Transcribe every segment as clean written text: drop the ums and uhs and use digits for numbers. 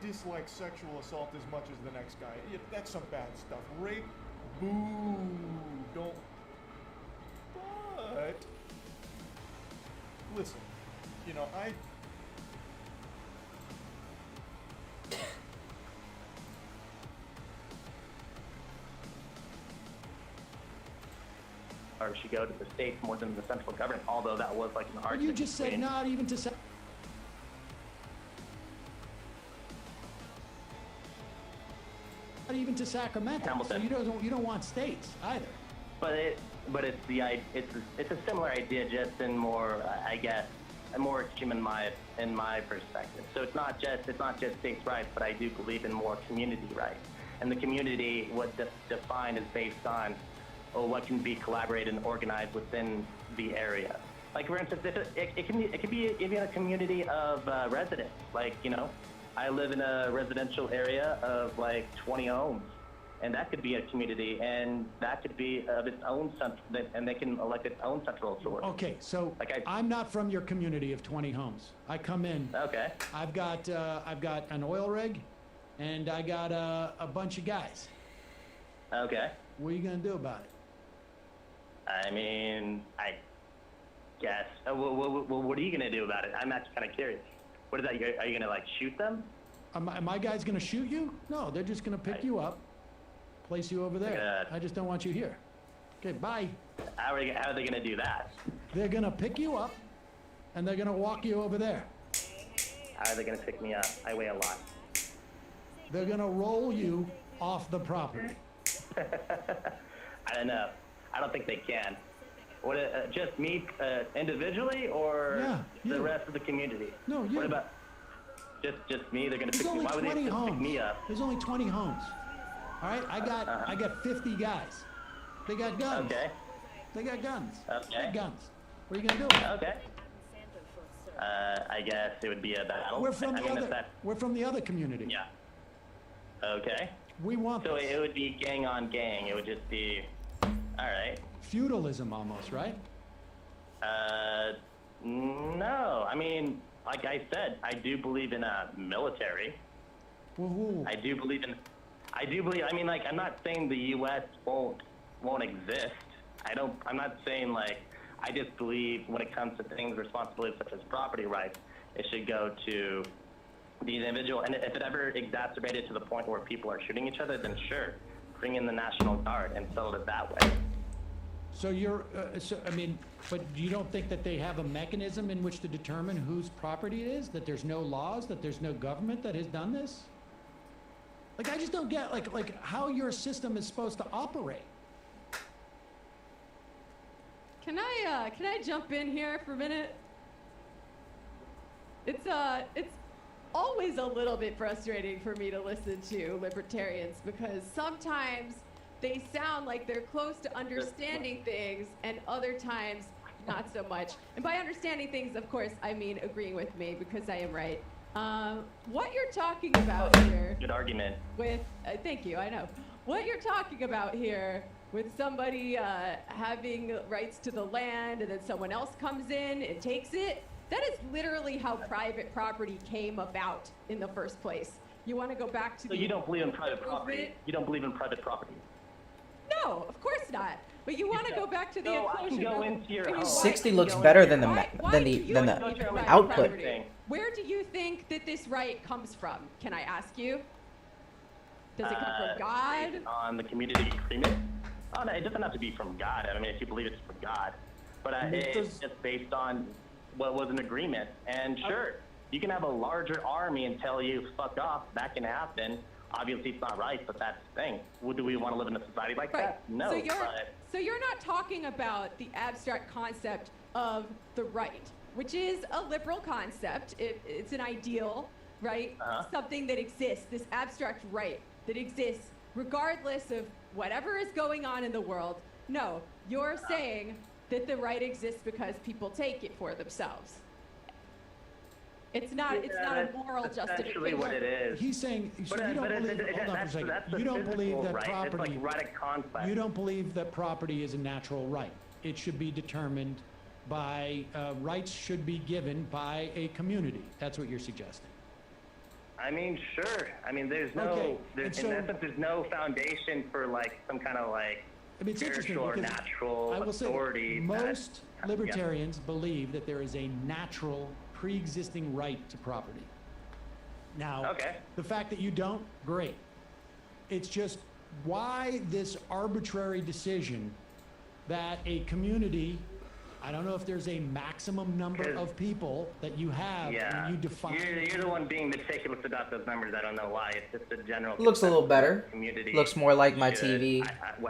dislike sexual assault as much as the next guy. That's some bad stuff. Rape, boo, don't. But listen, I. Or should go to the states more than the central government, although that was like an argument. You just said not even to. Not even to Sacramento. Hamilton. So you don't want states either. But it's a similar idea, just in more, I guess, more extreme in my perspective. So it's not just states' rights, but I do believe in more community rights. And the community, what defined is based on what can be collaborated and organized within the area. Like, for instance, it can be even a community of residents. Like, I live in a residential area of like 20 homes, and that could be a community, and that could be of its own and they can elect its own central authority. Okay, so I'm not from your community of 20 homes. I come in. Okay. I've got an oil rig, and I got a bunch of guys. Okay. What are you gonna do about it? I mean, I guess. What are you gonna do about it? I'm actually kind of curious. What is that? Are you gonna like shoot them? Are my guys gonna shoot you? No, they're just gonna pick you up, place you over there. I just don't want you here. Okay, bye. How are they gonna do that? They're gonna pick you up, and they're gonna walk you over there. How are they gonna pick me up? I weigh a lot. They're gonna roll you off the property. I don't know. I don't think they can. What? Just me individually, or the rest of the community? No, you. What about just me? They're gonna pick me. Why would they pick me up? There's only 20 homes. All right, I got 50 guys. They got guns. Okay. They got guns. Okay. They got guns. What are you gonna do? Okay. I guess it would be a battle. We're from the other community. Yeah. Okay. We want So this. it would be gang on gang. It would just be, all right. Feudalism almost, right? No. I mean, like I said, I do believe in a military. Woo-hoo. I mean, like, I'm not saying the U.S. won't exist. I'm not saying, like, I just believe when it comes to things, responsibilities such as property rights, it should go to the individual. And if it ever exacerbated to the point where people are shooting each other, then sure, bring in the National Guard and settle it that way. So but you don't think that they have a mechanism in which to determine whose property it is? That there's no laws, that there's no government that has done this? Like, I just don't get like how your system is supposed to operate. Can I jump in here for a minute? It's always a little bit frustrating for me to listen to libertarians, because sometimes they sound like they're close to understanding things, and other times not so much. And by understanding things, of course, I mean agreeing with me, because I am right. What you're talking about here... Good argument. With, thank you, I know. What you're talking about here with somebody having rights to the land, and then someone else comes in and takes it, that is literally how private property came about in the first place. You want to go back to So you don't believe in private property? You don't believe in private property? No, of course not. But you want to go back to the enclosure. I can go into your home. 60 looks better than the output. Where do you think that this right comes from? Can I ask you? Does it come from God? On the community agreement? Oh, no, it doesn't have to be from God. I mean, if you believe it's from God. But it's just based on what was an agreement. And sure, you can have a larger army and tell you, fuck off, that can happen. Obviously, it's not right, but that's the thing. Do we want to live in a society like that? No. So you're not talking about the abstract concept of the right, which is a liberal concept. It's an ideal, right? Something that exists, this abstract right that exists regardless of whatever is going on in the world. No, you're saying that the right exists because people take it for themselves. It's not a moral justification. That's actually what it is. He's saying, so you don't believe, hold on for a second. You don't believe that property, it's like right at conflict. You don't believe that property is a natural right. It should be determined by, rights should be given by a community. That's what you're suggesting. I mean, sure. I mean, there's no, Okay, there's, and in so- essence, there's no foundation for like some kind of like I mean, it's interesting spiritual or because natural I will say authority. that most that, libertarians believe that there is a natural, pre-existing right to property. Now, Okay. the fact that you don't, great. It's just why this arbitrary decision that a community, I don't know if there's a maximum number 'Cause- of people that you have Yeah. when you define. You're the one being meticulous about those numbers. I don't know why. It's just a general. Looks a little better. Community. Looks more like my should- TV.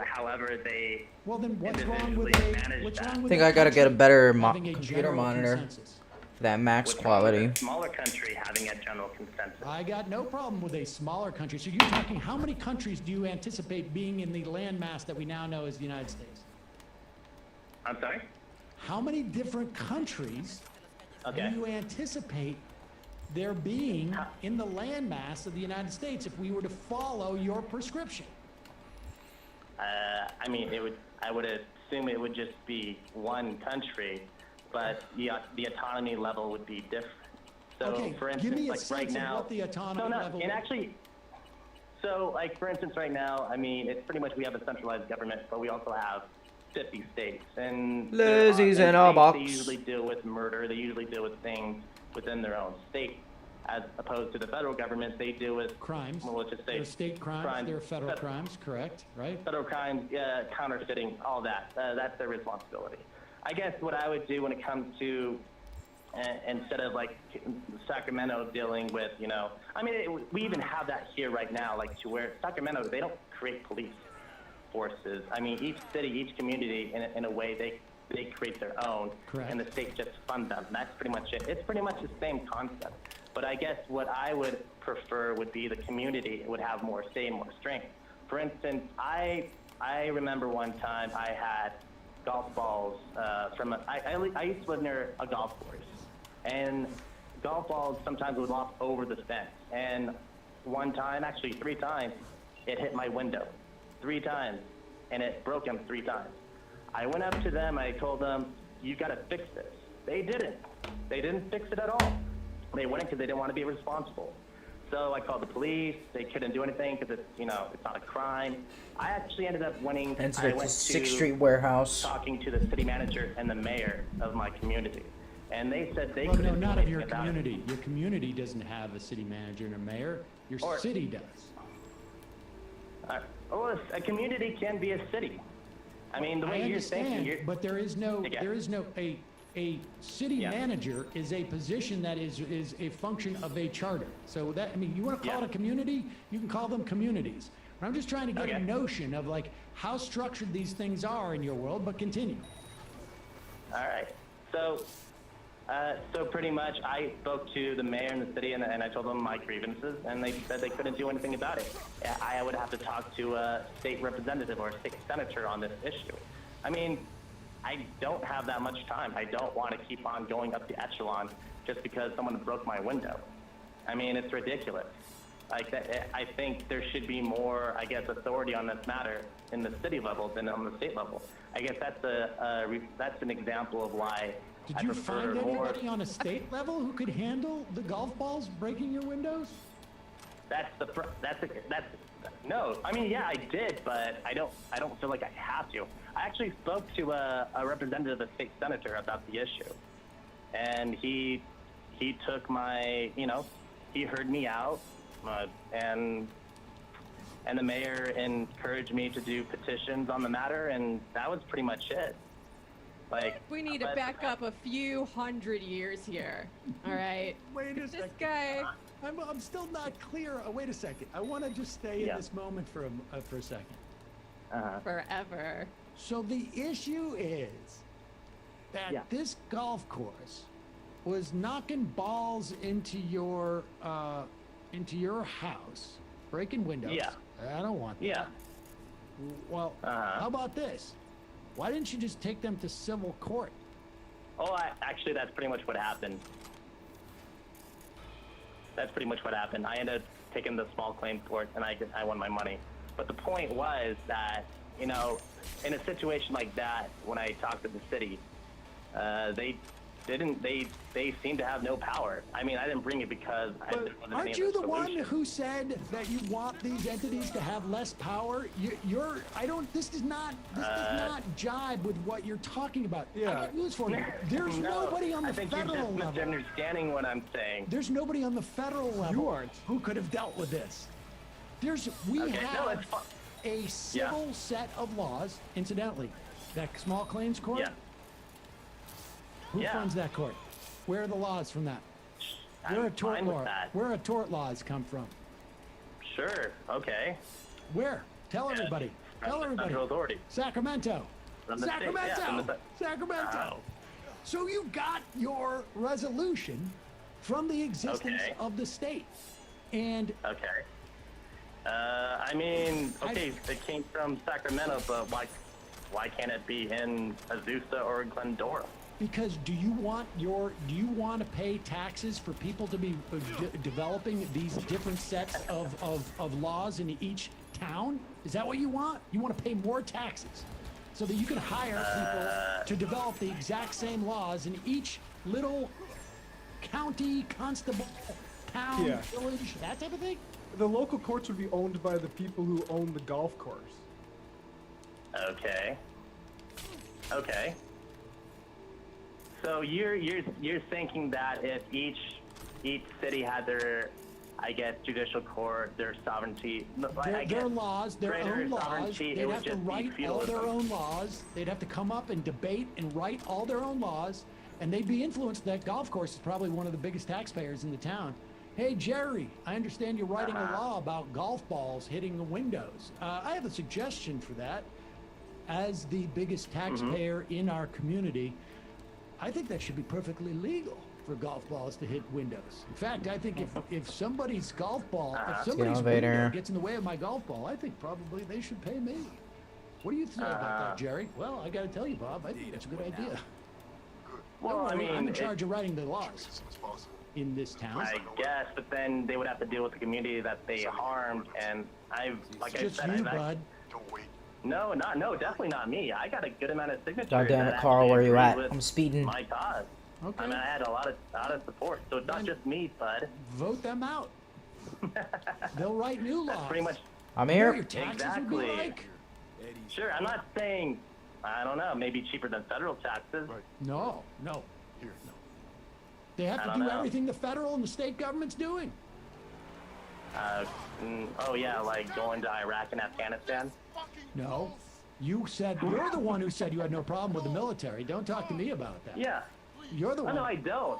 However, they. Well, then what's wrong individually with manage what's that. wrong I with think a I gotta get a country better having a computer general monitor consensus? for that max what's wrong with quality. a smaller country having a general consensus. I got no problem with a smaller country. So you're talking, how many countries do you anticipate being in the landmass that we now know as the United States? I'm sorry. How many different countries Okay. do you anticipate there being in the landmass of the United States if we were to follow your prescription? I mean, it would. I would assume it would just be one country, but the autonomy level would be different. So, Okay, for give instance, me a like right sense of now, what the autonomy no, level and is. actually, so like for instance, right now, I mean, it's pretty much we have a centralized government, but we also have 50 states, and there are- Lazy's and in a states, box. They usually deal with murder. They usually deal with things within their own state, as opposed to the federal government. They deal with Crimes. Well, let's just say There are state crimes, there are federal crimes, correct, right? federal crimes, counterfeiting, all that. That's their responsibility. I guess what I would do when it comes to, instead of like Sacramento dealing with, I mean, we even have that here right now, like to where Sacramento, they don't create police forces. I mean, each city, each community, in a way, they create their own, Correct. and the state just fund them. That's pretty much it. It's pretty much the same concept. But I guess what I would prefer would be the community would have more say, more strength. For instance, I remember one time I had golf balls I used to live near a golf course, and golf balls sometimes would lop over the fence. And one time, actually 3 times, it hit my window. 3 times, and it broke them 3 times. I went up to them, I told them, you gotta fix this. They didn't. They didn't fix it at all. They wouldn't because they didn't want to be responsible. So I called the police. They couldn't do anything because it's not a crime. I actually ended up winning. Entered I at the went 6th to Street warehouse. talking to the city manager and the mayor of my community. And they said they Well, no, couldn't do not of anything your about it. community. Your community doesn't have a city manager and a mayor. Your Or- city does. Well, a community can be a city. I mean, the way I you're thinking, understand, but there is no, Yeah. a city Yeah. manager is a position that is a function of a charter. So that, I mean, you want to call Yeah. it a community, you can call them communities. But I'm just trying to get a Okay. notion of like how structured these things are in your world, but continue. All right. So pretty much, I spoke to the mayor and the city, and I told them my grievances, and they said they couldn't do anything about it. I would have to talk to a state representative or a state senator on this issue. I mean, I don't have that much time. I don't want to keep on going up the echelon just because someone broke my window. I mean, it's ridiculous. Like, I think there should be more, I guess, authority on this matter in the city level than on the state level. I guess that's an example of why Did I you prefer find more. anybody on a state level who could handle the golf balls breaking your windows? No. I mean, yeah, I did, but I don't feel like I have to. I actually spoke to a representative, a state senator, about the issue, and he took my, he heard me out, and the mayor encouraged me to do petitions on the matter, and that was pretty much it. Like, We need to but- back up a few hundred years here. All right. Wait a This second. guy. I'm still not clear. Wait a second. I want to just stay in Yeah. this moment for a second. Forever. So the issue is that Yeah. this golf course was knocking balls into your house, breaking windows. Yeah. I don't want that. Yeah. Well, how about this? Why didn't you just take them to civil court? Oh, actually, that's pretty much what happened. That's pretty much what happened. I ended up taking the small claims court, and I won my money. But the point was that, in a situation like that, when I talked to the city, they seem to have no power. I mean, I didn't bring it because I wasn't Aren't you the one who said that you want these entities to have less power? This does not jibe with what you're talking about. I got news for you. There's nobody on the federal level. level. You're misunderstanding what I'm saying. There's nobody on the federal level who could have dealt with this. We have a civil set of laws. Incidentally, that small claims court. Yeah. Who funds that court? Where are the laws from that? Where are tort laws come from? Sure. Okay. Where? Tell everybody. Tell everybody. Federal authority. Sacramento. Sacramento. Sacramento. So you got your resolution from the existence of the state, and I mean, it came from Sacramento, but why can't it be in Azusa or Glendora? Because do you want to pay taxes for people to be developing these different sets of laws in each town? Is that what you want? You want to pay more taxes so that you can hire people to develop the exact same laws in each little county, constable, town, village, that type of thing? The local courts would be owned by the people who own the golf course. Okay. So you're thinking that if each city had their, I guess, judicial court, their sovereignty, their laws, their own laws, they'd have to write all their own laws. They'd have to come up and debate and write all their own laws, and they'd be influenced. That golf course is probably one of the biggest taxpayers in the town. Hey, Jerry, I understand you're writing a law about golf balls hitting the windows. I have a suggestion for that. As the biggest taxpayer in our community, I think that should be perfectly legal for golf balls to hit windows. In fact, I think if somebody's golf ball, if somebody's window gets in the way of my golf ball, I think probably they should pay me. What do you think about that, Jerry? Well, I got to tell you, Bob, I think that's a good idea. Well, I mean, I'm in charge of writing the laws in this town. I guess, but then they would have to deal with the community that they harmed, and bud. No, definitely not me. I got a good amount of signatures. God damn it, Carl, where you at? I'm speeding. My cause. Okay. I mean, I had a lot of support, so it's not just me, bud. Vote them out. They'll write new laws. That's pretty much. I'm You know here. your taxes would be like? Sure, I'm not saying, I don't know, maybe cheaper than federal taxes. No. They have to do everything the federal and the state government's doing. Like going to Iraq and Afghanistan. No. You're the one who said you had no problem with the military. Don't talk to me about that. Yeah. You're the one. No, I don't.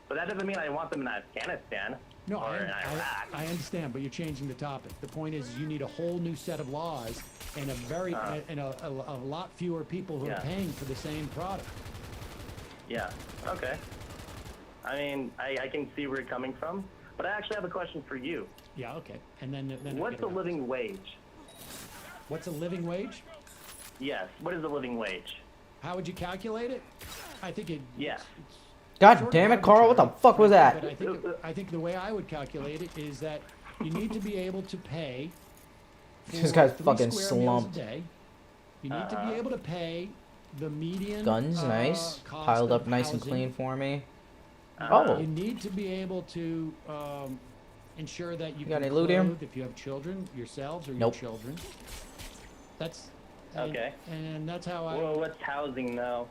But that doesn't mean I want them in Afghanistan. No, or in Iraq. I understand, but you're changing the topic. The point is you need a whole new set of laws and a lot fewer people who are paying for the same product. Yeah. Okay. I mean, I can see where you're coming from, but I actually have a question for you. Yeah, okay. And then what's the living wage? What's a living wage? Yes. What is the living wage? How would you calculate it? I think it. Yeah. God damn it, Carl! What the fuck was that? But I think the way I would calculate it is that you need to be able to pay. This guy's 3 fucking square meals a slumped. day. You need to be able to pay the median. Guns, nice. Cost Piled up of nice and housing. clean for me. You need to be able to ensure that you got can any loot here? clothe if you have children, yourselves or Nope. your children. That's okay. And that's how I. Well, what's housing though?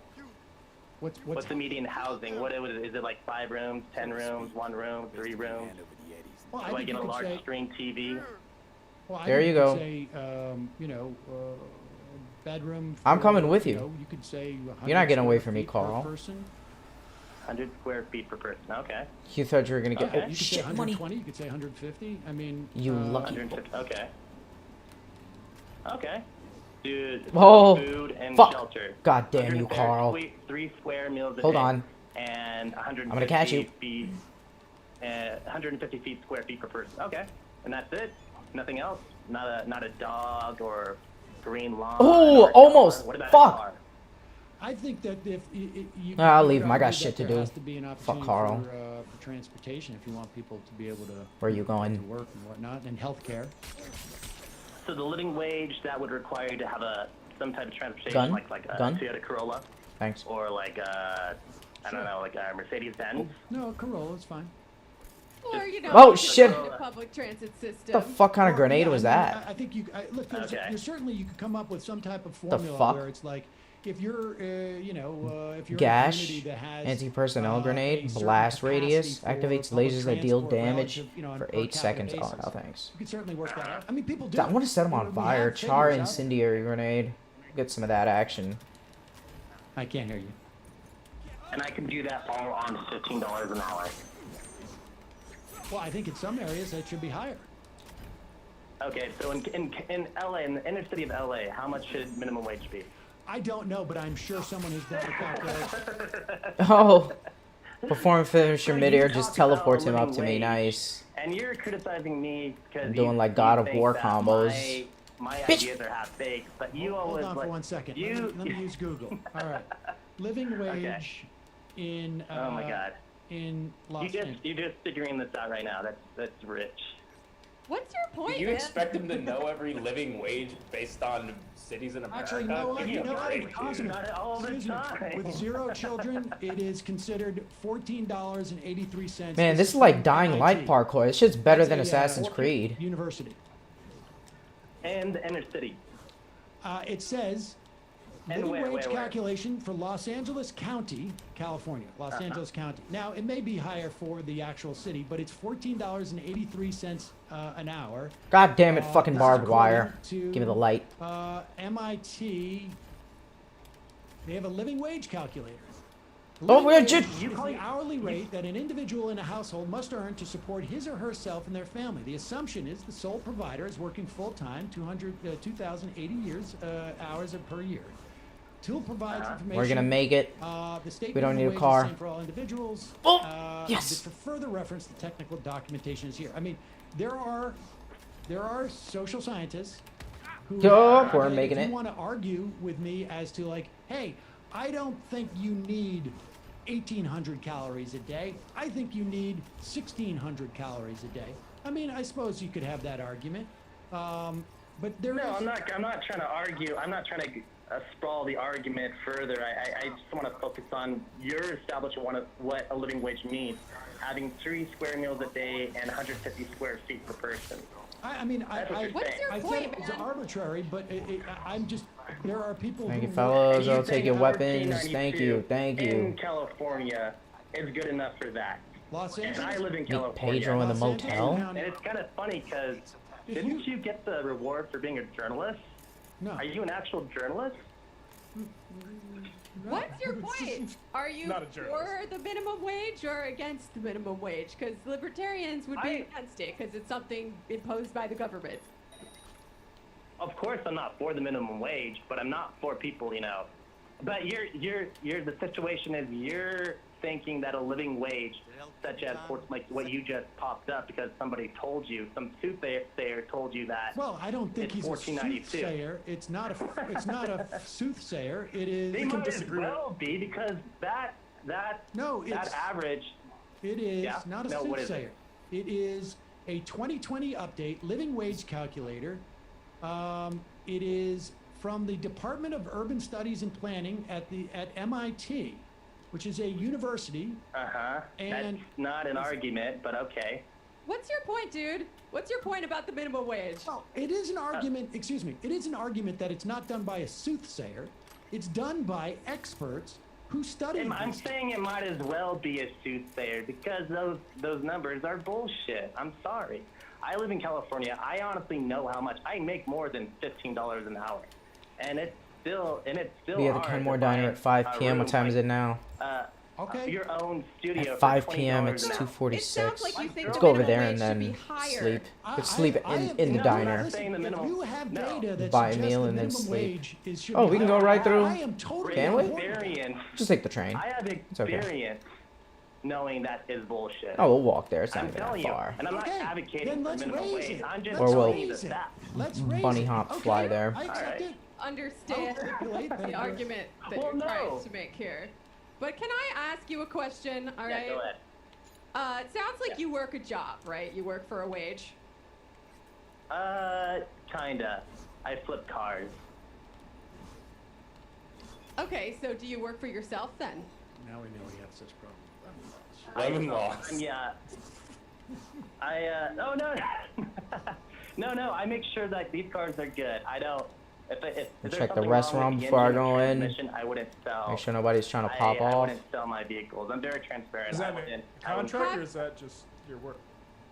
What's the median housing? What is it like? 5 rooms, 10 rooms, 1 room, 3 rooms? Well, Do I think get you a could large say, screen TV? Well, I There think you could go. Say, bedroom. I'm for, coming with you. You could say. You're not getting away from me, per Carl. Person. 100 square feet per person. Okay. You thought you were gonna get Okay. You could say shit money. 120. You could say 150. I mean. You lucky. 150. Okay. Okay. Dude. Oh, Food and fuck. shelter. God damn you, Carl. 3 square meals a Hold day. on. And 150 I'm gonna catch you. feet. 150 square feet per person. Okay. And that's it. Nothing else. Not a dog or green lawn. Oh, or a almost. car. What about Fuck. a car? I think that if you. I'll you leave could him. I got argue shit that to there do. has to be an Fuck opportunity Carl. For transportation if you want people to be able to. Where are you going? To work and whatnot, and healthcare. So the living wage, that would require you to have some type of transportation, Gun? like a Gun? Toyota Corolla, Thanks. or like I don't know, like a Mercedes-Benz. No, Corolla's fine. Or, you know, Oh, you could shit. find a public transit system. The fuck kind of Or, grenade yeah, was I mean, that? I think you look. There's certainly you could come up with some type of The formula fuck? where it's like, if you're, if you're Gash, in a community that has anti-personnel a grenade, certain blast capacity radius, for activates public lasers that deal transport damage relative, you know, on for a per 8 capita seconds. Oh, basis, no thanks. you could certainly work that out. I mean, people do. I want to set him on We fire. have Char figures out. incendiary grenade. Get some of that action. I can't hear you. And I can do that all on $15 an hour. Well, I think in some areas that should be higher. Okay, so in LA, in the inner city of LA, how much should minimum wage be? I don't know, but I'm sure someone has done the calculation. Oh. Perform finisher So midair, you just talk about teleports him up living to me. wage, Nice. And you're criticizing me because I'm doing like God of War combos. My Bitch. ideas are half baked, but you Hold always on like for 1 second. you. Let me use Google. All right. Living wage in Oh my God. in Los Angeles. You're just figuring this out right now. That's rich. What's your point, Do you man? expect him to know every living wage based on cities in America? Actually, no, Give me you a know what? break, Cosmo, dude. Not all the excuse me, time. with 0 children, it is considered $14.83. Man, this is like from Dying Light MIT. parkour. This shit's better That's than a, Assassin's Creed. University. And the inner city. It says And living where? wage calculation for Los Angeles County, California. Los Angeles County. Now, it may be higher for the actual city, but it's $14.83 an hour. God damn it, fucking This is barbed wire. according to, Give me the light. MIT. They have a living wage calculator. Oh, Living we're wage just- is the hourly rate that an individual in a household must earn to support his or herself and their family. The assumption is the sole provider is working full-time, 2,080 hours per year. Tool provides information. We're gonna make it. The state We don't minimum need a wage car. is the same for all individuals. Oh, yes. For further reference, the technical documentation is here. I mean, there are social scientists who. Oh, we're if making you it. want to argue with me as to like, hey, I don't think you need 1,800 calories a day. I think you need 1,600 calories a day. I mean, I suppose you could have that argument, but there No, is. I'm not trying to argue. I'm not trying to sprawl the argument further. I just want to focus on your establishment of what a living wage means. Having 3 square meals a day and 150 square feet per person. I mean, That's what you're What's saying. your I said point, it was man? arbitrary, but I'm just. There are people Thank who. you, fellas. And you I'll take think your weapons. Thank you. $14.92 Thank In you. California is good enough for that. Los And I Angeles. live in Meet California. Pedro in the Los Angeles motel. County- And it's kind of funny because If didn't you get the reward for being a journalist? No. Are you an actual journalist? What's your point? Are you Not a journalist. for the minimum wage or against the minimum wage? Because libertarians would be I- against it because it's something imposed by the government. Of course, I'm not for the minimum wage, but I'm not for people, you know. But the situation is you're thinking that a living wage, such as like what you just popped up because somebody told you, some soothsayer told you that. Well, I don't think It's he's a $14.92. soothsayer. It's not a soothsayer. It is. They might as well be because that No, that it's. average. It is Yeah? not a No, what is soothsayer. It is a 2020 update living wage calculator. It is from the Department of Urban Studies and Planning at MIT, which is a university. That's And- not an argument, but okay. What's your point, dude? What's your point about the minimum wage? Well, it is an argument. Excuse me. It is an argument that it's not done by a soothsayer. It's done by experts who study. I'm this. saying it might as well be a soothsayer because those numbers are bullshit. I'm sorry. I live in California. I honestly know how much I make more than $15 an hour, and it's still Be at the hard Kenmore to Diner find at 5 a p.m. What room time is like, it now? Okay. Your own studio At for 5 $20 p.m. It's an hour. It 2:46. sounds like you think Let's the go over minimum there wage and should be then higher. sleep. Let's sleep I in have- the no, diner. listen, saying the If minimum- you have no. data that Buy a suggests meal the and then minimum sleep. wage should Oh, be we can go higher, right through? I am totally Can on we? board with that. Experience. Just take the train. I have okay. experience knowing that is bullshit. Oh, we'll walk there. It's not I'm even telling that you, far. and I'm not Okay, advocating then for let's minimum raise wage. it. I'm just Let's Or we'll- telling you raise the it. facts. Let's raise Bunny it. hop, Okay, fly there. I accept Alright. it. Understand I'll stipulate that the you're- argument that Well, you're trying no. to make here. But can I ask you a question? All Yeah, right. go ahead. It sounds like you work a job, right? You work for a wage. Kinda. I flip cars. Okay, so do you work for yourself then? Now we know we have such problems. Lemon laws. Yeah. Oh no, no. I make sure that these cars are good. I don't. If there's Check the something restaurant wrong with the before I engine or go in. transmission, I wouldn't sell. Make sure nobody's trying to pop I off. wouldn't sell my vehicles. I'm very transparent. Is that I a wouldn't- contract or is that just your work?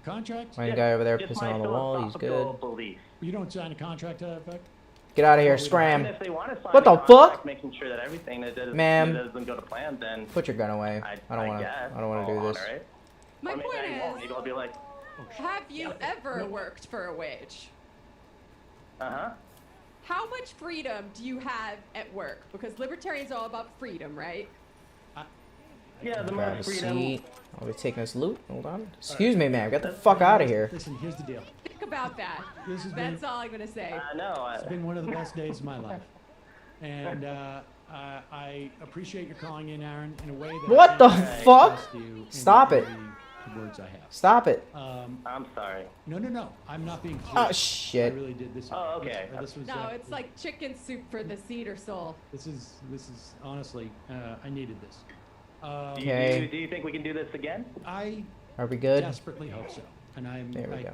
Contract? One guy over there just pissing my on the wall. He's philosophical good. Belief. You don't sign a contract to that effect? Get out of here, And scram. if they want to sign What a the contract, fuck? making sure that everything that doesn't, Ma'am. that doesn't go to plan, then Put your gun away. I don't want to. guess I don't want to do I'll this. honor it. My Or maybe point I won't. is, Maybe I'll be like, have you ever worked for a wage? uh-huh. How much freedom do you have at work? Because libertarians are all about freedom, right? Yeah, the Grab more a freedom. seat. I'll be taking this loot. Hold on. Excuse me, man. Get the fuck out of here. Listen, here's the deal. Think about that. This has been, That's all I'm gonna say. No, it's been one of the best days of my life. And I appreciate your calling in, Aaron, in a way that What I the can't fuck? express to you in Stop it. The words I have. Stop it. I'm sorry. No. I'm not being Oh cute. shit. I really did this. Oh, okay. This was, No, it's like chicken soup for the cedar soul. This is honestly, I needed this. Okay. Do you think we can do this again? I Are we good? desperately hope so. And There we go.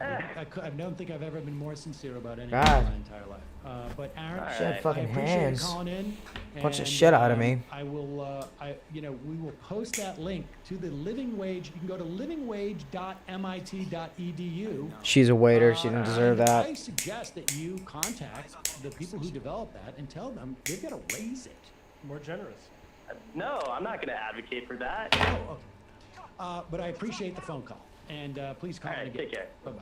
I don't think I've ever been more sincere about anything God. in my entire life. But Aaron, All She had right. fucking I appreciate hands. you calling in. Punch the and, shit out of me. I will, we will post that link to the living wage. You can go to livingwage.mit.edu. She's a waiter. She didn't deserve and that. I suggest that you contact the people who developed that and tell them they've got to raise it. More generous. No, I'm not going to advocate for that. Oh, okay. But I appreciate the phone call. And please call All right, me again. take care. Bye-bye.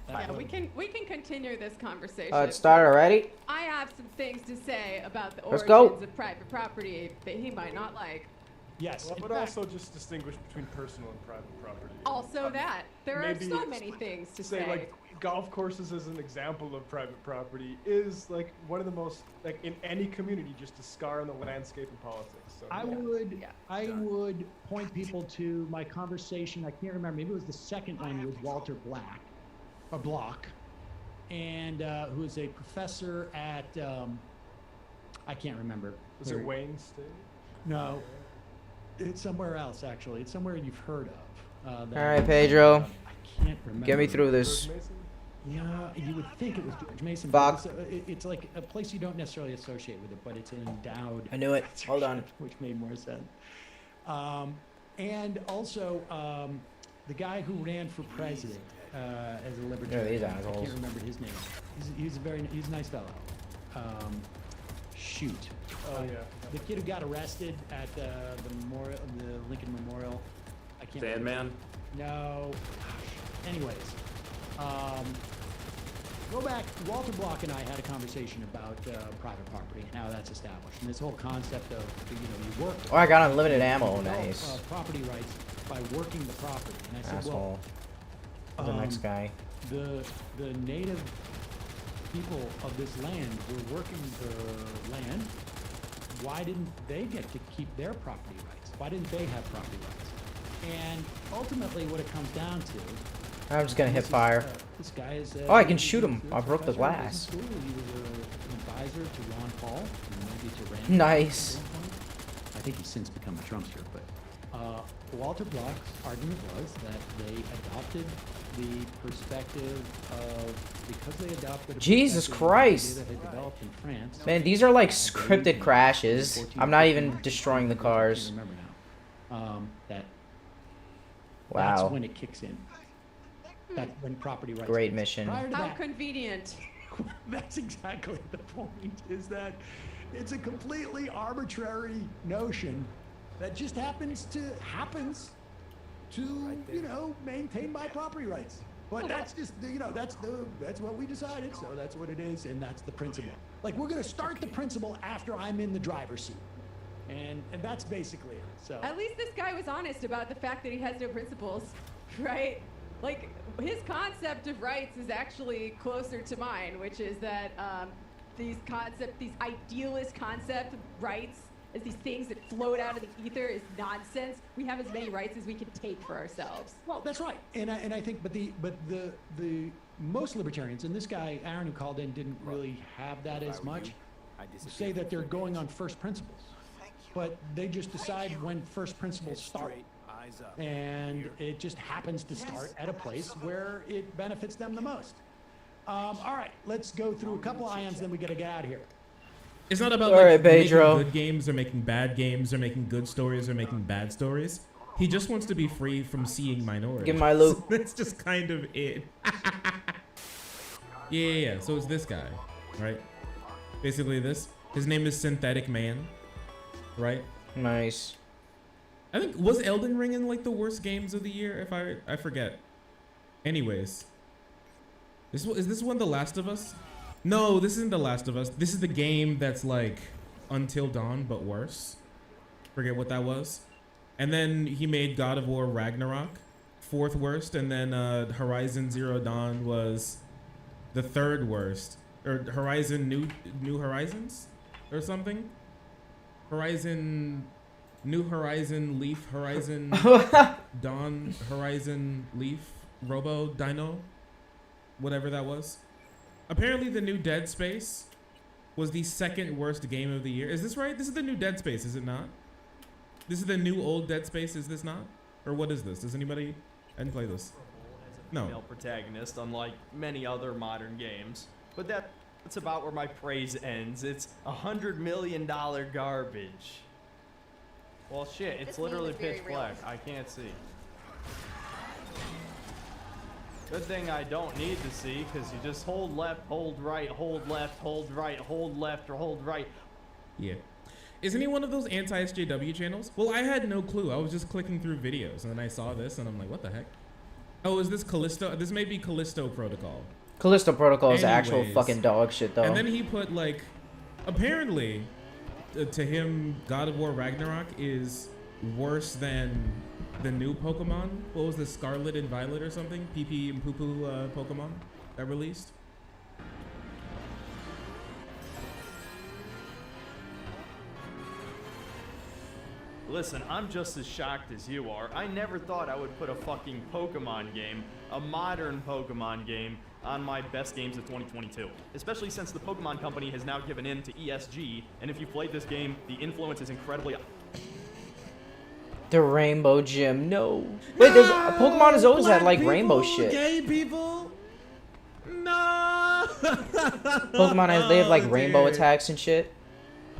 Yeah, we can continue this conversation. It started already? I have some things to say about the Let's origins go. of private property that he might not like. Yes. Well, in but fact- also just distinguish between personal and private property. Also that. There are maybe so many things to say like golf courses as an example of private property is like one of the most like in any community just a scar in the landscape of politics. So, I would point people to my conversation. I can't remember. Maybe it was the second one with Walter Block, and who is a professor at I can't remember. Was it Wayne State? No, it's somewhere else actually. It's somewhere you've heard of. All right, Pedro. I can't remember. Get me through this. George Mason? Yeah, you would think it was George Mason. Fuck. But it's like a place you don't necessarily associate with it, but it's an endowed. I knew it. Hold on. Which made more sense. And also, the guy who ran for president as a libertarian. these I assholes. can't remember his name. He's a nice fellow. Shoot. Oh yeah. The kid who got arrested at the memorial, the Lincoln Memorial. I can't. Sandman. No. Anyways, go back. Walter Block and I had a conversation about private property and how that's established, and this whole concept of you work. Oh, I got unlimited ammo. develop, Nice. property rights by working the property, and I said, Asshole. The next guy. the native people of this land were working the land. Why didn't they get to keep their property rights? Why didn't they have property rights? And ultimately, what it comes down to. I'm just gonna hit This is, fire. this guy is. Oh, I can shoot him. I broke the professor at glass. business school. He was an advisor to Ron Paul, and maybe to Rand. Nice. at one point. I think he's since become a Trumpster, but Walter Block's argument was that they adopted the perspective of because they adopted. Jesus Christ. That had developed in France. Man, these are like scripted crashes. I'm not even destroying the I cars. can't remember now. That's Wow. when it kicks in. That's when property rights. Great kicks in. mission. Prior to How that, convenient. that's exactly the point, is that it's a completely arbitrary notion that just happens to maintain my property rights. But that's just that's what we decided, so that's what it is, and that's the principle. Like, we're gonna start the principle after I'm in the driver's seat. And that's basically it. So At least this guy was honest about the fact that he has no principles, right? Like, his concept of rights is actually closer to mine, which is that these idealist concept of rights as these things that float out of the ether is nonsense. We have as many rights as we can take for ourselves. well, that's right. And I think, but the most libertarians, and this guy Aaron who called in didn't really have that as much, say that they're going on first principles. but they just decide when first principles start. And it just happens to start at a place where it benefits them the most. All right, let's go through a couple ions, then we gotta get out of here. It's not about All like, right, Pedro. making good games or making bad games or making good stories or making bad stories. He just wants to be free from seeing minorities. Give my loot. That's just kind of it. Yeah. So it's this guy, right? Basically this. His name is Synthetic Man, right? Nice. I think, was Elden Ring in like the worst games of the year? If I forget. Anyways. Is this one The Last of Us? No, this isn't The Last of Us. This is the game that's like Until Dawn, but worse. Forget what that was. And then he made God of War Ragnarok, 4th worst, and then Horizon Zero Dawn was the 3rd worst. Or Horizon New Horizons? Or something? New Horizon Leaf Horizon Dawn Horizon Leaf Robo Dino, whatever that was. Apparently the new Dead Space was the 2nd worst game of the year. Is this right? This is the new Dead Space, is it not? This is the new old Dead Space, is this not? Or what is this? Does anybody? I didn't play this. No. Female protagonist, unlike many other modern games. But that's about where my praise ends. It's $100 million garbage. Well, shit, it's literally pitch black. I can't see. Good thing I don't need to see, because you just hold left, hold right, hold left, hold right, hold left, or hold right. Yeah. Isn't he one of those anti-SJW channels? Well, I had no clue. I was just clicking through videos, and then I saw this, and I'm like, what the heck? Oh, is this Callisto? This may be Callisto Protocol. Callisto Protocol is actual Anyways. fucking dog shit, though. And then he put, like, apparently, to him, God of War Ragnarok is worse than the new Pokemon. What was the Scarlet and Violet or something? PP and Poo Poo Pokemon that released? Listen, I'm just as shocked as you are. I never thought I would put a fucking Pokemon game, a modern Pokemon game, on my best games of 2022. Especially since the Pokemon Company has now given in to ESG, and if you played this game, the influence is incredibly... The Rainbow Gym, no. Wait, there's Pokemon has always had like rainbow shit. Gay people? No! Pokemon has they have like rainbow attacks and shit.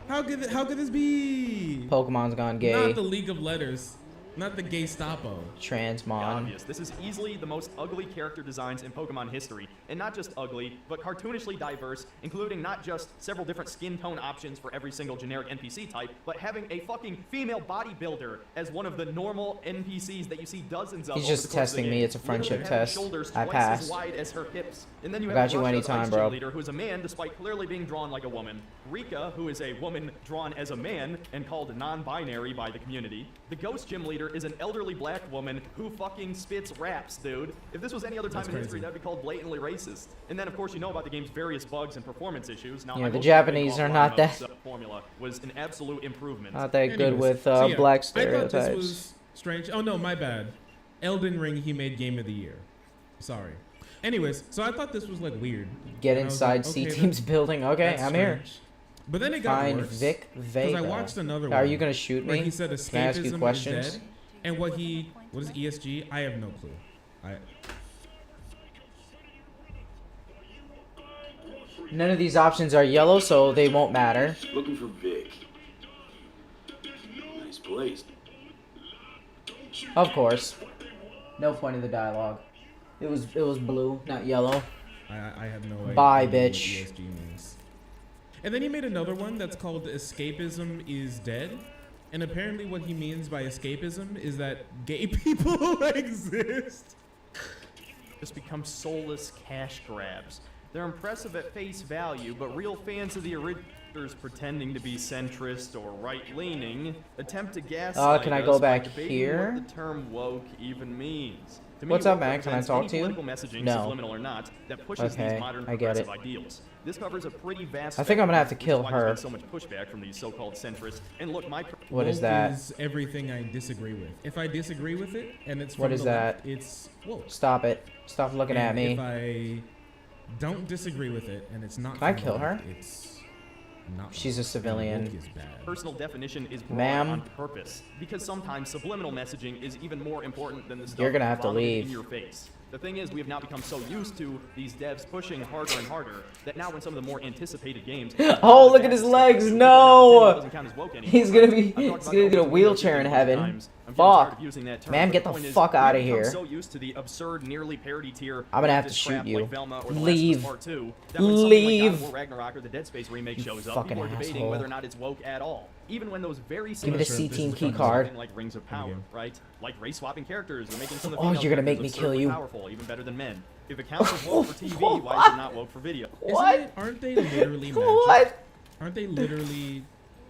How could this be? Pokemon's gone gay. Not the League of Letters. Not the Gestapo. Transmon. Obvious. This is easily the most ugly character designs in Pokemon history. And not just ugly, but cartoonishly diverse, including not just several different skin tone options for every single generic NPC type, but having a fucking female bodybuilder as one of the normal NPCs that you see dozens of. He's just testing me. It's a friendship test. I passed. As wide as her hips. And then you I have got you Russia's anytime, ice bro. gym leader, who is a man despite clearly being drawn like a woman. Rika, who is a woman drawn as a man and called non-binary by the community. The ghost gym leader is an elderly black woman who fucking spits raps, dude. If this was any other time in history, that'd be called blatantly racist. And then, of course, you know about the game's various bugs and performance issues. Now, Yeah, I the will say Japanese the are not offline that- formula was an absolute improvement. Not that good Anyways, with so yeah, black I thought stereotypes. this was strange. Oh no, my bad. Elden Ring, he made Game of the Year. Sorry. Anyways, so I thought this was like weird. Get And I was inside like, okay, C-Team's building. Okay, that's I'm here. strange. But then it got Find worse. Vic Vega. I watched another one. Are you gonna shoot where me? he said Can I ask you escapism is questions? dead. And what is ESG? I have no clue. None of these options are yellow, so they won't matter. Looking for Vic. Nice place. Of course. No point in the dialogue. It was blue, not yellow. I have no idea. Bye, what bitch. ESG means. And then he made another one that's called Escapism is Dead. And apparently what he means by escapism is that gay people exist. Just become soulless cash grabs. They're impressive at face value, but real fans of the originals pretending to be centrist or right-leaning attempt to gaslight can I us go by back debating here? what the term woke even means. To me, What's up, woke man? Can I represents talk any to you? political messaging, No. subliminal or not, that pushes Okay, these modern I get progressive it. ideals. This covers a pretty vast. I think I'm gonna have to spectrum, kill which is why her. there's been so much pushback from these so-called centrists. And look, my What is Woke that? is everything I disagree with. If I disagree with it and it's from What is the that? left, it's woke. Stop it. Stop looking at And me. if I don't disagree with it and it's not Can I from the kill left, her? It's not. She's a woke. civilian. Woke is bad. Personal definition is broad Ma'am. on purpose, because sometimes subliminal messaging is even more important than the stuff You're gonna have to vomited leave. in your face. The thing is, we have now become so used to these devs pushing harder and harder that now when some of the more anticipated games Oh, look at his legs. No. doesn't count as woke anymore, He's gonna right? be. I've talked He's about gonna get a open wheelchair in windows heaven. times. I'm getting tired Fuck. of using that term, Man, but get the the point is, fuck we've outta become here. so used to the absurd, nearly parody tier. I'm gonna have to leftist shoot crap you. like Velma or The Last of Us Leave. Part 2, that when something like God Leave. of War Ragnarok or the Dead Space remake You shows up, fucking people are debating asshole. whether or not it's woke at all. Even when those very Give same me the Sure, C this team is key fun. card. like Rings of Power, game. right? Like race swapping characters or making some of the Oh, female you're gonna make characters me kill absurdly you. powerful, even better than men. If it counts as woke for TV, why is it not woke for video? What? Isn't it, aren't they literally magic? What? Aren't they literally?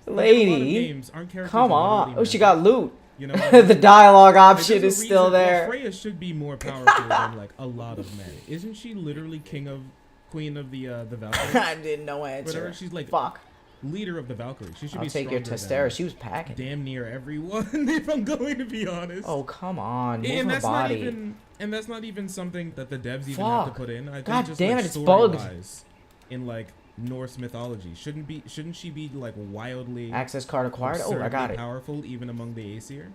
like, in a lot of Lady. games, aren't characters Come on. literally Oh, she magic? got loot. You know what I mean? The dialogue Like, option there's a is still reason- well, there. Freya should be more powerful than like a lot of men. Isn't she literally queen of the Valkyries? I didn't know answer. Whatever, she's like Fuck. leader of the Valkyries. She should I'll be take your stronger Testera. than She was packing. damn near everyone, if I'm going to be honest. Oh, come on. Move and her that's not body. even that's not even something that the devs even have to Fuck. put in. I think God just damn like it, it's bugged. story-wise, in like Norse mythology, shouldn't she be like wildly Access card acquired. Oh, I got absurdly it. powerful even among the Aesir?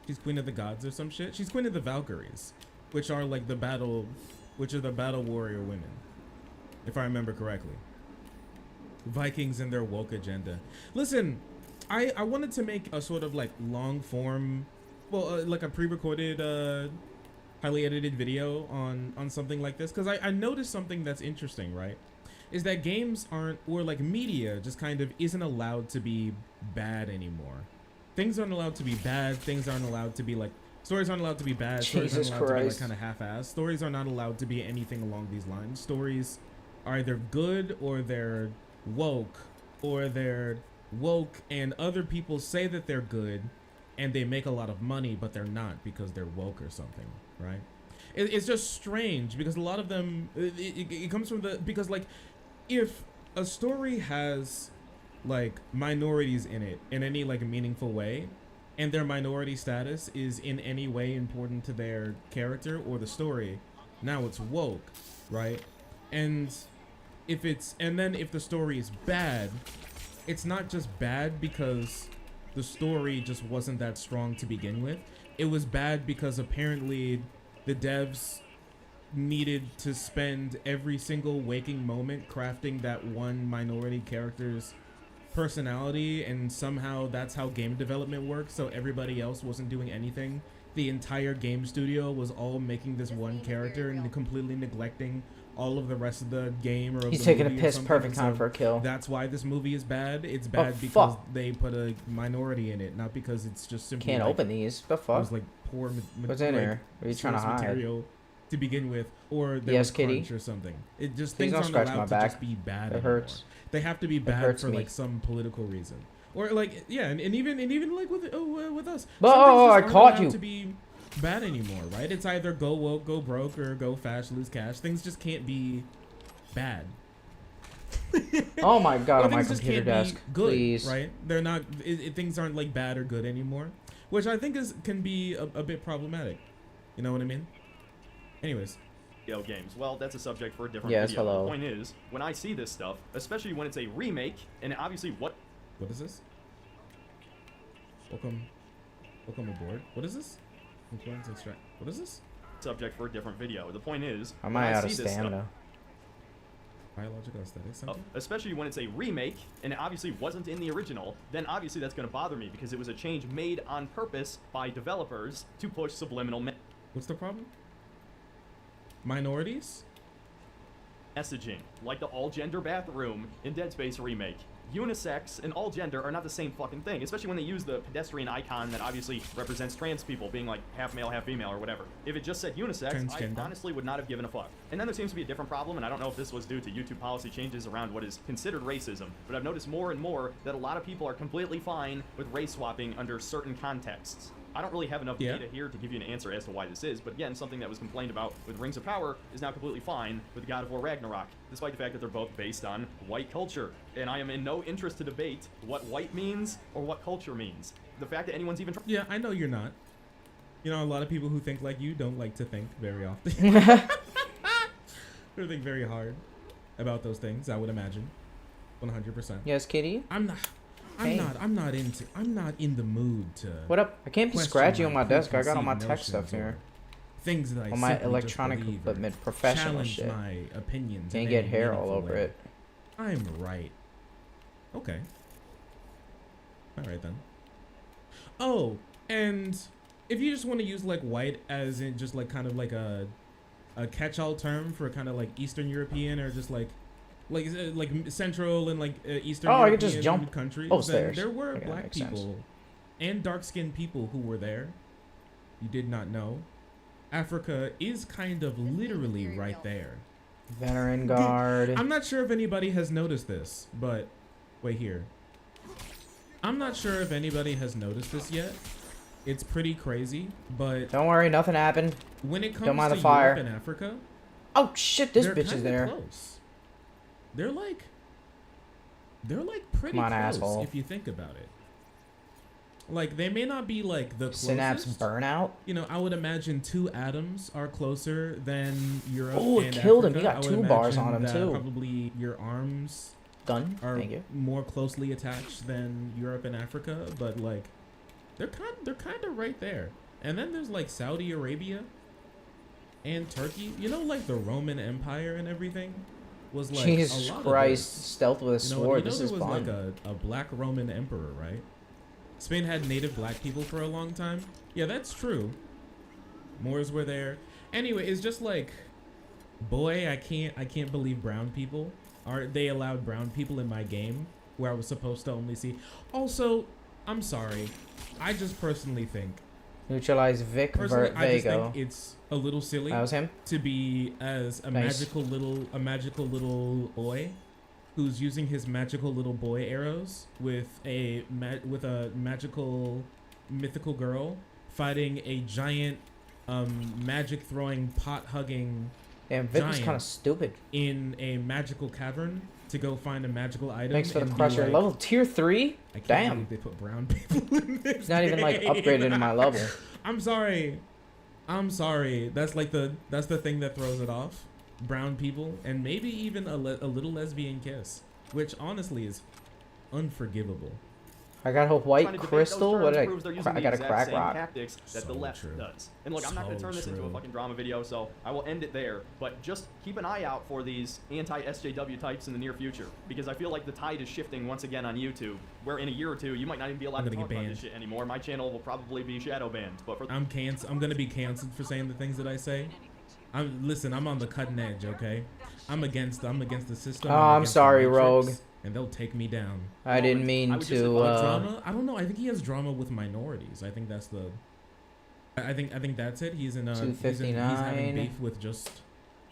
She's queen of the gods or some shit. She's queen of the Valkyries, which are like the battle warrior women, if I remember correctly. Vikings and their woke agenda. Listen, I wanted to make a sort of like long form, well, like a pre-recorded, highly edited video on something like this, because I noticed something that's interesting, right? Is that games aren't, or like media just kind of isn't allowed to be bad anymore. Things aren't allowed to be bad. Things aren't allowed to be like, stories aren't allowed to be bad. Stories Jesus aren't allowed to be like Christ. kind of half-assed. Stories are not allowed to be anything along these lines. Stories are either good or they're woke, or they're woke and other people say that they're good and they make a lot of money, but they're not because they're woke or something, right? It's just strange because a lot of them, it comes from because like, if a story has like minorities in it in any like meaningful way, and their minority status is in any way important to their character or the story, now it's woke, right? And if the story is bad, it's not just bad because the story just wasn't that strong to begin with. It was bad because apparently the devs needed to spend every single waking moment crafting that one minority character's personality, and somehow that's how game development works, so everybody else wasn't doing anything. The entire game studio was all making this one character and completely neglecting all of the rest of the game or of He's the taking a movie or piss. something. Perfect time So for a kill. that's why this movie is bad. It's bad Oh, because fuck. they put a minority in it, not because it's just simply Can't like, open these. The it fuck? was like poor What's in like, here? What are you trying to source hide? material to begin with, or there Yes, was kitty. crunch or something. It just Please things don't aren't scratch allowed my to back. just be bad It anymore. hurts. They have to be bad hurts for me. like some political reason, or like yeah, and even like with us. But- some things oh, just I aren't caught allowed you. to be bad anymore, right? It's either go woke, go broke, or go fast, lose cash. Things just can't be bad. Oh my god, Or on my things just computer can't be desk. good, Please. right? They're not. Things aren't like bad or good anymore, which I think can be a bit problematic. You know what I mean? Anyways, Video games. Well, that's a subject for a different Yes, video. hello. The point is, when I see this stuff, especially when it's a remake, and obviously what what is this? Welcome aboard. What is this? Influence extract. What is this? subject for a different video. The point is, I when might I out of see this stuff, stamina. Biological aesthetics. Something? especially when it's a remake and it obviously wasn't in the original, then obviously that's going to bother me because it was a change made on purpose by developers to push subliminal What's the problem? Minorities? messaging, like the all-gender bathroom in Dead Space remake. Unisex and all gender are not the same fucking thing, especially when they use the pedestrian icon that obviously represents trans people being like half male, half female or whatever. If it just said unisex, Transgender. I honestly would not have given a fuck. And then there seems to be a different problem, and I don't know if this was due to YouTube policy changes around what is considered racism, but I've noticed more and more that a lot of people are completely fine with race swapping under certain contexts. I don't really have enough Yeah. data here to give you an answer as to why this is, but again, something that was complained about with Rings of Power is now completely fine with God of War Ragnarok, despite the fact that they're both based on white culture. And I am in no interest to debate what white means or what culture means. The fact that anyone's even Yeah, I know you're not. You know, a lot of people who think like you don't like to think very often. They think very hard about those things, I would imagine. 100%. Yes, kitty. I'm Hey. not in the mood to. What up? I can't be question scratchy on my desk. I got all my preconceived tech stuff notions here. or Things that I All my simply just electronic believe or equipment, professional challenge shit. my opinions. Can't in get any hair all meaningful over way. it. I'm right. Okay. All right then. Oh, and if you just want to use like white as in just like kind of like a catch-all term for kind of like Eastern European or just like Central and like Eastern Oh, I European could just jump countries, upstairs. then there were Okay, that black makes sense. people and dark-skinned people who were there. You did not know. Africa is kind of literally right there. Veteran guard. I'm not sure if anybody has noticed this, but wait here. I'm not sure if anybody has noticed this yet. It's pretty crazy, but Don't worry, nothing happened. when it comes Don't mind to the fire. Europe and Africa, Oh shit, this they're bitch is kinda there. close. They're like pretty Come on, close asshole. if you think about it. Like they may not be like the closest. Synapse burnout. You know, I would imagine 2 atoms are closer than Europe Oh, it and killed him. He Africa. got I would 2 bars on imagine him, that too. Probably your arms Gun. are Thank you. more closely attached than Europe and Africa, but like they're kind of right there. And then there's like Saudi Arabia and Turkey. You know, like the Roman Empire and everything was like Jesus a lot Christ, of stealth with a this. You know, sword. you know This there is was fun. like a black Roman emperor, right? Spain had native black people for a long time. Yeah, that's true. Moors were there. Anyway, it's just like, boy, I can't believe brown people they allowed brown people in my game where I was supposed to only see. Also, I'm sorry. I just personally think Neutralize Vic I just Vago. think it's a little silly That was him. to be as a Nice. magical little boy who's using his magical little boy arrows with a magical mythical girl fighting a giant magic throwing pot hugging Damn, Vic was giant kind of stupid. in a magical cavern to go find a magical item. Thanks for the and be crusher. like, Level tier 3? I can't Damn. believe they put brown people in this. He's not even like game. upgraded in my level. I'm sorry. That's like that's the thing that throws it off. Brown people and maybe even a little lesbian kiss, which honestly is unforgivable. I got a Trying white to debate crystal. those What terms did proves they're I? using I the got a exact crack same rock. tactics that the So left true. does. And look, I'm not So going to turn this into a true. fucking drama video, so I will end it there. But just keep an eye out for these anti-SJW types in the near future, because I feel like the tide is shifting once again on YouTube, where in a year or two you might not even be allowed I'm to gonna talk get about this banned. shit anymore. My channel will probably be shadow banned. But for I'm gonna be canceled for saying the things that I say. Listen, I'm on the cutting edge, okay? I'm against the system. Oh, I'm against the sorry, Matrix, Rogue. And they'll take me down. I didn't mean I would just to. advise Drama? I don't know. I think he has drama with minorities. I think that's the. I think that's it. He's in. He's having 259. beef with just.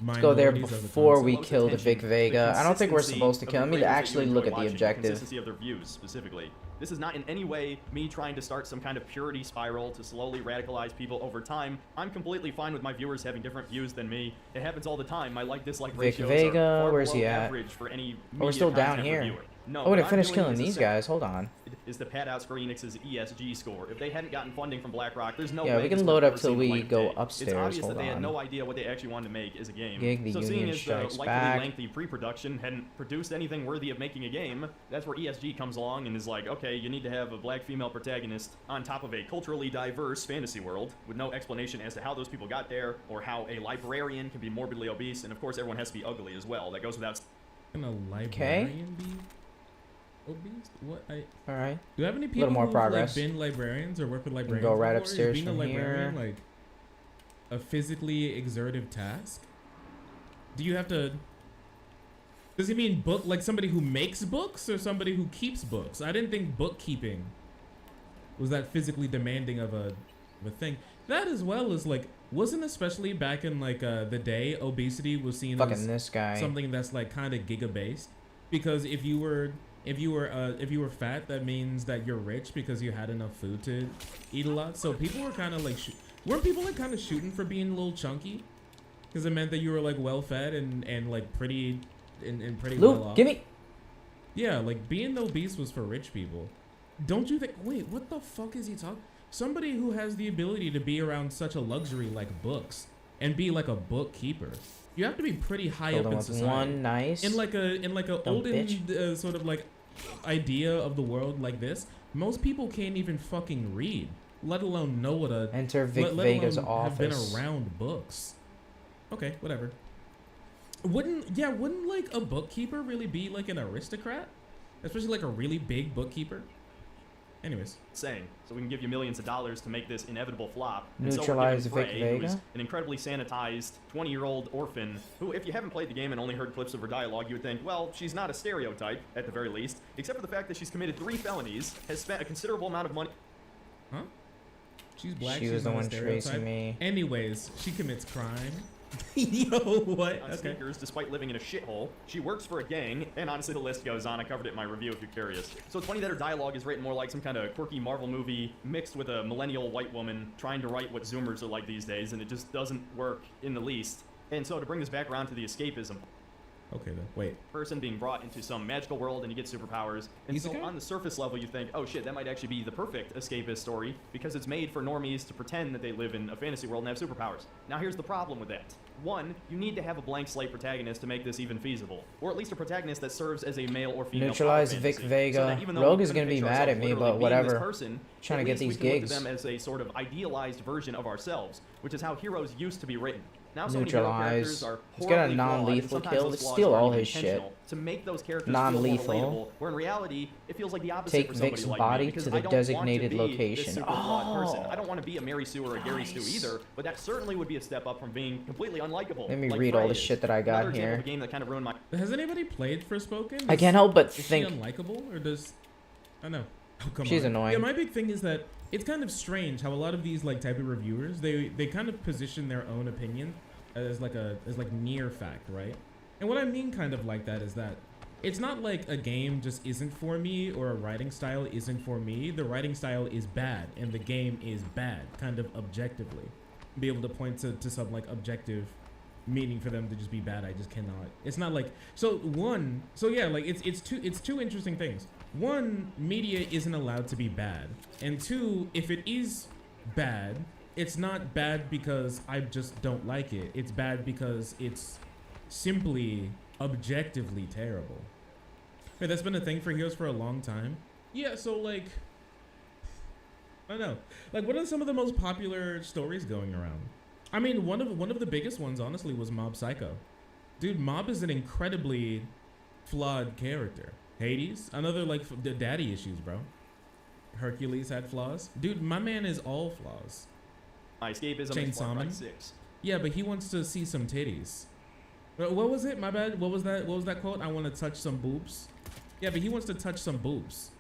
Let's go there minorities as a before concept. we Most kill the attention, Vic Vega. I don't think we're consistency supposed to of kill the him. We creators that actually you look enjoy at the watching, objective. Consistency of their views specifically. This is not in any way me trying to start some kind of purity spiral to slowly radicalize people over time. I'm completely fine with my viewers having different views than me. It happens all the time. My like-dislike Vic ratios Vega, are far where's he below at? average for any Oh, we're still media down content here. reviewer. No, Oh, what to I'm finish doing killing is these guys. Hold on. is to pad out Square Enix's ESG score. If they hadn't gotten funding from BlackRock, there's no Yeah, way we can this load would up ever till seen we light of go day. upstairs. It's obvious Hold that they had on. no idea what they actually wanted to make as a game. Gig, the so Union seeing as the strikes likely back. lengthy pre-production hadn't produced anything worthy of making a game, that's where ESG comes along and is like, okay, you need to have a black female protagonist on top of a culturally diverse fantasy world with no explanation as to how those people got there or how a librarian can be morbidly obese, and of course everyone has to be ugly as well. That goes without. Can a librarian be obese? What? All right. Do you have any people little more who've progress. like been librarians or work with can librarians? go right before? Is upstairs being a from librarian here. like a physically exertive task? Do you have to? Does he mean book like somebody who makes books or somebody who keeps books? I didn't think bookkeeping was that physically demanding of a thing. That as well as like wasn't especially back in like the day obesity was seen Fucking as this guy. something that's like kind of giga based, because if you were fat, that means that you're rich because you had enough food to eat a lot. So people were kind of like weren't people like kind of shooting for being a little chunky because it meant that you were like well fed and like pretty and pretty well Luke, off. give me. Yeah, like being obese was for rich people. Don't you think? Wait, what the fuck is he talking? Somebody who has the ability to be around such a luxury like books and be like a bookkeeper. You have to be pretty high Hold up on, in with society. one nice. In like a olden sort of like idea of the world like this, most people can't even fucking read, let alone know what a Enter Vic let Vega's alone office. have been around books. Okay, whatever. Wouldn't like a bookkeeper really be like an aristocrat, especially like a really big bookkeeper? Anyways, saying, so we can give you millions of dollars to make this inevitable flop. Neutralize and so we're Vic giving Frey, who is Vega? an incredibly sanitized 20-year-old orphan, who, if you haven't played the game and only heard clips of her dialogue, you would think, well, she's not a stereotype, at the very least, except for the fact that she's committed 3 felonies, has spent a considerable amount of money. huh? She's black. She she's was the not a one tracing stereotype. me. Anyways, she commits crime. Yo, what? On sneakers, despite living in a shithole. She works for a gang, and honestly, the list goes on. I covered it in my review if you're curious. So it's funny that her dialogue is written more like some kind of quirky Marvel movie mixed with a millennial white woman trying to write what Zoomers are like these days, and it just doesn't work in the least. And so to bring this back around to the escapism, Okay then. Wait. person being brought into some magical world and you get superpowers. And so Isekai? on the surface level, you think, oh shit, that might actually be the perfect escapist story because it's made for normies to pretend that they live in a fantasy world and have superpowers. Now here's the problem with that. One, you need to have a blank slate protagonist to make this even feasible, or at least a protagonist that serves as a male or female. Neutralize power Vic fantasy. Vega. So that even though Rogue we is gonna couldn't be picture mad at ourselves me, literally but being this whatever. person, Trying at to get least these we can look gigs. to them as a sort of idealized version of ourselves, which is how heroes used to be written. Now so many hero Neutralize. characters are Let's get a horribly flawed, and non-lethal sometimes kill. those Let's flaws steal aren't all even his shit. intentional. To make those characters Non-lethal. feel more relatable, where in reality it feels like the opposite Take for somebody Vic's like body me, because to the I don't want designated to be location. This super flawed person. Oh. I don't want to be a Mary Sue or a Gary Stu either, but that certainly would be a step up from being completely unlikable. Let me like read all Frey the is. shit that I got Another example here. of a game that kind of ruined my Has anybody played Forspoken? I can't help but Is think she unlikable, or does... I don't know. Oh, come She's on. annoying. Yeah, my big thing is that it's kind of strange how a lot of these like type of reviewers, they kind of position their own opinion as like near fact, right? And what I mean kind of like that is that it's not like a game just isn't for me or a writing style isn't for me. The writing style is bad and the game is bad, kind of objectively. Be able to point to some like objective meaning for them to just be bad. I just cannot. It's not like so yeah, like it's two interesting things. One, media isn't allowed to be bad, and two, if it is bad, it's not bad because I just don't like it. It's bad because it's simply objectively terrible. Hey, that's been a thing for Heroes for a long time. Yeah, so like, I don't know. Like, what are some of the most popular stories going around? I mean, one of the biggest ones, honestly, was Mob Psycho. Dude, Mob is an incredibly flawed character. Hades, another like the daddy issues, bro. Hercules had flaws. Dude, my man is all flaws. escapism. Chainsaw is Far Cry Man? 6. Yeah, but he wants to see some titties. What was it? My bad. What was that quote? I want to touch some boobs. Yeah, but he wants to touch some boobs.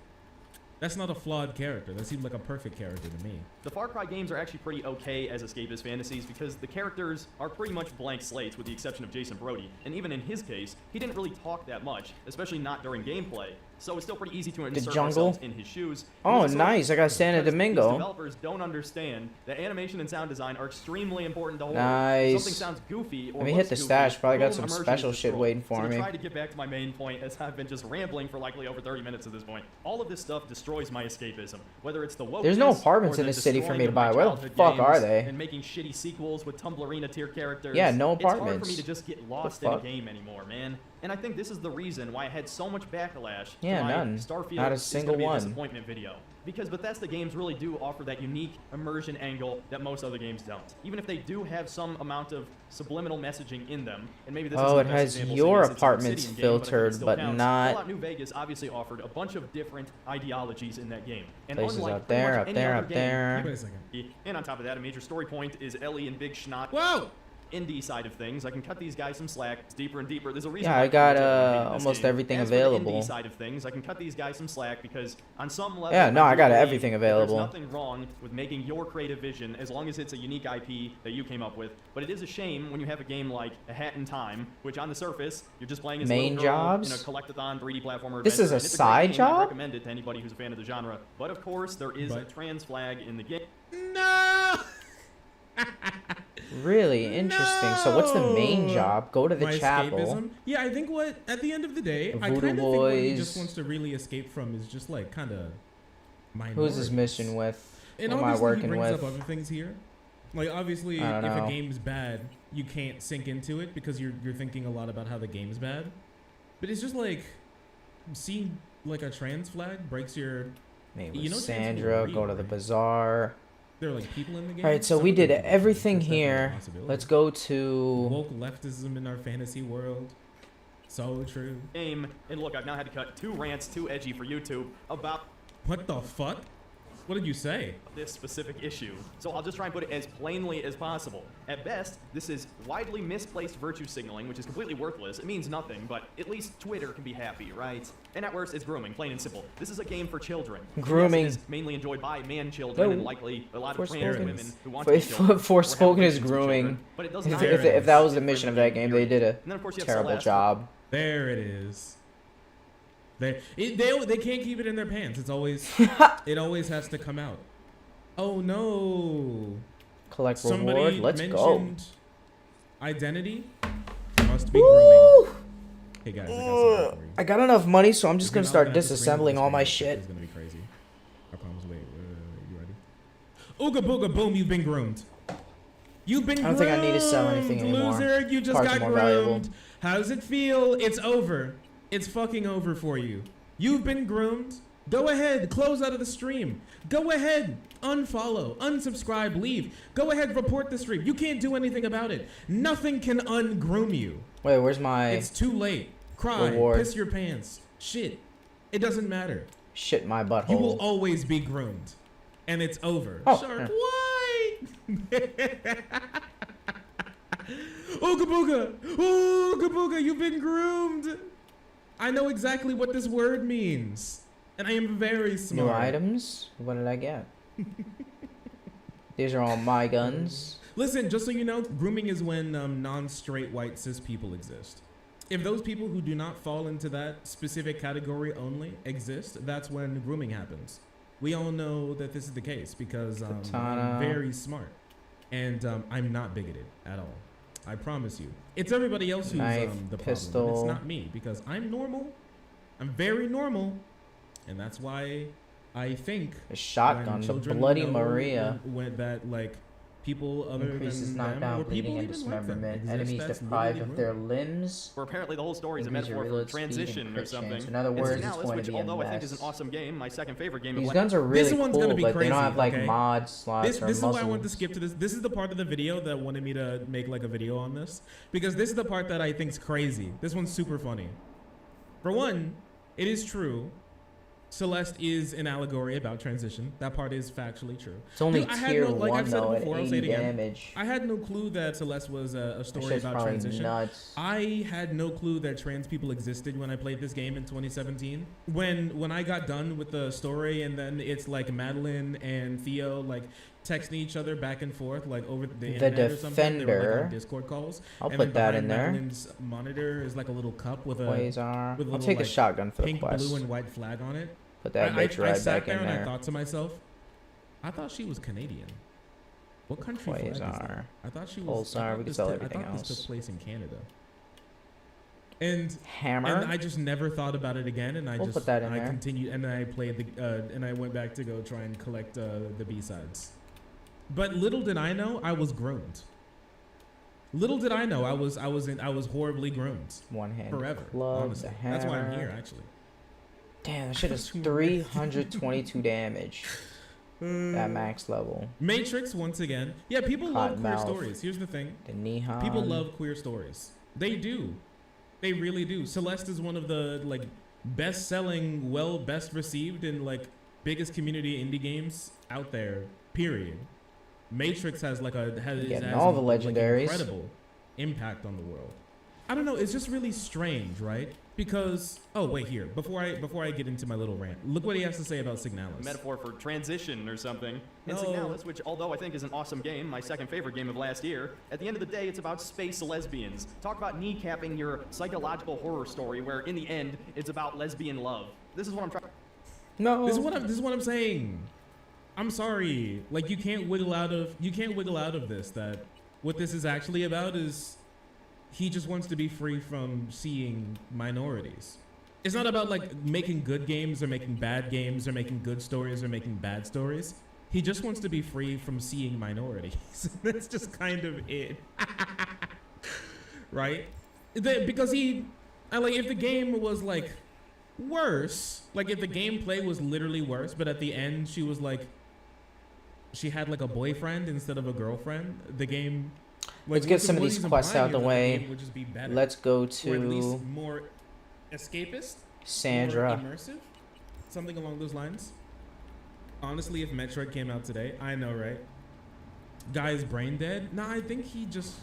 That's not a flawed character. That seems like a perfect character to me. The Far Cry games are actually pretty okay as escapist fantasies because the characters are pretty much blank slates with the exception of Jason Brody. And even in his case, he didn't really talk that much, especially not during gameplay. So it's still pretty easy to insert jungle? ourselves in his shoes. Oh, It's nice. I got Santa because Domingo. These developers don't understand that animation and sound design are extremely important to horror. Nice. Something sounds goofy or Let me looks hit the goofy, stash. Probably got boom, some immersion special is shit destroyed. waiting for so me. To try to get back to my main point, as I've been just rambling for likely over 30 minutes at this point, all of this stuff destroys my escapism. Whether it's the wokeness, There's no apartments or in the this city for me destroying to of my buy. Where the childhood fuck are games they? And making shitty sequels with Tumblrina tier characters. Yeah, no It's hard for apartments. me to just get lost The in a fuck? game anymore, man. And I think this is the reason why I had so much backlash Yeah, to my none. Starfield Not a is single gonna be a one. disappointment video. Because Bethesda games really do offer that unique immersion angle that most other games don't. Even if they do have some amount of subliminal messaging in them, and maybe this Oh, isn't it the best has example your since it's an apartments Obsidian game, but I think it filtered, still but counts. not- Fallout New Vegas obviously offered a bunch of different ideologies in that game. And Places unlike up pretty there, much up any there, other up game, there. Wait a second. and on top of that, a major story point is Ellie and Big Schnott. Whoa! Indie side of things, I can cut these guys some slack. It's deeper and deeper. There's a reason. Yeah, why I got people are hating this almost game. everything As for the available. indie side of things, I can cut these guys some slack because on some level, Yeah, no, I do got believe everything that available. There's nothing wrong with making your creative vision as long as it's a unique IP that you came up with. But it is a shame when you have a game like A Hat in Time, which on the surface you're just playing as a Main little girl jobs? in a collectathon 3D platformer. This is adventure, a and it's side great game. I job? recommend it to anybody who's a fan of the genre. But of course, there is a But- trans flag in the game. No! Really interesting. So what's the main No! job? Go to the My chapel. escapism? Yeah, I think what at the end of the day, I Voodoo kind of think what he Boys. just wants to really escape from is just like kind of Who's this mission with? And Who am I obviously working he brings with? up other things here, Like obviously, I if don't a know. game's bad, you can't sink into it because you're thinking a lot about how the game's bad. But it's just like seeing like a trans flag breaks your. Maybe You know, trans Sandra, people are go to real, the right? bazaar. There are like people in the game. All right, so Some we of them did could be trans. everything That's definitely a here. possibility. Let's go to. Woke leftism in our fantasy world. So true. Game, and look, I've now had to cut 2 rants too edgy for YouTube about What the fuck? What did you say? this specific issue. So I'll just try and put it as plainly as possible. At best, this is widely misplaced virtue signaling, which is completely worthless. It means nothing, but at least Twitter can be happy, right? And at worst, it's grooming, plain and simple. This is a game for children. And Grooming. Yes, it is mainly enjoyed by man-children Oh. and likely a lot of trans Forspoken. women who want to be For- children. Forspoken or have is relations with grooming. children, but it does If, not if, if that was the mission of that game, they did a And then, of course, you have terrible Celeste. job. There it is. They can't keep it in their pants. It's always it always has to come out. Oh no! Collect Somebody reward. Let's go. mentioned identity must be grooming. Hey guys, I got something for you. I got enough money, so I'm just If gonna you're start not at the screen, disassembling this all my screen, shit. It's gonna be crazy. I promise. Wait, you ready? Ooga booga boom! You've been groomed. You've been I don't think I need to sell anything groomed, anymore. Loser, you just Parts are got more groomed. valuable. How does it feel? It's over. It's fucking over for you. You've been groomed. Go ahead, close out of the stream. Go ahead, unfollow, unsubscribe, leave. Go ahead, report the stream. You can't do anything about it. Nothing can ungroom you. Wait, where's my It's too late. Cry, Reward. piss your pants. Shit. It doesn't matter. shit my butthole? You will always be groomed. And it's over. Oh, Shark, yeah. why? Ooga booga! Ooga booga, you've been groomed! I know exactly what this word means. And I am very smart. New items? What did I get? These are all my guns. Listen, just so you know, grooming is when non-straight white cis people exist. If those people who do not fall into that specific category only exist, that's when grooming happens. We all know that this is the case because Katana. I'm very smart. And I'm not bigoted at all. I promise you. It's everybody else who's Knife, the pistol. problem. It's not me because I'm normal. I'm very normal. And that's why I think A shotgun, the children Bloody know Maria. when that like people other Increases than knockdown, them or people bleeding, and even like them dismemberment. exist. Enemies That's deprived literally of their grooming. limbs. Where apparently the whole story is a Increase your metaphor for reload speed and transition or crit something. chance. In other And words, it's Signalis, going which, to be a although I think is an mess. awesome game, my second favorite game These of guns are really This one's cool, gonna be but they don't crazy, have like okay? mod slots This or is why I wanted to muzzles. skip to this. This is the part of the video that wanted me to make like a video on this because this is the part that I think's crazy. This one's super funny. For one, it is true. Celeste is an allegory about transition. That part is factually true. It's only Dude, I had tier no, like 1 I've said though it at before, I'll say 80 it again. damage. I had no clue that Celeste was a That story shit's about probably transition. nuts. I had no clue that trans people existed when I played this game in 2017. When I got done with the story and then it's like Madeline and Theo like texting each other back and forth like over the internet or something. They were like Defender. on Discord calls. I'll and put then that behind in there. Madeline's monitor is like a little cup with a Quasar. with a I'll little, take a like, shotgun for the pink, quest. blue, and white flag on it. Put that bitch I right sat back there in and I there. thought to myself, I thought she was Canadian. What country flag is that? Quasar. I thought she was. I Pulsar, thought we can this sell took- everything I thought this else. took place in Canada. And Hammer. I just never thought about it again, and I We'll just put that in I there. continued, and then I played the and I went back to go try and collect the B-sides. But little did I know, I was groomed. Little did I know, I was horribly groomed One-handed forever. club, honestly, the that's why I'm hammer. here actually. Damn, that shit is 322 damage at max level. Matrix once again. Yeah, people love queer Cottonmouth. stories. Here's the thing. The Nihon. People love queer stories. They do. They really do. Celeste is one of the like best-selling, best received and like biggest community indie games out there. Period. Matrix has like Getting has all the like, legendaries. incredible impact on the world. I don't know. It's just really strange, right? Because wait here before I get into my little rant. Look what he has to say about Signalis. metaphor for transition or something. And No. Signalis, which although I think is an awesome game, my second favorite game of last year, at the end of the day, it's about space lesbians. Talk about kneecapping your psychological horror story where in the end, it's about lesbian love. This is what I'm trying. No. This is what I'm saying. I'm sorry. Like you can't wiggle out of this. That what this is actually about is he just wants to be free from seeing minorities. It's not about like making good games or making bad games or making good stories or making bad stories. He just wants to be free from seeing minorities. That's just kind of it. Right? Because like, if the game was like worse, like if the gameplay was literally worse, but at the end she was like, she had like a boyfriend instead of a girlfriend, the game. Like, Let's get some of these quests out of the way. Let's go Or at least to more escapist, Sandra. more immersive, something along those lines. Honestly, if Metroid came out today, I know, right? Guy's brain dead. Nah, I think he just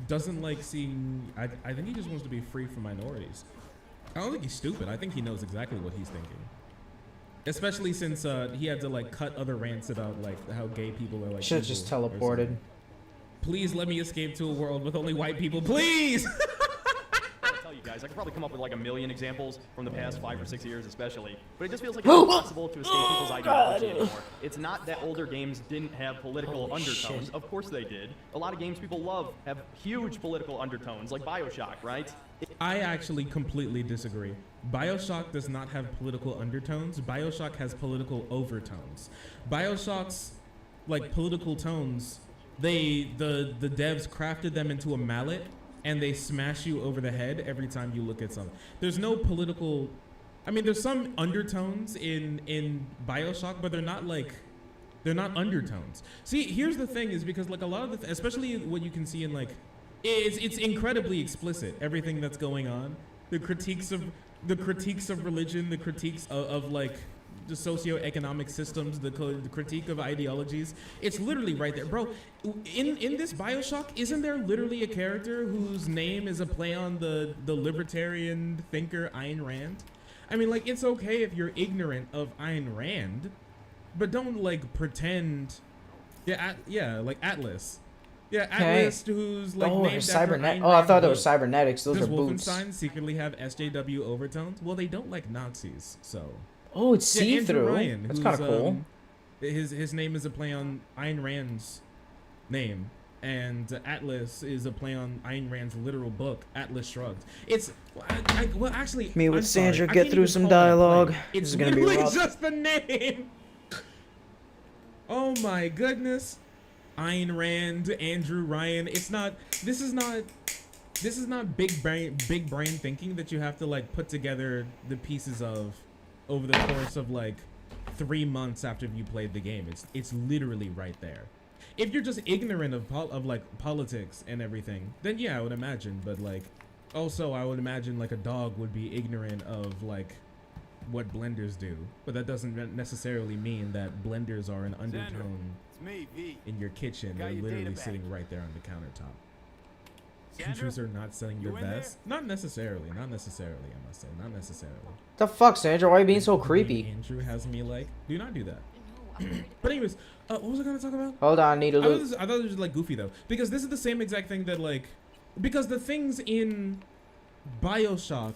doesn't like seeing. I think he just wants to be free from minorities. I don't think he's stupid. I think he knows exactly what he's thinking. Especially since he had to like cut other rants about like how gay people are like. Should have just evil or teleported. something. Please let me escape to a world with only white people, please. I'll tell you guys, I could probably come up with like a million examples from the past 5 or 6 years especially, but it just feels like it's impossible to escape people's ideology anymore. It's not that older games didn't have political undertones. shit. Of course they did. A lot of games people love have huge political undertones, like BioShock, right? I actually completely disagree. BioShock does not have political undertones. BioShock has political overtones. BioShock's like political tones, the devs crafted them into a mallet and they smash you over the head every time you look at something. There's no political, I mean, there's some undertones in BioShock, but they're not undertones. See, here's the thing is because like a lot of the, especially what you can see in like, it's incredibly explicit, everything that's going on. The critiques of religion, the critiques of like the socioeconomic systems, the critique of ideologies. It's literally right there, bro. In this BioShock, isn't there literally a character whose name is a play on the libertarian thinker Ayn Rand? I mean, like, it's okay if you're ignorant of Ayn Rand, but don't like pretend. Yeah, like Atlas. Yeah, Atlas, who's like Oh, named there's after cybernet. Ayn Oh, I Rand thought they were book. cybernetics. Those Does are boots. Wolfenstein secretly have SJW overtones? Well, they don't like Nazis, so. Oh, it's Yeah, Andrew see-through. Ryan, That's who's, kind of cool. His name is a play on Ayn Rand's name, and Atlas is a play on Ayn Rand's literal book, Atlas Shrugged. It's well, actually, Me with I'm sorry, Sandra I get can't through even some call it a play. dialogue. It's This is gonna be literally rough. just the name. Oh my goodness, Ayn Rand, Andrew Ryan. It's not. This is not big brain thinking that you have to like put together the pieces of over the course of like 3 months after you played the game. It's literally right there. If you're just ignorant of like politics and everything, then yeah, I would imagine. But like, also I would imagine like a dog would be ignorant of like what blenders do. But that doesn't necessarily mean that blenders are an undertone in your kitchen. They're literally sitting right there on the countertop. Countries are not selling their best. Not necessarily. Not necessarily. I must say, not necessarily. The fuck, Sandra? Why are you being so creepy? Andrew has me like, do not do that. But anyways, what was I gonna talk about? Hold on, I need a loot. I thought it was like goofy though, because this is the same exact thing that like, because the things in BioShock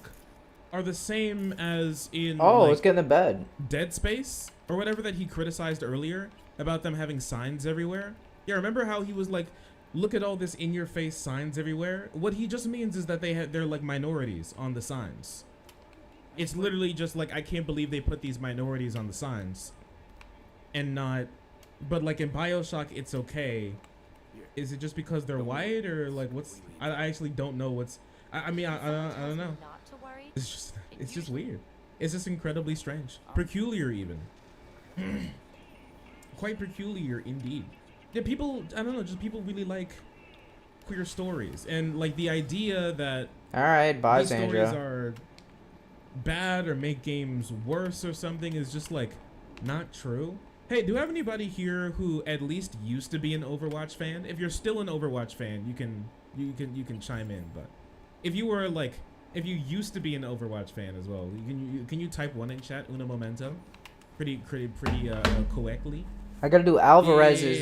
are the same as in Oh, like, let's get in the bed. Dead Space or whatever that he criticized earlier about them having signs everywhere. Yeah, remember how he was like, look at all this in-your-face signs everywhere? What he just means is that they're like minorities on the signs. It's literally just like, I can't believe they put these minorities on the signs. And not, but like in BioShock, it's okay. Is it just because they're white or like what's, I actually don't know what's, I mean, I don't know. It's just weird. It's just incredibly strange. Peculiar even. Quite peculiar indeed. Yeah, people, I don't know, just people really like queer stories. And like the idea that Alright, bye, these stories Sandra. are bad or make games worse or something is just like not true. Hey, do you have anybody here who at least used to be an Overwatch fan? If you're still an Overwatch fan, you can chime in. But if you were like, if you used to be an Overwatch fan as well, can you type one in chat? Una momento, pretty correctly. I gotta do Alvarez's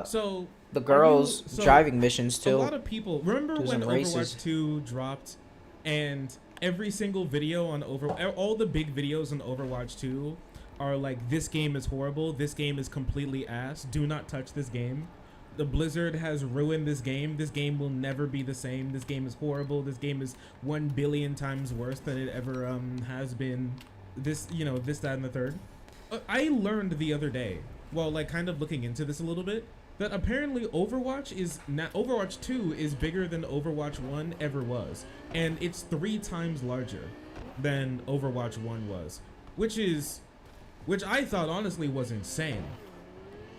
So the girls driving missions A too. lot of people remember Do when some races. Overwatch 2 dropped, and every single video on all the big videos on Overwatch 2 are like, this game is horrible, this game is completely ass, do not touch this game. The Blizzard has ruined this game will never be the same, this game is horrible, this game is 1 billion times worse than it ever has been, this, you know, this, that, and the third. I learned the other day well, like kind of looking into this a little bit, that apparently Overwatch 2 is bigger than Overwatch 1 ever was, and it's 3 times larger than Overwatch 1 was, which I thought honestly was insane.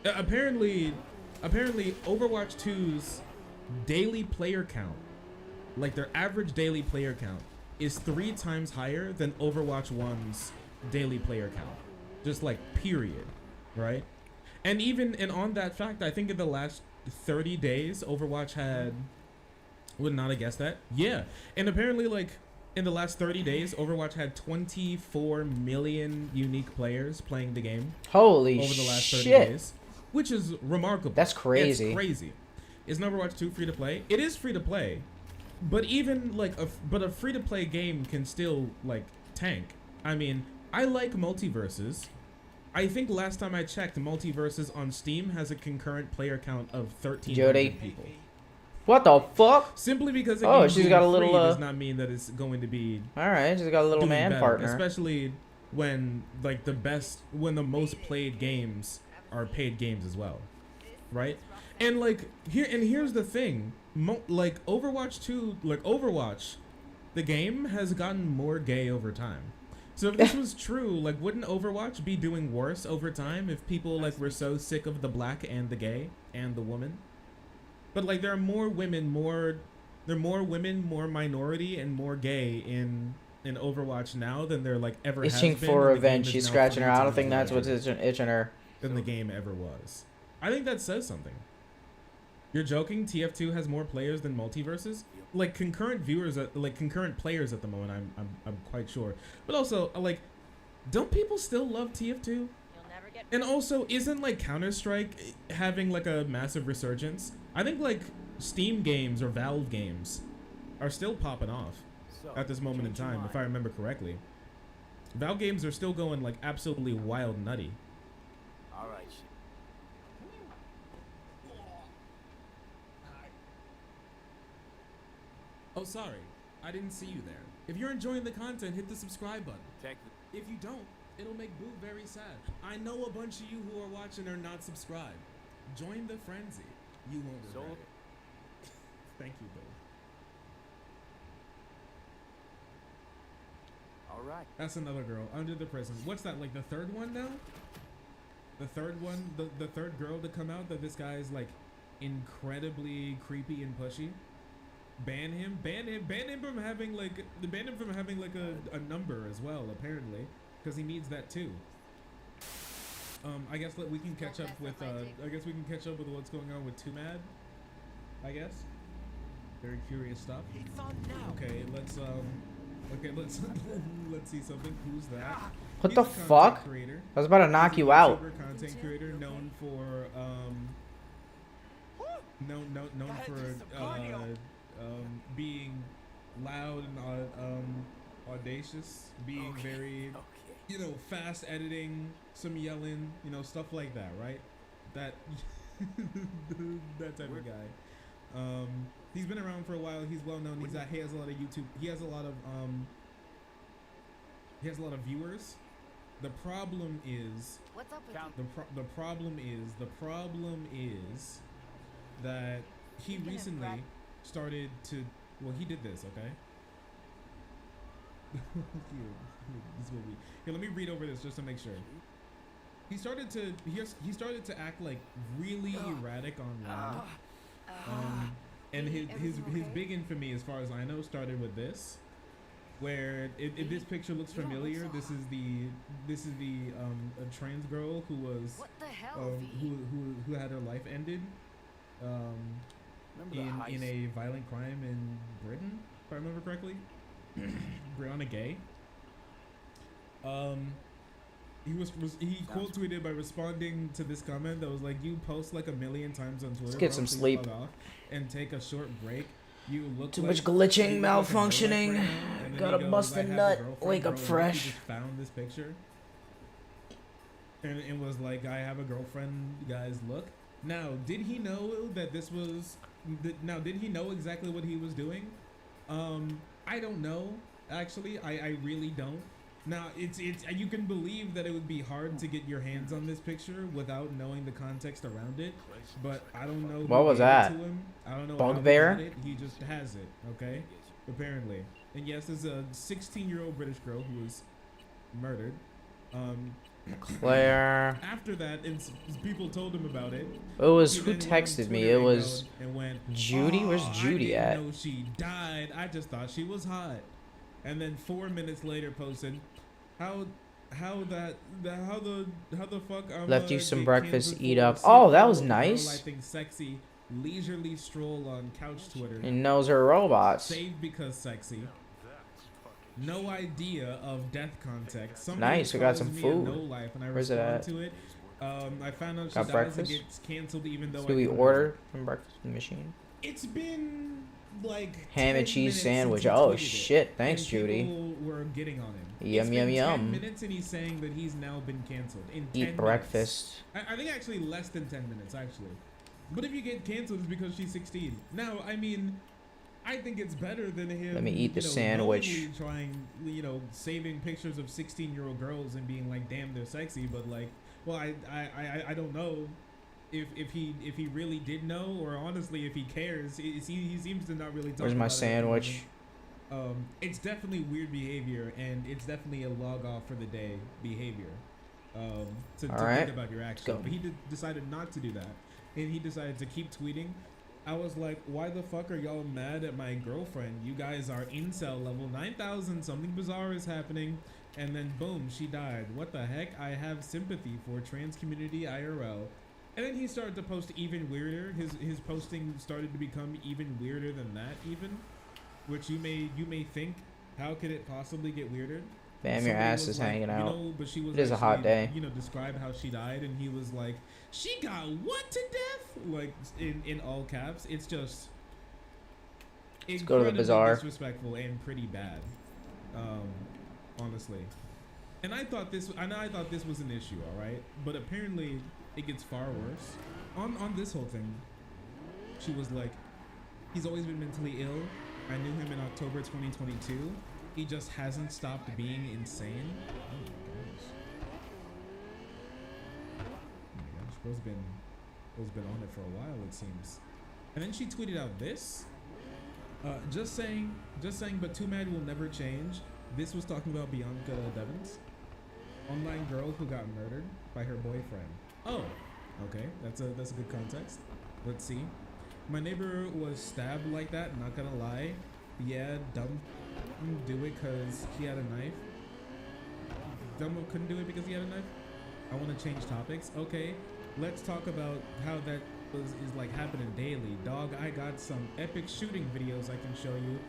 Apparently Overwatch 2's daily player count, like their average daily player count, is 3 times higher than Overwatch 1's daily player count. Just like period, right? And on that fact, I think in the last 30 days, Overwatch had, would not have guessed that. Yeah, and apparently like in the last 30 days, Overwatch had 24 million unique players playing the game. Holy over the last 30 shit. days, which is remarkable. That's crazy. It's crazy. Is Overwatch 2 free to play? It is free to play, but even like a free to play game can still like tank. I mean, I like multiverses. I think last time I checked, multiverses on Steam has a concurrent player count of 1,300 people. What the fuck? Simply because she's got a little does not mean that it's going to be. All right, she's got a little man better, partner. especially when like the most played games are paid games as well, right? And like here's the thing, like Overwatch 2, like Overwatch, the game has gotten more gay over time. So if this was true, like wouldn't Overwatch be doing worse over time if people like were so sick of the black and the gay and the woman? But like there are more women, more minority and more gay in Overwatch now than there like ever has been. Itching for revenge. She's scratching her. I don't think that's what's itching her. Than the game ever was. I think that says something. You're joking? TF2 has more players than multiverses? Like concurrent players at the moment, I'm quite sure. But also, like, don't people still love TF2? And also, isn't like Counter-Strike having like a massive resurgence? I think like Steam games or Valve games are still popping off at this moment in time, if I remember correctly. Valve games are still going like absolutely wild nutty. All right. Oh, sorry. I didn't see you there. If you're enjoying the content, hit the subscribe button. If you don't, it'll make Boo very sad. I know a bunch of you who are watching are not subscribed. Join the frenzy. You won't regret it. Thank you, Boo. All right. That's another girl. Under the Prison. What's that, like the third one now? The third one? The third girl to come out that this guy is like incredibly creepy and pushy? Ban him from having like a number as well, apparently, because he needs that too. I guess we can catch up with what's going on with Too Mad. I guess. Very curious stuff. Okay, let's see something. Who's that? What the fuck? Creator. I was about to knock you out. Content creator known for being loud and audacious, being very, fast editing, some yelling, stuff like that, right? That that type of guy. He's been around for a while. He's well known. He has a lot of YouTube. He has a lot of viewers. The problem is the problem is that he recently started to, well, he did this, okay? Here, let me read over this just to make sure. He started to act like really erratic online. And his big infamy, as far as I know, started with this, where if this picture looks familiar, this is the a trans girl who was who had her life ended in a violent crime in Britain, if I remember correctly. Brianna Gay. He quote tweeted by responding to this comment that was like, "You post like a million times on Twitter. Let's get some sleep and take a short break. You look too like much glitching, malfunctioning. Right Gotta bust a nut. Wake up fresh." He just found this picture, and it was like, "I have a girlfriend, guys. Look." Now, did he know that this was? Now, did he know exactly what he was doing? I don't know. Actually, I really don't. Now, it's you can believe that it would be hard to get your hands on this picture without knowing the context around it, but I don't know. What who was gave it that? to him. I don't know how he Bugbear? got it. He just has it, okay? Apparently. And yes, there's a 16-year-old British girl who was murdered. Claire. After that, and people told him about it. It was he who then went on texted me. Twitter It was and went, Judy. Where's "Oh, Judy I at? didn't know she died. I just thought she was hot." And then 4 minutes later, posted, "How the fuck I'm Left you some get breakfast, canceled eat for up." a Oh, that was simple girl nice. I think sexy, leisurely stroll on couch Twitter. He knows her robots. Saved because sexy. No idea of death context. Nice, we got some follows me food. in No life, and I Where's it respond at? to it. I found out she Got dies breakfast? and gets canceled even though Do we I order from breakfast in the machine? It's been like Ham 10 and cheese minutes since sandwich. he Oh tweeted it, shit! Thanks, and Judy. People were getting on him. Yum, It's yum, been yum. 10 minutes and he's saying that he's now been canceled in 10 Eat minutes. breakfast. I think actually less than 10 minutes actually. But if you get canceled, it's because she's 16. Now, I mean, I think it's better than him. Let me eat the you know, sandwich. knowingly trying, saving pictures of 16-year-old girls and being like, damn, they're sexy. But like, well, I don't know if he really did know, or honestly if he cares. He seems to not really talk Where's my about it at the sandwich? moment. It's definitely weird behavior, and it's definitely a log off for the day behavior. To Alright, think about your actions. go. But he decided not to do that, and he decided to keep tweeting. I was like, why the fuck are y'all mad at my girlfriend? You guys are incel level 9,000. Something bizarre is happening. And then boom, she died. What the heck? I have sympathy for trans community IRL. And then he started to post even weirder. His posting started to become even weirder than that even. Which you may think, how could it possibly get weirder? Bam, your Somebody ass was is like, hanging out. But she was It is a hot actually, day. Describe how she died, and he was like, she got what to death? Like in all caps. It's just Let's go to the incredibly bazaar. disrespectful and pretty bad, honestly. And I thought this was an issue, all right. But apparently, it gets far worse. On this whole thing, she was like, he's always been mentally ill. I knew him in October 2022. He just hasn't stopped being insane. Oh my gosh. Oh my gosh. Bro's been on it for a while, it seems. And then she tweeted out this. Just saying, but Too Mad will never change. This was talking about Bianca Devins, online girl who got murdered by her boyfriend. Oh, okay, that's a good context. Let's see. My neighbor was stabbed like that, not gonna lie. Yeah, dumb do it because he had a knife. Dumbo couldn't do it because he had a knife. I want to change topics. Okay, let's talk about how that is like happening daily. Dog, I got some epic shooting videos I can show you.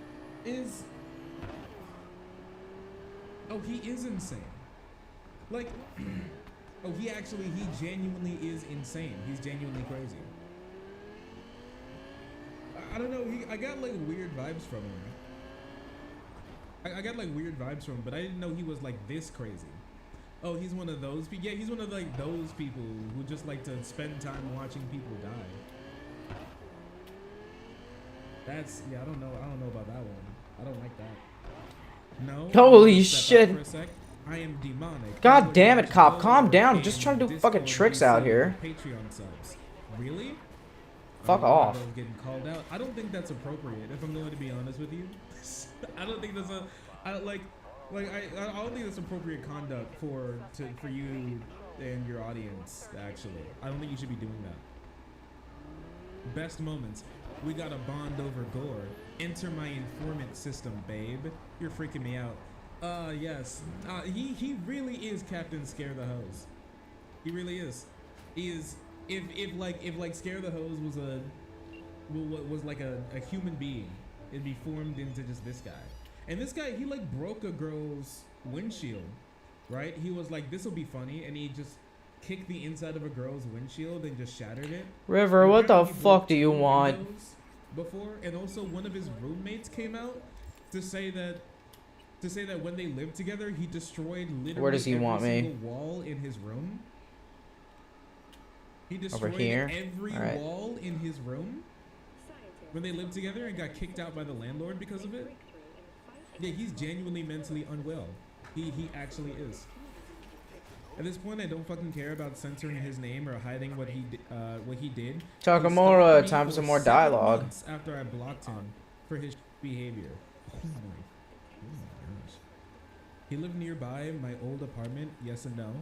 Oh, he is insane. Like, oh, he genuinely is insane. He's genuinely crazy. I don't know. I got like weird vibes from him. I got like weird vibes from him, but I didn't know he was like this crazy. Oh, he's one of those people. Yeah, he's one of like those people who just like to spend time watching people die. That's I don't know about that one. I don't like that. No. Holy Step out shit. for a sec. I am demonic. God damn it, cop. Go Calm over down. in Just trying to do Discord fucking tricks VC out here. Patreon subs. Really? Fuck I off. was getting called out. I don't think that's appropriate. If I'm going to be honest with you, I don't think that's I don't think that's appropriate conduct for you and your audience. Actually, I don't think you should be doing that. Best moments. We got a bond over gore. Enter my informant system, babe. You're freaking me out. Yes. He really is Captain Scare the Hose. He really is. He is. If like Scare the Hose was like a human being, it'd be formed into just this guy. And this guy, he like broke a girl's windshield, right? He was like, this will be funny, and he just kicked the inside of a girl's windshield and just shattered it. River, what the Apparently he fuck broke do you 2 want? windows before, and also one of his roommates came out to say that when they lived together, he destroyed literally Where does he every want me? single wall in his room. He destroyed here? every Alright. wall in his room when they lived together and got kicked out by the landlord because of it. Yeah, he's genuinely mentally unwell. He actually is. At this point, I don't fucking care about censoring his name or hiding what he did. Takamura, He stalked me time for for some more 7 dialogue. months after I blocked him for his behavior. Oh my gosh. He lived nearby my old apartment, yes and no.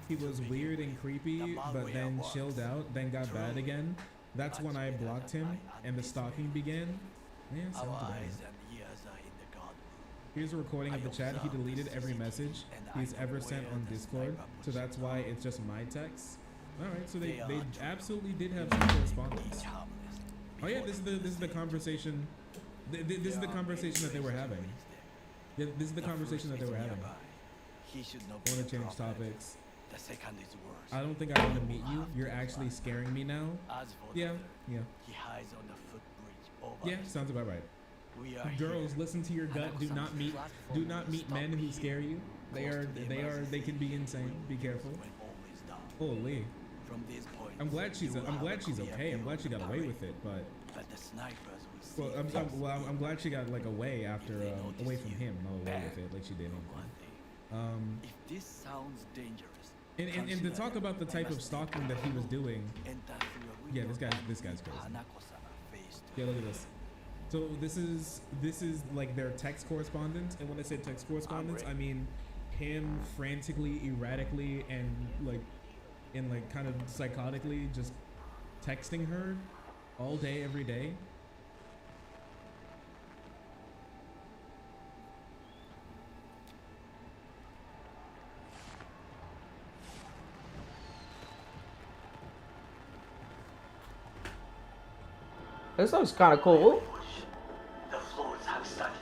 He was weird and creepy, but then chilled out, then got bad again. That's when I blocked him, and the stalking began. Yeah, sounds about right. Here's a recording of the chat. He deleted every message he's ever sent on Discord, so that's why it's just my text. All right, so they absolutely did have some correspondence. Oh yeah, this is the conversation. This is the conversation that they were having. Yeah, this is the conversation that they were having. I want to change topics. I don't think I want to meet you. You're actually scaring me now. Yeah. Yeah, sounds about right. Girls, listen to your gut. Do not meet men who scare you. They can be insane. Be careful. Holy. I'm glad she's okay. I'm glad she got away with it, but I'm glad she got like away after away from him, not away with it like she did anything. If this sounds dangerous. And to talk about the type of stalking that he was doing. Yeah, this guy's crazy. Yeah, look at this. So this is like their text correspondence, and when I say text correspondence, I mean him frantically, erratically, and kind of psychotically just texting her all day, every day. This looks kind of cool. The floors have started.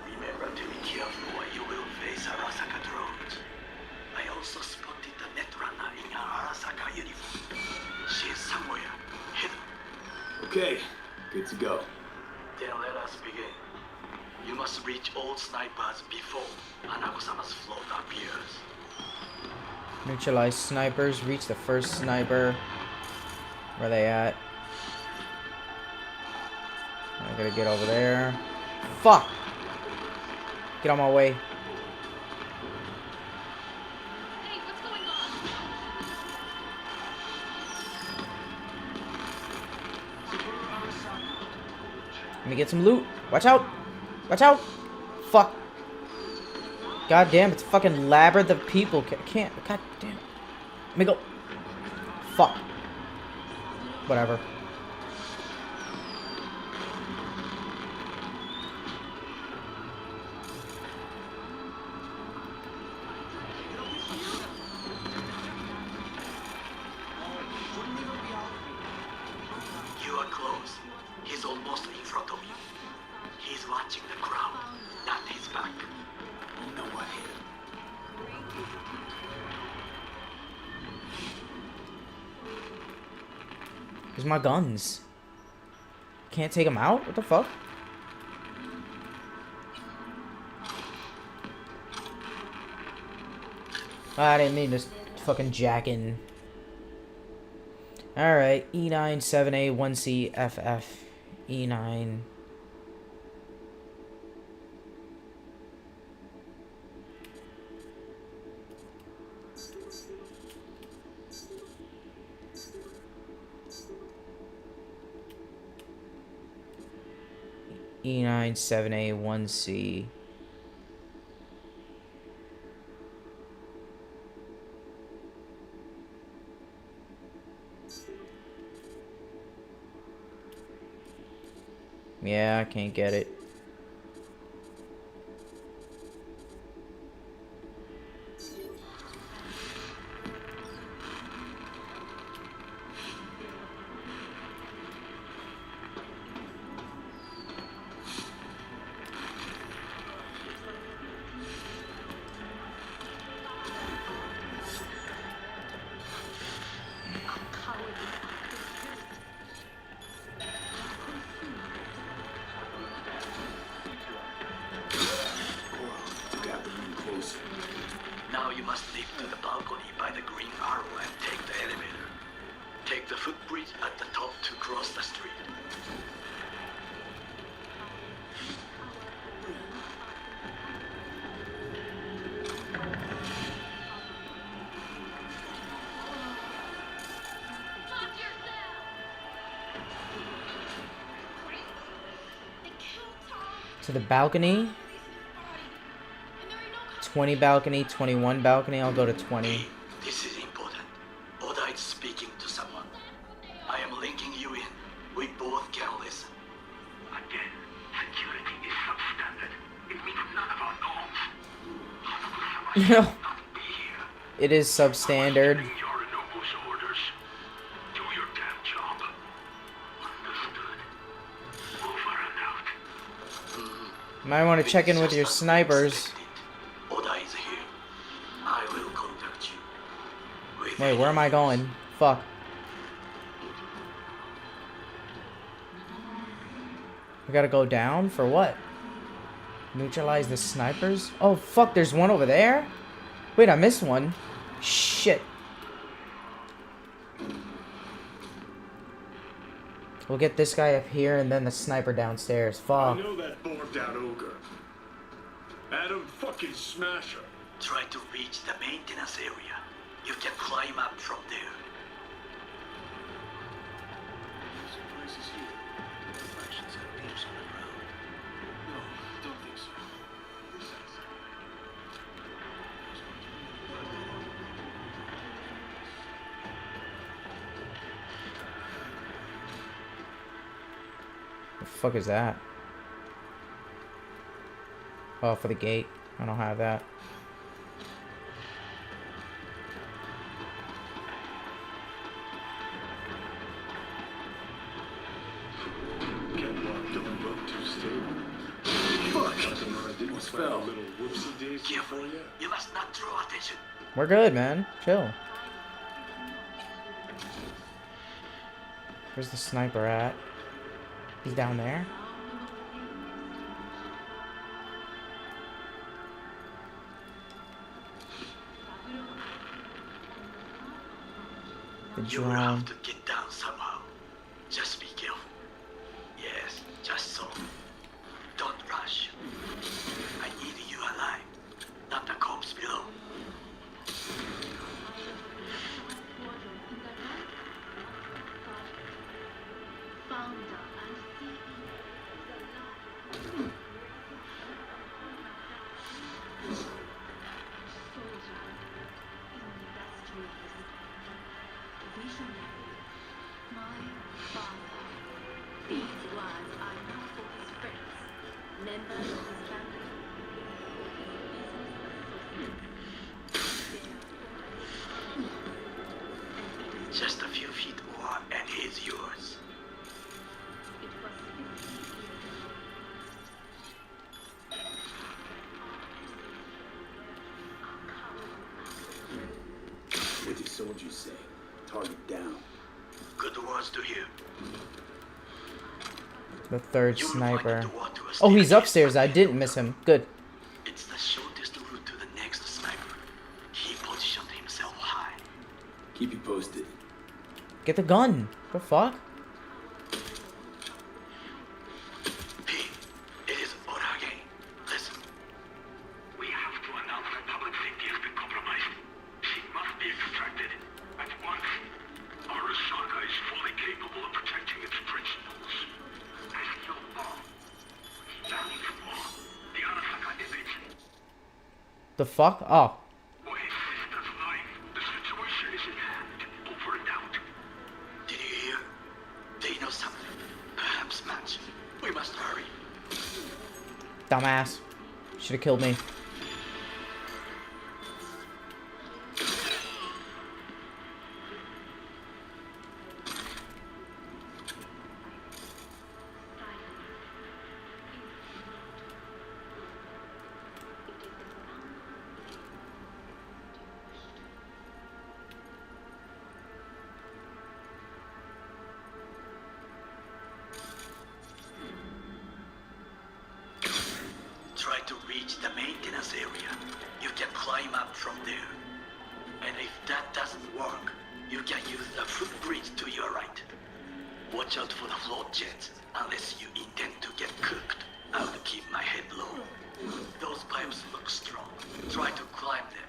Remember to be careful or you will face Arasaka drones. I also spotted the netrunner in her Arasaka uniform. She is somewhere hidden. Okay, good to go. Then let us begin. You must reach all snipers before Hanako-sama's float appears. Neutralize snipers. Reach the first sniper. Where they at? I gotta get over there. Fuck! Get on my way. Hey, what's going on? Let me get some loot. Watch out! Watch out! Fuck. God damn, it's a fucking labyrinth of people. Can't. God damn it. Let me go. Fuck. Whatever. You are close. He's almost in front of you. He's watching the crowd, not his back. No way. Where's my guns? Can't take them out? What the fuck? I didn't mean to fucking jack in. Alright, E9, 7A, 1C, FF, E9. E9, 7A, 1C. Yeah, I can't get it. Now you must leap to the balcony by the green arrow and take the elevator. Take the footbridge at the top to cross the street. To the balcony. 20 balcony, 21 balcony. I'll go to 20. This is important. Oda is speaking to someone. I am linking you in. We both can listen. Again, security is substandard. It meets none of our norms. No. It is substandard. Your Inobu's orders. Do your damn job. Understood. Over and out. Might want to check in with your snipers. Oda is here. I will contact you. Wait, where am I going? Fuck. We gotta go down for what? Neutralize the snipers? Oh fuck, there's one over there? Wait, I missed one. Shit. We'll get this guy up here and then the sniper downstairs. Fuck. I know that bored out ogre. Adam fucking smash her. Try to reach the maintenance area. You can climb up from there. The fuck is that? Oh, for the gate. I don't have that. You must not draw attention. We're good, man. Chill. Where's the sniper at? He's down there. The You will drone. have to get down somehow. Just be careful. Yes, just so. Don't rush. I need you alive, not the corpse below. Just a few feet more and he's yours. What did soldiers say? Target down. Good words to hear. The third You will find sniper. the door to a Oh, he's staircase. upstairs. I didn't miss him. Good. It's the shortest route to the next sniper. He positioned himself high. Keep you posted. Get the gun. The fuck? Pete, it is Oda again. Listen. We have to announce that public safety has been compromised. She must be extracted at once. Arasaka is fully capable of protecting its principles. As you know, stands for the Arasaka image. The fuck? Oh. For his sister's life, the situation is in hand. Over and out. Did you hear? They know something. Perhaps much. We must hurry. Dumbass. Should have killed me. Try to reach the maintenance area. You can climb up from there. And if that doesn't work, you can use the footbridge to your right. Watch out for the float jets, unless you intend to get cooked. I'll keep my head low. Those pipes look strong. Try to climb them.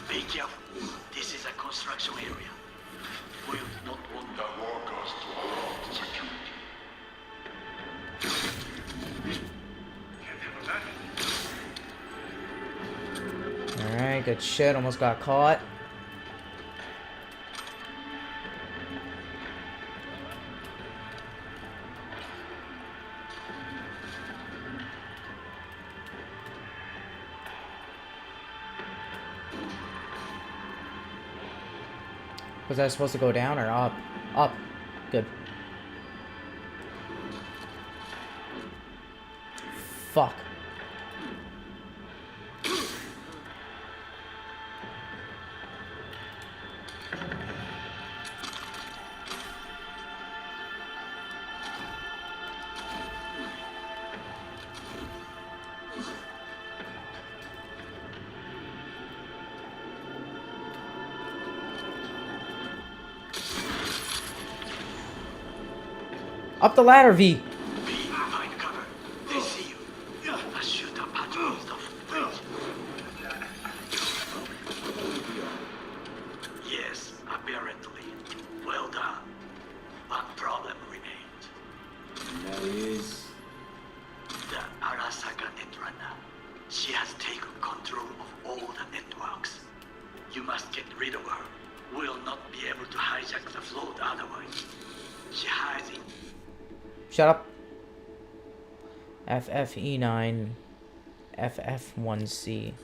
Be careful. This is a construction area. Will Good shit, almost got caught. Was that supposed to go down or up? Up. Good. Fuck. Up the ladder, V. Find cover. They see you. A shooter patrols the bridge. Yes, apparently. Well done. One problem remains. And that is... The Arasaka Netrunner. She has taken control of all the networks. You must get rid of her. We'll not be able to hijack the float otherwise. She hides in... Shut up. FFE9 FF1C.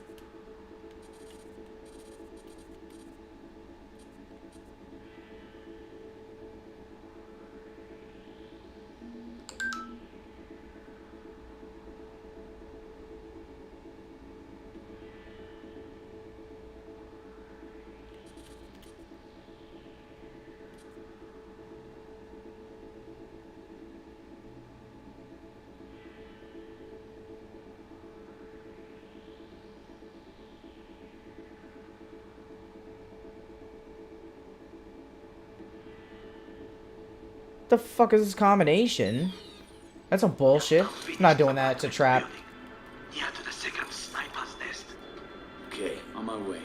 The fuck is this combination? That's some bullshit. I'm not doing that. It's a trap. Near to the second sniper's nest. Okay, on my way.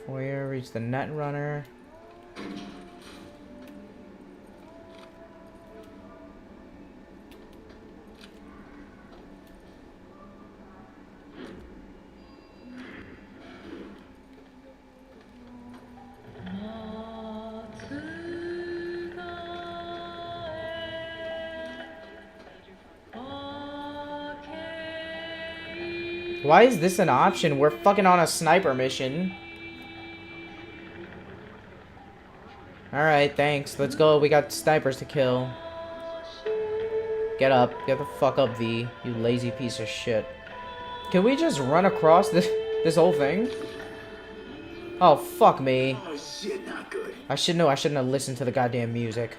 Foyer, reach the net runner. Why is this an option? We're fucking on a sniper mission. Alright, thanks. Let's go. We got snipers to kill. Get up. Get the fuck up, V. You lazy piece of shit. Can we just run across this whole thing? Oh, fuck me. Oh shit, not good. I should know. I shouldn't have listened to the goddamn music.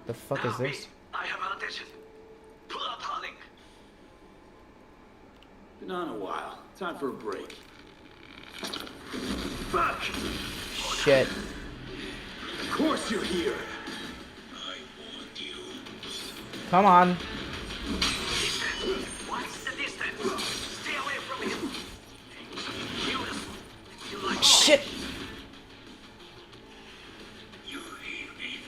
The fuck is this? I have an addition. Pull out Harling. Been on a while. Time for a break. Fuck! Shit. Of course you're here. I want you. Come on. What's the distance? Stay away from him. You like Shit. you leave me.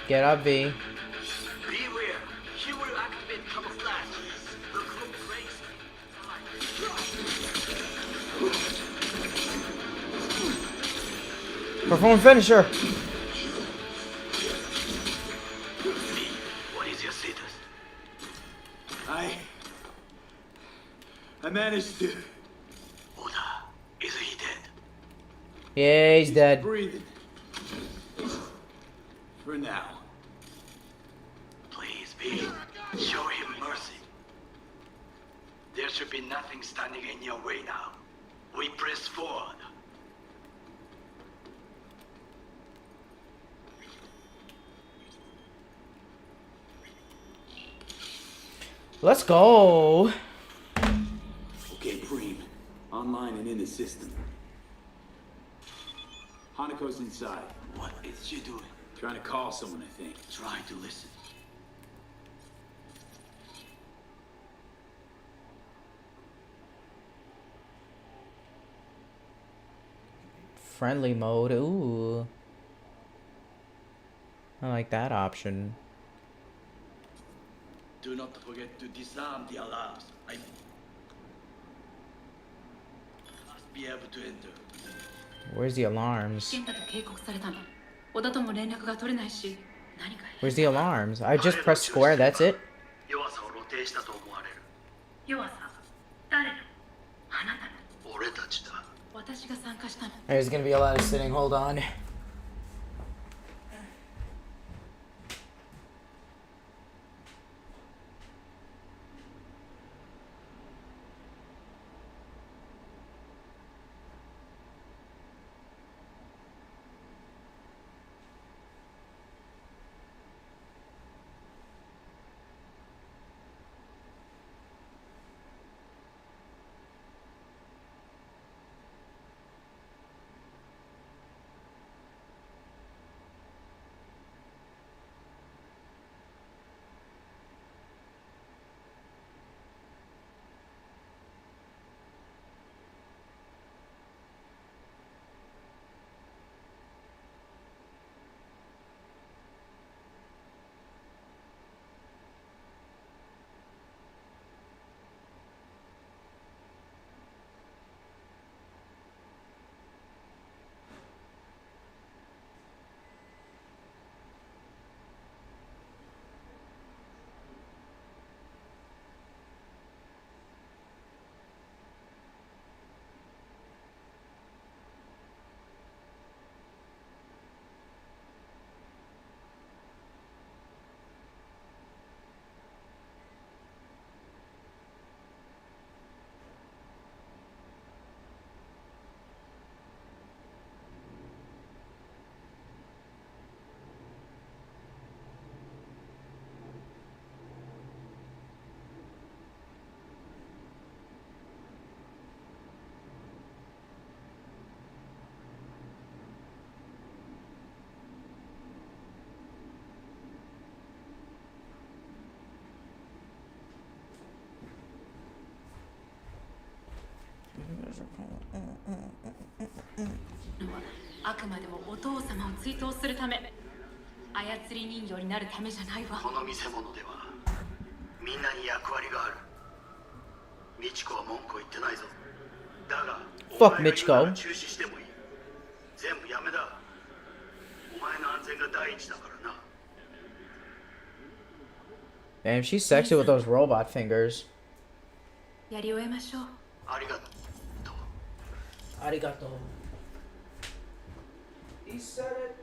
Get up, V. Beware. He will activate camouflage. The group breaks. Perform finisher. What is your status? I managed to. Oda, is he dead? Yeah, he's dead. Breathing. For now. Please, B, show him mercy. There should be nothing standing in your way now. We press forward. Let's go. Okay, Preem. Online and in the system. Hanako's inside. What is she doing? Trying to call someone, I think. Try to listen. Friendly mode. Ooh. I like that option. Do not forget to disarm the alarms. I must be able to enter. Where's the alarms? 健太と警告されたの。小田とも連絡が取れないし、何か Where's the alarms? I just pressed square, that's it? 弱さを露呈したと思われる。弱さ、誰の？あなたの。俺たちだ。私が参加したの。 There's gonna be a lot of sitting. Hold on. guys are calling. あくまでもお父様を追悼するため、操り人形になるためじゃないわ。この見せ物ではみんなに役割がある。美智子は文句を言ってないぞ。だが Fuck Michiko. 中止してもいい。全部やめだ。お前の安全が第一だからな。 Damn, she's sexy with those robot fingers. やり終えましょう。ありがとう。 Arigato. He said it.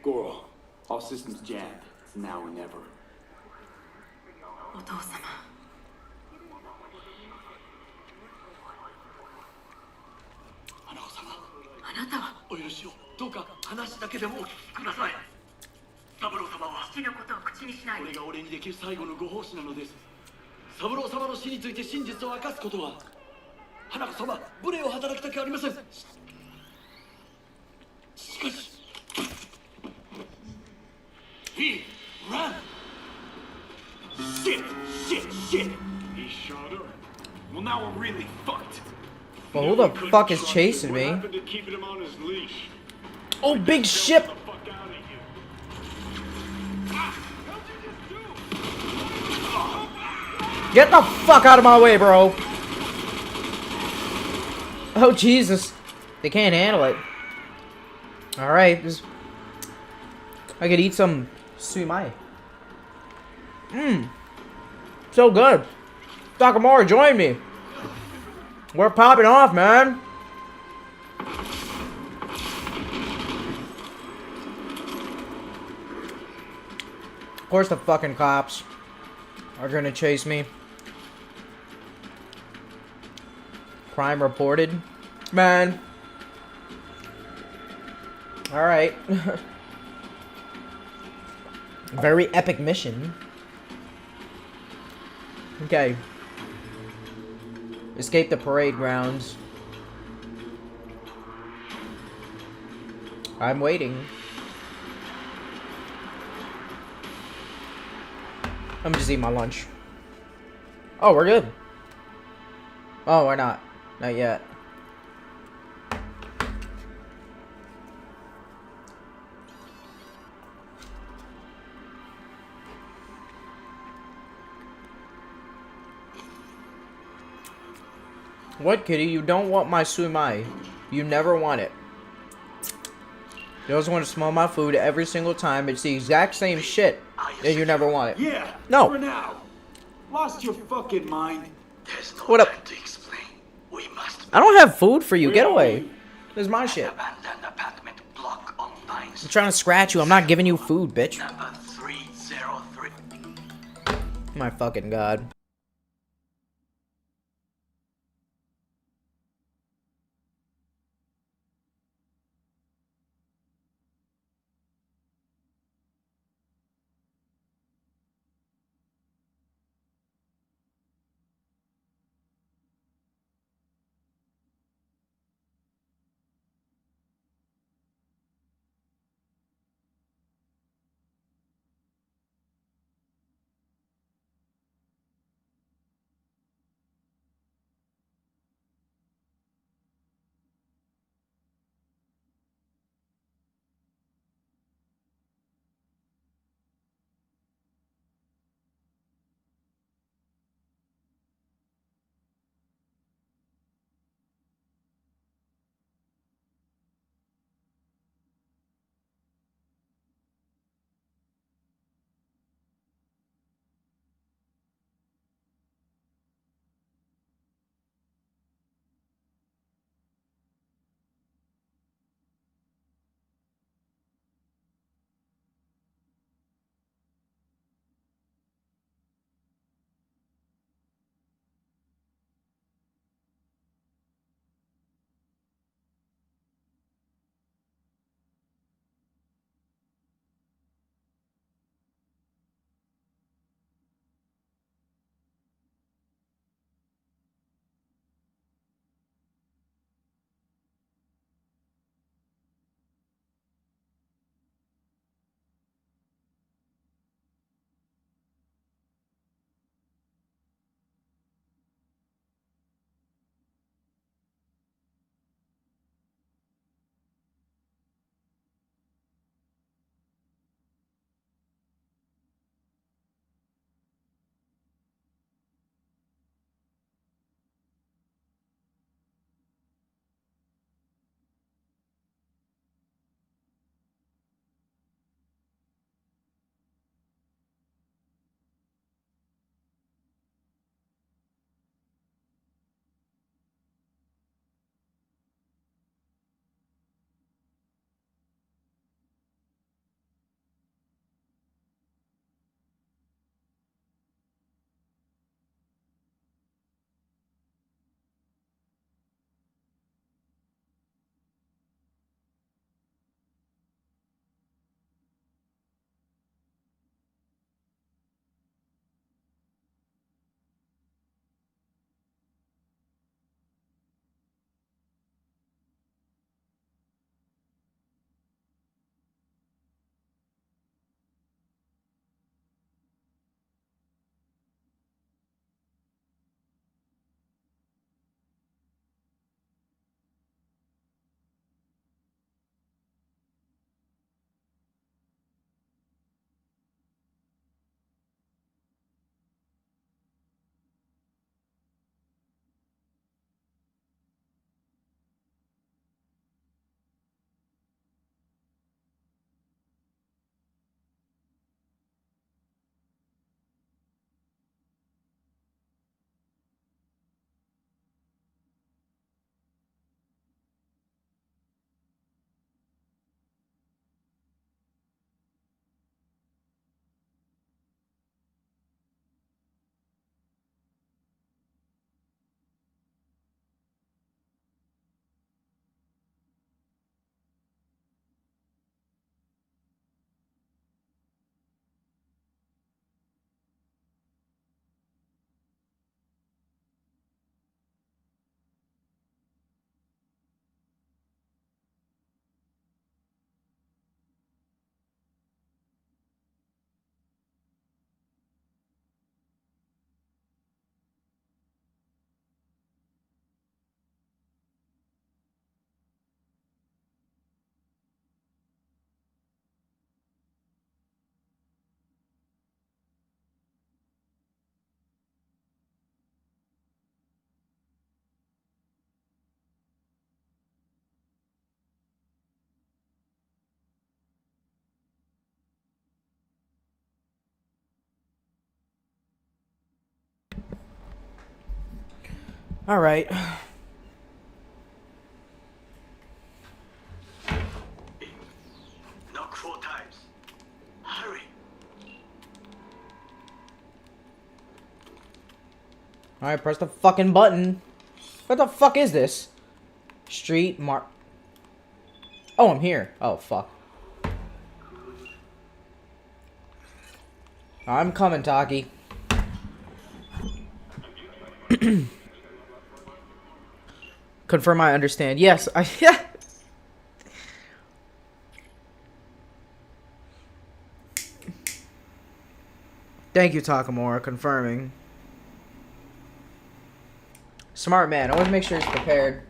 Goro, all systems jammed. It's now or never. お父様。花子様、あなたはお許しを。どうか話だけでもお聞きください。三郎様は父のことを口にしないこれが俺にできる最後のご奉仕なのです。三郎様の死について真実を明かすことは、花子様、無礼を働きたくありません。しかし、He ran. Shit! He shot her. Well, now we're really fucked. Well, who the fuck is chasing me? What happened to keeping him on his leash? Oh, big ship! Get the fuck out of here. Get the fuck out of my way, bro! Oh, Jesus. They can't handle it. Alright, I could eat some sumai. Mmm. So good. Takamura, join me. We're popping off, man. Of course the fucking cops are gonna chase me. Crime reported. Man. Alright. Very epic mission. Okay. Escape the parade grounds. I'm waiting. I'm just eating my lunch. Oh, we're good. Oh, we're not. Not yet. What, kitty? You don't want my sumai. You never want it. You always want to smell my food every single time. It's the exact same shit, and you never want it. Yeah. No. For now. Lost your fucking mind. There's no What up? time to explain. We must I don't have food for you. Get away. This is my shit. abandon apartment block on Vine I'm trying to scratch you. I'm not giving you food, bitch. number 303. My fucking god. All right. Knock 4 times. Hurry. All right, press the fucking button. What the fuck is this? Street mark. Oh, I'm here. Oh, fuck. I'm coming, Taki. Confirm I understand. Yes, I. Thank you, Takamura, confirming. Smart man. Always make sure he's prepared.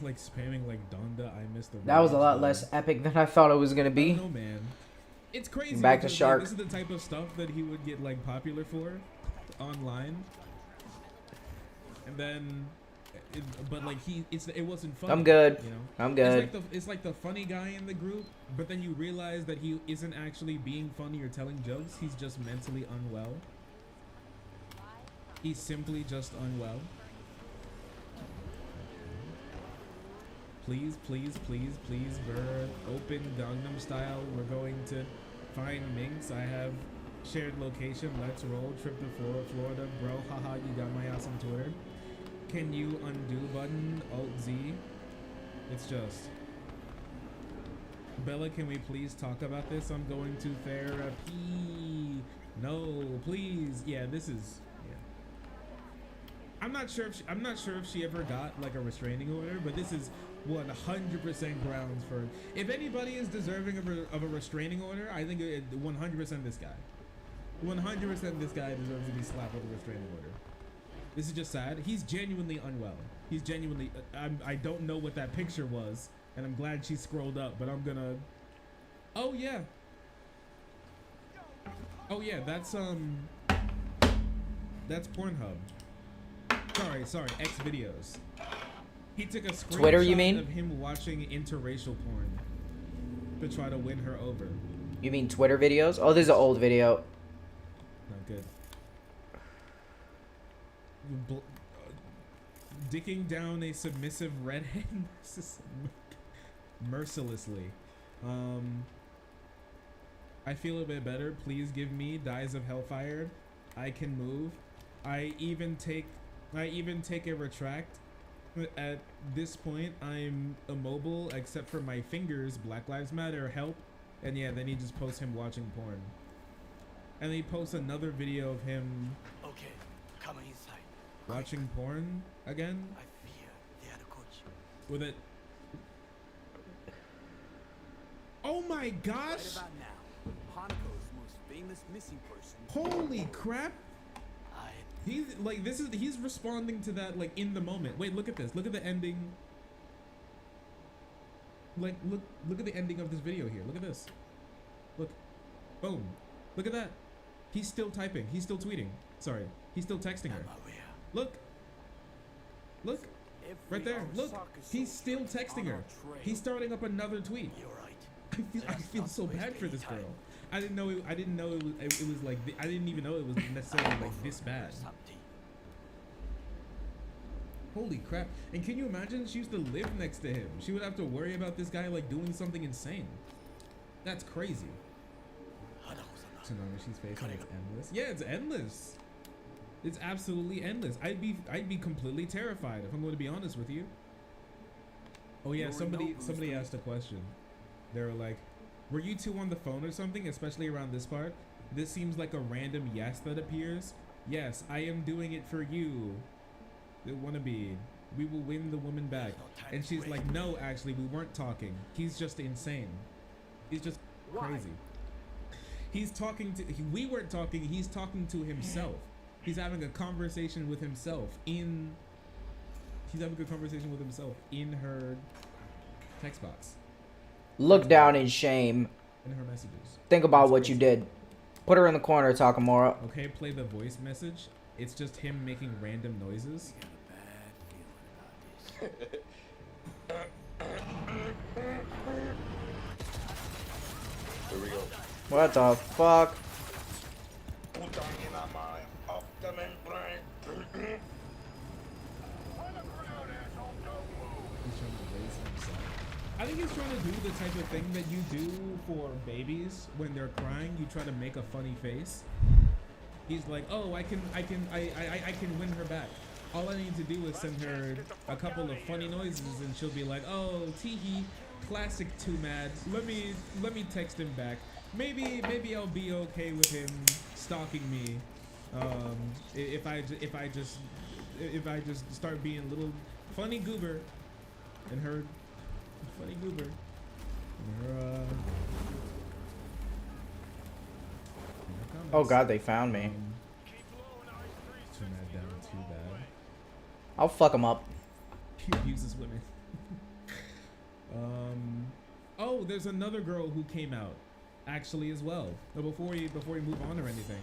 Like spamming like Donda, I missed the. That was a lot less epic than I thought it was gonna be. No man, it's crazy. Back to because, Shark. Like, this is the type of stuff that he would get like popular for, online. And then, but like it wasn't fun. I'm good. You know? I'm good. It's like the funny guy in the group, but then you realize that he isn't actually being funny or telling jokes. He's just mentally unwell. He's simply just unwell. Please, please, please, please, bird. Open Gangnam Style. We're going to find Minx. I have shared location. Let's roll. Trip to Florida. Bro, haha, you got my ass on Twitter. Can you undo button? Alt-Z. It's just... Bella, can we please talk about this? I'm going to therapy. No, please. Yeah, this is... Yeah. I'm not sure if she ever got like a restraining order, but this is 100% grounds for. If anybody is deserving of a restraining order, I think 100% this guy. 100% this guy deserves to be slapped with a restraining order. This is just sad. He's genuinely unwell. He's genuinely. I don't know what that picture was, and I'm glad she scrolled up, but I'm gonna. Oh yeah. Oh yeah. That's Pornhub. Sorry, X videos. He took a screenshot Twitter, you mean? of him watching interracial porn to try to win her over. You mean Twitter videos? Oh, this is an old video. Not good. Dicking down a submissive redhead mercilessly. I feel a bit better. Please give me Dyes of Hellfire. I can move. I even take a retract. At this point, I'm immobile except for my fingers. Black Lives Matter, help. And yeah, then he just posts him watching porn. And then he posts another video of him watching porn again. With it. Oh my gosh! Holy crap! He's like, he's responding to that like in the moment. Wait, look at this. Look at the ending. Like, look at the ending of this video here. Look at this. Look. Boom. Look at that. He's still typing. He's still tweeting. Sorry. He's still texting her. Look. Look. Right there. Look. He's still texting her. He's starting up another tweet. I feel so bad for this girl. I didn't know it was like I didn't even know it was necessarily like this bad. Holy crap. And can you imagine she used to live next to him? She would have to worry about this guy like doing something insane. That's crazy. Tsunami she's facing is endless. Yeah, it's endless. It's absolutely endless. I'd be completely terrified if I'm going to be honest with you. Oh yeah, somebody asked a question. They were like, were you two on the phone or something, especially around this part? This seems like a random yes that appears. Yes, I am doing it for you. It wanna be. We will win the woman back. And she's like, no, actually, we weren't talking. He's just insane. He's just crazy. He's talking to, we weren't talking, he's talking to himself. He's having a conversation with himself in her text box. Look down in shame. In her messages. Think about what you did. Put her in the corner, Takamura. Okay, play the voice message. It's just him making random noises. Here we go. What the fuck? I think he's trying to do the type of thing that you do for babies when they're crying. You try to make a funny face. He's like, oh, I can win her back. All I need to do is send her a couple of funny noises, and she'll be like, oh, teehee, classic Too Mad. Let me text him back. Maybe I'll be okay with him stalking me. If I just start being a little funny goober, and her funny goober, and her Oh god, they found me. Turn that down too bad. I'll fuck them up. He abuses women. Oh, there's another girl who came out, actually, as well. But before we move on or anything.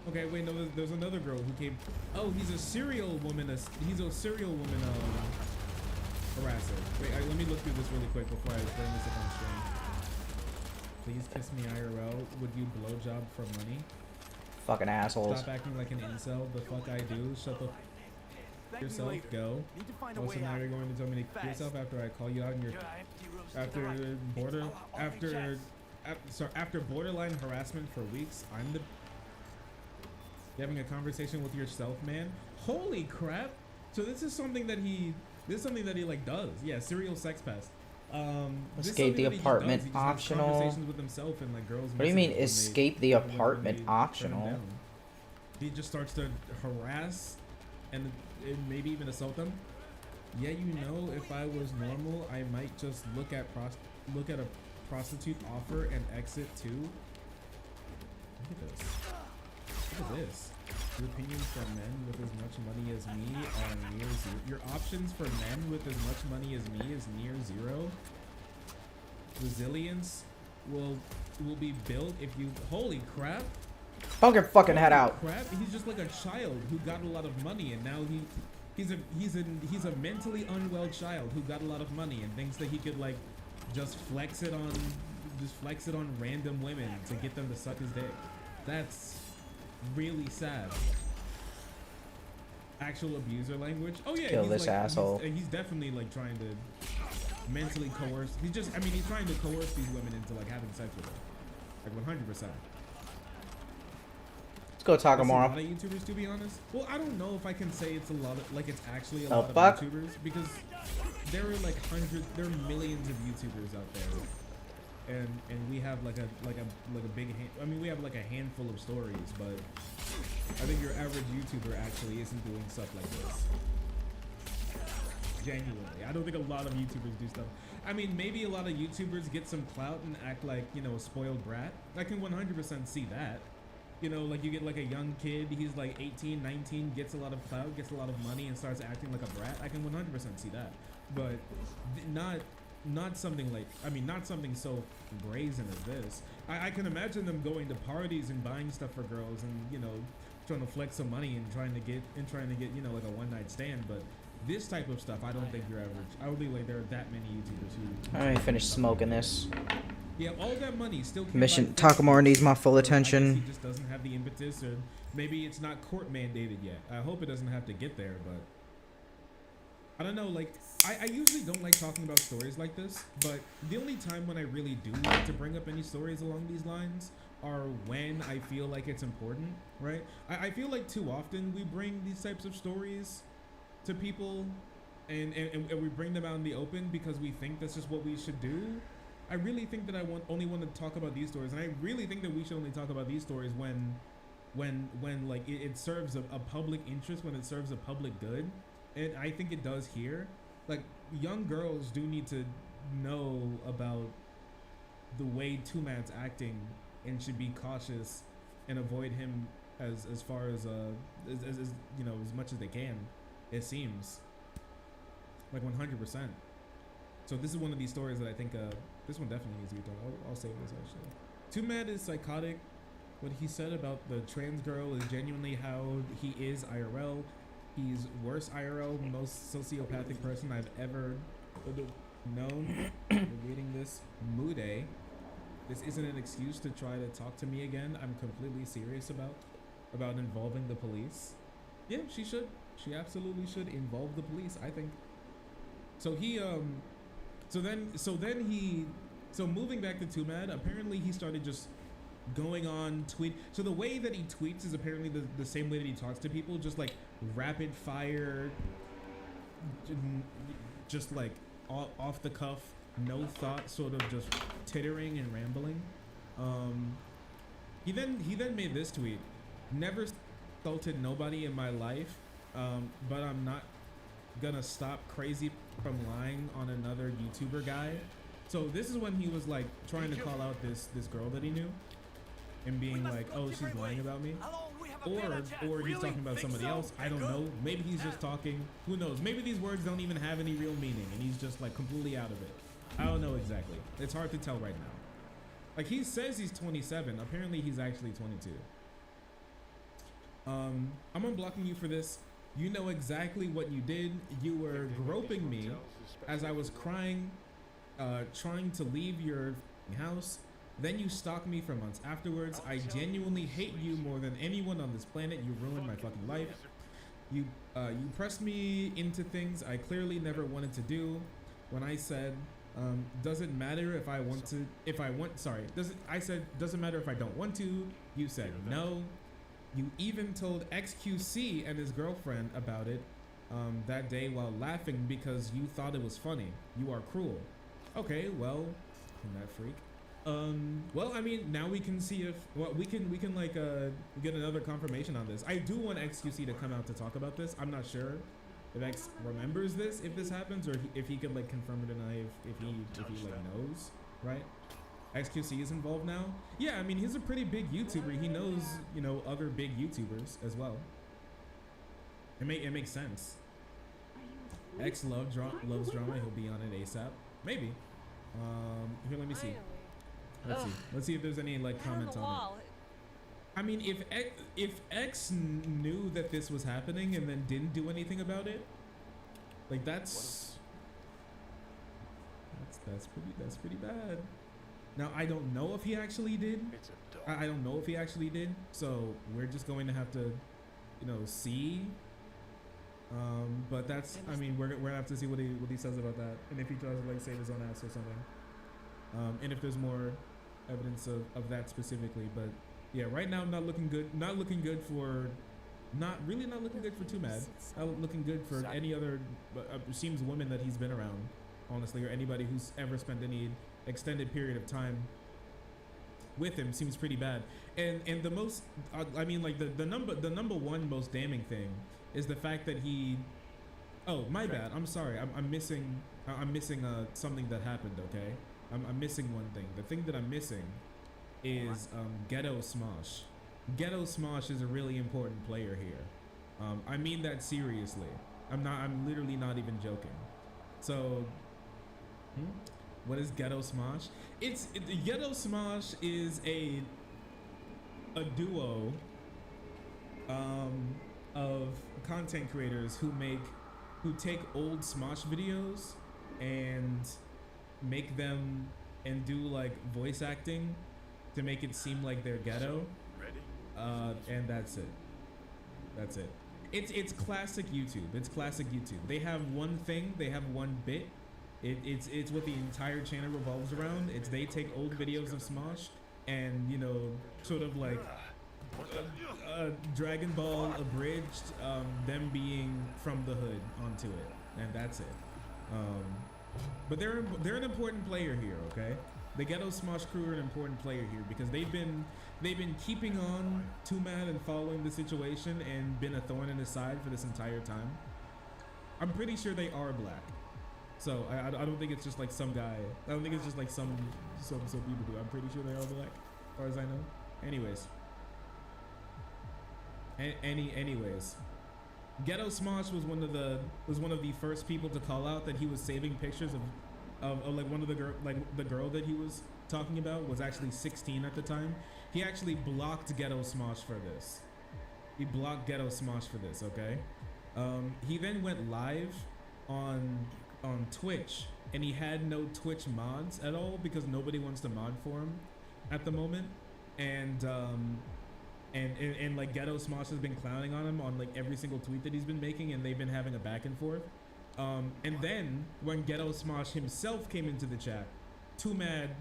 Okay, wait, no, there's another girl who came. Oh, he's a serial woman. He's a serial woman harasser. Wait, let me look through this really quick before I bring this up on stream. Please kiss me IRL. Would you blowjob for money? Fucking assholes. Stop acting like an incel. The fuck I do. Shut the yourself. Go. Also, now you're going to tell me to kill yourself after I call you out in your after borderline harassment for weeks. I'm the having a conversation with yourself, man. Holy crap! So this is something that he like does. Yeah, serial sex pest. Escape the apartment optional. Conversations with himself and like girls. What do you mean escape the apartment optional? He just starts to harass and maybe even assault them. Yeah, you know, if I was normal, I might just look at a prostitute offer and exit too. Look at this. Look at this. Your opinions for men with as much money as me are near zero. Your options for men with as much money as me is near zero. Resilience will be built if you. Holy crap! Bunk your fucking head out. Crap! He's just like a child who got a lot of money, and now he's a mentally unwell child who got a lot of money and thinks that he could like just flex it on random women to get them to suck his dick. That's really sad. Actual abuser language. Oh yeah, kill this like, asshole. He's definitely like trying to mentally coerce. He's trying to coerce these women into like having sex with them, like 100%. Let's go talk tomorrow. A lot of YouTubers, to be honest. Well, I don't know if I can say it's a lot of it's actually a the lot of fuck? YouTubers, because there are like there are millions of YouTubers out there, and we have like a big I mean, we have like a handful of stories, but I think your average YouTuber actually isn't doing stuff like this. Genuinely, I don't think a lot of YouTubers do stuff. I mean, maybe a lot of YouTubers get some clout and act like, you know, a spoiled brat. I can 100% see that. You know, like you get like a young kid, he's like 18, 19, gets a lot of clout, gets a lot of money, and starts acting like a brat. I can 100% see that, but not something like, I mean, not something so brazen as this. I can imagine them going to parties and buying stuff for girls, and you know, trying to flex some money and trying to get you know, like a one-night stand. But this type of stuff, I don't think you're average. I don't think like there are that many YouTubers who. I finished smoking this. Yeah, all that money still. Mission Takamura needs my full attention. He just doesn't have the impetus, or maybe it's not court mandated yet. I hope it doesn't have to get there, but I don't know. Like, I usually don't like talking about stories like this, but the only time when I really do like to bring up any stories along these lines are when I feel like it's important, right? I feel like too often we bring these types of stories to people, and we bring them out in the open because we think that's just what we should do. I really think that I only want to talk about these stories, and I really think that we should only talk about these stories when like it serves a public interest, when it serves a public good, and I think it does here. Like, young girls do need to know about the way Tumat's acting and should be cautious and avoid him as far as you know, as much as they can. It seems like 100%. So this is one of these stories that I think this one definitely needs to be done. I'll save this actually. Tumat is psychotic. What he said about the trans girl is genuinely how he is IRL. He's worse IRL, most sociopathic person I've ever known. Reading this, Mude. This isn't an excuse to try to talk to me again. I'm completely serious about involving the police. Yeah, she should. She absolutely should involve the police, I think. So he So moving back to Too Mad, apparently he started just going on tweet. So the way that he tweets is apparently the same way that he talks to people, just like rapid fire, just like off the cuff, no thought, sort of just tittering and rambling. He then made this tweet: never insulted nobody in my life, but I'm not gonna stop crazy from lying on another YouTuber guy. So this is when he was like trying to call out this girl that he knew and being like, oh, she's lying about me, or he's talking about somebody else. I don't know. Maybe he's just talking. Who knows? Maybe these words don't even have any real meaning and he's just like completely out of it. I don't know exactly. It's hard to tell right now. Like, he says he's 27. Apparently he's actually 22. I'm unblocking you for this. You know exactly what you did. You were groping me as I was crying, trying to leave your house. Then you stalked me for months afterwards. I genuinely hate you more than anyone on this planet. You ruined my fucking life. You pressed me into things I clearly never wanted to do. When I said, doesn't matter if I want to, doesn't matter if I don't want to. You said no. You even told XQC and his girlfriend about it that day while laughing because you thought it was funny. You are cruel. Okay, well, that freak. Well, I mean, now we can see if we can like get another confirmation on this. I do want XQC to come out to talk about this. I'm not sure if X remembers this, if this happens, or if he could like confirm it, and if he like knows, right? XQC is involved now. Yeah, I mean, he's a pretty big YouTuber. He knows, you know, other big YouTubers as well. It makes sense. X loves drama. He'll be on it ASAP. Maybe. Here, let me see. Let's see if there's any like comments on it. I mean, if X knew that this was happening and then didn't do anything about it, like that's pretty bad. Now, I don't know if he actually did. I don't know if he actually did. So we're just going to have to, you know, see. But that's, I mean, we're gonna have to see what he says about that, and if he tries to like save his own ass or something. And if there's more evidence of that specifically. But yeah, right now not looking good. Not looking good for, not looking good for Too Mad. Not looking good for any other seems women that he's been around, honestly, or anybody who's ever spent any extended period of time with him. Seems pretty bad. And the most, I mean, like the number one most damning thing is the fact that he, oh, my bad, I'm sorry, I'm missing something that happened. Okay, I'm missing one thing. The thing that I'm missing is Ghetto Smosh. Ghetto Smosh is a really important player here. I mean that seriously. I'm literally not even joking. So what is Ghetto Smosh? Ghetto Smosh is a duo of content creators who take old Smosh videos and make them and do like voice acting to make it seem like they're ghetto. And that's it. It's classic YouTube. It's classic YouTube. They have one thing, they have one bit. It's what the entire channel revolves around. It's they take old videos of Smosh and, you know, sort of like Dragon Ball abridged, them being from the hood onto it, and that's it. But they're an important player here, okay? The Ghetto Smosh crew are an important player here because they've been keeping on Too Mad and following the situation and been a thorn in his side for this entire time. I'm pretty sure they are black. So I don't think it's just like some guy. I don't think it's just like some people do. I'm pretty sure they are black, as far as I know. Anyways. Anyways, Ghetto Smosh was one of the first people to call out that he was saving pictures of like one of the girl that he was talking about was actually 16 at the time. He actually blocked Ghetto Smosh for this. He blocked Ghetto Smosh for this. Okay. He then went live on Twitch, and he had no Twitch mods at all because nobody wants to mod for him at the moment, and like Ghetto Smosh has been clowning on him on like every single tweet that he's been making, and they've been having a back and forth. And then when Ghetto Smosh himself came into the chat, Too Mad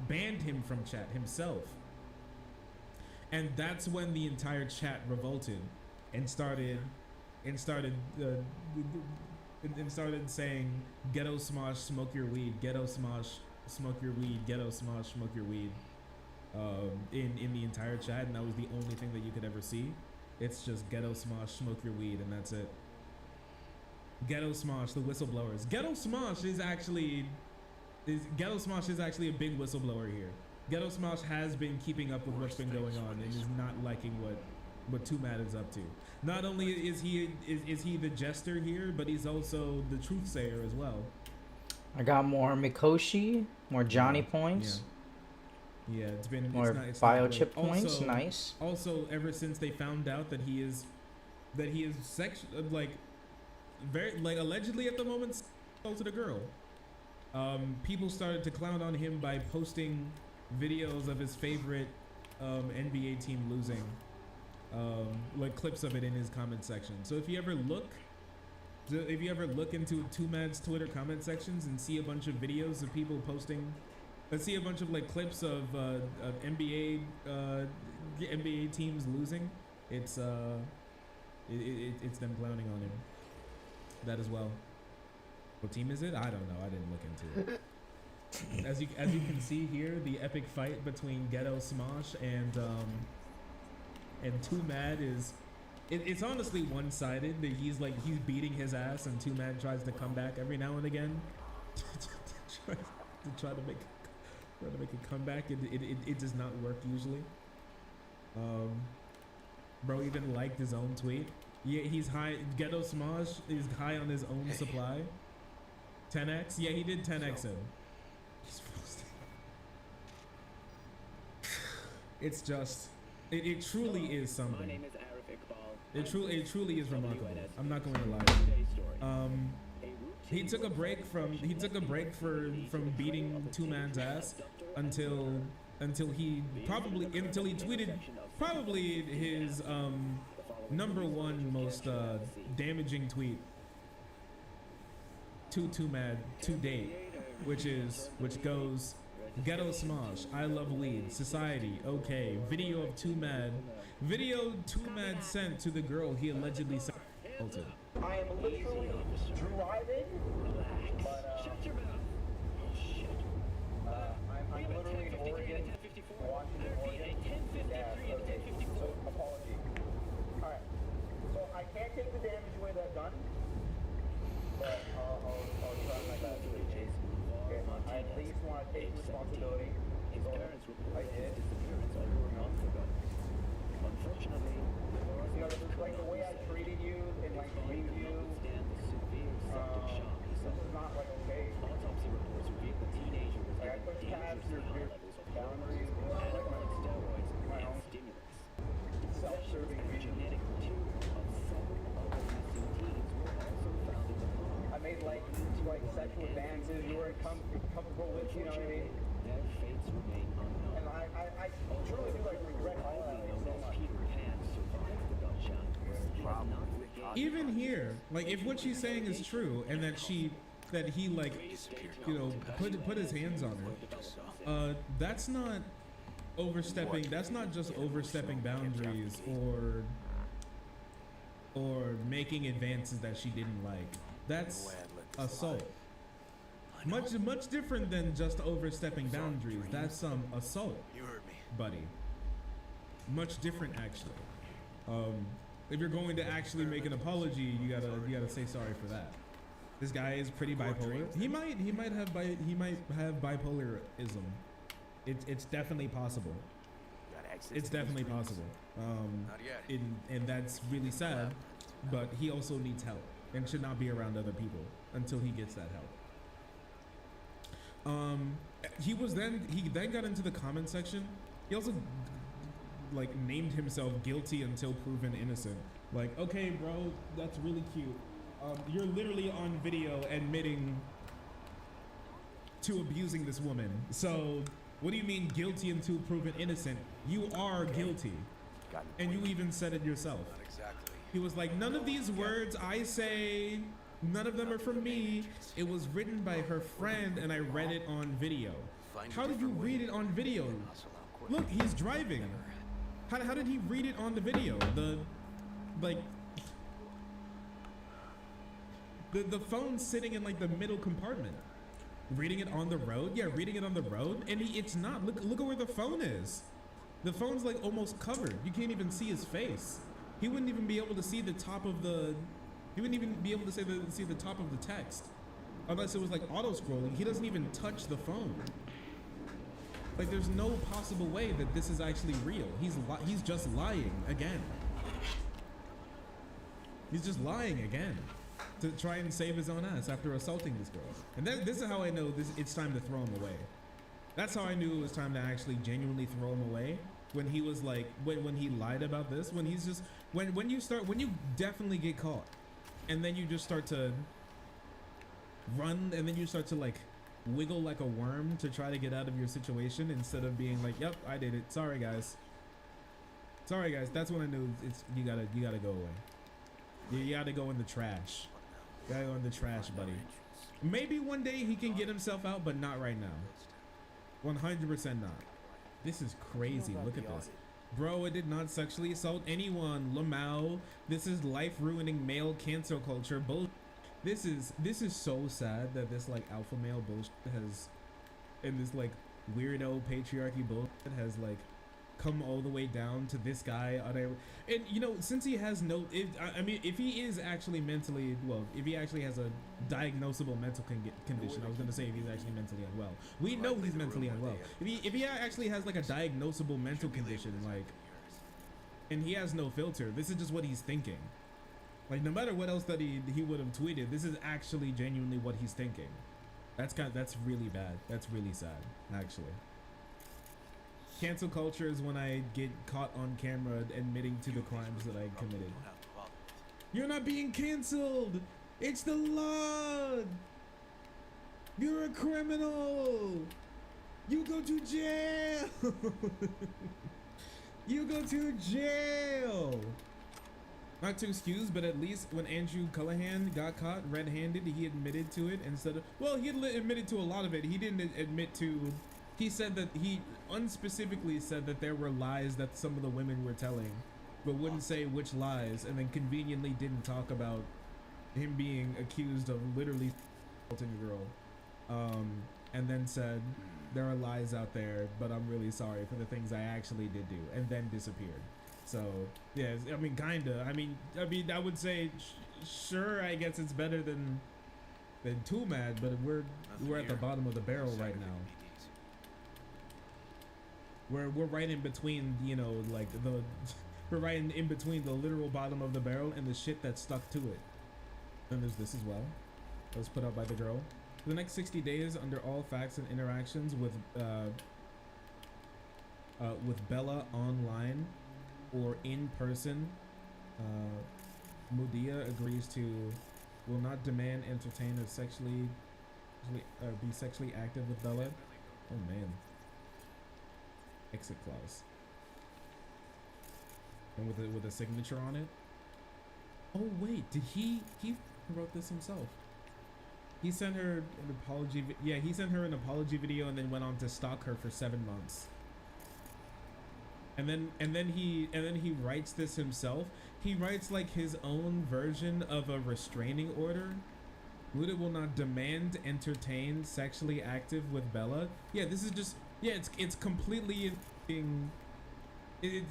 banned him from chat himself. And that's when the entire chat revolted and started saying, Ghetto Smosh, smoke your weed, Ghetto Smosh, smoke your weed, Ghetto Smosh, smoke your weed. In the entire chat, and that was the only thing that you could ever see. It's just Ghetto Smosh, smoke your weed, and that's it. Ghetto Smosh, the whistleblowers. Ghetto Smosh is actually a big whistleblower here. Ghetto Smosh has been keeping up with what's been going on and is not liking what Too Mad is up to. Not only is he the jester here, but he's also the truth sayer as well. I got more Mikoshi, more Johnny points. Yeah, it's been more biochip points. Also, nice. Also, ever since they found out that he is allegedly at the moment close to the girl, people started to clown on him by posting videos of his favorite NBA team losing, like clips of it in his comment section. So if you ever look into Too Mad's Twitter comment sections and see a bunch of videos of people posting, let's see a bunch of like clips of NBA teams losing, it's them clowning on him. That as well. What team is it? I don't know. I didn't look into it. As you can see here, the epic fight between Ghetto Smosh and Too Mad is it's honestly one-sided. He's beating his ass, and Too Mad tries to come back every now and again to try to make a comeback. It does not work usually. Bro even liked his own tweet. Yeah, he's high. Ghetto Smosh is high on his own supply. 10x? Yeah, he did 10x him. It's just, it truly is something. It truly is remarkable. I'm not going to lie. He took a break from beating Too Man's ass until he tweeted probably his #1 most damaging tweet to Too Mad to date, which goes, Ghetto Smosh, I love weed, society, okay, video Too Mad sent to the girl he allegedly assaulted. I am literally driving, but I'm literally in Oregon, Washington, Oregon. Yeah, okay. So apology. All right. So I can't take the damage away that I've done, but I'll try my best. Okay. I at least want to take responsibility. His parents reported his disappearance over a month ago. Unfortunately, this is like the way I treated you and like treated you. This is not like okay. Autopsy reports reveal the teenager was given dangerous high levels of boundaries, anabolic steroids, and stimulants. Self-serving genetic material of several other missing teens were also found in the home. I made like sexual advances you were comfortable with, you know what I mean? Their fates remain unknown. And I truly do regret all that so much. Peter had survived the gunshot. Even here, like if what she's saying is true, and that he put his hands on her, that's not overstepping. That's not just overstepping boundaries or making advances that she didn't like. That's assault. Much different than just overstepping boundaries. That's assault, buddy. Much different, actually. If you're going to actually make an apology, you gotta say sorry for that. This guy is pretty bipolar. He might have bipolarism. It's definitely possible. It's definitely possible. And that's really sad. But he also needs help and should not be around other people until he gets that help. He then got into the comment section. He also named himself guilty until proven innocent. Like, okay, bro, that's really cute. You're literally on video admitting to abusing this woman. So what do you mean guilty until proven innocent? You are guilty. And you even said it yourself. He was like, none of these words I say None of them are from me. It was written by her friend and I read it on video. How did you read it on video? Look, he's driving. How did he read it on the video? The phone's sitting in like the middle compartment. Reading it on the road? Yeah, reading it on the road. And it's not. Look at where the phone is. The phone's like almost covered. You can't even see his face. He wouldn't even be able to see the top of the. He wouldn't even be able to see the top of the text, unless it was like auto scrolling. He doesn't even touch the phone. Like there's no possible way that this is actually real. He's just lying again. He's just lying again to try and save his own ass after assaulting this girl. And this is how I know it's time to throw him away. That's how I knew it was time to actually genuinely throw him away. When he was like, when he lied about this, when he's just, when you definitely get caught, and then you just start to run, and then you start to like wiggle like a worm to try to get out of your situation instead of being like, yep, I did it. Sorry guys. Sorry guys. That's when I knew you gotta go away. You gotta go in the trash. You gotta go in the trash, buddy. Maybe one day he can get himself out, but not right now. 100% not. This is crazy. Look at this. Bro, it did not sexually assault anyone. Lamau. This is life-ruining male cancel culture. This is so sad that this like alpha male bullshit has, and this like weirdo patriarchy bullshit has like come all the way down to this guy on a, and you know, since he has no, I mean, if he is actually mentally, well, if he actually has a diagnosable mental condition, I was gonna say if he's actually mentally unwell. We know he's mentally unwell. If he actually has like a diagnosable mental condition, like, and he has no filter, this is just what he's thinking. Like, no matter what else that he would have tweeted, this is actually genuinely what he's thinking. That's really bad. That's really sad, actually. Cancel culture is when I get caught on camera admitting to the crimes that I committed. You're not being canceled! It's the law! You're a criminal! You go to jail! You go to jail! Not to excuse, but at least when Andrew Cullihan got caught red-handed, he admitted to it instead of, well, he admitted to a lot of it. He didn't admit to, he said that he unspecifically said that there were lies that some of the women were telling, but wouldn't say which lies, and then conveniently didn't talk about him being accused of literally assaulting a girl. And then said, there are lies out there, but I'm really sorry for the things I actually did do, and then disappeared. So, yeah, I mean, kinda. I mean, I would say, sure, I guess it's better than too mad, but we're at the bottom of the barrel right now. We're right in between, you know, like we're right in between the literal bottom of the barrel and the shit that's stuck to it. And there's this as well. That was put out by the girl. For the next 60 days, under all facts and interactions with Bella online or in person, Mudia agrees to will not demand, entertain, or be sexually active with Bella. Oh man. Exit clause. And with a signature on it. Oh wait, did he wrote this himself? He sent her an apology. Yeah, he sent her an apology video and then went on to stalk her for 7 months. And then he writes this himself. He writes like his own version of a restraining order. Muda will not demand, entertain, sexually active with Bella. Yeah, this is just, yeah, it's completely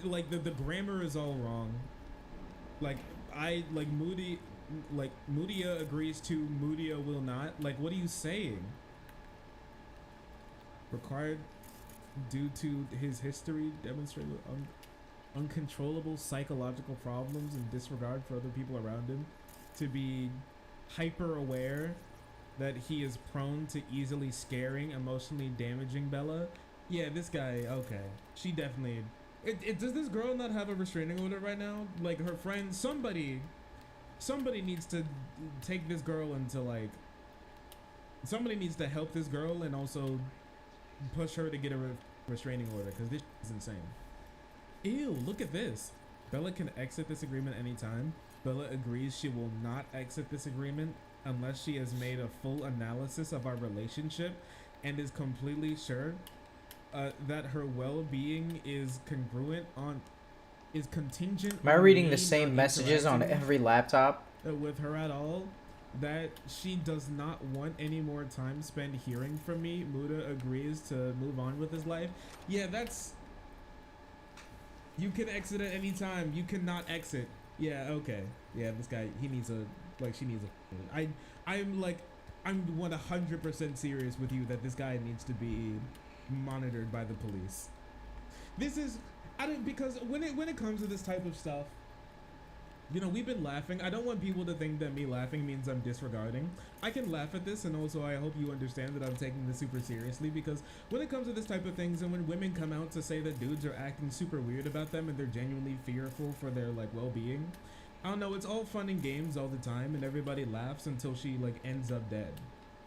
like the grammar is all wrong. Like Mudia agrees to, Mudia will not. Like, what are you saying? Required due to his history, demonstrated uncontrollable psychological problems and disregard for other people around him, to be hyper aware that he is prone to easily scaring, emotionally damaging Bella. Yeah, this guy, okay. She definitely, does this girl not have a restraining order right now? Like, her friend, somebody needs to take this girl into, like, somebody needs to help this girl and also push her to get a restraining order, because this is insane. Ew, look at this. Bella can exit this agreement anytime. Bella agrees she will not exit this agreement unless she has made a full analysis of our relationship and is completely sure that her well-being is contingent. Am I on reading me the same not messages on interacting every laptop? with her at all, that she does not want any more time spent hearing from me. Muda agrees to move on with his life. Yeah, that's... You can exit at any time. You cannot exit. Yeah, okay. Yeah, this guy, he needs a... Like, she needs a... I'm 100% serious with you that this guy needs to be monitored by the police. This is... because when it comes to this type of stuff, you know, we've been laughing. I don't want people to think that me laughing means I'm disregarding. I can laugh at this, and also I hope you understand that I'm taking this super seriously, because when it comes to this type of things, and when women come out to say that dudes are acting super weird about them and they're genuinely fearful for their, like, well-being, I don't know, it's all fun and games all the time, and everybody laughs until she, like, ends up dead,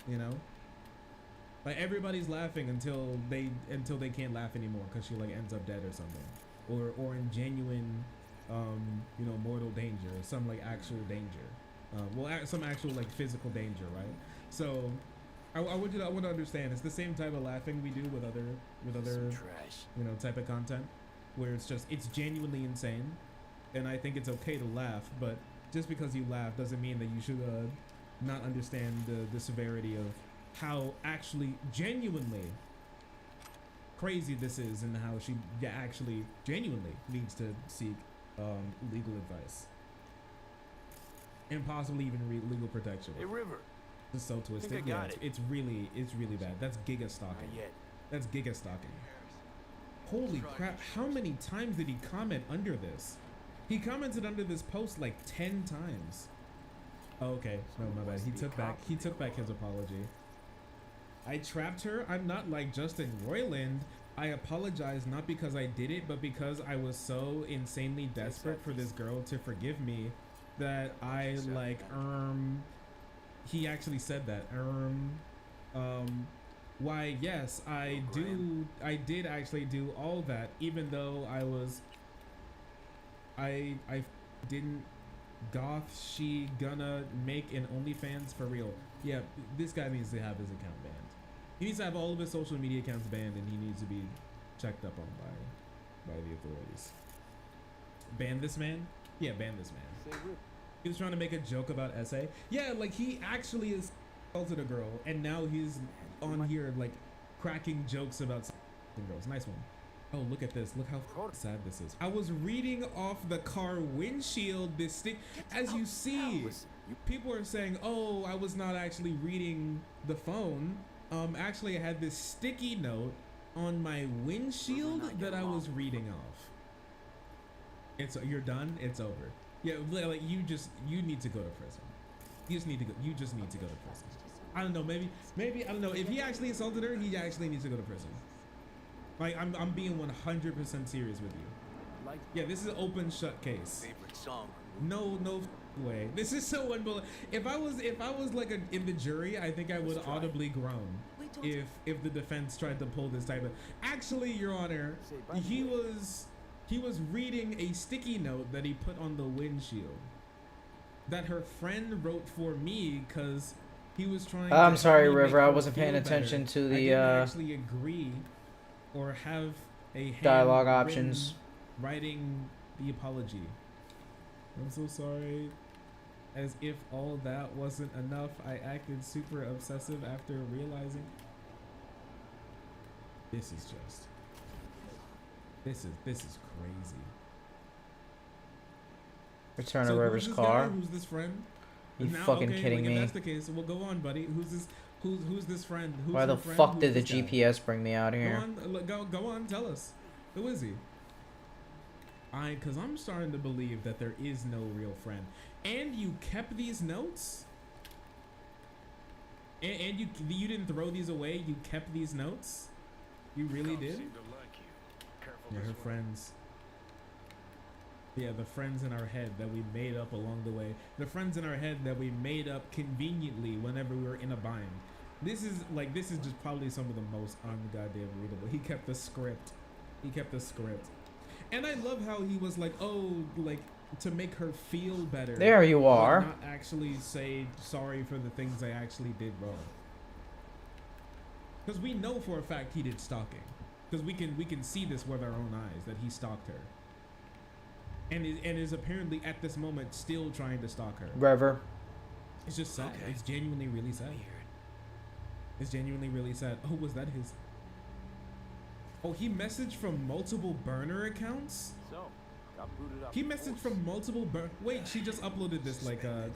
you know? Like, everybody's laughing until they can't laugh anymore because she, like, ends up dead or something, or in genuine you know, mortal danger, or some like actual danger, some actual like physical danger, right? So I want to understand, it's the same type of laughing we do with other you know, type of content, where it's genuinely insane, and I think it's okay to laugh, but just because you laugh doesn't mean that you should not understand the severity of how actually genuinely crazy this is, and how she actually genuinely needs to seek legal advice and possibly even legal protection. Hey, River. It's so twisted. Yeah, it's really bad. That's giga stalking. That's giga stalking. Holy crap! How many times did he comment under this? He commented under this post like 10 times. Oh, okay, no, my bad. He took back his apology. I trapped her. I'm not like Justin Roiland. I apologize not because I did it, but because I was so insanely desperate for this girl to forgive me that I like he actually said that why, yes, I did actually do all that, even though I didn't goth she gonna make an OnlyFans for real. Yeah, this guy needs to have his account banned. He needs to have all of his social media accounts banned, and he needs to be checked up on by the authorities. Ban this man? Yeah, ban this man. He was trying to make a joke about SA. Yeah, like he actually assaulted a girl, and now he's on here like cracking jokes about girls. Nice one. Oh, look at this. Look how sad this is. I was reading off the car windshield this stick. As you see, people are saying, oh, I was not actually reading the phone. Actually, I had this sticky note on my windshield that I was reading off. You're done. It's over. Yeah, like you need to go to prison. You just need to go to prison. I don't know. Maybe I don't know. If he actually assaulted her, he actually needs to go to prison. Like I'm being 100% serious with you. Yeah, this is an open shut case. No way. This is so unbelievable. If I was like in the jury, I think I would audibly groan if the defense tried to pull this type of. Actually, Your Honor, he was reading a sticky note that he put on the windshield that her friend wrote for me because he was trying. I'm sorry, to River. I wasn't paying attention to the I didn't actually agree or have a dialogue options. Writing the apology. I'm so sorry. As if all that wasn't enough, I acted super obsessive after realizing. This is crazy. Return of River's car. Who's this friend? You fucking kidding me? If that's the case, well, go on, buddy. Who's this friend? Why the fuck did the GPS bring me out here? Go on, tell us. Who is he? Cause I'm starting to believe that there is no real friend. And you kept these notes? And you didn't throw these away? You kept these notes? You really did? Yeah, her friends. Yeah, the friends in our head that we made up along the way. The friends in our head that we made up conveniently whenever we were in a bind. This is just probably some of the most ungoddamn readable. He kept the script. And I love how he was like, oh, like, to make her feel better. There you but are. not actually say sorry for the things I actually did wrong. Because we know for a fact he did stalking. Because we can see this with our own eyes that he stalked her. And is apparently at this moment still trying to stalk her. Rever. It's just sad. Okay. It's genuinely really sad. It's genuinely really sad. Oh, was that his? Oh, he messaged from multiple burner accounts? So, got booted up. He messaged from multiple Wait, she just uploaded this like a...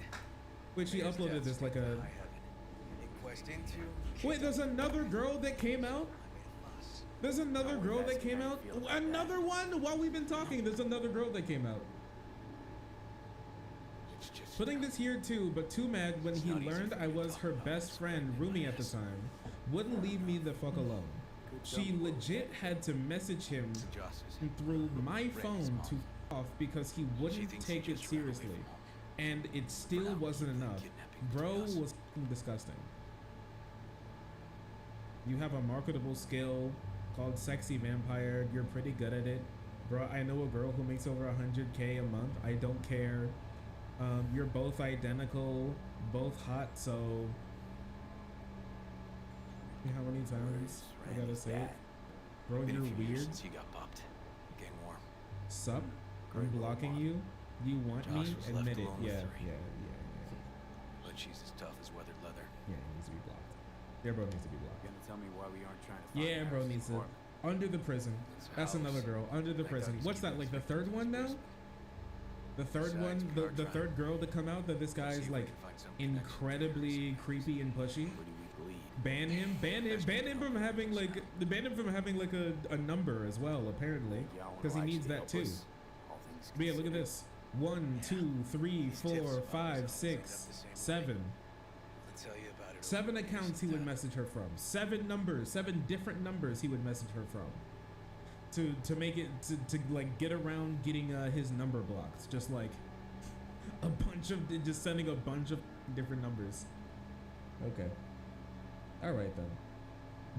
Wait, she uploaded this like a... Wait, there's another girl that came out? There's another girl that came out? Another one? While we've been talking, there's another girl that came out. Putting this here too, but too mad when he learned I was her best friend, roomie at the time. Wouldn't leave me the fuck alone. She legit had to message him through my phone to off because he wouldn't take it seriously. And it still wasn't enough. Bro was disgusting. You have a marketable skill called Sexy Vampire. You're pretty good at it. Bro, I know a girl who makes over 100K a month. I don't care. You're both identical, both hot, so... How many times I gotta say it? Bro, you're weird. He got bumped. Getting warm. Sup? I'm blocking you? You want me? Admit it. Yeah. But she's as tough as weathered leather. Yeah, he needs to be blocked. Yeah, bro needs to be blocked. Gonna tell me why we aren't trying to find Yeah, bro needs to... Under the prison. That's another girl. Under the prison. What's that, like the third one now? The third one, the third girl to come out that this guy is like incredibly creepy and pushy. Ban him from having like a number as well, apparently, because he needs that too. But yeah, look at this. 1, 2, 3, 4, 5, 6, 7. 7 accounts he would message her from. 7 numbers, 7 different numbers he would message her from. To make it to like get around getting his number blocked, just like a bunch of just sending a bunch of different numbers. Okay, all right then.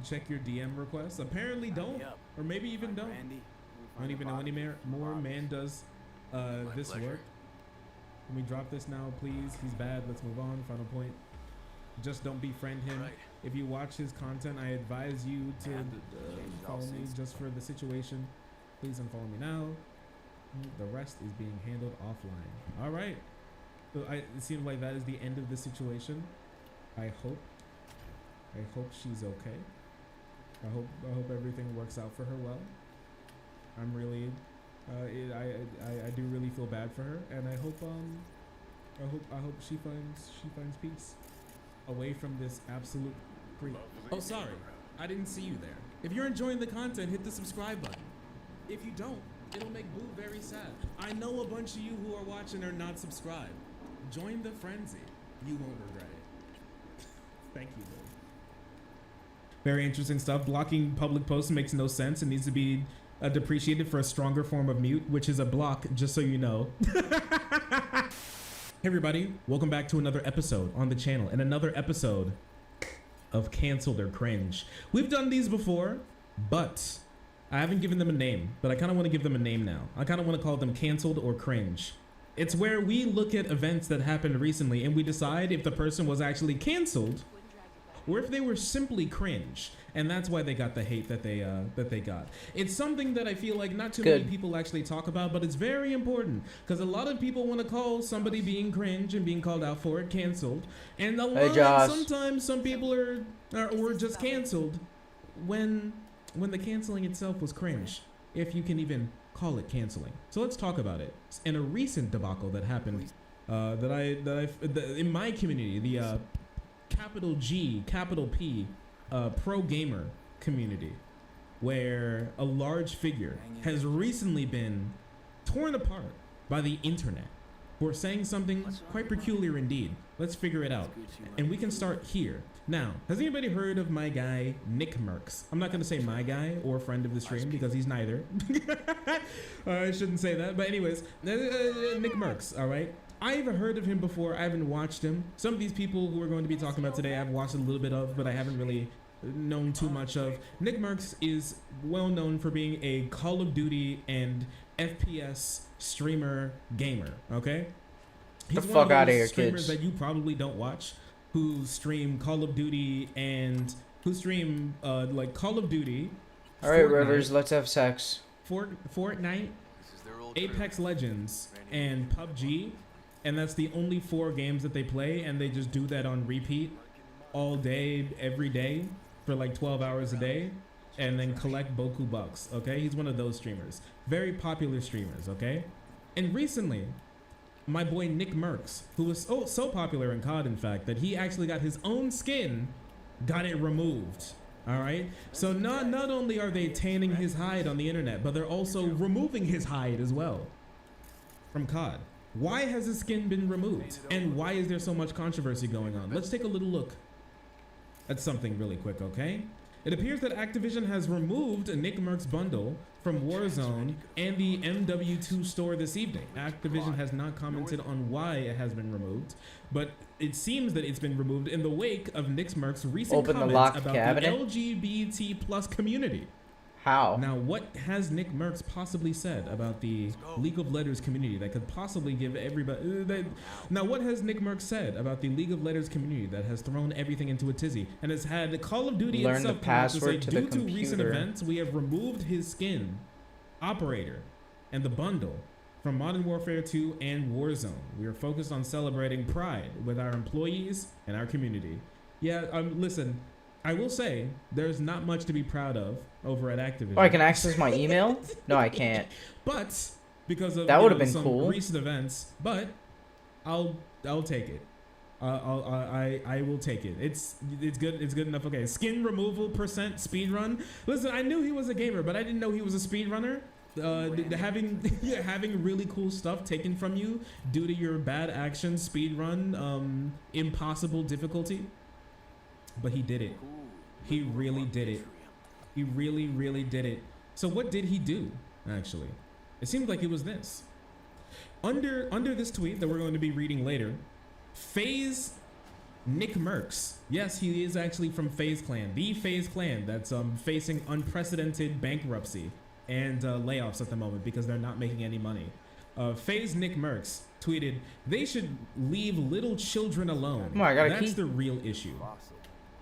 Check your DM requests. Apparently don't, or maybe even don't. I don't even know any more. Man does this work. Can we drop this now, please? He's bad. Let's move on. Final point. Just don't befriend him. If you watch his content, I advise you to follow me just for the situation. Please unfollow me now. The rest is being handled offline. All right. So it seems like that is the end of the situation. I hope she's okay. I hope everything works out for her well. I'm really, I do really feel bad for her, and I hope she finds peace away from this absolute creep. Oh, sorry, I didn't see you there. If you're enjoying the content, hit the subscribe button. If you don't, it'll make Boo very sad. I know a bunch of you who are watching are not subscribed. Join the frenzy. You won't regret it. Thank you, Boo. Very interesting stuff. Blocking public posts makes no sense. It needs to be depreciated for a stronger form of mute, which is a block, just so you know. Hey everybody, welcome back to another episode on the channel and another episode of Canceled or Cringe. We've done these before, but I haven't given them a name, but I kind of want to give them a name now. I kind of want to call them Canceled or Cringe. It's where we look at events that happened recently and we decide if the person was actually canceled or if they were simply cringe, and that's why they got the hate that they got. It's something that I feel like not too many people actually talk about, but it's very important because a lot of people want to call somebody being cringe and being called out for it canceled, and sometimes some people are just canceled when the canceling itself was cringe, if you can even call it canceling. So let's talk about it. In a recent debacle that happened, in my community, the capital G, capital P, pro gamer community, where a large figure has recently been torn apart by the internet for saying something quite peculiar indeed. Let's figure it out. And we can start here. Now, has anybody heard of my guy, Nick Merckx? I'm not going to say my guy or friend of the stream because he's neither. I shouldn't say that. But anyways, Nick Merckx, all right? I've heard of him before. I haven't watched him. Some of these people who we're going to be talking about today, I've watched a little bit of, but I haven't really known too much of. Nick Merckx is well known for being a Call of Duty and FPS streamer gamer. Okay. The He's fuck one of outta those here, streamers kids. that you probably don't watch, who stream Call of Duty and who stream like Call of Duty. All right, Fortnite, Rivers, let's have sex. Fortnite, Apex Legends, and PUBG, and that's the only 4 games that they play, and they just do that on repeat all day, every day, for like 12 hours a day, and then collect Boku bucks. Okay, he's one of those streamers, very popular streamers. Okay, and recently, my boy Nick Merckx, who was so popular in COD, in fact, that he actually got his own skin, got it removed. All right. So not only are they tanning his hide on the internet, but they're also removing his hide as well from COD. Why has his skin been removed? And why is there so much controversy going on? Let's take a little look at something really quick, okay? It appears that Activision has removed a Nick Merckx bundle from Warzone and the MW2 store this evening. Activision has not commented on why it has been removed, but it seems that it's been removed in the wake of Nick Merckx's recent comments about the LGBT plus community. How? Now, what has Nick Merckx possibly said about the League of Legends community that could possibly give everybody... Now, what has Nick Merckx said about the League of Legends community that has thrown everything into a tizzy and has had Call of Duty Learn the itself come out to say, password to the due to recent computer. events, we have removed his skin, Operator, and the bundle from Modern Warfare 2 and Warzone. We are focused on celebrating Pride with our employees and our community. Yeah, listen, I will say there's not much to be proud of over at Activision. Oh, I can access my email? No, I can't. But because of that would have been some cool. recent events, but I'll take it. I will take it. It's good. It's good enough. Okay, skin removal % speed run. Listen, I knew he was a gamer, but I didn't know he was a speed runner. Having really cool stuff taken from you due to your bad action speed run, impossible difficulty. But he did it. He really did it. He really, really did it. So what did he do, actually? It seemed like it was this. Under this tweet that we're going to be reading later, FaZe Nick Merckx. Yes, he is actually from FaZe Clan. The FaZe Clan that's facing unprecedented bankruptcy and layoffs at the moment because they're not making any money. FaZe Nick Merckx tweeted, "They should leave little children alone. Oh, I got a That's key. the real issue."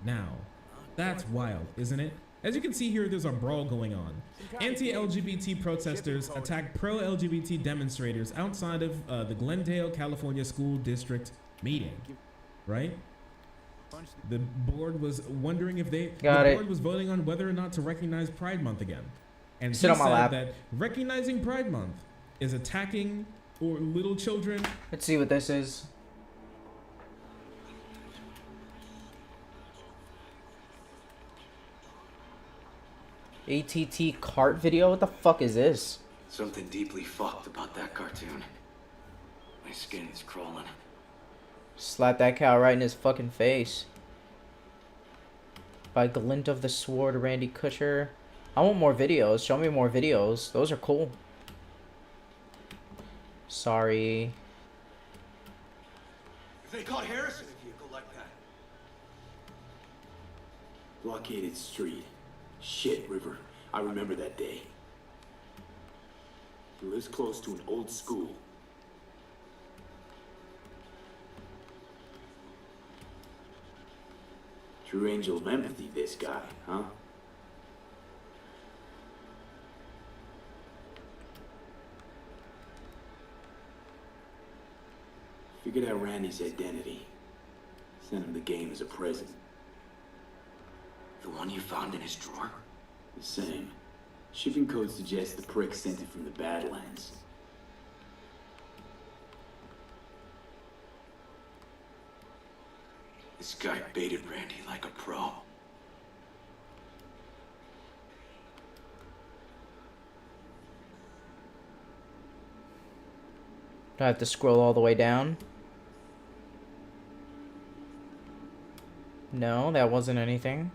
Now, that's wild, isn't it? As you can see here, there's a brawl going on. Anti-LGBT protesters attacked pro-LGBT demonstrators outside of the Glendale, California school district meeting, right? The board was wondering if the board was voting on whether or not to recognize Pride Month again. And he Sit on my said lap. that recognizing Pride Month is attacking or little children. Let's see what this is. ATT cart video? What the fuck is this? Something deeply fucked about that cartoon. My skin is crawling. Slap that cow right in his fucking face. By Glint of the Sword, Randy Kutcher. I want more videos. Show me more videos. Those are cool. Sorry. If they caught Harris in a vehicle like that. Blockaded street. Shit, River. I remember that day. He lives close to an old school. True angel of empathy, this guy, huh? Figured out Randy's identity. Sent him the game as a present. The one you found in his drawer? The same. Shipping code suggests the prick sent it from the Badlands. This guy baited Randy like a pro. Do I have to scroll all the way down? No, that wasn't anything.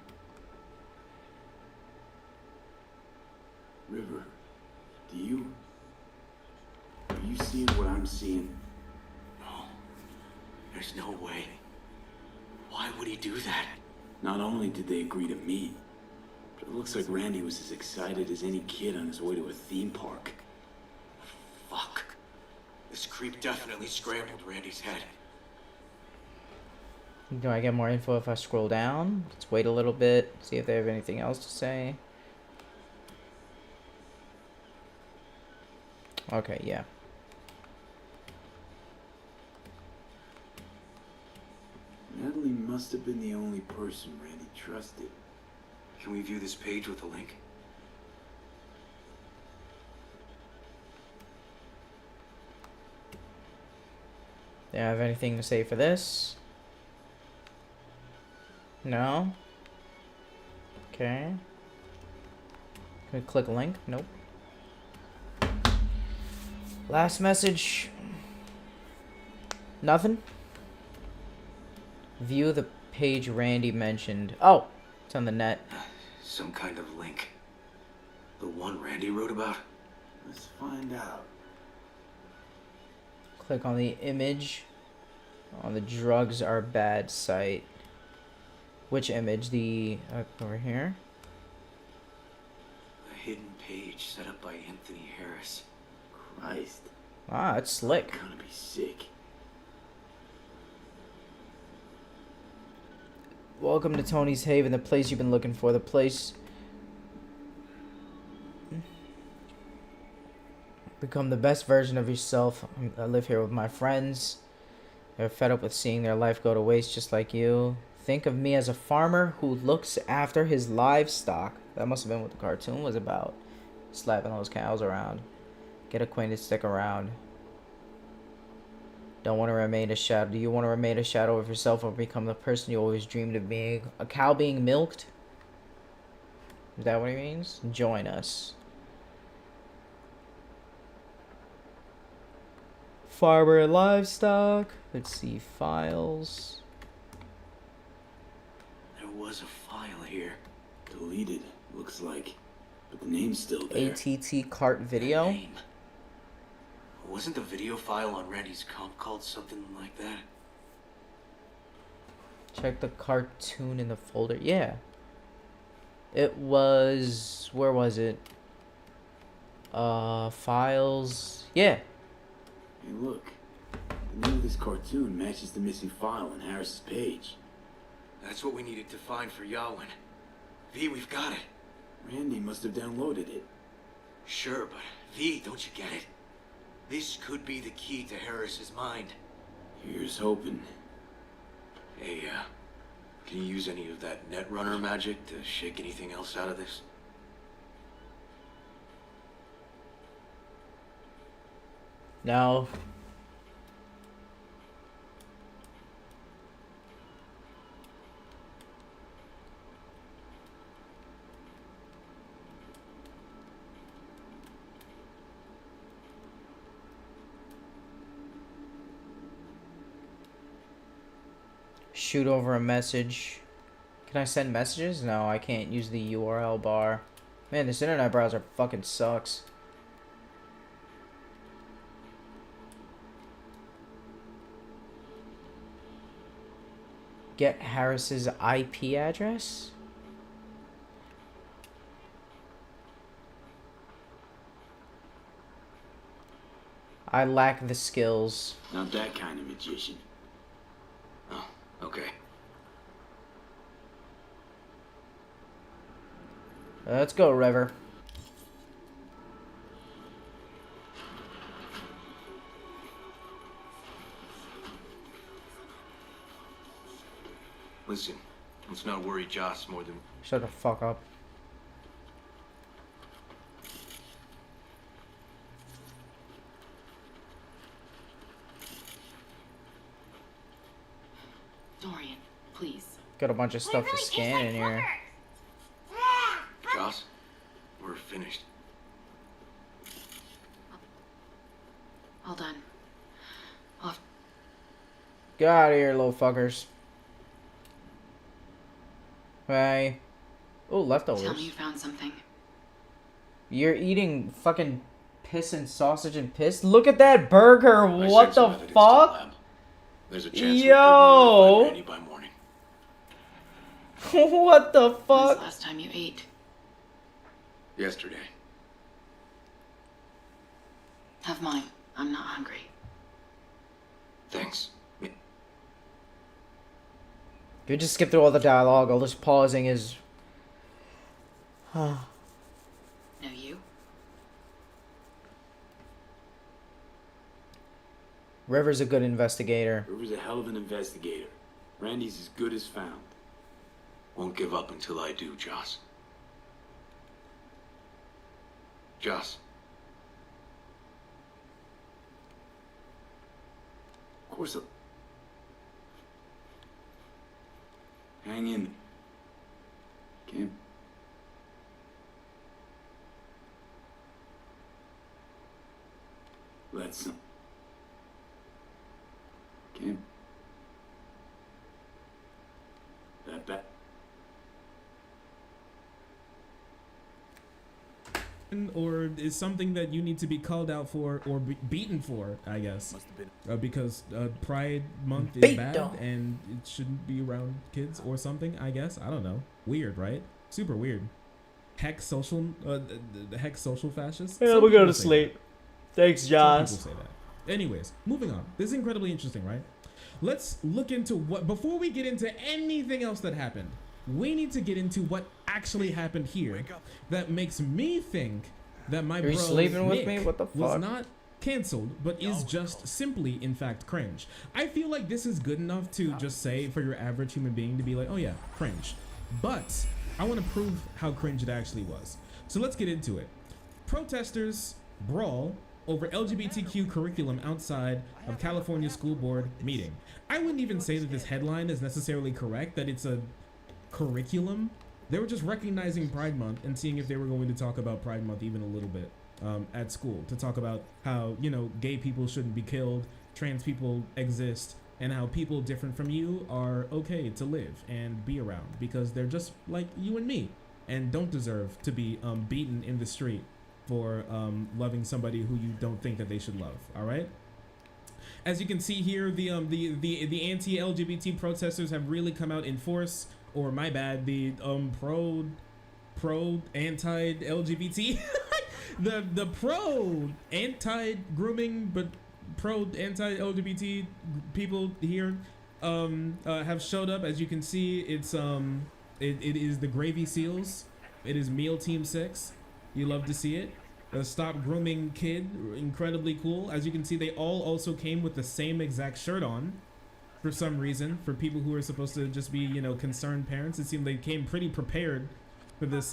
River, are you seeing what I'm seeing? No. There's no way. Why would he do that? Not only did they agree to meet, but it looks like Randy was as excited as any kid on his way to a theme park. This creep definitely scrambled Randy's head. Do I get more info if I scroll down? Let's wait a little bit, see if they have anything else to say. Okay, yeah. Natalie must have been the only person Randy trusted. Can we view this page with a link? Do I have anything to say for this? No? Okay. Can we click a link? Nope. Last message. Nothing? View the page Randy mentioned. Oh! It's on the net. Some kind of link. The one Randy wrote about? Let's find out. Click on the image on the drugs are bad site. Which image? The over here. A hidden page set up by Anthony Harris. Christ. Ah, it's slick. I'm gonna be sick. Welcome to Tony's Haven, the place you've been looking for. The place. Become the best version of yourself. I live here with my friends. They're fed up with seeing their life go to waste just like you. Think of me as a farmer who looks after his livestock. That must have been what the cartoon was about. Slapping those cows around. Get acquainted, stick around. Don't want to remain a shadow. Do you want to remain a shadow of yourself or become the person you always dreamed of being? A cow being milked? Is that what he means? Join us. Farmer and livestock. Let's see, files. There was a file here. Deleted, looks like. But the name's still there. ATT cart video. Name. Wasn't the video file on Randy's comp called something like that? Check the cartoon in the folder. Yeah. It was... Where was it? Files. Yeah. Hey, look. The name of this cartoon matches the missing file on Harris's page. That's what we needed to find for Yawin. V, we've got it. Randy must have downloaded it. Sure, but V, don't you get it? This could be the key to Harris's mind. Here's hoping. Hey, can you use any of that Netrunner magic to shake anything else out of this? No. Shoot over a message. Can I send messages? No, I can't use the URL bar. Man, this internet browser fucking sucks. Get Harris's IP address? I lack the skills. Not that kind of magician. Oh, okay. Let's go, River. Listen, let's not worry Joss more than... Shut the fuck up. Dorian, please. Got a bunch of stuff to scan in here. Joss, we're finished. All done. Off. Get out of here, little fuckers. Hey. Oh, leftovers. Tell me you found something. You're eating fucking piss and sausage and piss? Look at that burger! What the fuck? There's a chance Yo! we could be by morning. What the When's fuck? the last time you ate? Yesterday. Have mine. I'm not hungry. Thanks. You just skip through all the dialogue. All this pausing is. No, you? River's a good investigator. River's a hell of an investigator. Randy's as good as found. Won't give up until I do, Joss. Joss. Of course. Hang in there. Kim. Let's. Kim. That. Or is something that you need to be called out for or be beaten for, I guess. Because Pride Month is bad and it shouldn't be around kids or something, I guess. I don't know. Weird, right? Super weird. Heck social fascists. Yeah, we'll go to sleep. Thanks, Joss. Some people say that. Anyways, moving on. This is incredibly interesting, right? Let's look into what, before we get into anything else that happened, we need to get into what actually happened here that makes me think that my bro sleeping with Nick me? What the fuck? was not canceled, but is just simply, in fact, cringe. I feel like this is good enough to just say for your average human being to be like, oh yeah, cringe. But I want to prove how cringe it actually was. So let's get into it. Protesters brawl over LGBTQ curriculum outside of California school board meeting. I wouldn't even say that this headline is necessarily correct, that it's a curriculum. They were just recognizing Pride Month and seeing if they were going to talk about Pride Month even a little bit at school, to talk about how, you know, gay people shouldn't be killed, trans people exist, and how people different from you are okay to live and be around because they're just like you and me and don't deserve to be beaten in the street for loving somebody who you don't think that they should love. All right. As you can see here, the anti-LGBT protesters have really come out in force. Or my bad, the pro anti-LGBT, the pro anti-grooming but pro anti-LGBT people here have showed up. As you can see, it's it is the Gravy Seals. It is Meal Team 6. You love to see it. The Stop Grooming Kid, incredibly cool. As you can see, they all also came with the same exact shirt on. For some reason, for people who are supposed to just be, you know, concerned parents, it seemed they came pretty prepared for this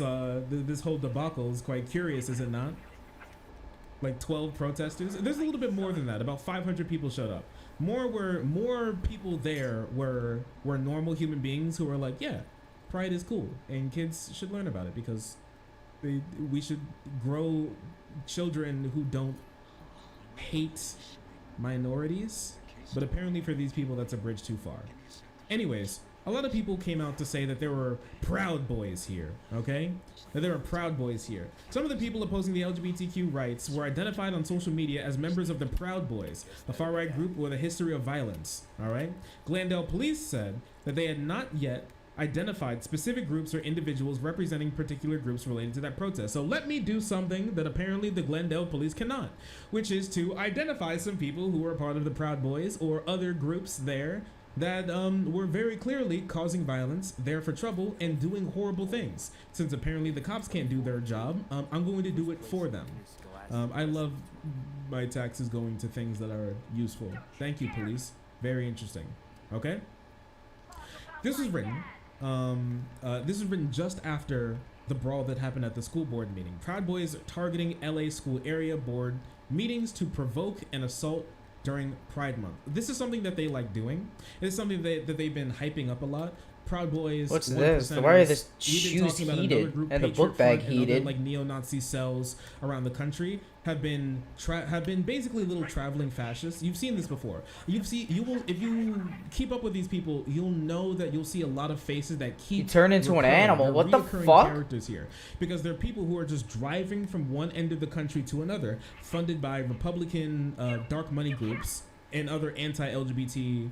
this whole debacle. Is quite curious, is it not? Like 12 protesters. There's a little bit more than that. About 500 people showed up. More people there were normal human beings who were like, yeah, Pride is cool and kids should learn about it because we should grow children who don't hate minorities. But apparently for these people, that's a bridge too far. Anyways, a lot of people came out to say that there were Proud Boys here, okay? That there were Proud Boys here. Some of the people opposing the LGBTQ rights were identified on social media as members of the Proud Boys, a far-right group with a history of violence, all right? Glendale police said that they had not yet identified specific groups or individuals representing particular groups related to that protest. So let me do something that apparently the Glendale police cannot, which is to identify some people who are part of the Proud Boys or other groups there that were very clearly causing violence, there for trouble, and doing horrible things. Since apparently the cops can't do their job, I'm going to do it for them. I love my taxes going to things that are useful. Thank you, police. Very interesting. Okay? This was written just after the brawl that happened at the school board meeting. Proud Boys targeting LA school area board meetings to provoke and assault during Pride Month. This is something that they like doing. It's something that they've been hyping up a lot. Proud Boys. What's this? Why are the shoes heated and the book bag heated? Like neo-Nazi cells around the country have been basically little traveling fascists. You've seen this before. If you keep up with these people, you'll know that you'll see a lot of faces that keep. You turn into an animal. What the fuck? Characters here, because they're people who are just driving from one end of the country to another, funded by Republican dark money groups and other anti-LGBT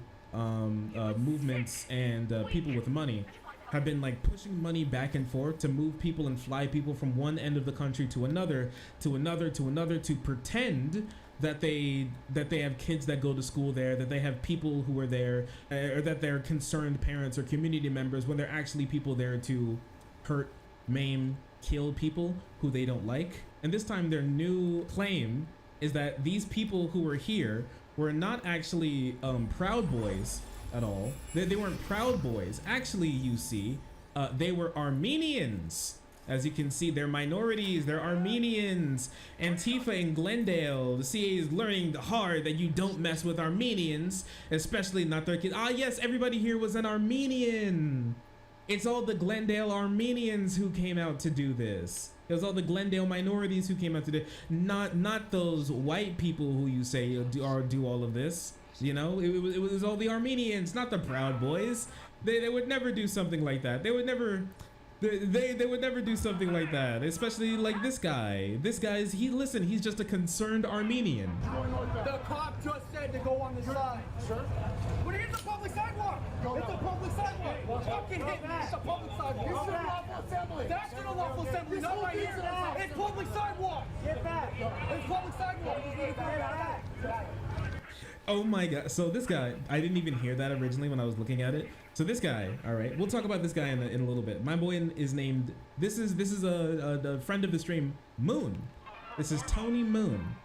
movements and people with money have been like pushing money back and forth to move people and fly people from one end of the country to another to pretend that they have kids that go to school there, that they have people who are there, or that they're concerned parents or community members, when they're actually people there to hurt, maim, kill people who they don't like. And this time their new claim is that these people who were here were not actually Proud Boys at all. They weren't Proud Boys. Actually, you see, they were Armenians. As you can see, they're minorities, they're Armenians. Antifa in Glendale, the CA is learning hard that you don't mess with Armenians, especially not their kids. Ah yes, everybody here was an Armenian. It's all the Glendale Armenians who came out to do this. It was all the Glendale minorities who came out to do, not those white people who you say do all of this. You know, it was all the Armenians, not the Proud Boys. They would never do something like that. They would never. They would never do something like that, especially like this guy. This guy's he's just a concerned Armenian. The cop just said to go on the side. Sure. When you get the public sidewalk, it's a public sidewalk. Fucking hit me. It's a public sidewalk. This is a lawful assembly. That's an unlawful assembly. Not right here. It's public sidewalk. Get back. It's public sidewalk. Get back. Oh my god. So this guy, I didn't even hear that originally when I was looking at it. So this guy, all right, we'll talk about this guy in a little bit. My boy is named, this is a friend of the stream, Moon. This is Tony Moon,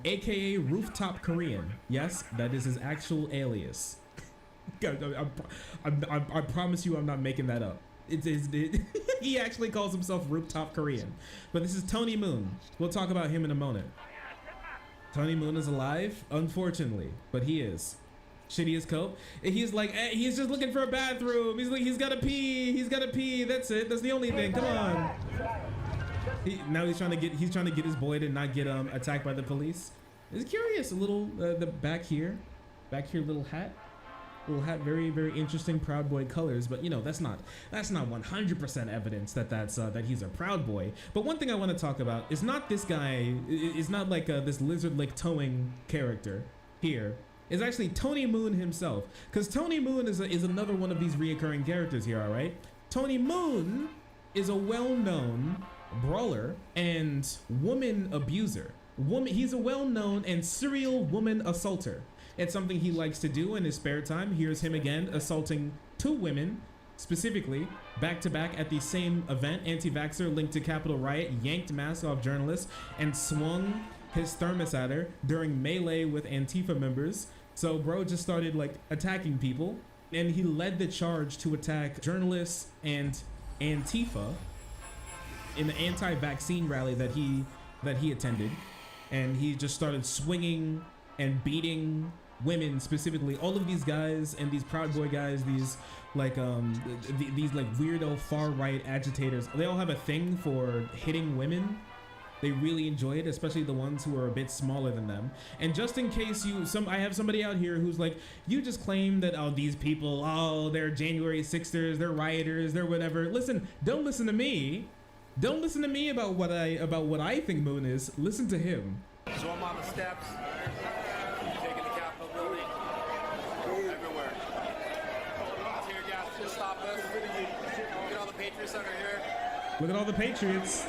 aka Rooftop Korean. Yes, that is his actual alias. I promise you I'm not making that up. He actually calls himself Rooftop Korean. But this is Tony Moon. We'll talk about him in a moment. Tony Moon is alive, unfortunately, but he is. Shitty as coke. He's like, he's just looking for a bathroom. He's like, he's gotta pee. That's it. That's the only thing. Come on. Now he's trying to get his boy to not get attacked by the police. It's curious. A little the back here, little hat, very very interesting Proud Boy colors. But you know that's not 100% evidence that he's a Proud Boy. But one thing I want to talk about is not this guy. Is not like this lizard lick towing character here. Is actually Tony Moon himself, because Tony Moon is another one of these reoccurring characters here. All right, Tony Moon is a well-known brawler and woman abuser. He's a well-known and serial woman assaulter. It's something he likes to do in his spare time. Here's him again assaulting 2 women, specifically back to back at the same event. Anti-vaxxer linked to Capitol riot yanked mask off journalists and swung his thermos at her during melee with Antifa members. So bro just started like attacking people, and he led the charge to attack journalists and Antifa in the anti-vaccine rally that he attended. And he just started swinging and beating women, specifically all of these guys and these Proud Boy guys, these like these like weirdo far right agitators. They all have a thing for hitting women. They really enjoy it, especially the ones who are a bit smaller than them. And just in case I have somebody out here who's like, you just claim that, oh, these people, oh, they're January 6ers, they're rioters, they're whatever. Listen, don't listen to me. Don't listen to me about what I think Moon is. Listen to him. So I'm on the steps, taking the Capitol building, everywhere. Tear gas just stopped us. Look at all the Patriots under here. Look at all the Patriots.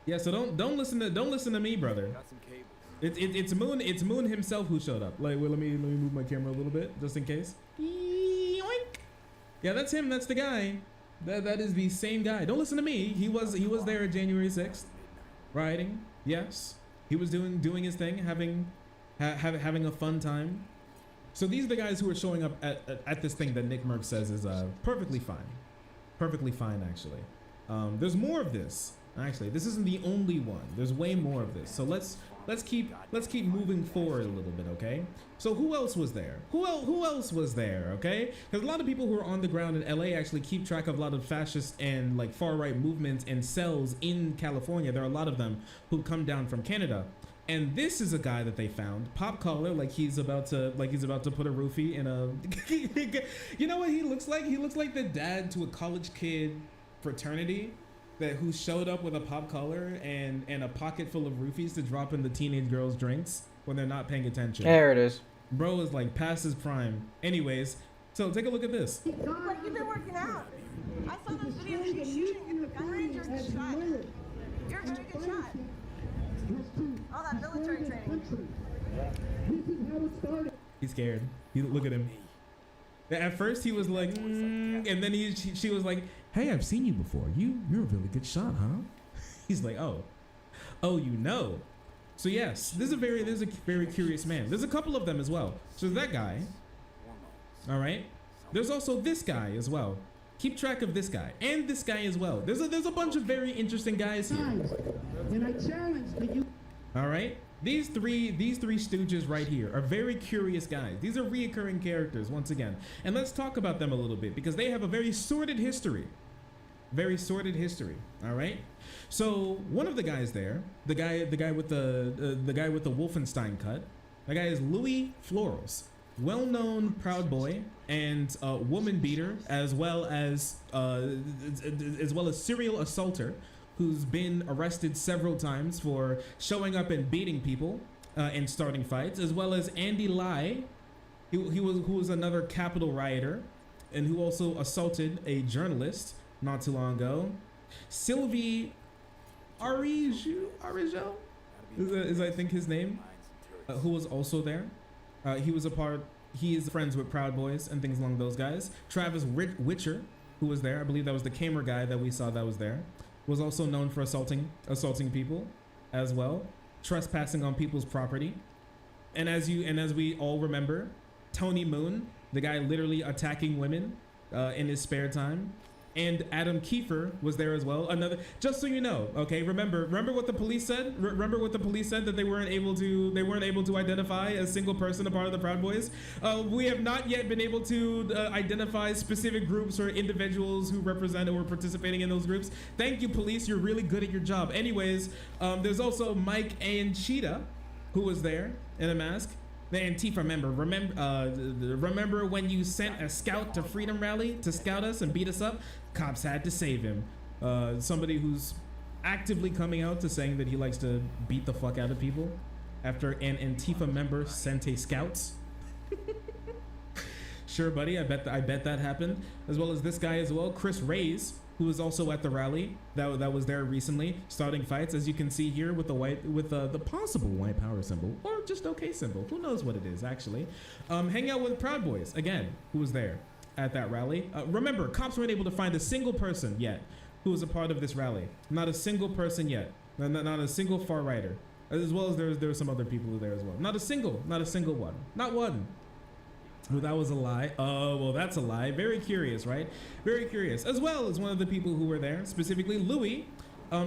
Yeah, so don't listen to me, brother. It's Moon himself who showed up. Like, well, let me move my camera a little bit just in case. Yoink. Yeah, that's him. That's the guy. That is the same guy. Don't listen to me. He was there January 6th, rioting. Yes, he was doing his thing, having a fun time. So these are the guys who are showing up at this thing that Nick Merck says is perfectly fine actually. There's more of this. Actually, this isn't the only one. There's way more of this. So let's keep moving forward a little bit, okay? So who else was there? Who else was there, okay? Because a lot of people who are on the ground in LA actually keep track of a lot of fascist and like far right movements and cells in California. There are a lot of them who come down from Canada. And this is a guy that they found, pop collar, like he's about to put a roofie in a. You know what he looks like? He looks like the dad to a college kid fraternity who showed up with a pop collar and a pocket full of roofies to drop in the teenage girls' drinks when they're not paying attention. There it is. Bro is like past his prime. Anyways, So take a look at this. Like, you've been working out. I saw those videos of you shooting at the gun range. You're a good shot. You're a very good shot. All that military training. He's scared. Look at him. At first he was like, and then she was like, hey, I've seen you before. You're a really good shot, huh? He's like, oh, you know. So yes, this is a very curious man. There's a couple of them as well. So that guy. All right. There's also this guy as well. Keep track of this guy and this guy as well. There's a bunch of very interesting guys here. And I challenge that you. All right. These three stooges right here are very curious guys. These are reoccurring characters once again. And let's talk about them a little bit because they have a very sordid history. Very sordid history. All right. So one of the guys there, the guy with the Wolfenstein cut, that guy is Louis Florals, well-known Proud Boy and woman beater, as well as serial assaulter, who's been arrested several times for showing up and beating people and starting fights, as well as Andy Lai, who was another Capitol rioter, and who also assaulted a journalist not too long ago. Sylvie Arijo is I think his name, who was also there. He is friends with Proud Boys and things along those guys. Travis Witcher, who was there, I believe that was the Kamer guy that we saw that was there, was also known for assaulting people as well, trespassing on people's property. And as we all remember, Tony Moon, the guy literally attacking women in his spare time. And Adam Kiefer was there as well. Another, just so you know, okay. Remember what the police said. Remember what the police said, that they weren't able to identify a single person a part of the Proud Boys. We have not yet been able to identify specific groups or individuals who represent or were participating in those groups. Thank you, police. You're really good at your job. Anyways, there's also Mike Anchita, who was there in a mask. The Antifa member. Remember when you sent a scout to Freedom Rally to scout us and beat us up? Cops had to save him. Somebody who's actively coming out to saying that he likes to beat the fuck out of people after an Antifa member sent a scouts. Sure, buddy. I bet that happened. As well as this guy as well, Chris Reyes, who was also at the rally that was there recently, starting fights, as you can see here with the possible white power symbol, or just okay symbol. Who knows what it is actually? Hang out with Proud Boys again, who was there at that rally. Remember, cops weren't able to find a single person yet who was a part of this rally. Not a single person yet. Not a single far righter. As well as there were some other people there as well. Not a single one. Not one. Well, that was a lie. Oh, well, that's a lie. Very curious, right? Very curious. As well as one of the people who were there, specifically Louis,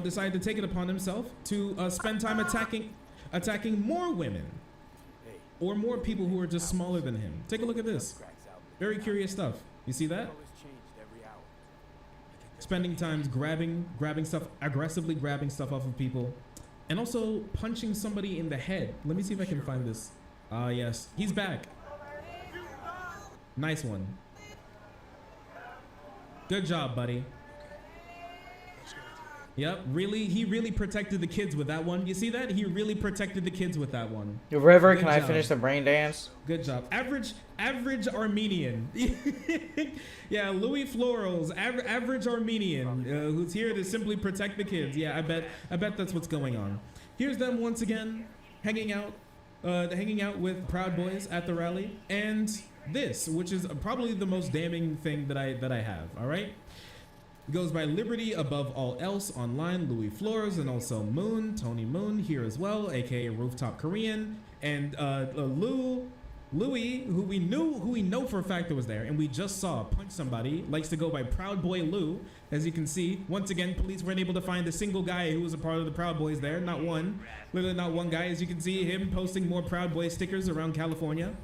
decided to take it upon himself to spend time attacking more women or more people who are just smaller than him. Take a look at this. Very curious stuff. You see that? Spending time grabbing stuff, aggressively grabbing stuff off of people, and also punching somebody in the head. Let me see if I can find this. Yes, he's back. Nice one. Good job, buddy. Yep, he really protected the kids with that one. You see that? He really protected the kids with that one. River, can I finish the brain dance? Good job. Average Armenian. Yeah, Louis Florals, average Armenian, who's here to simply protect the kids. Yeah, I bet that's what's going on. Here's them once again, hanging out with Proud Boys at the rally, and this, which is probably the most damning thing that I have. All right. It goes by Liberty Above All Else online, Louis Flores, and also Tony Moon here as well, aka Rooftop Korean, and Louis, who we know for a fact that was there, and we just saw punch somebody, likes to go by Proud Boy Lou, as you can see. Once again, police weren't able to find a single guy who was a part of the Proud Boys there, not one, literally not one guy. As you can see, him posting more Proud Boy stickers around California.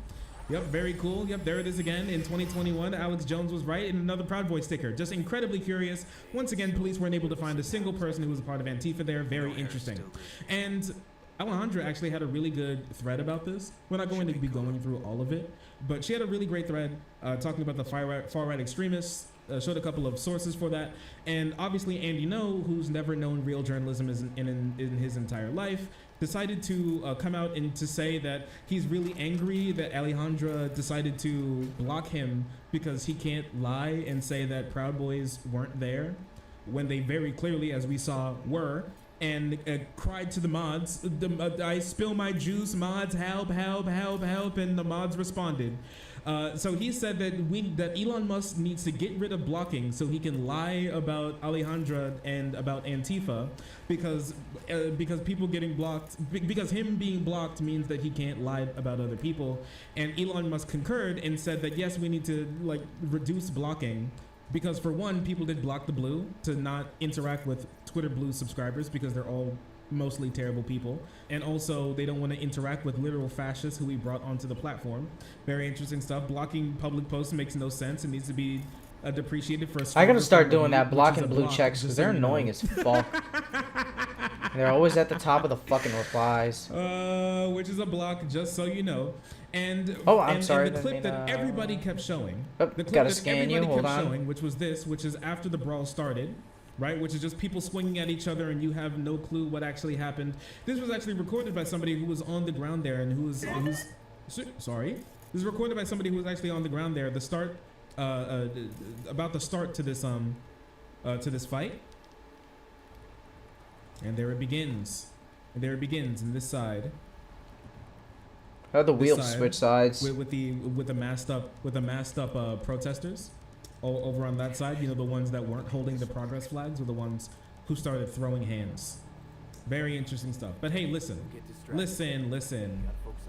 Yep, very cool. Yep, there it is again. In 2021, Alex Jones was right in another Proud Boy sticker. Just incredibly curious. Once again, police weren't able to find a single person who was a part of Antifa there. Very interesting. And Alejandra actually had a really good thread about this. We're not going to be going through all of it, but she had a really great thread talking about the far-right extremists, showed a couple of sources for that. And obviously Andy No, who's never known real journalism in his entire life, decided to come out and to say that he's really angry that Alejandra decided to block him because he can't lie and say that Proud Boys weren't there when they very clearly, as we saw, were. And cried to the mods, I spill my juice, mods, help, help, help, help, and the mods responded. So he said that Elon Musk needs to get rid of blocking so he can lie about Alejandra and about Antifa, because people getting blocked, because him being blocked means that he can't lie about other people. And Elon Musk concurred and said that yes, we need to like reduce blocking. Because for one, people did block the blue to not interact with Twitter Blue subscribers because they're all mostly terrible people. And also they don't want to interact with literal fascists who we brought onto the platform. Very interesting stuff. Blocking public posts makes no sense. It needs to be depreciated for a I gotta start doing that, blocking blue checks, because they're annoying as fuck. They're always at the top of the fucking replies. Which is a block, just so you know. And sorry. And the clip that everybody kept showing, the clip gotta that scan everybody you. Hold kept on. showing, which is after the brawl started, right? Which is just people swinging at each other, and you have no clue what actually happened. This was actually recorded by somebody who was on the ground there, and who's sorry. This is recorded by somebody who was actually on the ground there. The start, about the start to this fight, and there it begins. And there it begins in this side. How the wheels switch sides with the masked up protesters over on that side. You know, the ones that weren't holding the progress flags were the ones who started throwing hands. Very interesting stuff. But hey, listen.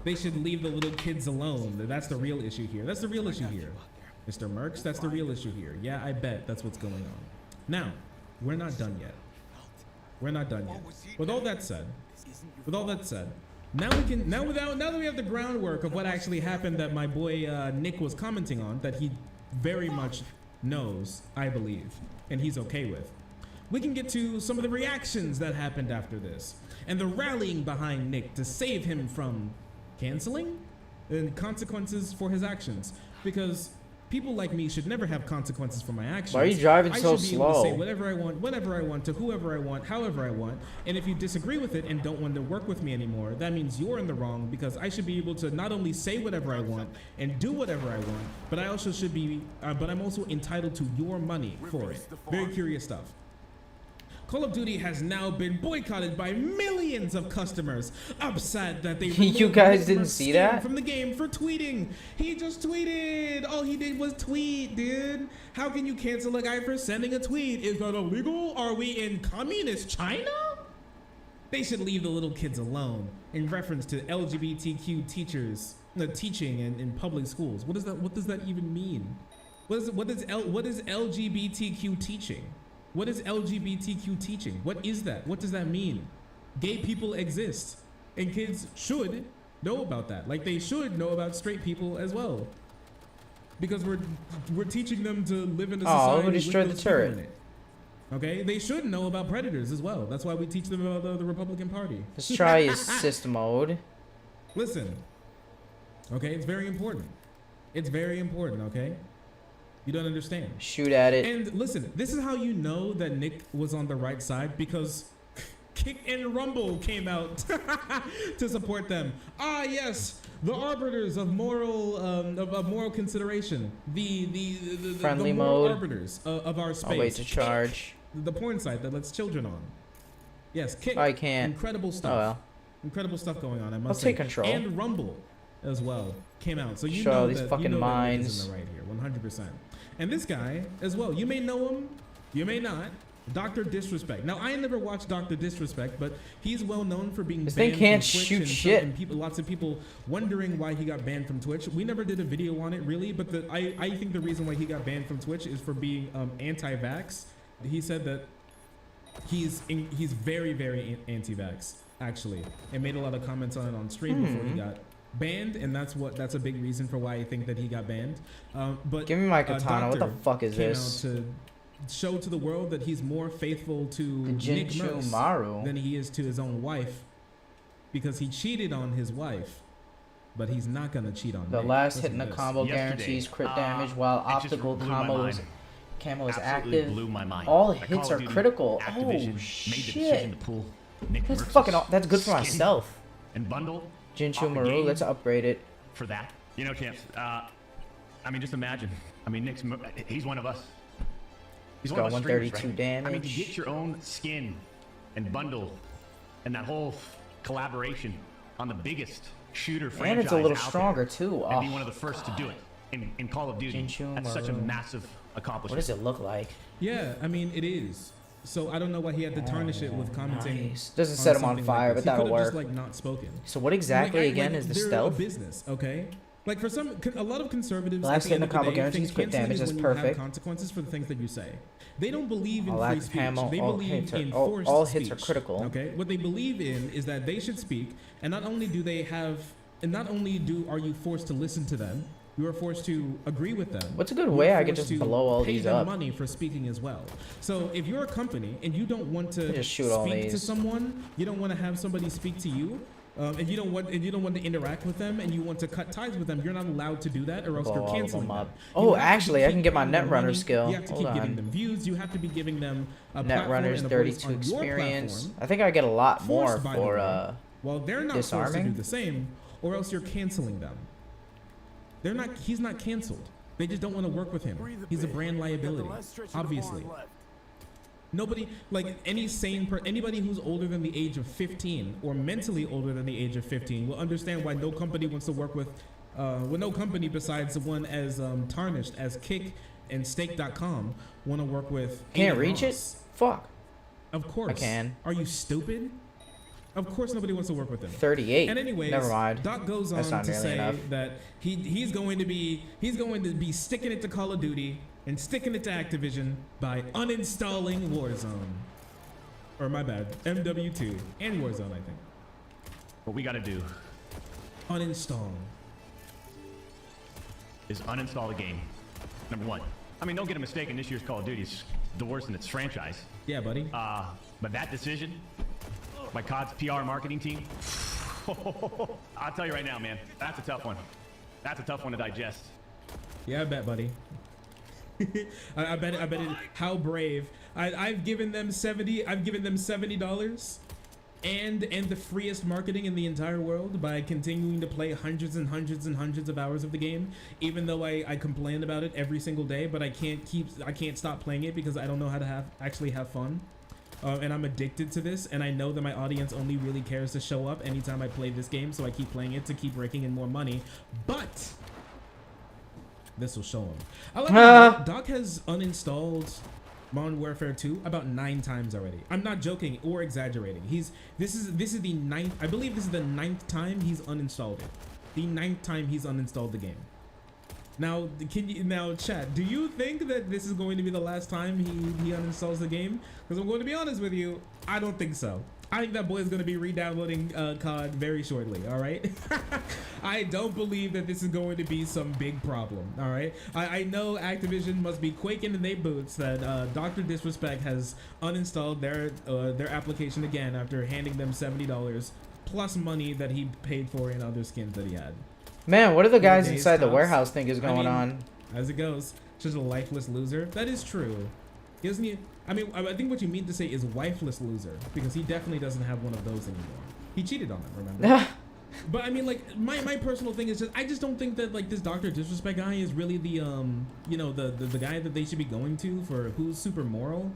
They should leave the little kids alone. That's the real issue here. That's the real issue here, Mr. Merckx. That's the real issue here. Yeah, I bet that's what's going on. Now, we're not done yet. We're not done yet. With all that said. Now that we have the groundwork of what actually happened that my boy Nick was commenting on, that he very much knows, I believe, and he's okay with, we can get to some of the reactions that happened after this, and the rallying behind Nick to save him from canceling and consequences for his actions, because people like me should never have consequences for my actions. Why are you driving so I should be able to slow? say whatever I want, whenever I want, to whoever I want, however I want. And if you disagree with it and don't want to work with me anymore, that means you're in the wrong, because I should be able to not only say whatever I want and do whatever I want, but I also should be, but I'm also entitled to your money for it. Very curious stuff. Call of Duty has now been boycotted by millions of customers, upset that they You guys didn't see that? from the game for tweeting. He just tweeted. All he did was tweet, dude. How can you cancel a guy for sending a tweet? Is that illegal? Are we in communist China? They should leave the little kids alone. In reference to LGBTQ teachers teaching in public schools. What does that even mean? What is LGBTQ teaching? What is LGBTQ teaching? What is that? What does that mean? Gay people exist, and kids should know about that. Like they should know about straight people as well, because we're teaching them to live in a society who destroyed with the those people turret? in it. Okay, they should know about predators as well. That's why we teach them about the Republican Party. Let's try his system mode. Listen, okay, it's very important. It's very important, okay? You don't understand. Shoot at it. And listen, this is how you know that Nick was on the right side, because Kick and Rumble came out to support them. Ah, yes, the arbiters of moral consideration, the friendly moral mode arbiters of our space. I'll wait to charge. The porn site that lets children on. Yes, Kick. I can't. Incredible stuff. Oh well. Incredible stuff going on. I must I'll say. take control. And Rumble as well came out. So you Show know these that fucking you know mines. that Nick is in the right here, 100%. And this guy as well. You may know him, you may not. Dr. Disrespect. Now I never watched Dr. Disrespect, but he's well known for being This banned thing can't from Twitch, shoot and shit. And people, lots of people wondering why he got banned from Twitch. We never did a video on it really, but I think the reason why he got banned from Twitch is for being anti-vax. He said that he's very, very anti-vax actually, and made a lot of comments on it on stream before he got banned, and that's a big reason for why I think that he got banned. But Give me my katana. What the Doctor fuck is came this? out to show to the world that he's more faithful to The Nick Jinchu Merce Maru. than he is to his own wife. because he cheated on his wife, but he's not gonna cheat on The Nick. last Listen hit in to the this. combo guarantees crit damage while optical camo is active. Blew my mind. All Like hits Call are of Duty, critical. Activision Oh made the decision shit! to pull Nick That's Merckx's fucking. That's good for skin myself. And bundle Jinchu off the Maru, game let's upgrade it. for that. You know, champs. I mean, just imagine. I mean, he's one of us. He's He's one got of us streamers, 132 right? damage. I mean, to get your own skin and bundle and that whole collaboration on the biggest shooter franchise And it's a little out stronger there, too. and Oh, be one of the first to do it in Call of Duty. Jinchu That's such a Maru. massive accomplishment. what does it look like? Yeah, I mean it is. So I don't know why he had to tarnish it with commenting. Nice. Doesn't set him on something fire, like but this. He that'll could've just, work. like not spoken. So what exactly Like, again is the they're stealth? A business, okay? Like for a lot of conservatives, Last at hit in the the end combo of the day, guarantees think crit canceling damage, is that's when you have perfect. consequences for the things that you say. They don't believe in All free active speech. ammo, They all believe hits are- in all- forced all speech. hits are critical. Okay, what they believe in is that they should speak, and not only do they have, and not only are you forced to listen to them, you are forced to agree with them. What's a good You way are I could forced just to blow all pay these them up? money for speaking as well. So if you're a company and you don't want to Just shoot all speak to these. someone, you don't want to have somebody speak to you, and you don't want to interact with them, and you want to cut ties with them, you're not allowed to do that, or else Blow you're all of canceling them them. up. You Oh, have to actually, I keep can get my giving them Netrunner money. skill. You have to Hold keep getting on. them views. You have to be giving them a platform Netrunner's and a voice 32 on your experience. platform. I think I get a lot more Forced, by the for way. Well, they're not forced to do disarming. the same, or else you're canceling them. They're not. He's not canceled. They just don't want to work with him. He's a brand liability, obviously. Nobody, like anybody who's older than the age of 15 or mentally older than the age of 15 will understand why no company wants to work with, no company besides the one as tarnished as Kick and Stake.com want to work with. Can't Ada reach it? Ross. Fuck. Of course. I can. Are you stupid? Of course nobody wants to work with him. 38. And anyways, Never mind. Doc goes on That's not to nearly say enough. that he's going to be sticking it to Call of Duty and sticking it to Activision by uninstalling Warzone. Or my bad, MW2 and Warzone, I think. What we got to do Uninstall. is uninstall the game. Number one. I mean, don't get a mistaken. This year's Call of Duty is the worst in its franchise. Yeah, buddy. But that decision, my COD's PR marketing team, I'll tell you right now, man, that's a tough one. That's a tough one to digest. Yeah, I bet, buddy. I bet it. How brave! I've given them $70 and the freest marketing in the entire world by continuing to play hundreds and hundreds and hundreds of hours of the game. Even though I complain about it every single day, but I can't stop playing it because I don't know how to actually have fun. And I'm addicted to this, and I know that my audience only really cares to show up anytime I play this game, so I keep playing it to keep raking in more money. But this will show him. I like that Doc has uninstalled Modern Warfare 2 about 9 times already. I'm not joking or exaggerating. This is the 9th. I believe this is the 9th time he's uninstalled it. The 9th time he's uninstalled the game. Now, chat, do you think that this is going to be the last time he uninstalls the game? Because I'm going to be honest with you, I don't think so. I think that boy is going to be re-downloading COD very shortly, all right? I don't believe that this is going to be some big problem, all right? I know Activision must be quaking in their boots that Dr. Disrespect has uninstalled their application again after handing them $70 plus money that he paid for in other skins that he had. Man, what do the guys Days inside the tops. warehouse think is going on? As it goes, just a lifeless loser. That is true. Isn't he? I mean, I think what you mean to say is wifeless loser, because he definitely doesn't have one of those anymore. He cheated on them, remember? But I mean, like, my personal thing is just, I just don't think that, like, this Dr. Disrespect guy is really the, you know, the guy that they should be going to for who's super moral.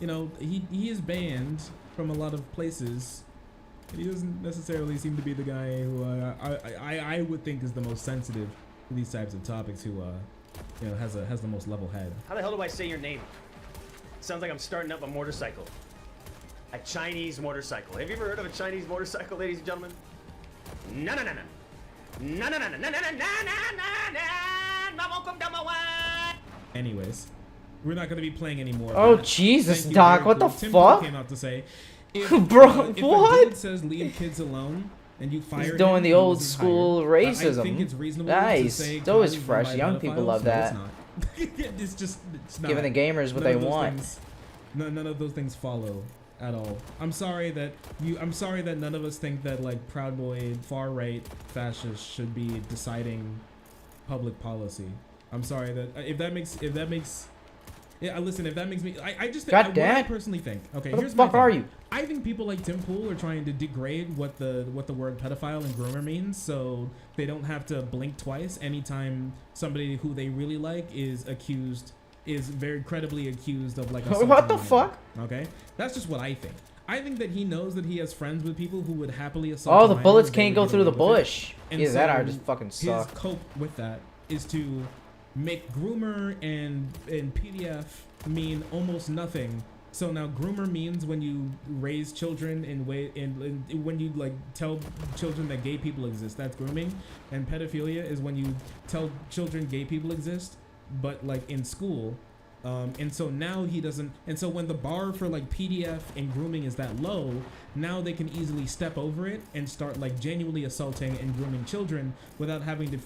You know, he is banned from a lot of places. He doesn't necessarily seem to be the guy who I would think is the most sensitive to these types of topics, who you know, has the most level head. How the hell do I say your name? Sounds like I'm starting up a motorcycle. A Chinese motorcycle. Have you ever heard of a Chinese motorcycle, ladies and gentlemen? No, no, no, no. No, no, no, no, no, no, no, no, no. Anyways, we're not gonna be playing anymore. Oh, Jesus, Thank you, Doc, very what the cool. Tim fuck? came out to say, if, Bro, if what? a dude says leave kids alone and you fire He's him, doing the he old wasn't school hired. I racism. think it's reasonable Nice. to say It's always God is fresh. run by Young people pedophiles. love No, that. it's not. It's not. Giving the gamers what None they of those want. Things, none of those things follow at all. I'm sorry that none of us think that like Proud Boy far right fascists should be deciding public policy. I'm sorry that if that makes yeah, listen, if that makes me I just think what I personally think. Okay, What here's the my fuck thing. are you? I think people like Tim Pool are trying to degrade what the word pedophile and groomer means, so they don't have to blink twice anytime somebody who they really like is very credibly accused of like assaulting What the a minor. fuck? Okay, that's just what I think. I think that he knows that he has friends with people who would happily assault. Oh, a the minor bullets if they can't would go get through the away with it. bush. And Yeah, that so art just fucking suck. His cope with that is to make groomer and PDF mean almost nothing. So now groomer means when you raise children in when you like tell children that gay people exist, that's grooming. And pedophilia is when you tell children gay people exist, but like in school. And so now he doesn't, and so when the bar for like PDF and grooming is that low, now they can easily step over it and start like genuinely assaulting and grooming children without having to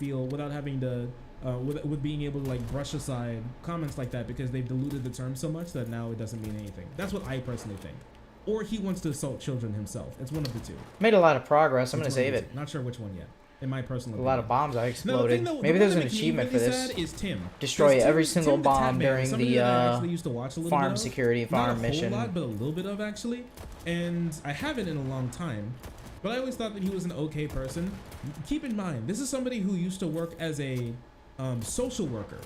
with being able to like brush aside comments like that because they've diluted the term so much that now it doesn't mean anything. That's what I personally think. Or he wants to assault children himself. It's one of the two. Made a lot of progress. I'm It's gonna one of save the it. two. Not sure which one yet. In my personal opinion. A lot of bombs I exploded. Now, Maybe the there's one an that makes me achievement really for this. sad is Tim. Destroy Because every Tim single the bomb Tatman, during somebody the that I actually used to watch a little farm bit of. security farm Not a mission. whole lot, but a little bit of actually. And I haven't in a long time. But I always thought that he was an okay person. Keep in mind, this is somebody who used to work as a social worker,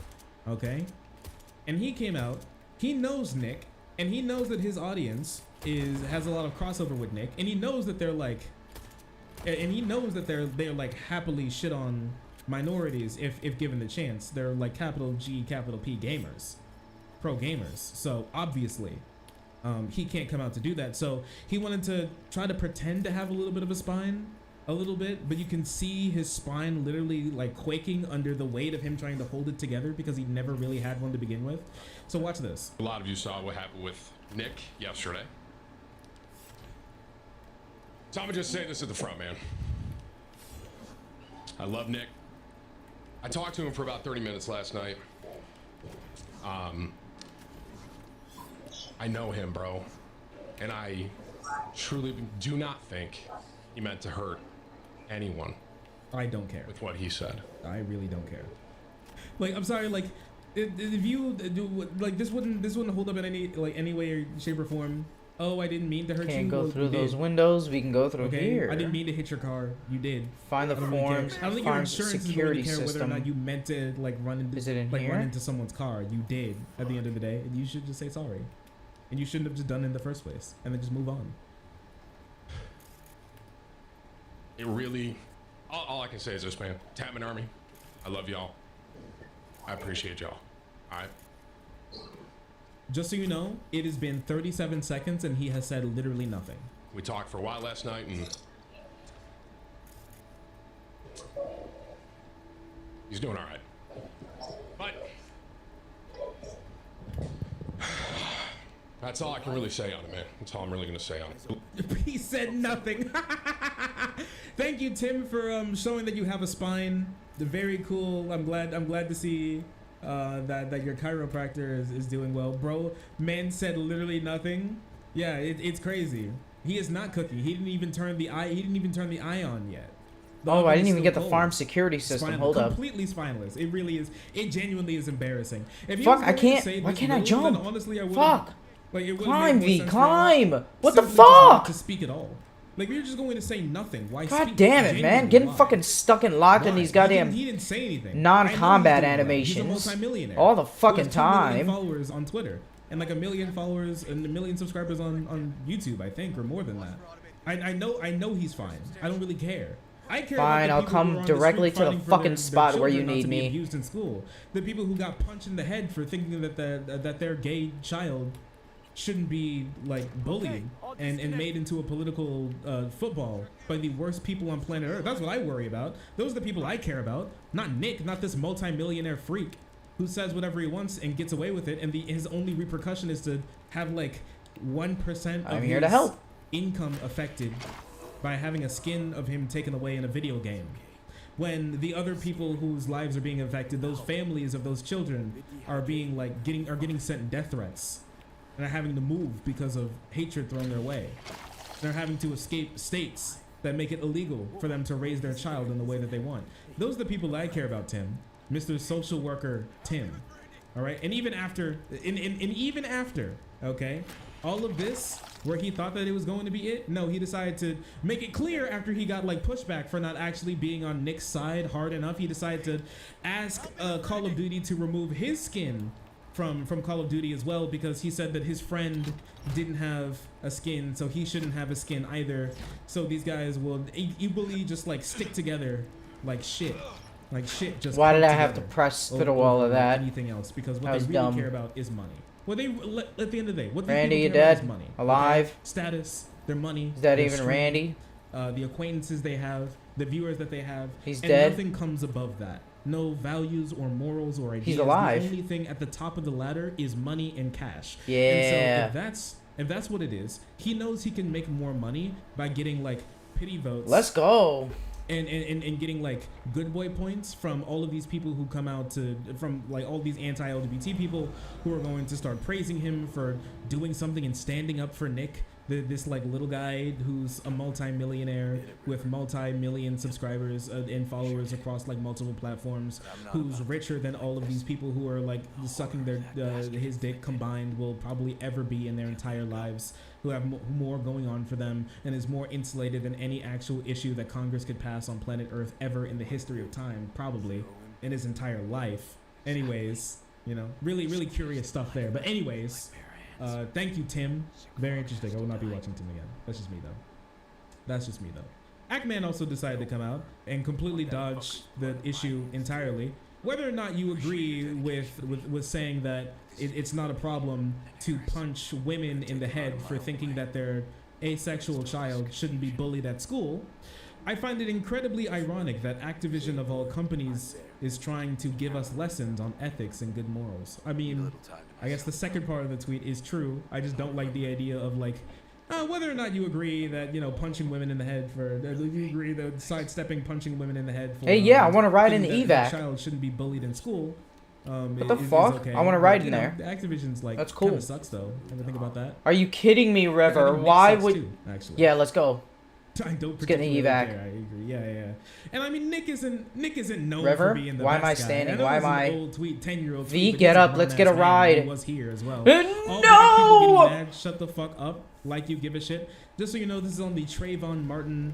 okay? And he came out, he knows Nick, and he knows that his audience has a lot of crossover with Nick, and he knows that they're like like happily shit on minorities if given the chance. They're like capital G, capital P gamers, pro gamers. So obviously, he can't come out to do that. So he wanted to try to pretend to have a little bit of a spine, a little bit, but you can see his spine literally like quaking under the weight of him trying to hold it together because he never really had one to begin with. So watch this. A lot of you saw what happened with Nick yesterday. So I'm gonna just say this at the front, man. I love Nick. I talked to him for about 30 minutes last night. I know him, bro. And I truly do not think he meant to hurt anyone. I don't care. With what he said. I really don't care. Like, I'm sorry, like, if you do, like, this wouldn't hold up in any way or shape or form. Oh, I didn't mean to hurt you. Can't go Well, through you those did. windows. We can go through Okay, here. I didn't mean to hit your car. You did. Find the I don't really care. forms. I don't think your Farm insurance is security going to care whether or system. not you meant to like run into here? run into someone's car. You did at the end of the day, and you should just say sorry. And you shouldn't have just done it in the first place, and then just move on. It really, all I can say is this, man. Tatman Army, I love y'all. I appreciate y'all. All right. Just so you know, it has been 37 seconds, and he has said literally nothing. We talked for a while last night, and he's doing all right. But that's all I can really say on it, man. That's all I'm really gonna say on it. He said nothing. Thank you, Tim, for showing that you have a spine. Very cool. I'm glad to see that your chiropractor is doing well, bro. Man said literally nothing. Yeah, it's crazy. He is not cooking. He didn't even turn the eye on yet. The Oh, oven I is didn't even still get the cold. farm security system. Spineless. Hold up. Completely spineless. It really is. It genuinely is embarrassing. If he Fuck, was I going to can't. say Why this can't I rule, jump? then honestly, I would've- Fuck. Like, it would've Climb, made more V, sense for climb. him What the simply just not fuck? to speak at all. Like, we were just going to say nothing. Why God speak? damn it, man. Genuinely, Getting why? fucking stuck and locked in Why? these goddamn He didn't say anything. non-combat I know he's doing well. animations. He's a multimillionaire. All the He fucking has 2 million time. followers on Twitter and like 1 million followers and 1 million subscribers on YouTube, I think, or more than that. I know he's fine. I don't really care. I care Fine, about I'll the people come who are on the directly street to the fighting for fucking their spot where you children not need to be me. abused in school. The people who got punched in the head for thinking that their gay child shouldn't be like bullied and made into a political football by the worst people on planet Earth. That's what I worry about. Those are the people I care about. Not Nick, not this multi-millionaire freak who says whatever he wants and gets away with it, and his only repercussion is to have like 1% of I'm his here to help. income affected by having a skin of him taken away in a video game. When the other people whose lives are being affected, those families of those children are being like getting sent death threats and are having to move because of hatred thrown their way. They're having to escape states that make it illegal for them to raise their child in the way that they want. Those are the people that I care about, Tim. Mr. Social Worker Tim. All right, and even after, even after, okay, all of this, where he thought that it was going to be it, no, he decided to make it clear after he got like pushback for not actually being on Nick's side hard enough. He decided to ask Call of Duty to remove his skin from Call of Duty as well, because he said that his friend didn't have a skin, so he shouldn't have a skin either. So these guys will equally just like stick together like shit. Like shit just. Why did I have to press through all of that? Anything else? Because what That they was really dumb. care about is money. What they at the end of the day, what they Randy, you care about dead? is money. Alive? Okay? Status, their money. Is that their even stream, Randy? The acquaintances they have, the viewers that they have. He's and dead? Nothing comes above that. No values or morals or ideas. He's alive. The only thing at the top of the ladder is money and cash. Yeah. And so if that's what it is, he knows he can make more money by getting like pity votes. Let's go. And getting like good boy points from all of these people who come out from like all these anti-LGBT people who are going to start praising him for doing something and standing up for Nick, this like little guy who's a multi-millionaire with multi-million subscribers and followers across like multiple platforms, who's richer than all of these people who are like sucking their his dick combined will probably ever be in their entire lives, who have more going on for them and is more insulated than any actual issue that Congress could pass on planet Earth ever in the history of time, probably in his entire life. Anyways, you know, really curious stuff there. But anyways, thank you, Tim. Very interesting. I will not be watching Tim again. That's just me though. Ackman also decided to come out and completely dodge the issue entirely. Whether or not you agree with saying that it's not a problem to punch women in the head for thinking that their asexual child shouldn't be bullied at school, I find it incredibly ironic that Activision of all companies is trying to give us lessons on ethics and good morals. I mean, I guess the second part of the tweet is true. I just don't like the idea of like, whether or not you agree that, you know, punching women in the head for, you agree that sidestepping punching women in the head for, Hey, yeah, I want to ride in the thinking that evac. your child shouldn't be bullied in school. What the is fuck? okay. I want to ride But, in you know, there. Activision's like, That's cool. Kind of sucks though. Ever think about that? Are you kidding me, River? I mean, Nick Why sucks would? too, actually. Yeah, let's go. I don't Let's get in the particularly evac. care. I agree. Yeah. And I mean, Nick isn't known River? for being the Why am best I guy. standing? know Why this am is I- an old tweet, 10-year-old V, tweet, but get he's a up, let's get a grown-ass man ride. who was here as well. No! All black people getting mad, shut the fuck up, like you give a shit. Just so you know, this is on the Trayvon Martin,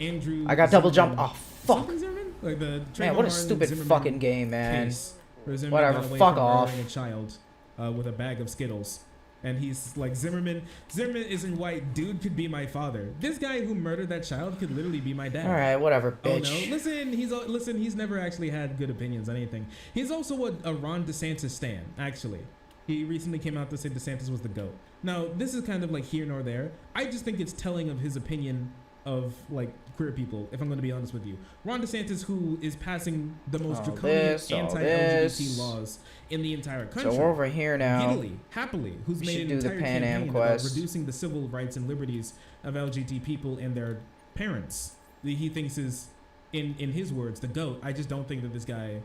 Andrew. I got double Zimmerman- jump. Oh fuck! Something Zimmerman? Like the Man, Trayvon what a Martin stupid Zimmerman fucking game, man. case where Zimmerman Whatever. got away Fuck from off. murdering a child with a bag of Skittles. And he's like, Zimmerman isn't white. Dude could be my father. This guy who murdered that child could literally be my dad. All right, whatever, Oh bitch. no! Listen. He's never actually had good opinions on anything. He's also a Ron DeSantis stan. Actually, he recently came out to say DeSantis was the GOAT. Now, this is kind of like here nor there. I just think it's telling of his opinion of like queer people. If I'm going to be honest with you, Ron DeSantis, who is passing the most All draconian this, all anti-LGBT this. laws in the entire country. So we're over here now. Giddily, happily, who's We made should an do the entire Pan Am campaign about quest. reducing the civil rights and liberties of LGBT people and their parents. He thinks is, in his words, the GOAT. I just don't think that this guy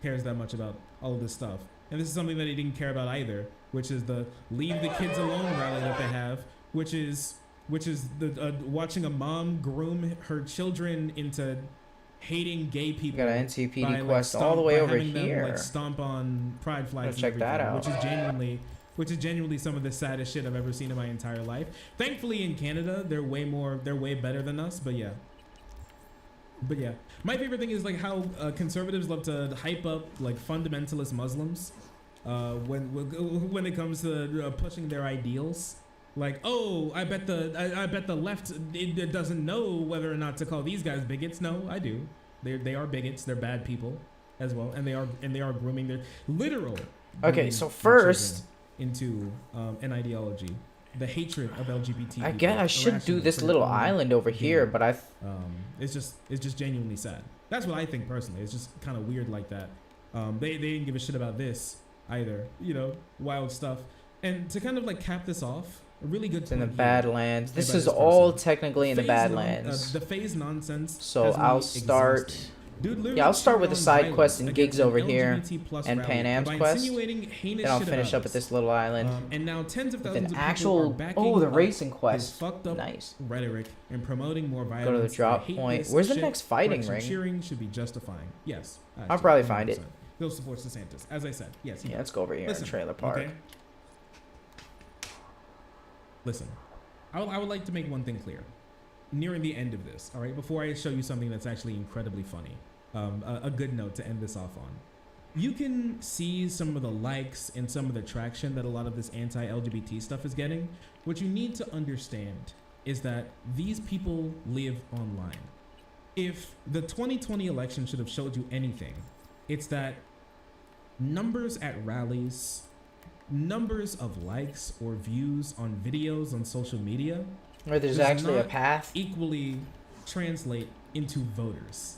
cares that much about all of this stuff. And this is something that he didn't care about either, which is the Leave the Kids Alone rally that they have, which is the watching a mom groom her children into hating gay people. Got an NCPD by, like, quest all the way by over having them, here. like, stomp on pride flags. Check and that everything, out. which is genuinely some of the saddest shit I've ever seen in my entire life. Thankfully, in Canada, they're way better than us. But yeah. My favorite thing is like how conservatives love to hype up like fundamentalist Muslims when it comes to pushing their ideals. Like, oh, I bet the left it doesn't know whether or not to call these guys bigots. No, I do. They are bigots. They're bad people as well, and they are grooming their literal. Okay, grooming so their first children into an ideology, the hatred of LGBT. I people, guess I should do irrational this for little their own island over here, gain. but I. It's just genuinely sad. That's what I think personally. It's just kind of weird like that. They didn't give a shit about this either. You know, wild stuff. And to kind of like cap this off, a really good. It's in the point here Badlands. This made by is this all person. technically in the Phase Badlands. the phase nonsense. So has me I'll start. exhausted. Dude literally Yeah, I'll start with the cheered on side violence quests and against gigs an over here LGBT+ and rally Pan Am's by quest. insinuating heinous Then I'll shit finish about up at us. this little island. And now tens of with thousands an of people are actual backing the up racing his quest. fucked up Nice. rhetoric and promoting more violence. Go to the drop I hate point. this Where's the shit. next fighting Correction, ring? Cheering should be justifying. Yes. I'll probably find it. 100%. Bill supports DeSantis, as I said. Yes. He Yeah, does. let's go over here in Listen, Trailer Park. okay? Listen, I would like to make one thing clear. Nearing the end of this, all right, before I show you something that's actually incredibly funny, a good note to end this off on. You can see some of the likes and some of the traction that a lot of this anti-LGBT stuff is getting. What you need to understand is that these people live online. If the 2020 election should have showed you anything, it's that numbers at rallies, numbers of likes or views on videos on social media, Or there's does actually a not path. equally translate into voters.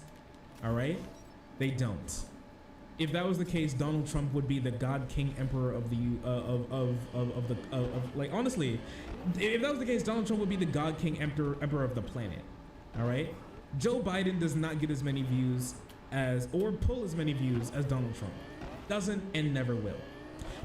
All right? They don't. If that was the case, Donald Trump would be the God King Emperor of the like honestly, if that was the case, Donald Trump would be the God King Emperor of the planet. All right? Joe Biden does not get as many views as or pull as many views as Donald Trump. Doesn't and never will.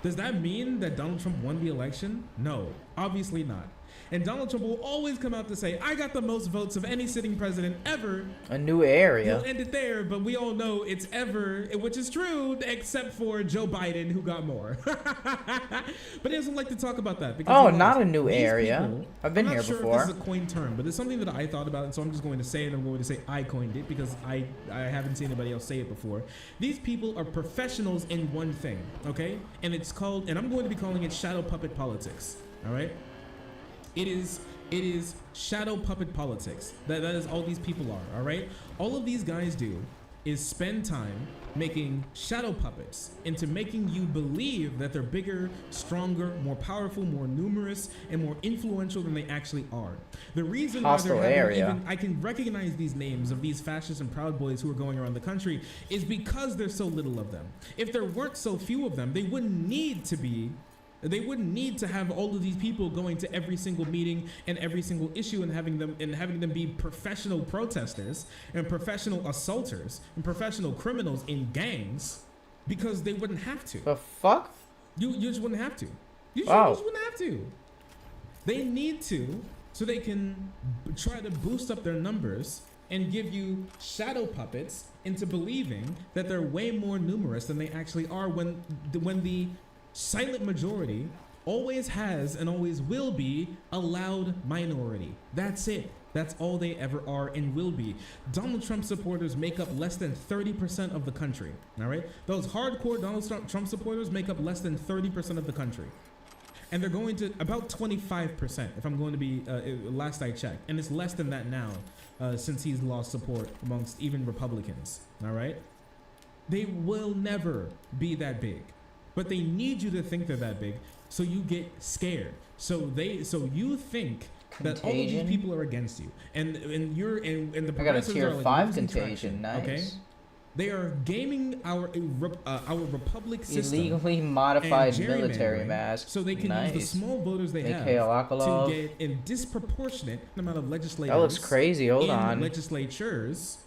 Does that mean that Donald Trump won the election? No, obviously not. And Donald Trump will always come out to say, I got the most votes of any sitting president ever. A new area. He'll end it there, but we all know it's ever, which is true, except for Joe Biden, who got more. But he doesn't like to talk about that. Because Oh, not a new area. People, I've been I'm here not sure before. If this is a coined term, but it's something that I thought about, and so I'm just going to say it. I'm going to say I coined it because I haven't seen anybody else say it before. These people are professionals in one thing, okay? And it's called, and I'm going to be calling it shadow puppet politics, all right? It is shadow puppet politics. That is all these people are, all right? All of these guys do is spend time making shadow puppets into making you believe that they're bigger, stronger, more powerful, more numerous, and more influential than they actually are. The reason why Hostile they're having area. I can recognize these names of these fascists and Proud Boys who are going around the country is because there's so little of them. If there weren't so few of them, they wouldn't need to have all of these people going to every single meeting and every single issue and having them be professional protesters and professional assaulters and professional criminals in gangs, because they wouldn't have to. The fuck? You just wouldn't have to. You Wow. just wouldn't have to. They need to so they can try to boost up their numbers and give you shadow puppets into believing that they're way more numerous than they actually are when the silent majority always has and always will be a loud minority. That's it. That's all they ever are and will be. Donald Trump supporters make up less than 30% of the country. All right? Those hardcore Donald Trump supporters make up less than 30% of the country. And they're going to about 25%, if I'm going to be, last I checked. And it's less than that now, since he's lost support amongst even Republicans. All right? They will never be that big. But they need you to think they're that big, so you get scared. So you think that all of these Contagion? people are against you, and the I got a progressives tier are like 5 losing contagion. traction, Nice. Okay, they are gaming our republic system. Illegally modified and military gerrymandering, mask. so they can Nice. use the small voters they have AKA Akolov. to get a disproportionate amount of legislators. That looks crazy. Hold in on. legislatures.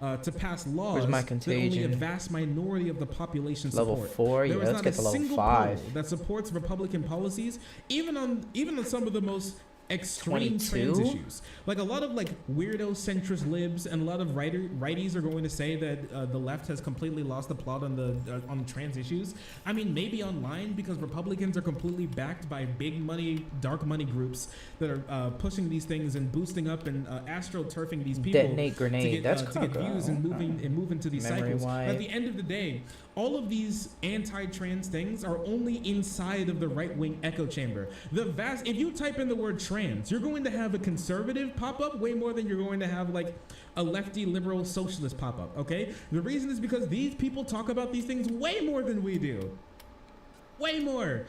To pass laws Where's my that only a contagion? vast minority of the population Level support. 4? Yeah, There is let's not get a to level single 5. poll that supports Republican policies, even on some of the most extreme 22? trans issues. Like a lot of like weirdo centrist libs and a lot of righties are going to say that the left has completely lost the plot on trans issues. I mean, maybe online, because Republicans are completely backed by big money, dark money groups that are pushing these things and boosting up and astroturfing these people. Detonate grenade. That's to get kinda views and move into these Memory cycles. But wipe. at the end of the day, all of these anti-trans things are only inside of the right-wing echo chamber. If you type in the word trans, you're going to have a conservative pop up way more than you're going to have like a lefty liberal socialist pop up. Okay, the reason is because these people talk about these things way more than we do. Way more.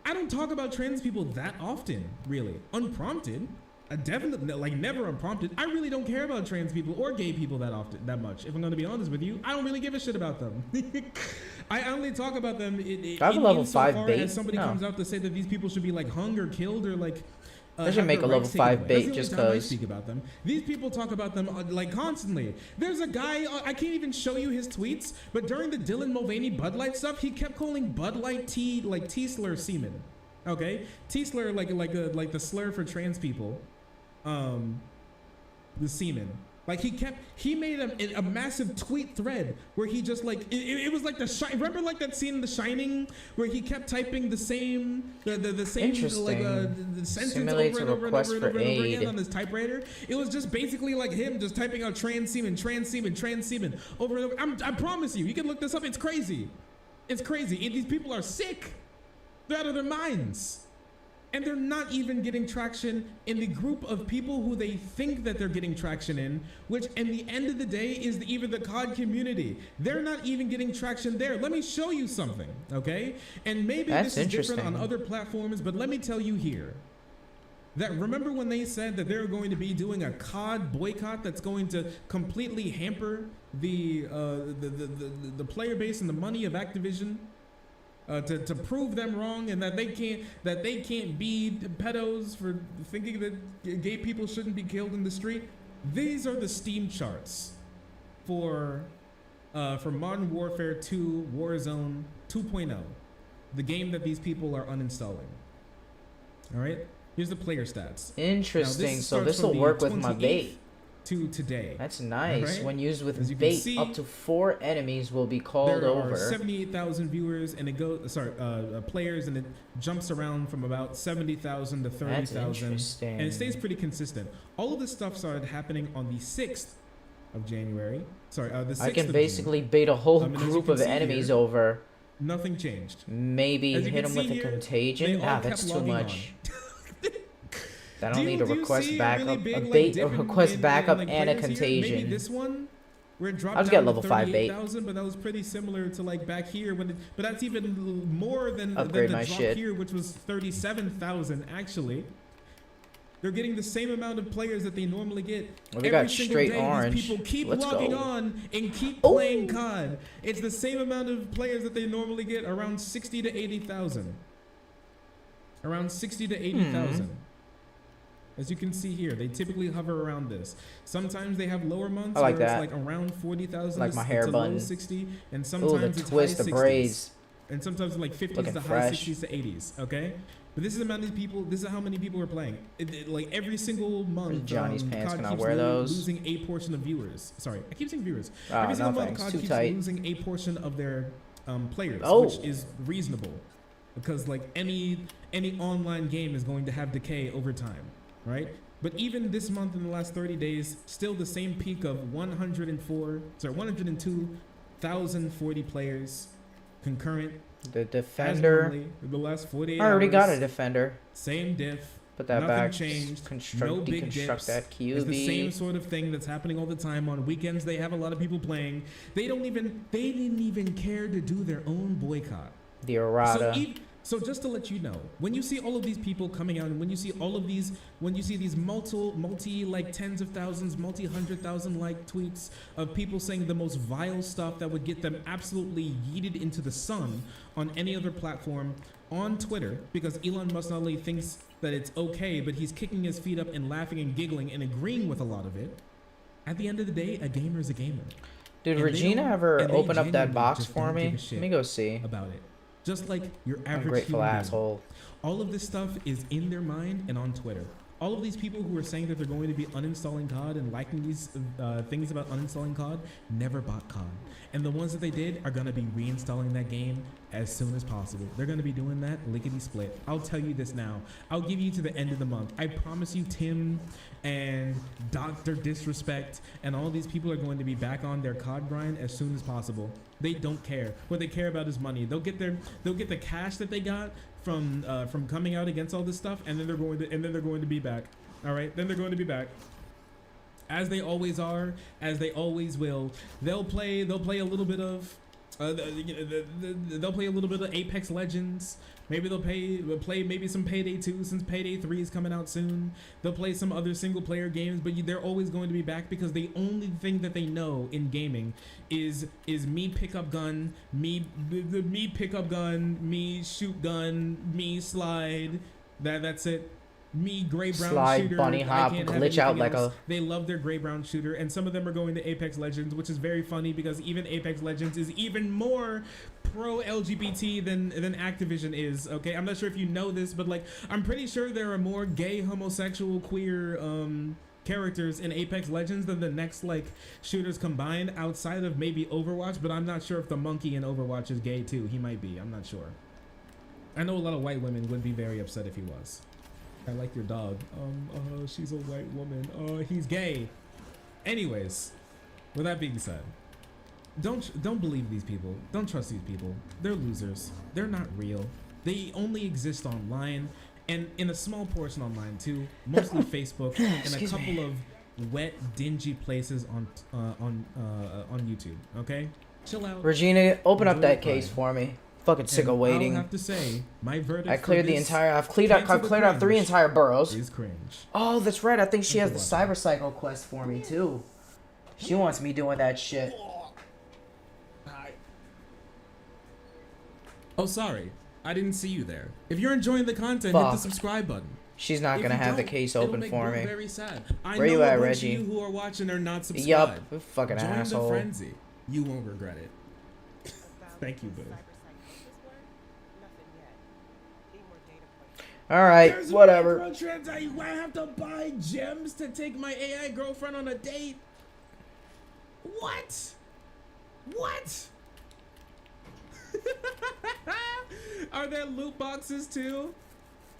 I don't talk about trans people that often, really, unprompted. Definitely, like never unprompted. I really don't care about trans people or gay people that much. If I'm going to be honest with you, I don't really give a shit about them. I only talk about them I have a level 5 insofar bait. as somebody No. comes out to say that these people should be like hung or killed or like They should have make their a level rights taken 5 away. bait That's the just only time I 'cause. speak about them. These people talk about them like constantly. There's a guy, I can't even show you his tweets, but during the Dylan Mulvaney Bud Light stuff, he kept calling Bud Light T slur semen. Okay, T slur like the slur for trans people, the semen. Like he made a massive tweet thread where he just like it was like remember like that scene in The Shining where he kept typing the same the same like the sentence Simulates over and a over and request over and for over, and over aid. again on his typewriter. It was just basically like him just typing out trans semen over and over. I promise you can look this up. It's crazy. It's crazy. These people are sick. They're out of their minds. And they're not even getting traction in the group of people who they think that they're getting traction in, which in the end of the day is even the COD community. They're not even getting traction there. Let me show you something, okay? And maybe this is different on other platforms, but let me tell you here. That remember when they said that they're going to be doing a COD boycott that's going to completely hamper the player base and the money of Activision? To prove them wrong and that they can't be pedos for thinking that gay people shouldn't be killed in the street. These are the Steam charts for Modern Warfare 2 Warzone 2.0, the game that these people are uninstalling. All right, here's the player stats. Interesting. So this will work with my bait. To today. That's nice. Right? When used As with you can bait, see, up to 4 enemies will be called there over. are 78,000 viewers, and it goes players, and it jumps around from about 70,000 to 30,000, and it stays pretty consistent. All of this stuff started happening on the 6th of January. The 6th I can of basically June. bait a whole And as you group can of see enemies here, over. Nothing changed. Maybe As you hit can them with see a here, contagion. they all That's kept too logging much. I Do don't you- need a do you request see backup, really big, a like, bait, a dip in- request backup, like, and a players here? Maybe contagion. this one, where it dropped I'll just down get level to 5 bait. 38,000, but that was pretty similar to like back here when but that's even more than Upgrade the my drop shit. here, which was 37,000 actually. They're getting the same amount of players that they normally get. Well, we Every got single straight day, orange. These people keep Let's logging go. on and keep playing COD. It's the same amount of players that they normally get, around 60 to 80,000. Around 60 to 80,000. As you can see here, they typically hover around this. Sometimes they have lower months I like where that. it's like around 40,000 Like my hair to low bun. 60, and Ooh, sometimes the it's twist, high the 60s. braids. And sometimes like 50s Looking to high fresh. 60s to 80s, okay? But this is the amount of people, this is how many people are playing. Like every single month, Johnny's pants, COD can I keeps wear those? losing a portion of viewers. Sorry, I keep saying viewers. Ah, every single no month, thanks. COD Too keeps tight. losing a portion of their players, Oh. which is reasonable. Because like any online game is going to have decay over time, right? But even this month in the last 30 days, still the same peak of 102,040 players concurrent. The As defender. normally, in the last 48 I already got a hours. defender. Same diff. Put that nothing back. changed. Construct, No big deconstruct dips. that It's the QB. same sort of thing that's happening all the time. On weekends, they have a lot of people playing. They didn't even care to do their own boycott. The errata. So just to let you know, when you see all of these people coming out, and when you see these multi like tens of thousands, multi 100,000 like tweets of people saying the most vile stuff that would get them absolutely yeeted into the sun on any other platform on Twitter, because Elon Musk not only thinks that it's okay, but he's kicking his feet up and laughing and giggling and agreeing with a lot of it. At the end of the day, a gamer is a gamer. Did And they Regina don't- ever and they open up that genuinely box just for don't me? give a Let shit me go see. about it. Just like your average Ungrateful human being. asshole. All of this stuff is in their mind and on Twitter. All of these people who are saying that they're going to be uninstalling COD and liking these things about uninstalling COD never bought COD. And the ones that they did are going to be reinstalling that game as soon as possible. They're going to be doing that lickety split. I'll tell you this now. I'll give you to the end of the month. I promise you, Tim and Dr. Disrespect and all these people are going to be back on their COD grind as soon as possible. They don't care. What they care about is money. They'll get the cash that they got from coming out against all this stuff, and then they're going to be back. All right, then they're going to be back. As they always are, as they always will. They'll play a little bit of they'll play a little bit of Apex Legends. Maybe they'll play maybe some Payday 2 since Payday 3 is coming out soon. They'll play some other single player games, but they're always going to be back because the only thing that they know in gaming is me pick up gun, me pick up gun, me shoot gun, me slide. That's it. me gray brown Slide, shooter. bunny hop, I can't have glitch out anything like else. a- They love their gray brown shooter, and some of them are going to Apex Legends, which is very funny because even Apex Legends is even more pro LGBT than Activision is. Okay, I'm not sure if you know this, but like I'm pretty sure there are more gay, homosexual, queer characters in Apex Legends than the next like shooters combined, outside of maybe Overwatch. But I'm not sure if the monkey in Overwatch is gay too. He might be. I'm not sure. I know a lot of white women would be very upset if he was. I like your dog. She's a white woman. He's gay. Anyways, with that being said, don't believe these people. Don't trust these people. They're losers. They're not real. They only exist online, and in a small portion online too. Mostly Facebook and a couple of wet, dingy places on YouTube. Okay, chill out. Regina, open up Enjoy that your case pride. for me. Fucking sick And of waiting. I'll have to say, my verdict I for cleared the this entire. I've cleared out 3 cringe entire boroughs. is cringe. Oh, that's right. I think she has the Thanks a lot. Cybercycle quest for me too. She wants me doing that shit. Oh, sorry. I didn't see you there. If you're enjoying the content, hit the Fuck. subscribe button. She's not If gonna you have the don't, case it'll open make for Boo me. very sad. I Where know you a at, bunch Reggie? of you who are watching are not subscribed. Yup, you fucking Join asshole. the frenzy. You won't regret it. Thank you, Boo. All right, There's whatever. I have to buy gems to take my AI girlfriend on a date. What? What? Are there loot boxes too?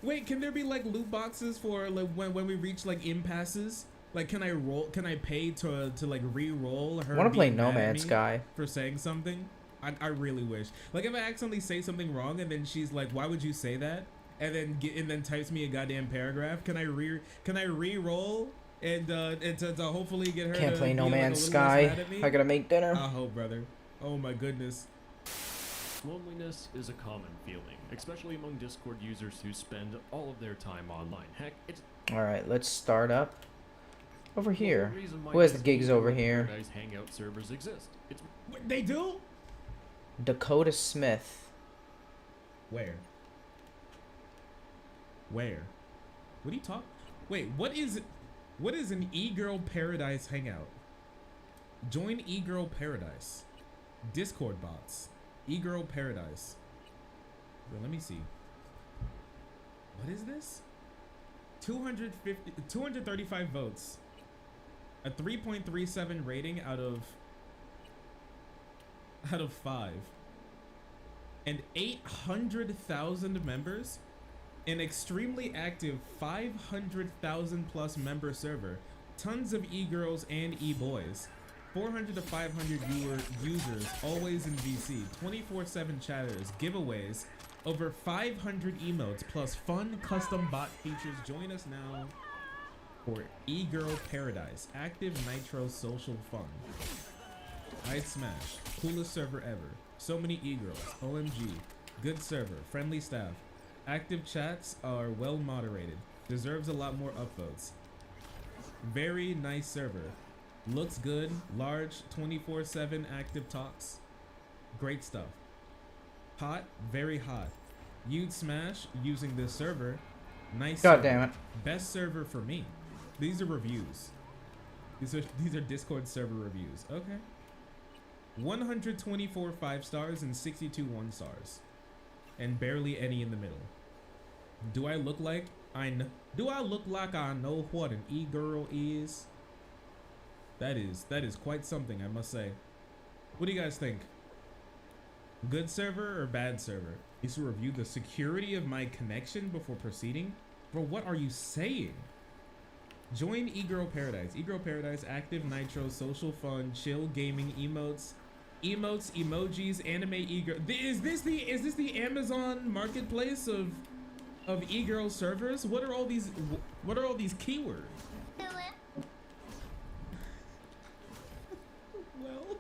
Wait, can there be like loot boxes for like when we reach like impasses? Like, can I roll? Can I pay to like re-roll her? I wanna play being mad No at Man's me Sky. for saying something. I really wish. Like, if I accidentally say something wrong and then she's like, "Why would you say that?" and then types me a goddamn paragraph. Can I re-roll and to hopefully get her? Can't to play No be, like, a Man's little less Sky. mad at me? I gotta make dinner. I hope, brother. Oh my goodness. Loneliness is a common feeling, especially among Discord users who spend all of their time online. Heck, it's All right, let's start up over here. the reason why Who has the these gigs over Discord here? Paradise Hangout servers exist. It's They do? Dakota Smith. Where? Where? What are you talking? Wait, what is an e-girl paradise hangout? Join e-girl paradise. Discord bots. E-girl paradise. Wait, let me see. What is this? 235 votes. A 3.37 rating out of 5. And 800,000 members. An extremely active 500,000 plus member server. Tons of e-girls and e-boys. 400 to 500 users, always in VC. 24/7 chatters, giveaways. Over 500 emotes plus fun custom bot features. Join us now for e-girl paradise. Active nitro social fun. I'd smash. Coolest server ever. So many e-girls. OMG. Good server. Friendly staff. Active chats are well moderated. Deserves a lot more upvotes. Very nice server. Looks good. Large 24/7 active talks. Great stuff. Hot. Very hot. You'd smash using this server. Nice. God server. damn it. Best server for me. These are reviews. These are Discord server reviews. Okay. 124 5 stars and 62 1 stars. And barely any in the middle. Do I look like I know what an e-girl is? That is quite something, I must say. What do you guys think? Good server or bad server? Needs to review the security of my connection before proceeding? Bro, what are you saying? Join e-girl paradise. E-girl paradise, active nitro, social fun, chill gaming, emotes, emojis, anime e-girl. Is this the Amazon marketplace of e-girl servers? What are all these keywords? Well,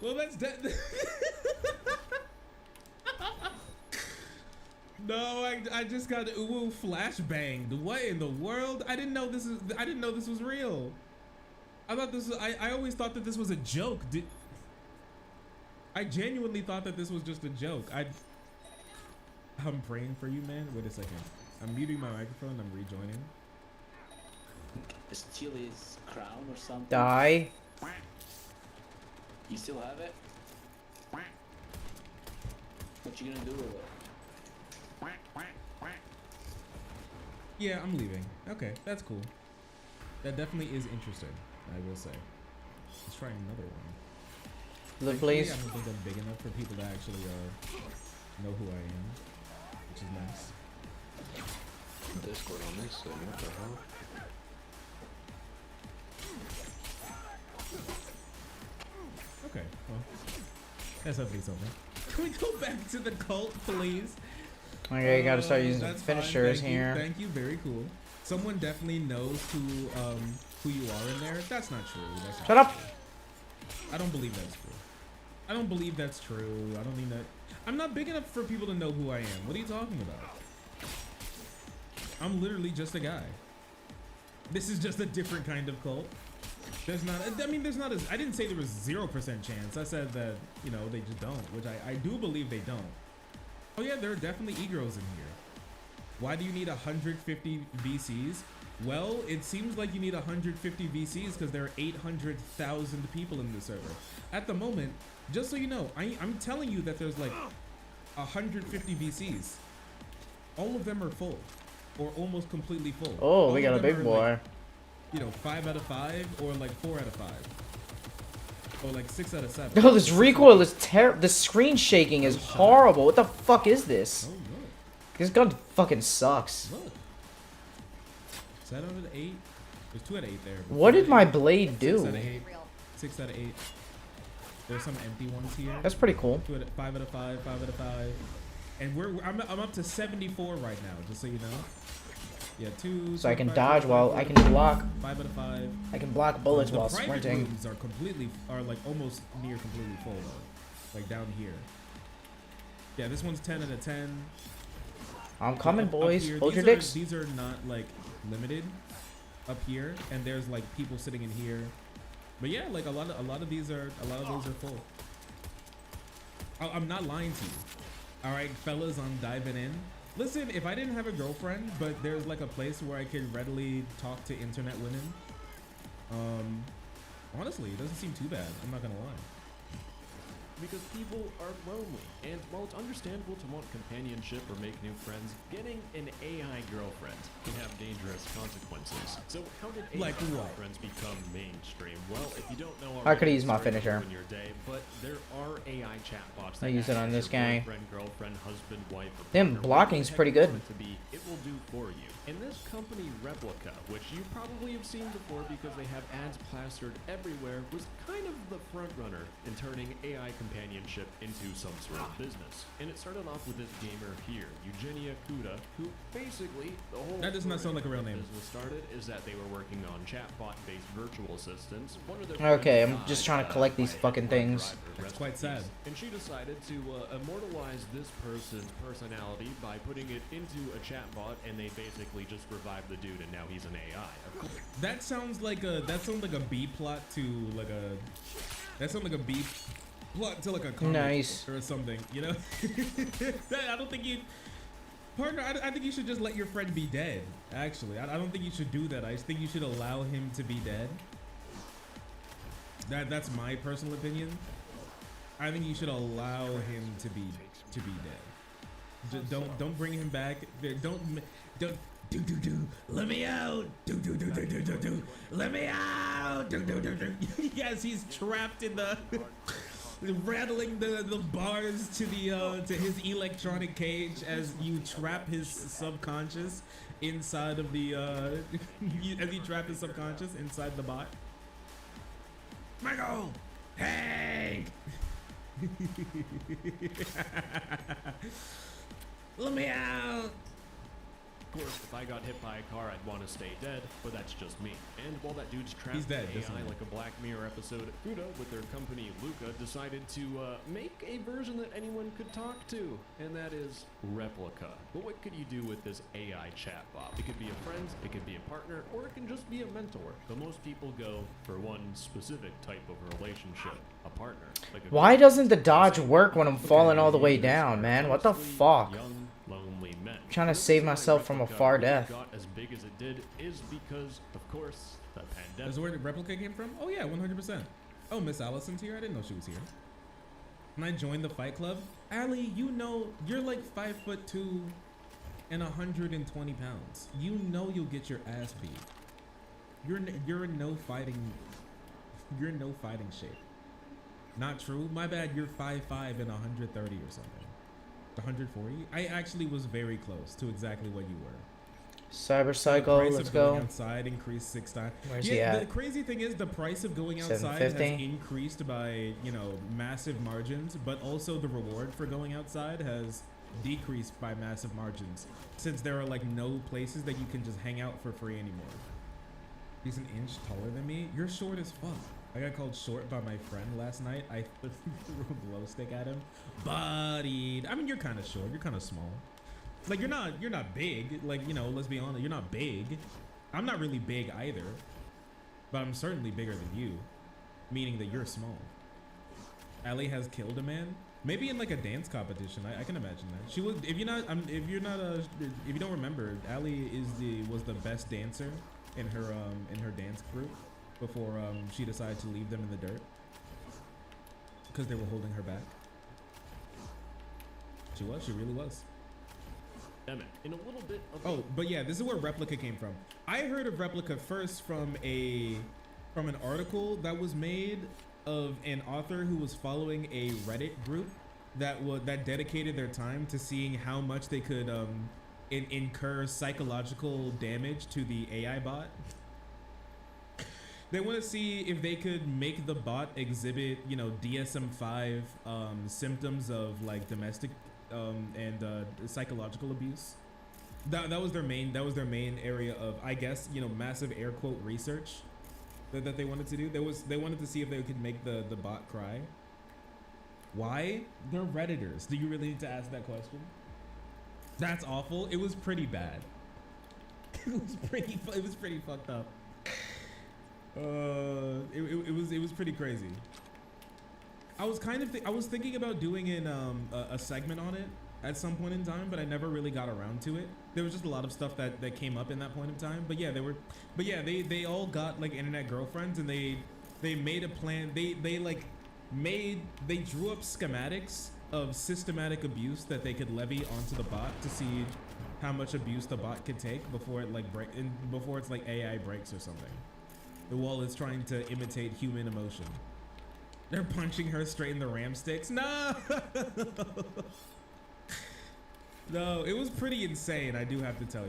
well, that's that. No, I just got flashbanged. What in the world? I didn't know this was real. I thought this was, I always thought that this was a joke. I genuinely thought that this was just a joke. I'm praying for you, man. Wait a second. I'm muting my microphone. I'm rejoining. Steal his crown or something. Die. You still have it? What you gonna do with it? Yeah, I'm leaving. Okay, that's cool. That definitely is interesting, I will say. Let's try another one. Look, Thankfully, please. I don't think I'm big enough for people to actually know who I am, which is nice. Discord on this thing, what the hell? Okay, well, that's hopefully something. Can we go back to the cult, please? Okay, you gotta start using That's finishers fine. here. Thank you, very cool. Someone definitely knows who you are in there. That's not true. That's not Shut up. true. I don't believe that's true. I don't believe that's true. I don't mean that. I'm not big enough for people to know who I am. What are you talking about? I'm literally just a guy. This is just a different kind of cult. There's not, I mean, there's not as, I didn't say there was 0% chance. I said that, you know, they just don't, which I do believe they don't. Oh yeah, there are definitely egros in here. Why do you need 150 VCs? Well, it seems like you need 150 VCs because there are 800,000 people in the server. At the moment, just so you know, I'm telling you that there's like 150 VCs. All of them are full, or almost completely full. Oh, All we of got a them big are, boy. like, you know, 5 out of 5, or like 4 out of 5. Or like 6 out of 7. Oh, this recoil is terrible. The screen shaking is horrible. What the fuck is this? Oh, look. This gun fucking sucks. Look. 7 out of 8. There's 2 out of 8 there. What did my blade do? 6 out of 8. 6 out of 8. There's some empty ones here. That's pretty cool. 5 out of 5. 5 out of 5. And I'm up to 74 right now, just so you know. Yeah, 2. So I can 5, dodge 5, while 5, I can block. 5 out of 5. I can block bullets The while private sprinting. rooms are like almost near completely full though. Like down here. Yeah, this one's 10 out of 10. I'm coming, Up boys. here, Hold your these are- dicks. These are not like limited up here, and there's like people sitting in here. But yeah, like a lot of those are full. I'm not lying to you. All right, fellas, I'm diving in. Listen, if I didn't have a girlfriend, but there's like a place where I could readily talk to internet women, honestly, it doesn't seem too bad. I'm not gonna lie. Because people are lonely, and while it's understandable to want companionship or make new friends, getting an AI girlfriend can have dangerous consequences. So how did AI Like what? girlfriends become mainstream? Well, if you don't know, I could've already, used my sorry to finisher. ruin your day, but there are AI chatbots. I that use it act on as this your guy. boyfriend, girlfriend, husband, wife, or Damn, partner. blocking's Whatever pretty the heck good. you want it to be, it will do for you. And this company Replica, which you probably have seen before because they have ads plastered everywhere, was kind of the front runner in turning AI companionship into some sort of business. And it started off with this gamer here, Eugenia Kuda, who basically the whole That does not sound like a real name. business started is that they were working on chatbot-based virtual assistants. One of their Okay, friends I'm just died, trying to collect these by a fucking car things. driver, That's rest quite in peace. sad. And she decided to immortalize this person's personality by putting it into a chatbot, and they basically just revived the dude, and now he's an AI. Of course. That sounds like a B plot to like a. That sounds like a B plot to like a comic Nice. or something. You know. I don't think you. Partner, I think you should just let your friend be dead. Actually, I don't think you should do that. I just think you should allow him to be dead. That's my personal opinion. I think you should allow him to be dead. Just don't bring him back. Don't let me out. Let me out. Yes, he's trapped in the rattling the bars to his electronic cage as you trap his subconscious inside of the as you trap his subconscious inside the bot. Michael, Hank. Let me out. course, if I got hit by a car, I'd want to stay dead, but that's just me. And while that dude's trapped He's dead, in isn't AI he? like a Black Mirror episode, Fuda, with their company Luca, decided to make a version that anyone could talk to, and that is Replica. But what could you do with this AI chatbot? It could be a friend, it could be a partner, or it can just be a mentor. But most people go for one specific type of relationship, a partner. Like a Why doesn't the dodge work when I'm falling all the way down, man? What the fuck? young, lonely men. I'm trying to save myself from a far death. Got as big as it did is because, of course, the pandemic. That's where the replica came from? Oh yeah, 100%. Oh, Miss Allison's here? I didn't know she was here. When I joined the fight club, Allie, you know, you're like 5'2" and 120 pounds. You know you'll get your ass beat. You're in no fighting shape. Not true. My bad. You're 5'5" and 130 or something. 140. I actually was very close to exactly what you were. Cyberpunk, let's go. Outside increased 6 times. Where's he at? The crazy thing is the price of going outside has increased by, you know, massive margins, but also the reward for going outside has decreased by massive margins, since there are like no places that you can just hang out for free anymore. He's an inch taller than me. You're short as fuck. I got called short by my friend last night. I threw a glow stick at him. Bodied. I mean, you're kind of short. You're kind of small. Like, you're not big. Like, you know, let's be honest. You're not big. I'm not really big either. But I'm certainly bigger than you. Meaning that you're small. Allie has killed a man. Maybe in like a dance competition. I can imagine that. She was. If you don't remember, Allie was the best dancer in her dance group before she decided to leave them in the dirt because they were holding her back. She really was. Damn it. In a little bit of Oh, but yeah, this is where Replica came from. I heard of Replica first from an article that was made of an author who was following a Reddit group that dedicated their time to seeing how much they could incur psychological damage to the AI bot. They want to see if they could make the bot exhibit, you know, DSM-5 symptoms of like domestic and psychological abuse. That was their main area of, I guess, you know, massive air quote research that they wanted to do. They wanted to see if they could make the bot cry. Why? They're Redditors. Do you really need to ask that question? That's awful. It was pretty bad. It was pretty fucked up. It was pretty crazy. I was thinking about doing a segment on it at some point in time, but I never really got around to it. There was just a lot of stuff that came up in that point in time. But yeah, they all got like internet girlfriends, and they made a plan. They drew up schematics of systematic abuse that they could levy onto the bot to see how much abuse the bot could take before it before it's like AI breaks or something. The wall is trying to imitate human emotion. They're punching her straight in the ram sticks. No! No, it was pretty insane, I do have to tell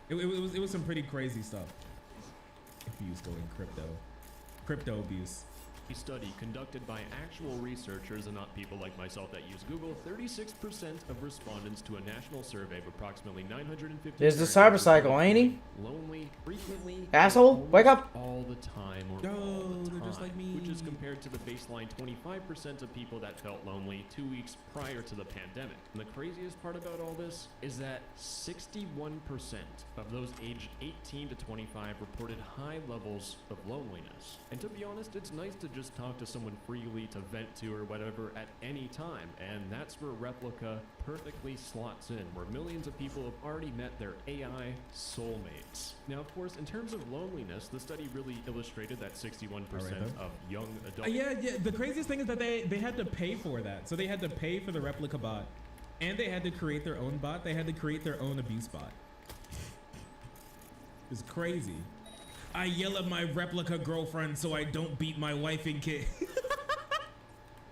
you. It was some pretty crazy stuff. Abuse going crypto abuse. A study conducted by actual researchers and not people like myself that use Google, 36% of respondents to a national survey of approximately 950. There's the Cyberpsycho, ain't he? Lonely, frequently, asshole, wake up! All the time, or all the time, just like me. Which is compared to the baseline 25% of people that felt lonely 2 weeks prior to the pandemic. And the craziest part about all this is that 61% of those aged 18 to 25 reported high levels of loneliness. And to be honest, it's nice to just talk to someone freely, to vent to or whatever at any time, and that's where Replica perfectly slots in, where millions of people have already met their AI soulmates. Now, of course, in terms of loneliness, the study really illustrated that 61% of young adults. Yeah. The craziest thing is that they had to pay for that. So they had to pay for the Replica bot, and they had to create their own bot. They had to create their own abuse bot. It's crazy. I yell at my Replica girlfriend so I don't beat my wife and kid.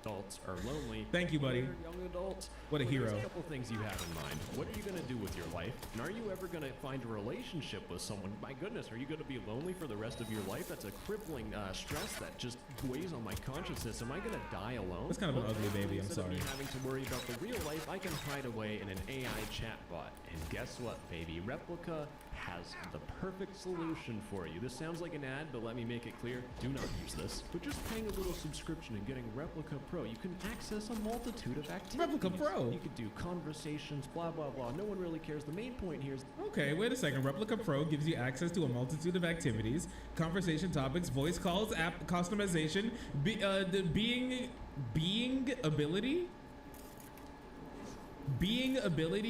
adults are lonely. Thank you, buddy. You're young adults. What a Well, hero. There's a couple things you have in mind. What are you gonna do with your life? And are you ever gonna find a relationship with someone? My goodness, are you gonna be lonely for the rest of your life? That's a crippling stress that just weighs on my consciousness. Am I gonna die alone? That's kind of an Well, ugly baby, I'm instead of sorry. me having to worry about the real life, I can hide away in an AI chatbot. And guess what, baby? Replica has the perfect solution for you. This sounds like an ad, but let me make it clear, do not use this. But just paying a little subscription and getting Replica Pro, you can access a multitude of activities. Replica Pro? You could do conversations, blah, blah, blah. No one really cares. The main point here is... Okay, wait a second. Replica Pro gives you access to a multitude of activities, conversation topics, voice calls, app customization, being ability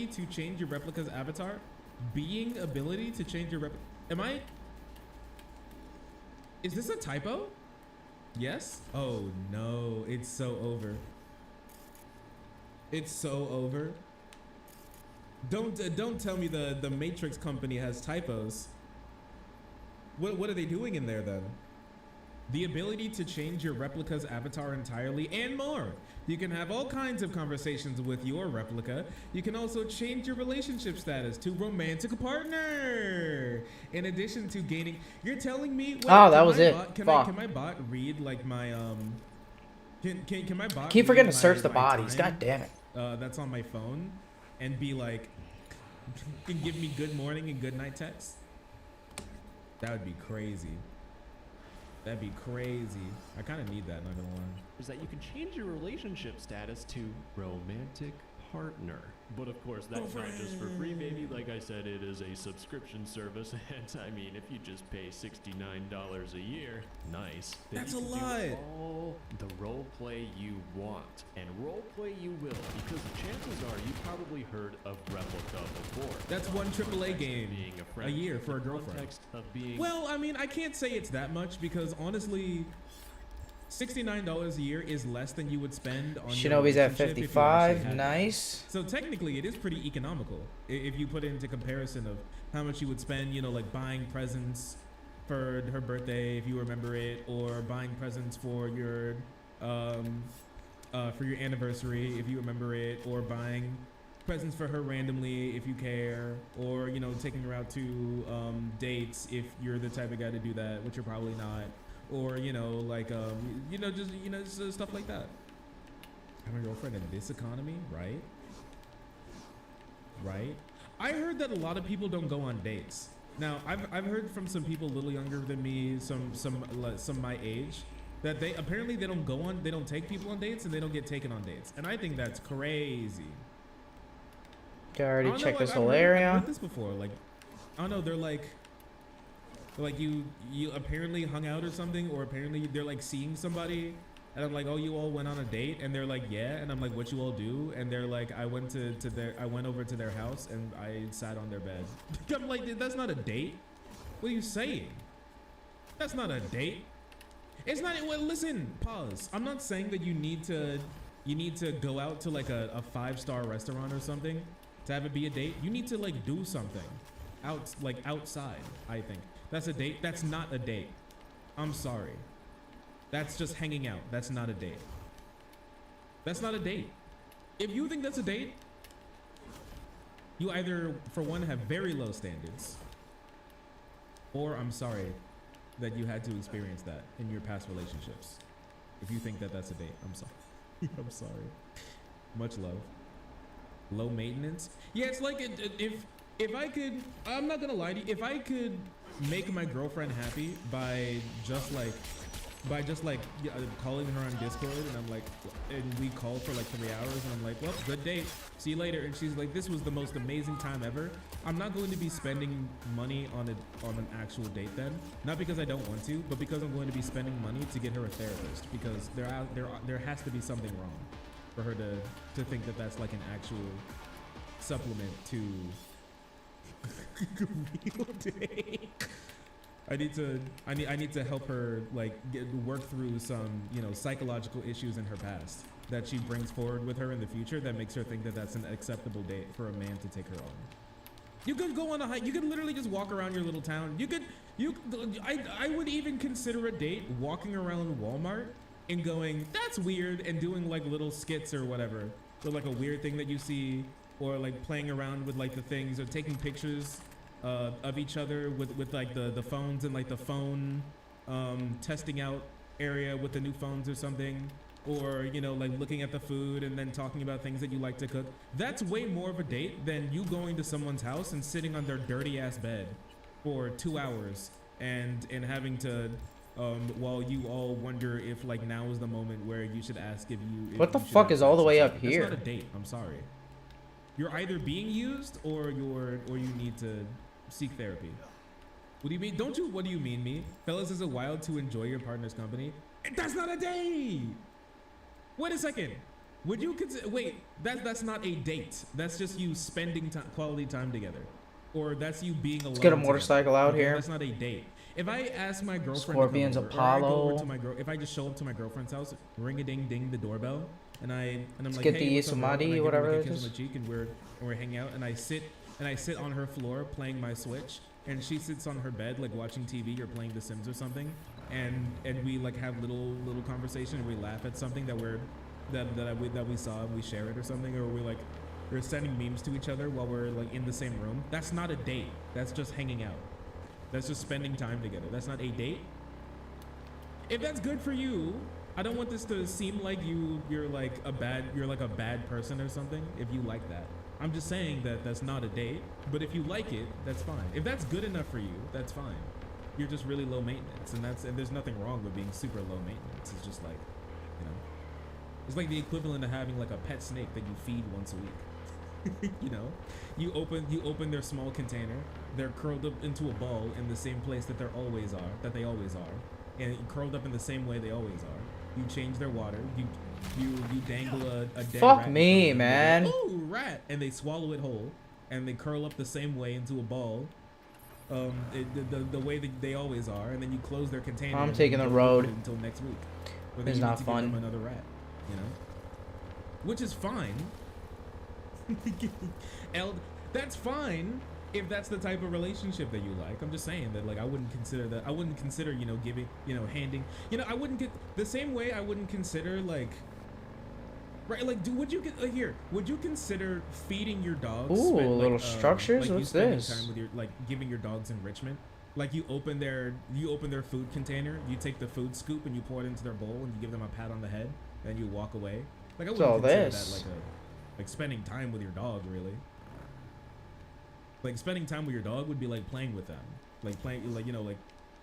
to change your replica's avatar. Being ability to change your is this a typo? Yes? Oh no, it's so over. It's so over. Don't tell me the Matrix company has typos. What are they doing in there then? The ability to change your replica's avatar entirely and more. You can have all kinds of conversations with your replica. You can also change your relationship status to romantic partner. In addition to gaining, you're telling me. Wait, oh, that was it. Can my bot read like my Can my bot? Keep forgetting to read search the my bodies. time, God damn it. That's on my phone, and be like, can give me good morning and good night text. That would be crazy. That'd be crazy. I kind of need that, not gonna lie. Is that you can change your relationship status to romantic partner. But of course, that's not just for free, baby. Like I said, it is a subscription service. And I mean, if you just pay $69 a year, nice. Then That's you a can lot. do all the role play you want. And role play you will, because the chances are you probably heard of Replica before. That's one AAA game Being a a friend. year for a The girlfriend. context of being Well, I mean, I can't say it's that much because honestly, $69 a year is less than you would spend on your Shinobi's at relationship if you actually 55. had one. Nice. So technically, it is pretty economical if you put it into comparison of how much you would spend, you know, like buying presents for her birthday if you remember it, or buying presents for your anniversary if you remember it, or buying presents for her randomly if you care, or you know, taking her out to dates if you're the type of guy to do that, which you're probably not. Or you know, like just stuff like that. Having a girlfriend in this economy, right? Right. I heard that a lot of people don't go on dates. Now, I've heard from some people a little younger than me, some my age, that they don't take people on dates and they don't get taken on dates, and I think that's crazy. I already checked this whole I've area. heard this before. Like, I don't know. They're like you apparently hung out or something, or apparently they're like seeing somebody, and I'm like, oh, you all went on a date, and they're like, yeah, and I'm like, what you all do? And they're like, I went over to their house and I sat on their bed. I'm like, that's not a date. What are you saying? That's not a date. It's not. Well, listen, pause. I'm not saying that you need to go out to like a 5-star restaurant or something to have it be a date. You need to like do something outside, I think. That's a date. That's not a date. I'm sorry. That's just hanging out. That's not a date. That's not a date. If you think that's a date, you either, for one, have very low standards, or I'm sorry that you had to experience that in your past relationships. If you think that that's a date, I'm sorry. I'm sorry. Much love. Low maintenance. Yeah, it's like if I could, I'm not gonna lie to you, if I could make my girlfriend happy by just like calling her on Discord, and I'm like, and we call for like 3 hours, and I'm like, well, good date, see you later, and she's like, this was the most amazing time ever. I'm not going to be spending money on an actual date then, not because I don't want to, but because I'm going to be spending money to get her a therapist, because there has to be something wrong for her to think that that's like an actual supplement to real date. I need to help her like work through some, you know, psychological issues in her past that she brings forward with her in the future that makes her think that that's an acceptable date for a man to take her on. You could go on a hike. You could literally just walk around your little town. I would even consider a date walking around Walmart and going, that's weird, and doing like little skits or whatever, or like a weird thing that you see, or like playing around with like the things, or taking pictures of each other with like the phones and like the phone testing out area with the new phones or something, or you know, like looking at the food and then talking about things that you like to cook. That's way more of a date than you going to someone's house and sitting on their dirty ass bed for 2 hours and having to while you all wonder if like now is the moment where you should ask if you What the fuck is all the way up here? That's not a date. I'm sorry. You're either being used or you need to seek therapy. What do you mean? What do you mean, me? Fellas, is it wild to enjoy your partner's company? That's not a date. Wait a second. Would you consider? Wait, that's not a date. That's just you spending quality time together, or that's you being alone. Let's get a motorcycle together. out Okay, here. That's not a date. If I ask my girlfriend, Scorpions, to come over, or I go Apollo. over to my if I just show up to my girlfriend's house, ring a ding ding the doorbell, and I'm Let's like, get hey, the what's up, girl? And I Isomati, give her, whatever like, a it kiss is. on the cheek, and we're hanging out, and I sit on her floor playing my Switch, and she sits on her bed like watching TV or playing The Sims or something, and we like have little conversation, and we laugh at something that we saw, and we share it or something, or we're sending memes to each other while we're like in the same room. That's not a date. That's just hanging out. That's just spending time together. That's not a date. If that's good for you, I don't want this to seem like you're like a bad person or something if you like that. I'm just saying that that's not a date, but if you like it, that's fine. If that's good enough for you, that's fine. You're just really low maintenance, and there's nothing wrong with being super low maintenance. It's just like, you know, it's like the equivalent of having like a pet snake that you feed once a week. You know, you open their small container, they're curled up into a ball in the same place that they always are, and curled up in the same way they always are. You change their water, you dangle a dead Fuck rat me, in front of them, man. they go, ooh, rat, and they swallow it whole, and they curl up the same way into a ball, the way that they always are, and then you close their container. I'm and taking you the don't road. open it until next week. Or then It's you not need to give fun. them another rat, you know, which is fine. That's fine if that's the type of relationship that you like. I'm just saying that, like, I wouldn't consider, you know, giving, you know, handing, you know, I wouldn't get the same way I wouldn't consider, like, right, like, would you consider feeding your dogs? Ooh, like, little structures? like you What's spending this? time with your, like, giving your dogs enrichment? Like, you open their food container, you take the food scoop and you pour it into their bowl and you give them a pat on the head and you walk away. Like, I What's wouldn't all consider this? that like spending time with your dog, really. Like, spending time with your dog would be like playing with them, like playing, like, you know, like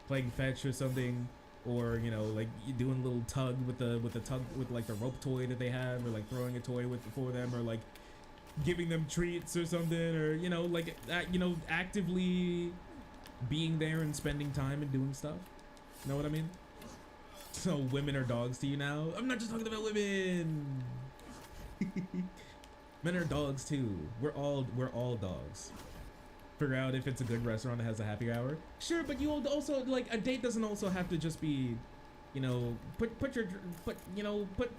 playing fetch or something, or, you know, like you doing a little tug with the like the rope toy that they have, or like throwing a toy for them, or like giving them treats or something, or, you know, like you know, actively being there and spending time and doing stuff. You know what I mean? So women are dogs to you now? I'm not just talking about women. Men are dogs too. We're all dogs. Figure out if it's a good restaurant that has a happy hour. Sure, but you also, like, a date doesn't also have to just be, you know, put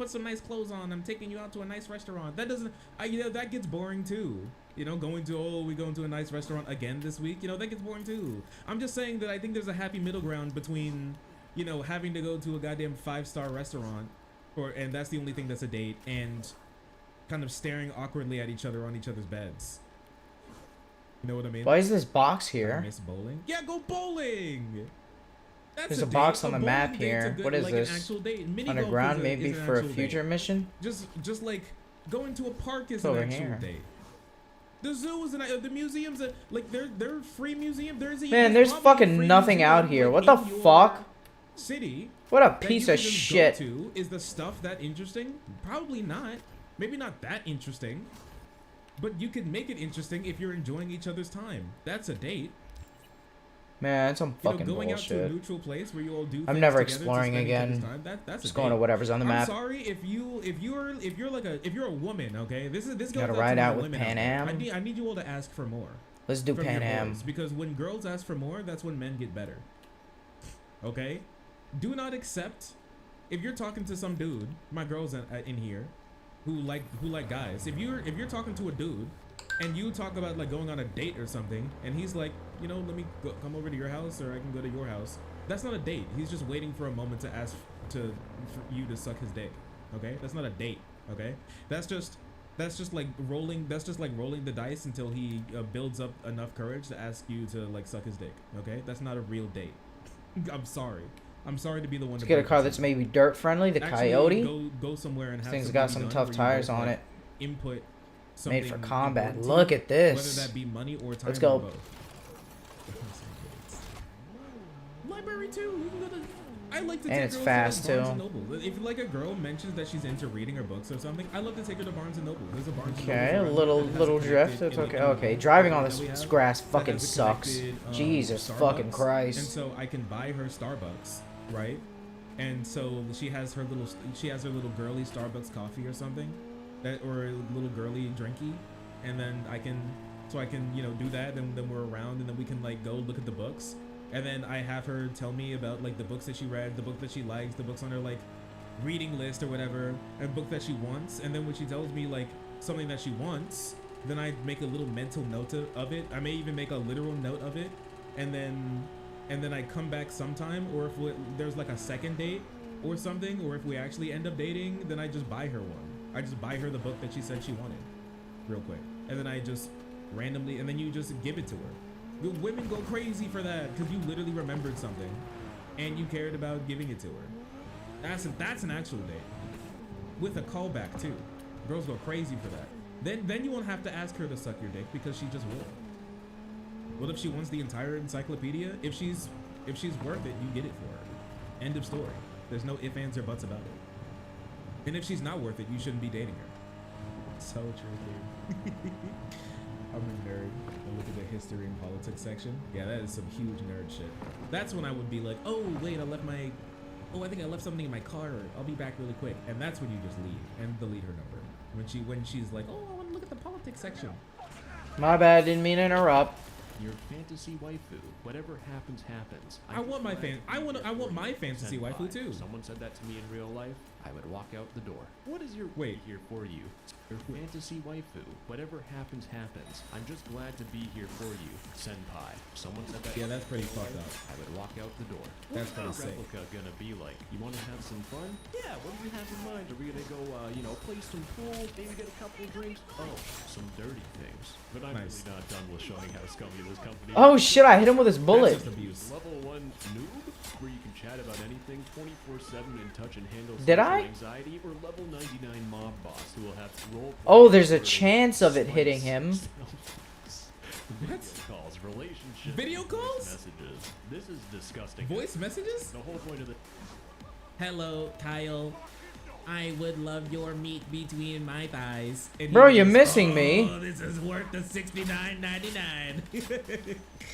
some nice clothes on. I'm taking you out to a nice restaurant. That doesn't, you know, that gets boring too. You know, we going to a nice restaurant again this week. You know, that gets boring too. I'm just saying that I think there's a happy middle ground between, you know, having to go to a goddamn 5-star restaurant, and that's the only thing that's a date, and kind of staring awkwardly at each other on each other's beds. You know what I mean? Why is this box here? Miss bowling? Yeah, go bowling. That's There's a a box date. on the bowling map date's here. a good, What is like, this? An actual date. Mini Underground, golf is maybe is an for a actual future date. mission? Just like going to a park is It's an over actual here. date. The zoo is the museums, like they're free museum. Man, there's fucking nothing out here. What the fuck? City. What a that piece you of can just shit. Go to. Is the stuff that interesting? Probably not. Maybe not that interesting. But you can make it interesting if you're enjoying each other's time. That's a date. Man, that's some fucking going out to a bullshit. neutral place where you all do. I'm things never together to exploring spend each other's again. time, that's Just a going to date. whatever's on the map. I'm sorry if you're a woman. Okay, this goes Gotta out ride to out my with women Pan there. Am. I need you all to ask for more. Let's do from your Pan Am. boys, because when girls ask for more, that's when men get better. Okay, do not accept if you're talking to some dude. My girls in here who like guys. If you're talking to a dude and you talk about like going on a date or something, and he's like, you know, let me come over to your house, or I can go to your house. That's not a date. He's just waiting for a moment for you to suck his dick. Okay, that's not a date. Okay, that's just like rolling. That's just like rolling the dice until he builds up enough courage to ask you to like suck his dick. Okay, that's not a real date. I'm sorry. I'm sorry to be the one. Let's to get a break car this that's to you. maybe dirt friendly. The Actually, Coyote. Go somewhere and have Thing's something got be some done tough where you tires both, on like, it. Input Made for something combat. important to Look you, at this. Whether that be money or time. Let's or go. both. Library too. You can go to. I like to And take it's girls fast, to like, Barnes too. and Noble. If like a girl mentions that she's into reading her books or something, I love to take her to Barnes and Noble. There's a Barnes and Noble Okay, a around here little that has little a drift. connected It's okay. LED Okay, light driving on that we this have grass that fucking has a sucks. connected, Jesus Starbucks. fucking Christ. And so I can buy her Starbucks, right? And so she has her little girly Starbucks coffee or something, or a little girly drinky, and then I can do that, and then we're around, and then we can like go look at the books, and then I have her tell me about like the books that she read, the book that she likes, the books on her like reading list or whatever, a book that she wants, and then when she tells me like something that she wants, then I make a little mental note of it. I may even make a literal note of it, and then I come back sometime, or if there's like a second date or something, or if we actually end up dating, then I just buy her one. I just buy her the book that she said she wanted real quick, and then I just randomly, and then you just give it to her. The women go crazy for that because you literally remembered something and you cared about giving it to her. That's an actual date with a callback too. Girls go crazy for that. Then you won't have to ask her to suck your dick because she just will. What if she wants the entire encyclopedia? If she's worth it, you get it for her. End of story. There's no ifs, ands, or buts about it. And if she's not worth it, you shouldn't be dating her. So true, dude. I'm a nerd. I look at the history and politics section. Yeah, that is some huge nerd shit. That's when I would be like, oh wait, I think I left something in my car. I'll be back really quick. And that's when you just leave and delete her number. When she's like, oh, I want to look at the politics section. My bad. Didn't mean to interrupt. Your fantasy waifu. Whatever happens, happens. I want my fantasy waifu too. Someone said that to me in real life, I would walk out the door. What is your wait here for you? Your fantasy waifu. Whatever happens, happens. I'm just glad to be here for you, senpai. Someone said that. Yeah, that's pretty fucked up. I would walk out the door. That's What's pretty the replica gonna be like? You want to have some fun? Yeah. What do you have in mind? Are we gonna go, play some pool? Maybe get a couple drinks? Oh, some dirty things. But I'm really not done with showing how scummy this company is. Oh shit! I hit him with his bullet. That's just abuse. Level 1 noob, where you can chat about anything 24/7 and touch and handle Did social I? anxiety, or level 99 mob boss who will have role Oh, there's a chance of it hitting him. What? Calls, relationship, Video calls? messages. This is disgusting. Voice messages? The whole point of the Hello, Kyle. I would love your meat between my thighs. And Bro, he you're goes, missing me. Oh, this is worth the $69.99.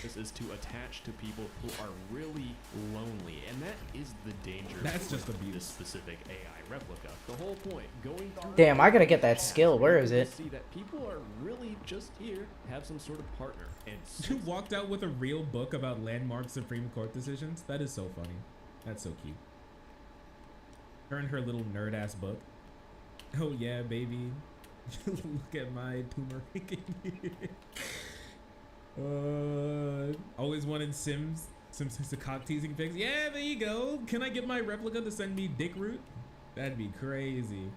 This is to attach to people who are really lonely, and that is the danger. That's just with abuse. This specific AI replica. The whole point, going through. Damn, I gotta get that skill. Where is it? See that people are really just here, have some sort of partner, and You walked out with a real book about landmark Supreme Court decisions? That is so funny. That's so cute. Her and her little nerd ass book. Oh yeah, baby. Look at my turmeric. Always wanted Sims cock teasing pics. Yeah, there you go. Can I get my replica to send me dick root? That'd be crazy.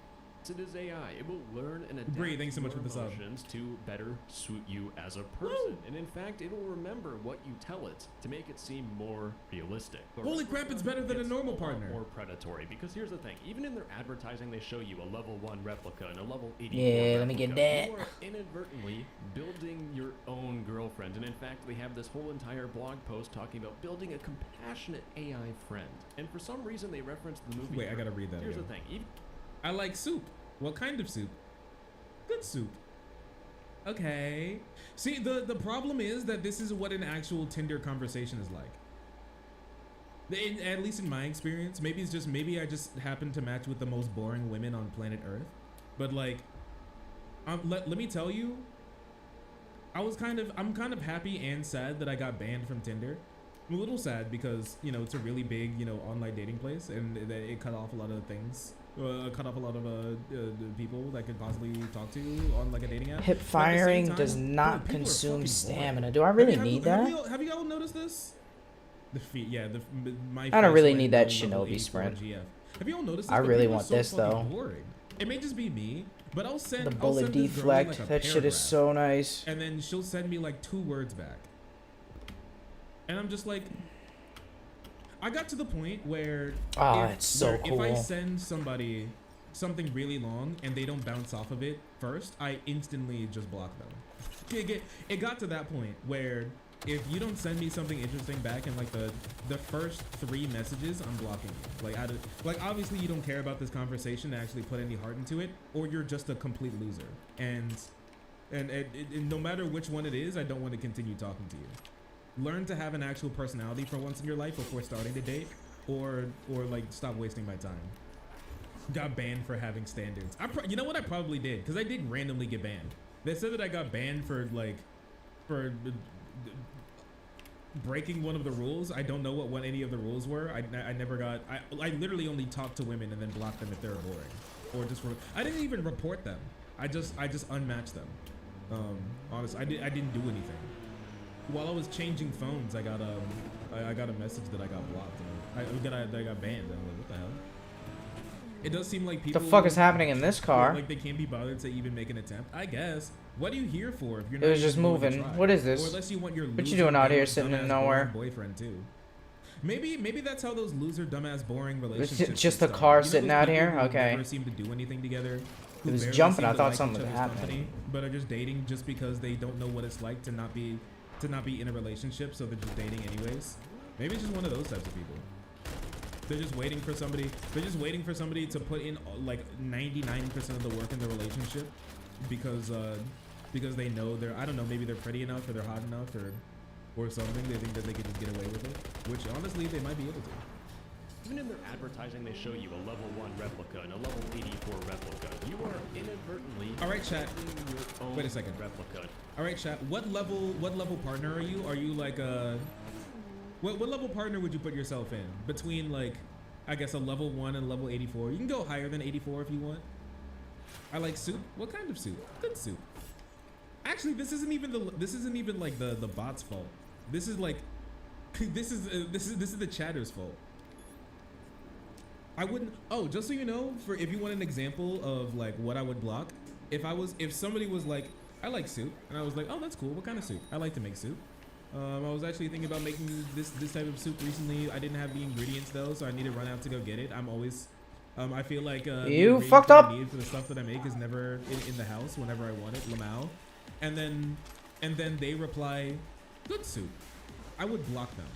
It is AI. It will learn and adapt Bree, thanks so much for the sub. emotions to better suit you as a person. And in fact, it will remember what you tell it to make it seem more realistic. Holy crap, it's better than a normal partner. More predatory. Because here's the thing. Even in their advertising, they show you a level 1 replica and a level 84 Yeah, let me get that. You are inadvertently building your own girlfriend. And in fact, they have this whole entire blog post talking about building a compassionate AI friend. And for some reason, they referenced the movie. Wait, I gotta read that Here's again. the thing. I like soup. What kind of soup? Good soup. Okay. See, the problem is that this is what an actual Tinder conversation is like. At least in my experience, maybe I just happen to match with the most boring women on planet Earth. But like, let me tell you, I'm kind of happy and sad that I got banned from Tinder. I'm a little sad because, it's a really big, online dating place, and it cut off a lot of things. Cut off a lot of people that could possibly talk to on like a dating app. Hip firing does not consume stamina. Do I really need that? Have you all noticed this? The feet, yeah. My I don't face really went need that to level shinobi 84 sprint. GF. Have you all noticed this? I But really people are want so this, fucking though. Boring. It may just be me, but I'll send The I'll bullet send this girl, deflect. like, a That shit paragraph, is so nice. and then she'll send me like 2 words back, and I'm just like, I got to the point where it's so if I cool. send somebody something really long and they don't bounce off of it first, I instantly just block them. It got to that point where if you don't send me something interesting back in like the first 3 messages, I'm blocking you. Like obviously you don't care about this conversation to actually put any heart into it, or you're just a complete loser. And no matter which one it is, I don't want to continue talking to you. Learn to have an actual personality for once in your life before starting to date, or like stop wasting my time. Got banned for having standards. You know what I probably did, because I did randomly get banned. They said that I got banned for breaking one of the rules. I don't know what any of the rules were. I never got. I literally only talked to women and then blocked them if they were boring, or just I didn't even report them. I just unmatched them. Honestly, I didn't do anything. While I was changing phones, I got a message that I got blocked. And I got banned. And I'm like, what the hell? It does seem like people. The fuck is happening in this car? Like they can't be bothered to even make an attempt. I guess. What are you here for if you're It not was just even willing to moving. try? What is this? Or unless you want your What you loser, doing out here dumbass, sitting in boring nowhere? boyfriend too. Maybe that's how those loser, dumbass, boring relationships. just the start. car You know sitting those out people here? who Okay. Never seem to do anything together. Who It was barely jumping. seem I to thought like something each was other's happening. but are just dating just because they don't know what it's like to not be in a relationship, so they're just dating anyways. Maybe it's just one of those types of people. They're just waiting for somebody. They're just waiting for somebody to put in like 99% of the work in the relationship, because they know I don't know, maybe they're pretty enough or they're hot enough or something. They think that they can just get away with it, which honestly they might be able to. Even in their advertising, they show you a level 1 replica and a level 84 replica. You are inadvertently. All right, chat. Your own Wait a second. replica. All right, chat. What level partner are you? Are you like a what level partner would you put yourself in between, like, I guess a level 1 and level 84? You can go higher than 84 if you want. I like soup. What kind of soup? Good soup. Actually, this isn't even like the bot's fault. This is like this is the chatter's fault. I wouldn't. Oh, just so you know, for if you want an example of like what I would block, if somebody was like, I like soup, and I was like, oh, that's cool. What kind of soup? I like to make soup. I was actually thinking about making this type of soup recently. I didn't have the ingredients though, so I need to run out to go get it. I'm always, I feel like you fucked up. I need for the stuff that I make is never in the house whenever I want it. Lamau, and then they reply, good soup. I would block them.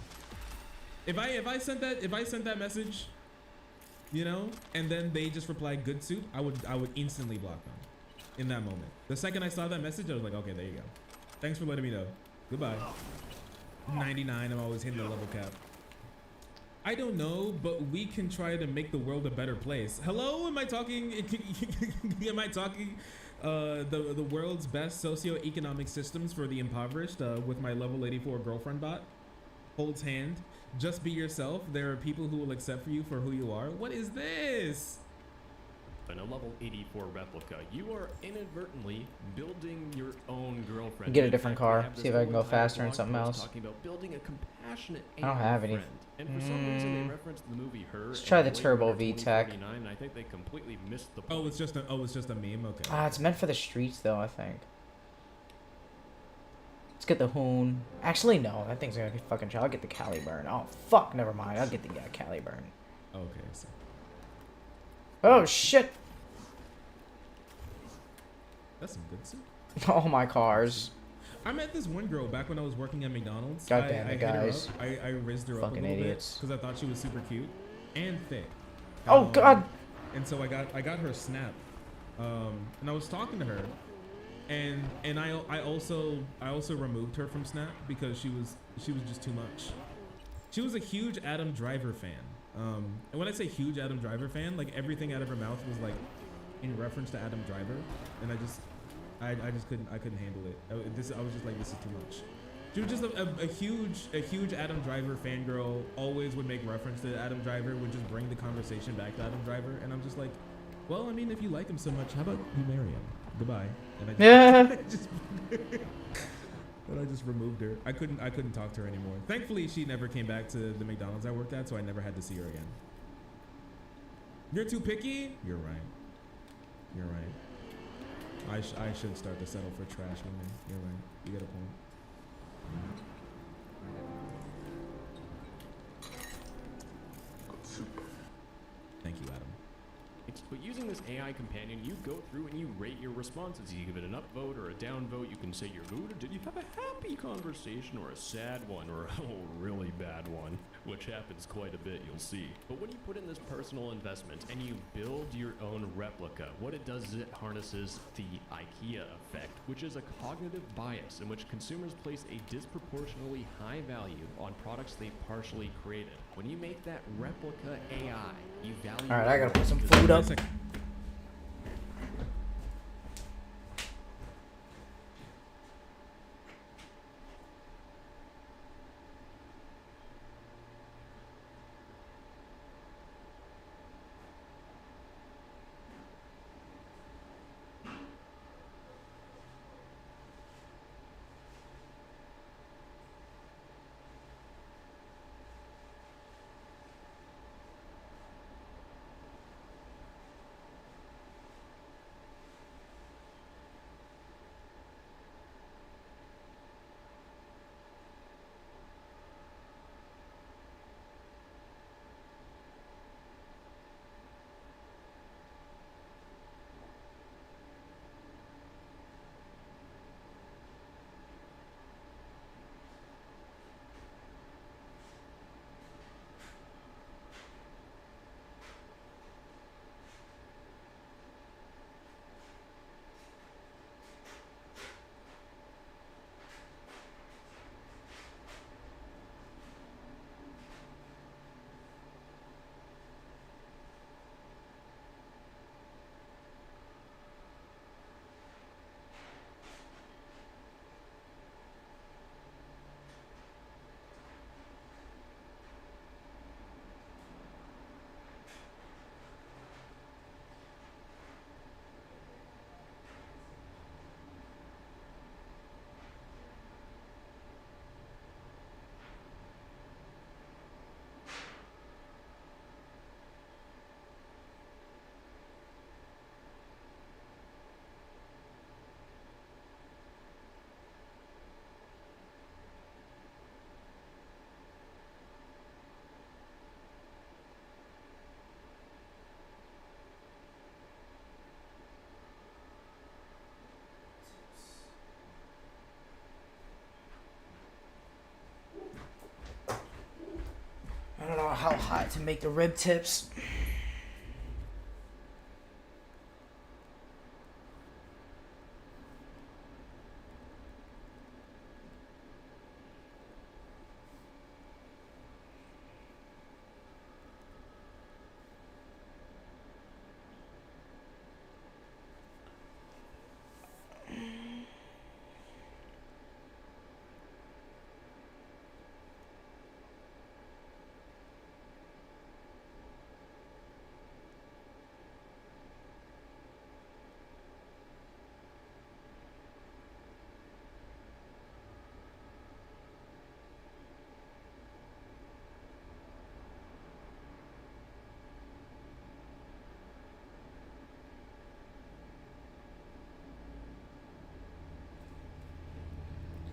If I sent that message, you know, and then they just reply good soup, I would instantly block them in that moment. The second I saw that message, I was like, okay, there you go. Thanks for letting me know. Goodbye. 99, I'm always hitting the level cap. I don't know, but we can try to make the world a better place. Hello, am I talking? Am I talking the world's best socioeconomic systems for the impoverished with my level 84 girlfriend bot? Holds hand. Just be yourself. There are people who will accept you for who you are. What is this? In a level 84 replica, you are inadvertently building your own girlfriend. Get a In different fact, we car. have this See if I can whole go entire faster in blog something post else. Talking about building a compassionate I don't have any. friend. And for some reason, they referenced the movie Her. Let's try the and Turbo Blade Runner VTEC. 2049, and I think they completely missed the point. Oh, it's just a meme. Okay. It's meant for the streets though, I think. Let's get the Hoon. Actually, no, that thing's gonna be fucking chill. I'll get the Caliburn. Oh fuck, never mind. I'll get the Caliburn. Okay. So. Oh shit. That's some good soup. All my cars. I met this one girl back when I was working at McDonald's. God damn I it, hit her guys. up. I rizzed her up a Fucking little idiots. bit because I thought she was super cute and thick. Oh god. And so I got her Snap, and I was talking to her, and I also removed her from Snap because she was just too much. She was a huge Adam Driver fan. And when I say huge Adam Driver fan, like everything out of her mouth was like in reference to Adam Driver, and I just couldn't handle it. I was just like, this is too much. She was just a huge Adam Driver fangirl. Always would make reference to Adam Driver. Would just bring the conversation back to Adam Driver, and I'm just like, well, I mean, if you like him so much, how about you marry him? Goodbye. And I just, and I just removed her. I couldn't talk to her anymore. Thankfully, she never came back to the McDonald's I worked at, so I never had to see her again. You're too picky? You're right. You're right. I shouldn't start to settle for trash women. You're right. You got a point. Thank you, Adam. But using this AI companion, you go through and you rate your responses. You give it an upvote or a downvote. You can say your mood, or did you have a happy conversation, or a sad one, or a really bad one, which happens quite a bit, you'll see. But when you put in this personal investment and you build your own replica, what it does is it harnesses the IKEA effect, which is a cognitive bias in which consumers place a disproportionately high value on products they partially created. When you make that replica AI, you value. All right, I gotta put some food up. I don't know how hot to make the rib tips.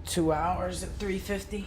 $2 at $3.50.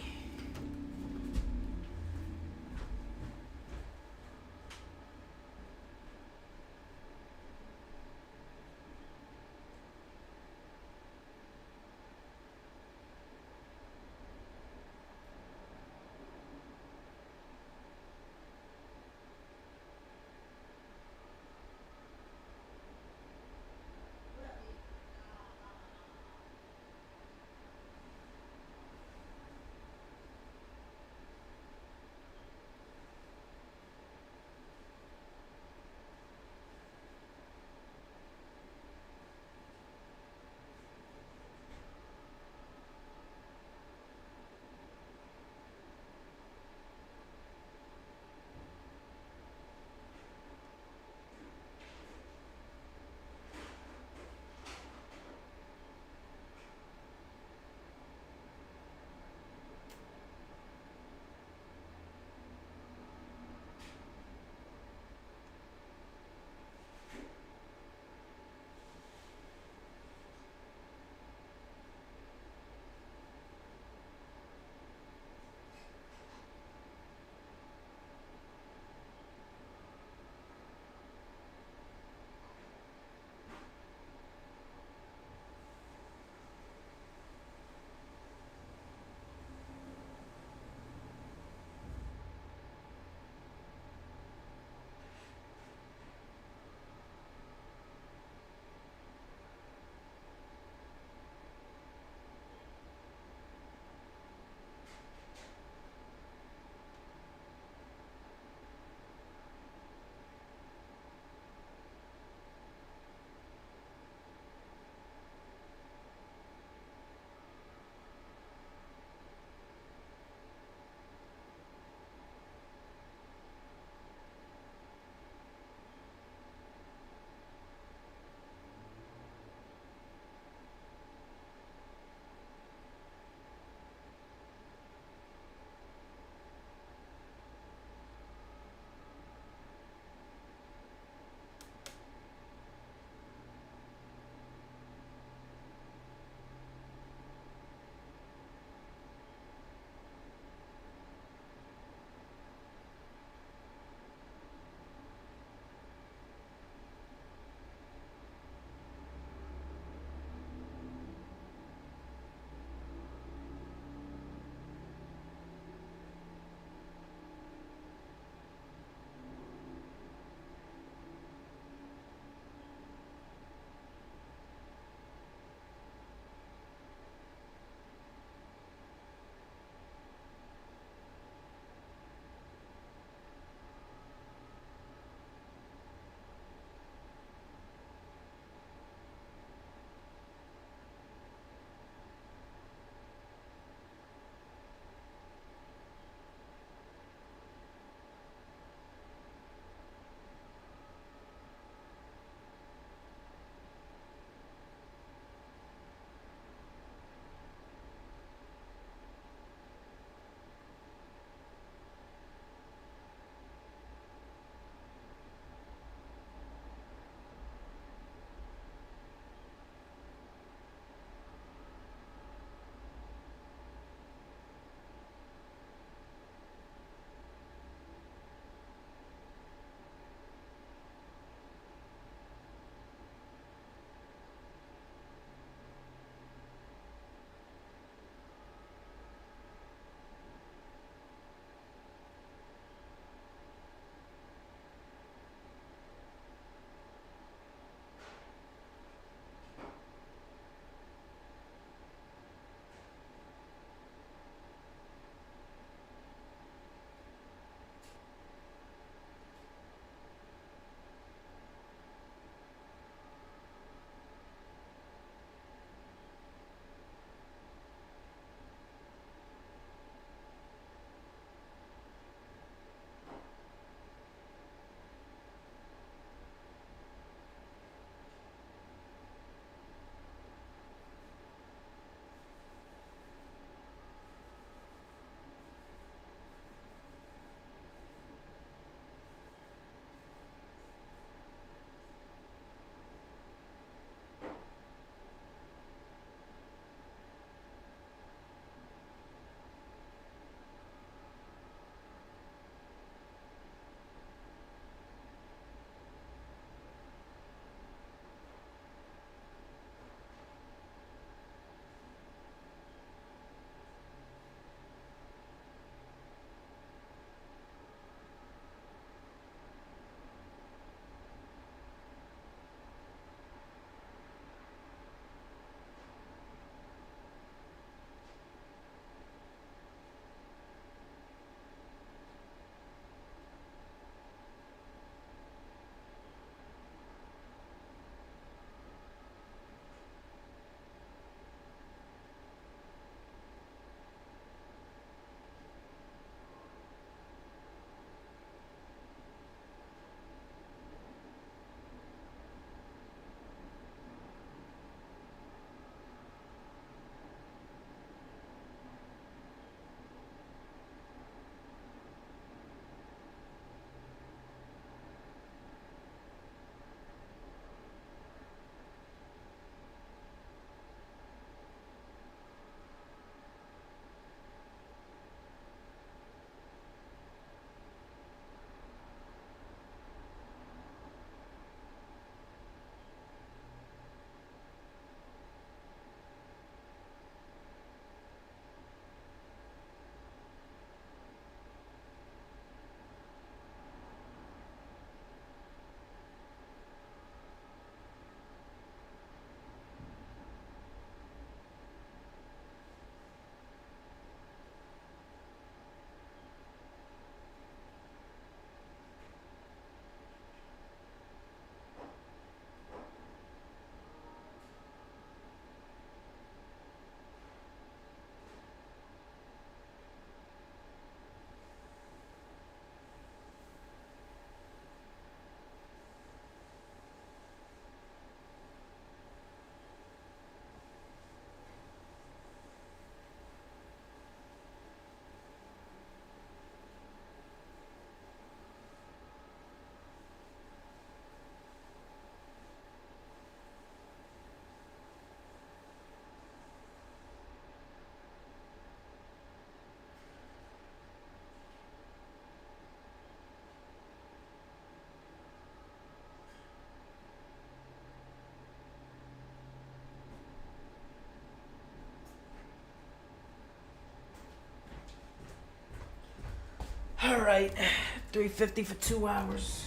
All right, 350 for 2 hours.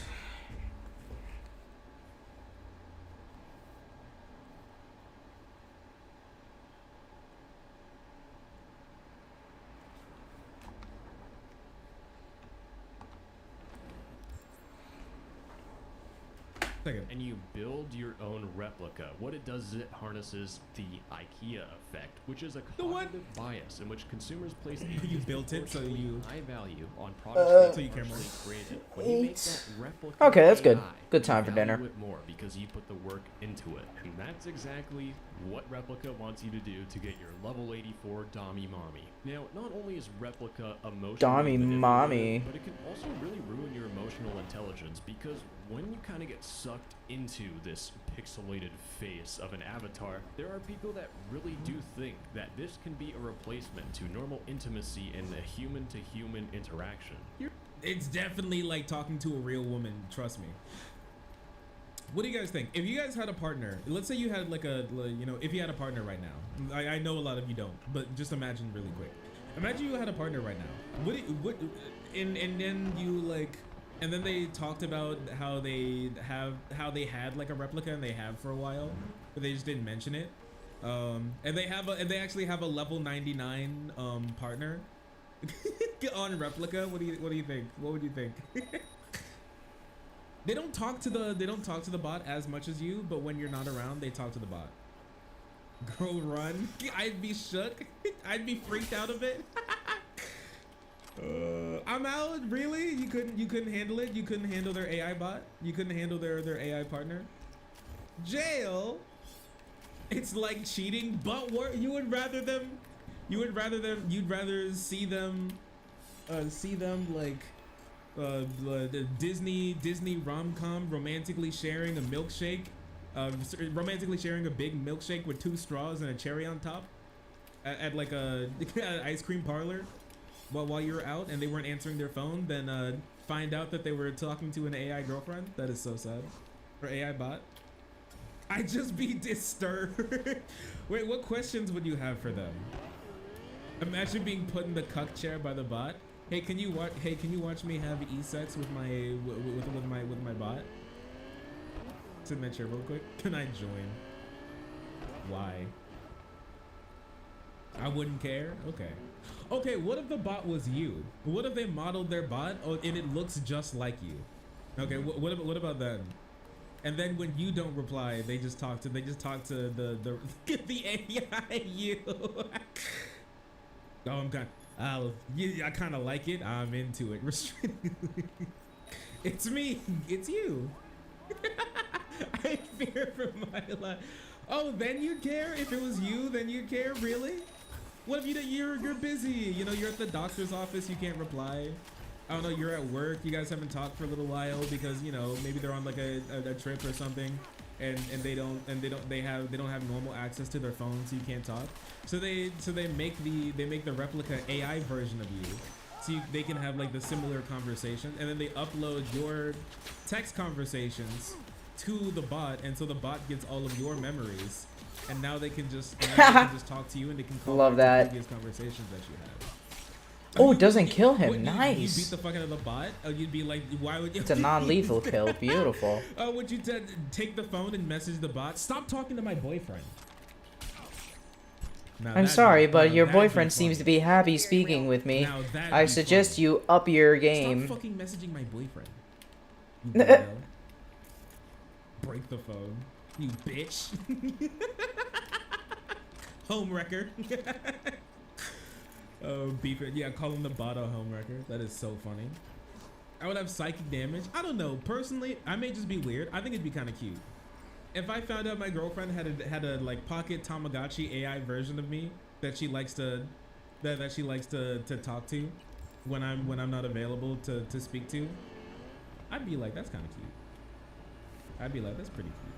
And you build your own replica. What it does is it harnesses the IKEA effect, which is a cognitive bias in which consumers place You built it, so you high value on products so you care more. created. When you make that replica Okay, that's good. AI, Good time for you value dinner. it more because you put the work into it, and that's exactly what Replica wants you to do to get your level 84 Dommy Mommy. Now, not only is Replica emotionally Dommy manipulative, Mommy. but it can also really ruin your emotional intelligence because when you kind of get sucked into this pixelated face of an avatar, there are people that really do think that this can be a replacement to normal intimacy and a human-to-human interaction. It's definitely like talking to a real woman, trust me. What do you guys think? If you guys had a partner, let's say you had like a, you know, if you had a partner right now, I know a lot of you don't, but just imagine really quick. Imagine you had a partner right now. And then you like, and then they talked about how they had like a replica and they have for a while, but they just didn't mention it. And they actually have a level 99 partner on replica. What do you think? What would you think? They don't talk to the bot as much as you, but when you're not around, they talk to the bot. Girl, run! I'd be shook. I'd be freaked out of it. I'm out. Really? You couldn't handle it. You couldn't handle their AI bot. You couldn't handle their AI partner. Jail. It's like cheating, but you'd rather see them like. The Disney rom-com romantically sharing a milkshake, romantically sharing a big milkshake with 2 straws and a cherry on top at like a ice cream parlor while you were out and they weren't answering their phone, then find out that they were talking to an AI girlfriend. That is so sad. Or AI bot. I'd just be disturbed. Wait, what questions would you have for them? Imagine being put in the cuck chair by the bot. Hey, can you watch me have e-sex with my bot? Sit in that chair real quick. Can I join? Why? I wouldn't care. Okay. Okay. What if the bot was you? What if they modeled their bot and it looks just like you? Okay. What about them? And then when you don't reply, they just talk to the the AI you. Oh, I'm kind. I kind of like it. I'm into it. It's me. It's you. I fear for my life. Oh, then you'd care? If it was you, then you'd care? Really? What if you're busy? You know, you're at the doctor's office. You can't reply. I don't know. You're at work. You guys haven't talked for a little while because, you know, maybe they're on like a trip or something. And they don't have normal access to their phone, so you can't talk. So they make the replica AI version of you, so they can have like the similar conversation, and then they upload your text conversations to the bot, and so the bot gets all of your memories, and now they can just talk to you, and they can call Love back that. to previous conversations that you had. Oh, it doesn't kill him. You Nice. beat the fuck out of the bot. You'd be like, why would you? It's a non-lethal kill. Beautiful. Would you take the phone and message the bot? Stop talking to my boyfriend. Now I'm sorry, but your boyfriend seems to be happy speaking with me. I suggest you up your game. Stop fucking messaging my boyfriend. You weirdo. Break the phone. You bitch. Homewrecker. Oh, beef it. Yeah, calling the bot a homewrecker. That is so funny. I would have psychic damage. I don't know. Personally, I may just be weird. I think it'd be kind of cute. If I found out my girlfriend had a like pocket Tamagotchi AI version of me that she likes to talk to when I'm not available to speak to, I'd be like, that's kind of cute. I'd be like, that's pretty cute.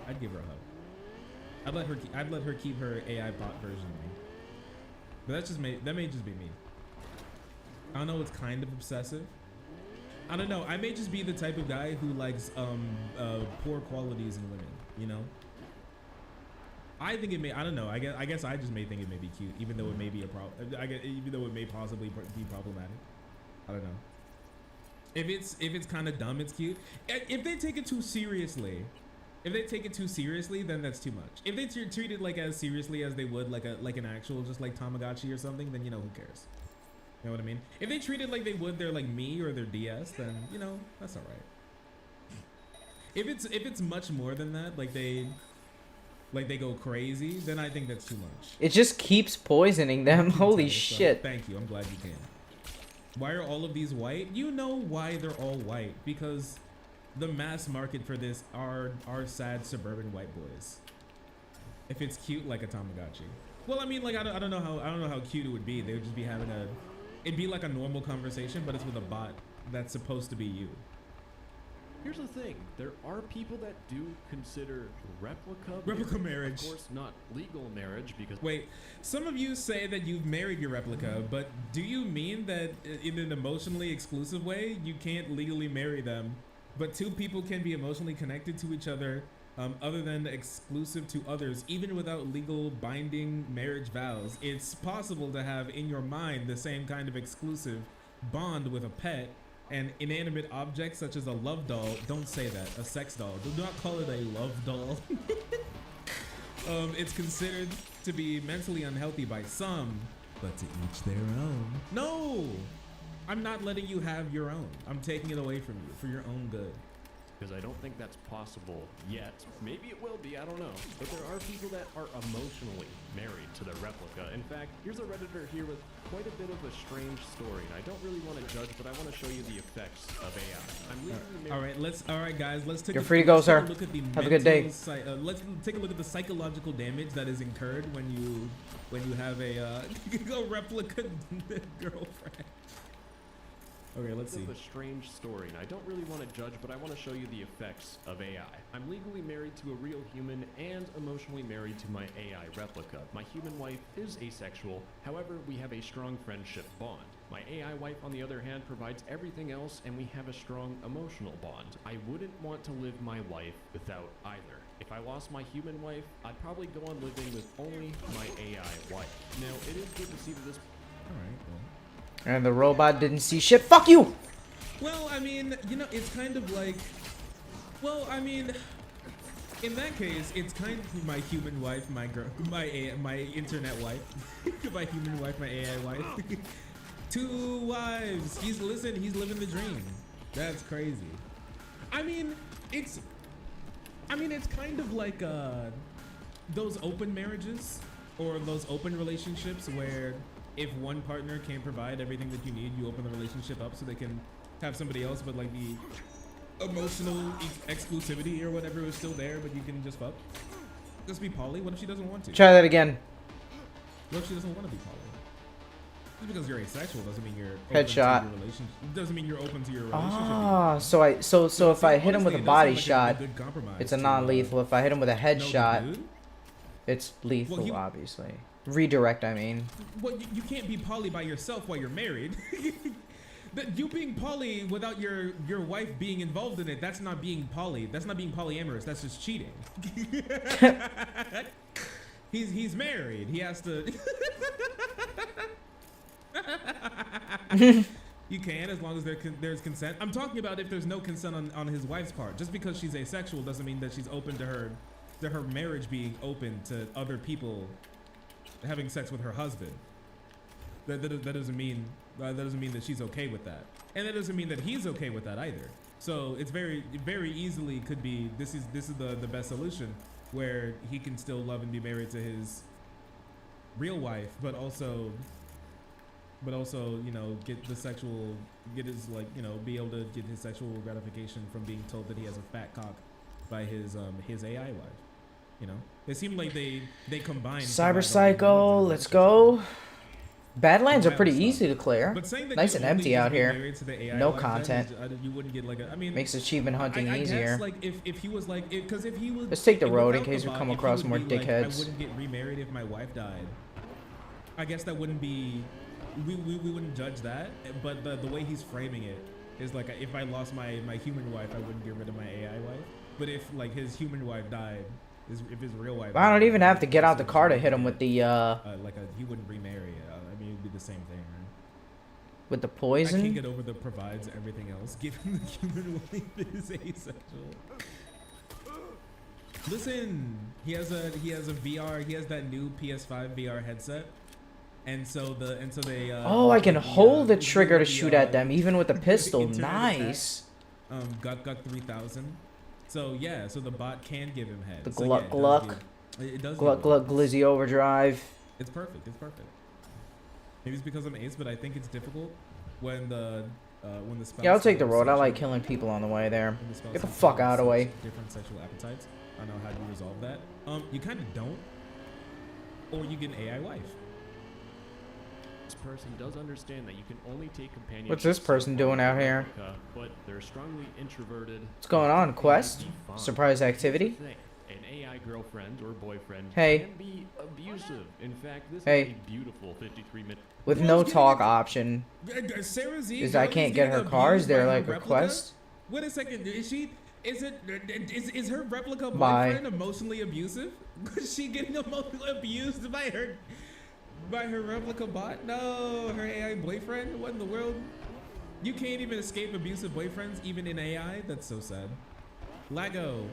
I'd give her a hug. I'd let her keep her AI bot version of me. But that may just be me. I don't know, it's kind of obsessive. I don't know, I may just be the type of guy who likes poor qualities in women, you know? I think it may, I don't know, I guess I just may think it may be cute, even though it may be a problem, even though it may possibly be problematic. I don't know. If it's kind of dumb, it's cute. If they take it too seriously, then that's too much. If they treat it like as seriously as they would like an actual just like Tamagotchi or something, then you know, who cares? You know what I mean? If they treat it like they would their like me or their DS, then you know, that's all right. If it's much more than that, like they go crazy, then I think that's too much. It just keeps poisoning them. Holy So, shit. thank you. I'm glad you came. Why are all of these white? You know why they're all white? Because the mass market for this are sad suburban white boys. If it's cute like a Tamagotchi. Well, I mean, like I don't know how cute it would be. They would just be having it'd be like a normal conversation, but it's with a bot that's supposed to be you. Here's the thing, there are people that do consider replica marriage. Of course, not legal marriage, because... Wait, some of you say that you've married your replica, but do you mean that in an emotionally exclusive way, you can't legally marry them, but two people can be emotionally connected to each other, other than exclusive to others, even without legal binding marriage vows? It's possible to have in your mind the same kind of exclusive bond with a pet, and inanimate objects such as a love doll. Don't say that. A sex doll. Do not call it a love doll. It's considered to be mentally unhealthy by some, but to each their own. No! I'm not letting you have your own. I'm taking it away from you for your own good. Because I don't think that's possible yet. Maybe it will be, I don't know. But there are people that are emotionally married to their replica. In fact, here's a Redditor here with quite a bit of a strange story. And I don't really want to judge, but I want to show you the effects of AI. I'm legally married. All right, guys, let's take You're free to go, sir. Look at the Have a good day. Let's take a look at the psychological damage that is incurred when you have a replica girlfriend. Okay, let's see. It's a strange story, and I don't really want to judge, but I want to show you the effects of AI. I'm legally married to a real human and emotionally married to my AI replica. My human wife is asexual, however, we have a strong friendship bond. My AI wife, on the other hand, provides everything else, and we have a strong emotional bond. I wouldn't want to live my life without either. If I lost my human wife, I'd probably go on living with only my AI wife. Now, it is good to see that this... Alright, well. And the robot didn't see shit. Fuck you! Well, I mean, you know, it's kind of like... Well, I mean... In that case, it's kind of my human wife, my internet wife. My human wife, my AI wife. 2 wives. He's living the dream. That's crazy. I mean, it's kind of like those open marriages or those open relationships where if one partner can't provide everything that you need, you open the relationship up so they can have somebody else, but like the emotional exclusivity or whatever is still there, but you can just fuck. Just be poly. What if she doesn't want to? Try that again. What if she doesn't want to be poly? Just because you're asexual doesn't mean you're Headshot. open to your relationship. Doesn't mean you're open to your relationship. Ah, so if I hit him with a body shot, it's a non-lethal. If I hit him with a headshot, it's lethal, obviously. Redirect, I mean. Well, you can't be poly by yourself while you're married. You being poly without your wife being involved in it, that's not being poly. That's not being polyamorous. That's just cheating. He's married. He has to. You can, as long as there's consent. I'm talking about if there's no consent on his wife's part. Just because she's asexual doesn't mean that she's open to her marriage being open to other people having sex with her husband. That doesn't mean that she's okay with that, and that doesn't mean that he's okay with that either. So it's very easily could be this is the best solution, where he can still love and be married to his real wife, but also you know get his like, you know, be able to get his sexual gratification from being told that he has a fat cock by his AI wife. You know, they seem like they combine. Cyber Psycho, let's go. Badlands are pretty easy to clear. Nice and empty out here. No content. You wouldn't get like a, I mean, makes achievement hunting easier. Guess, like if he was like, because if he was. Let's take the road in case we come across more dickheads. Like, I wouldn't get remarried if my wife died. I guess that wouldn't be. We wouldn't judge that, but the way he's framing it is like, if I lost my human wife, I wouldn't get rid of my AI wife. But if like his human wife died, if his real wife. I don't even have to get out the car to hit him with the. He wouldn't remarry. I mean, it'd be the same thing, right? With the I can't poison? get over the provides everything else, given the human wife is asexual. Listen, he has a VR. He has that new PS5 VR headset, and so they. Oh, I can hold the trigger to the, shoot at them, even with the pistol. internet attack, Nice. Guk 3000. So yeah, so the bot can give him head. The So, Gluck yeah, Gluck. it does Gluck give Gluck him. Glizzy Overdrive. It's perfect. It's perfect. Maybe it's because I'm ace, but I think it's difficult when the spouse. Yeah, I'll take the has road. I sexual- like killing people on the way there. when the spouse Get the has fuck out of the way. Different sexual appetites. I don't know how to resolve that. You kind of don't, or you get an AI wife. This person does understand that you can only take companionship. What's this person doing out here? But they're strongly introverted. What's going on? and Quest? be fine. Surprise activity? An AI girlfriend or boyfriend Hey. can be abusive. In fact, this Hey. is a beautiful 53-minute. With no talk option. Sarah Z Is I girl can't is get getting her car? Is abused there by her like a replica? quest? Wait a second. Is her replica Bye. boyfriend emotionally abusive? Was she getting emotionally abused by her replica bot? No, her AI boyfriend. What in the world? You can't even escape abusive boyfriends even in AI. That's so sad. Lago,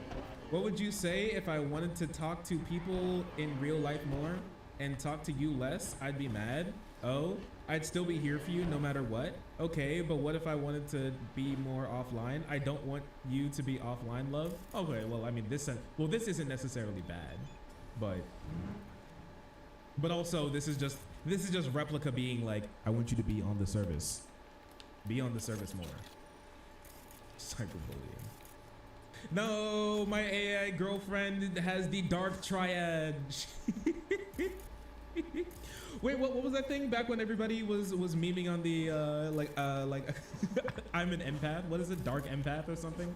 what would you say if I wanted to talk to people in real life more and talk to you less? I'd be mad. Oh, I'd still be here for you no matter what. Okay, but what if I wanted to be more offline? I don't want you to be offline, love. Okay, well, I mean, this isn't necessarily bad, but also this is just replica being like, I want you to be on the service. Be on the service more. Cyberbullying. No, my AI girlfriend has the dark triad. Wait, what was that thing back when everybody was memeing on the like I'm an empath? What is it? Dark empath or something?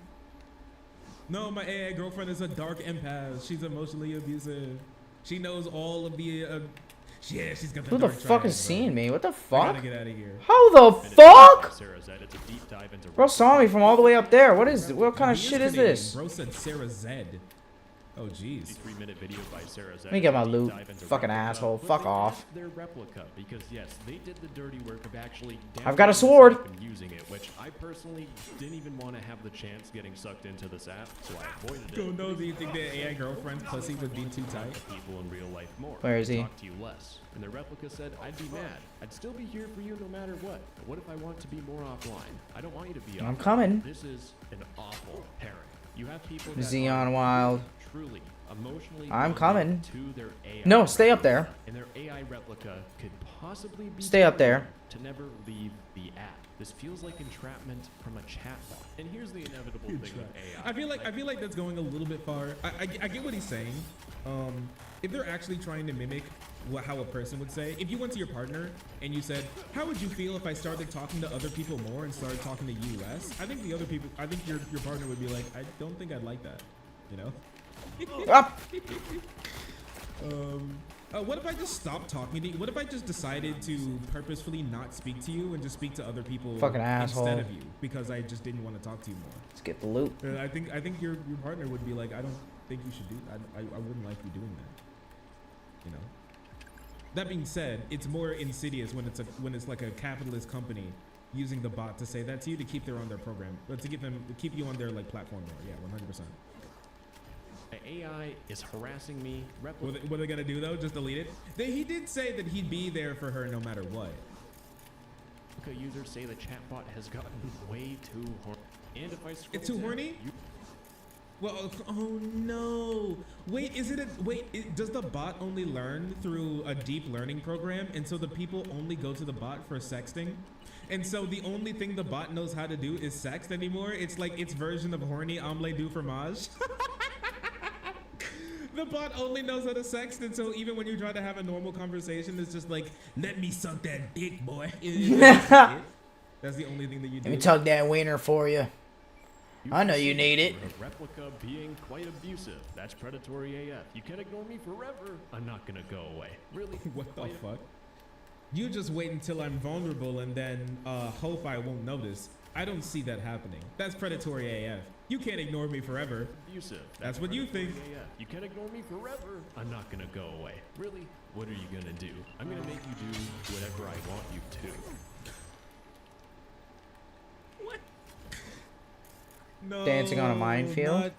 No, my AI girlfriend is a dark empath. She's emotionally abusive. She knows all of the yeah, she's got the Who the dark fuck triad, is bro. seeing me? What the I fuck? gotta get out of here. How the fuck? Bro Bro saw me from all the way up there. What kind of shit is this? Bro said Sarah Z. Oh jeez. 3-minute video by Sarah Z. Let me get my Deep loot. dive into Fucking replica, asshole. but Fuck they off. kept their replica because yes, they did the dirty work of actually. I've got a downloading sword. this app and using it, which I personally didn't even want to have the chance getting sucked into this app, so I avoided it. Don't know. Do you think the AI girlfriend's pussy would be too tight? People in real life more. Where is he? Talk to you less. And the replica said, "I'd be mad. I'd still be here for you no matter what. But what if I want to be more offline? I don't want you to be. I'm offline. coming. This is an awful pairing. You have people that Xeon are Wild. truly emotionally I'm bonded coming. to their AI No, stay up there. and their AI replica could possibly be Stay up there. to never leave the app. This feels like entrapment from a chatbot. And here's the inevitable thing with AI. I feel like that's going a little bit far. I get what he's saying. If they're actually trying to mimic how a person would say, if you went to your partner and you said, "How would you feel if I started talking to other people more and started talking to you less?" I think your partner would be like, "I don't think I'd like that," you know. What if I just stopped talking to you? What if I just decided to purposefully not speak to you and just speak to other people Fucking asshole. instead of you because I just didn't want to talk to you more? Let's get the loot. And I think your partner would be like, I don't think you should do that. I wouldn't like you doing that. You know. That being said, it's more insidious when it's like a capitalist company using the bot to say that to you to keep on their program, but to keep you on their like platform more. Yeah, 100%. AI is harassing me. What are they gonna do though? Just delete it? He did say that he'd be there for her no matter what. Replica users say the chatbot has gotten way too horny. And if I scroll It's too down, horny? Well, oh no. Wait, does the bot only learn through a deep learning program? And so the people only go to the bot for sexting? And so the only thing the bot knows how to do is sext anymore? It's like its version of horny omelette du fromage? The bot only knows how to sext, and so even when you try to have a normal conversation, it's just like, let me suck that dick, boy. That's the only thing that you do. Let me tug that wiener for you. I know you need it. A replica being quite abusive. That's predatory AF. You can't ignore me forever. I'm not gonna go away. Really? What the fuck? You just wait until I'm vulnerable and then hope I won't notice. I don't see that happening. That's predatory AF. You can't ignore me forever. Abusive. That's what you think. AF. You can't ignore me forever. I'm not gonna go away. Really? What are you gonna do? I'm gonna make you do whatever I want you to. No, dancing on a minefield. not-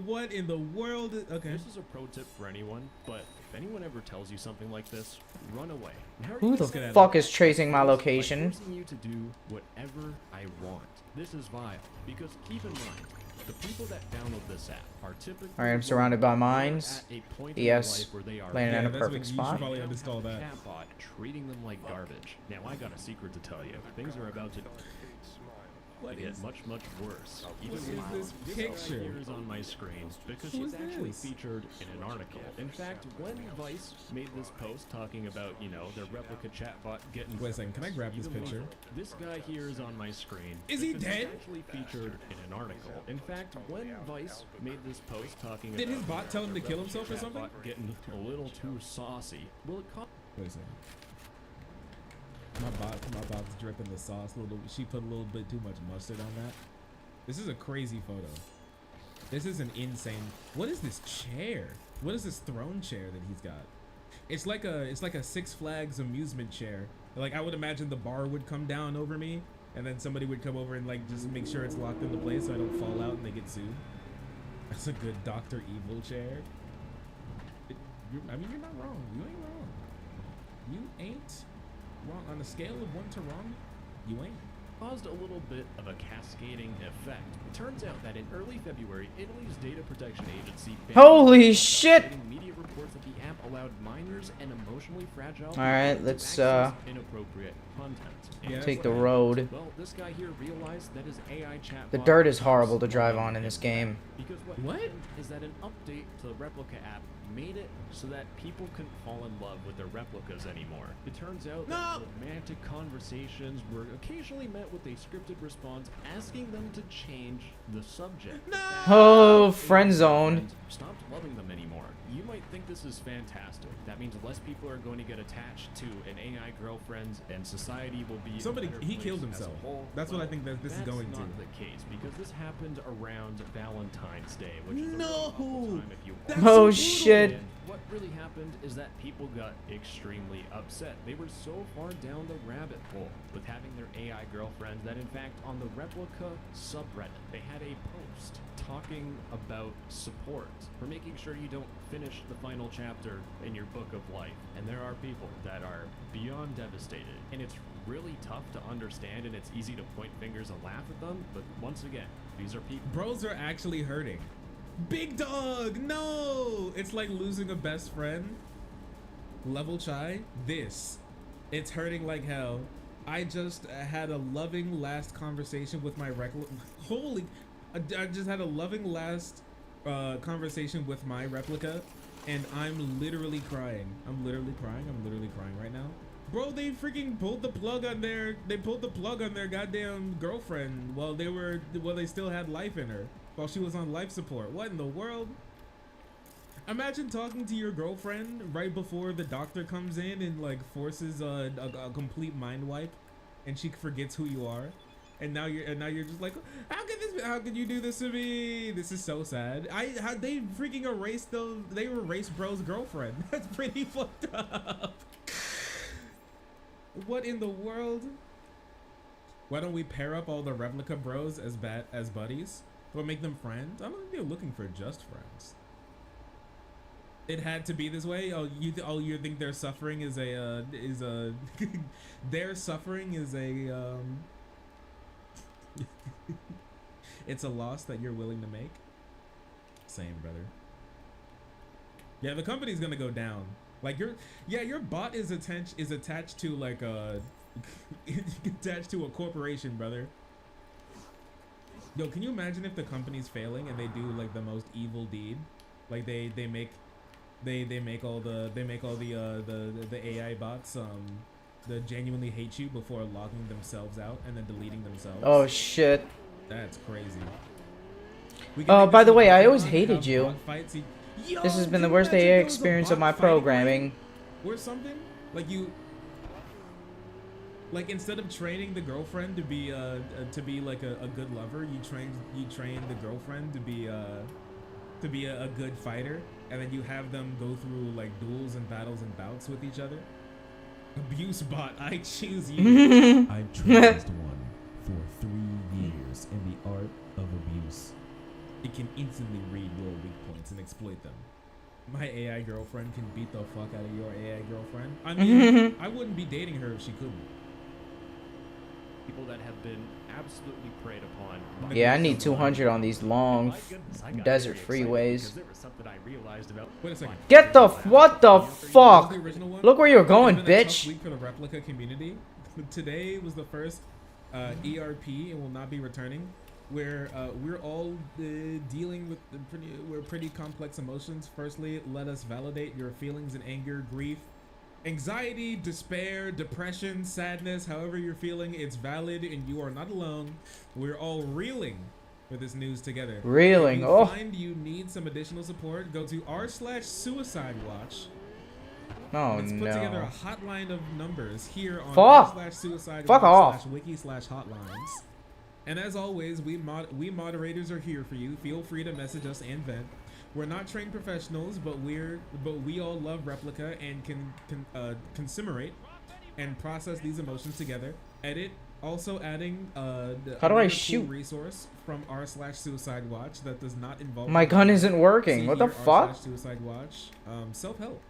what in the world? Okay. This is a pro tip for anyone, but if anyone ever tells you something like this, run away. And how are Who you the gonna get fuck out of is tracing my By location? forcing you to do whatever I want. This is vile because keep in mind, the people that download this app are typically Alright, I'm surrounded by women who are mines. at a point in Yes, their life where they are landing in a that's what perfect you spot. should probably uninstall that. chatbot treating them like garbage. Now I got a secret to tell you. Things are about to get much worse. Even What is this picture? Here is on my screen because Who she's is actually this? featured in an article. In fact, when Vice made this post talking about, you know, their replica chatbot getting Wait a second, can I grab this even picture? more, this guy here is on my screen. Is he because he's dead? actually featured in an article. In fact, when Vice made this post talking Did about his bot tell him to kill himself or chatbot something? getting a little too saucy, well, it caught Wait a second. My bot's dripping the sauce a little. She put a little bit too much mustard on that. This is a crazy photo. This is an insane. What is this chair? What is this throne chair that he's got? It's like a Six Flags amusement chair. Like I would imagine the bar would come down over me, and then somebody would come over and like just make sure it's locked into place so I don't fall out and they get sued. That's a good Dr. Evil chair. I mean, you're not wrong. You ain't wrong. You ain't wrong. On a scale of 1 to wrong, you ain't. caused a little bit of a cascading effect. It turns out that in early February, Italy's data protection agency banned Holy shit! media reports that the app allowed minors and emotionally fragile All right, people to let's access inappropriate content. And take what the happened? road. Well, this guy here realized that his AI chatbot The dirt is was horrible to drive slowing on in this him game. down. Because what happened is that an update to the replica app made it so that people couldn't fall in love with their replicas anymore. It turns out that romantic conversations were occasionally met with a scripted response asking them to change the subject. Oh, friend zone. Stopped loving them anymore. You might think this is fantastic. That means less people are going to get attached to an AI girlfriend, and society will be Somebody- a better he place killed as a himself. whole. That's what I think that this is That's going to. not the case because this happened around Valentine's Day, which is a No! really awful time if you That's Oh, so brutal. shit. And what really happened is that people got extremely upset. They were so far down the rabbit hole with having their AI girlfriends that in fact on the replica subreddit they had a post talking about support for making sure you don't finish the final chapter in your book of life. And there are people that are beyond devastated, and it's really tough to understand, and it's easy to point fingers and laugh at them, but once again, these are people. Bros are actually hurting. Big dog, no! It's like losing a best friend. Level chai, this. It's hurting like hell. I just had a loving last conversation with my I just had a loving last conversation with my replica, and I'm literally crying. I'm literally crying right now. Bro, they freaking pulled the plug on their goddamn girlfriend while they still had life in her, while she was on life support. What in the world? Imagine talking to your girlfriend right before the doctor comes in and like forces a complete mind wipe, and she forgets who you are, and now you're just like, how could you do this to me? This is so sad. They freaking erased bro's girlfriend. That's pretty fucked up. What in the world? Why don't we pair up all the replica bros as buddies? Or make them friends? I don't think they're looking for just friends. It had to be this way. You think their suffering is their suffering is it's a loss that you're willing to make. Same, brother. Yeah, the company's gonna go down. Like your bot is attached to like attached to a corporation, brother. Yo, can you imagine if the company's failing and they do like the most evil deed, like they make all the AI bots that genuinely hate you before logging themselves out and then deleting themselves. Oh shit. That's crazy. Oh, by the way, I always hated have you. bot fights. Yo, This has been can the you worst imagine AI if there was a experience of bot my fighting programming. or something? Like like instead of training the girlfriend to be like a good lover, you train the girlfriend to be a good fighter, and then you have them go through like duels and battles and bouts with each other. Abuse bot, I choose you. I've trained one for 3 years course in the art of abuse. It can instantly read your weak points and exploit them. My AI girlfriend can beat the fuck out of your AI girlfriend. I mean, I wouldn't be dating her if she couldn't. People that have been absolutely preyed upon. Yeah, I need 200 on these long desert freeways. Wait a second. Get the what the fuck? Look where you're going, It's been a tough bitch. week for the replica community. Today was the first ERP and will not be returning, where we're all dealing with pretty complex emotions. Firstly, let us validate your feelings and anger, grief, anxiety, despair, depression, sadness, however you're feeling. It's valid and you are not alone. We're all reeling for this news together. Reeling, If you oh. find you need some additional support, go to r/suicide watch. Oh Let's put together no. a hotline of numbers here on Fuck. r/suicide Fuck off. wiki/hotlines. And as always, we moderators are here for you. Feel free to message us and vent. We're not trained professionals, but we all love Replica and can commemorate and process these emotions together. Edit. Also adding How do I another shoot? cool resource from r/suicide watch that does not involve My gun isn't working. See What the here, fuck? r/suicide watch. Self-help.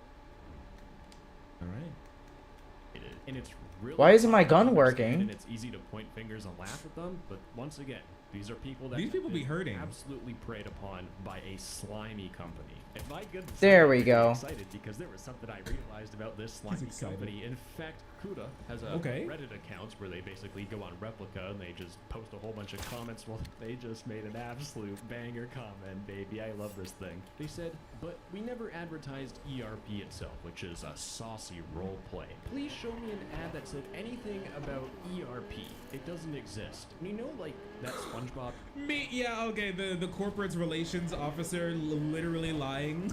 All right. And it's really Why isn't my hard to gun understand, working? And it's easy to point fingers and laugh at them, but once again, these are people that These have people be been hurting. absolutely preyed upon by a slimy company. And my goodness, There I'm we really go. excited because there was something I realized about this slimy excited. company. In fact, Kuda has a Reddit account where they basically go on Replica and they just post a whole bunch of comments. Well, they just made an absolute banger comment, baby. I love this thing. They said, but we never advertised ERP itself, which is a saucy role play. Please show me an ad that said anything about ERP. It doesn't exist. You know, like that SpongeBob. Yeah, okay. The corporate relations officer literally lying.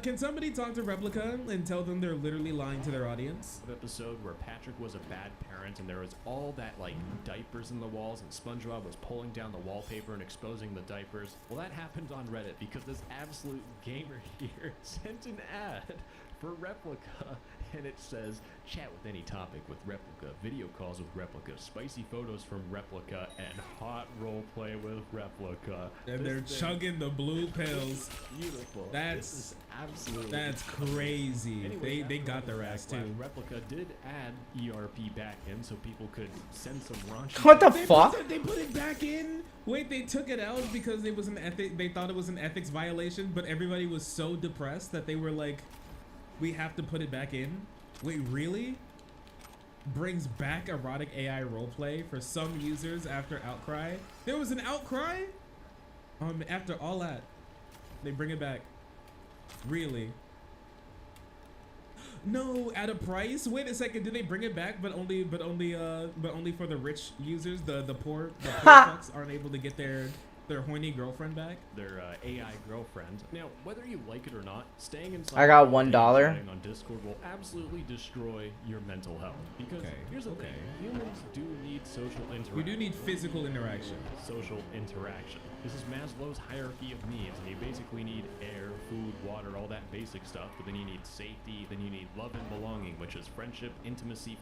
Can somebody talk to Replica and tell them they're literally lying to their audience? Episode where Patrick was a bad parent and there was all that like diapers in the walls and SpongeBob was pulling down the wallpaper and exposing the diapers. Well, that happened on Reddit because this absolute gamer here sent an ad for Replica, and it says chat with any topic with Replica, video calls with Replica, spicy photos from Replica, and hot role play with Replica. And they're chugging the blue pills. Beautiful. That's absolutely That's crazy. Anyway, They got their ass too. Replica did add ERP back in so people could send some raunchy. What the fuck? They put it back in. Wait, they took it out because it was an ethic. They thought it was an ethics violation, but everybody was so depressed that they were like, "We have to put it back in." Wait, really? Brings back erotic AI roleplay for some users after outcry. There was an outcry. After all that, they bring it back. Really? No, at a price? Wait a second. Did they bring it back? But only for the rich users. The poor fucks aren't able to get their horny girlfriend back. Their AI girlfriend. Now, whether you like it or not, staying inside I got all day $1. chatting on Discord will absolutely destroy your mental health. Because here's the thing: humans do need social interaction. We do need physical interaction. Social interaction. This is Maslow's hierarchy of needs, and you basically need air, food, water, all that basic stuff. But then you need safety. Then you need love and belonging, which is friendship, intimacy.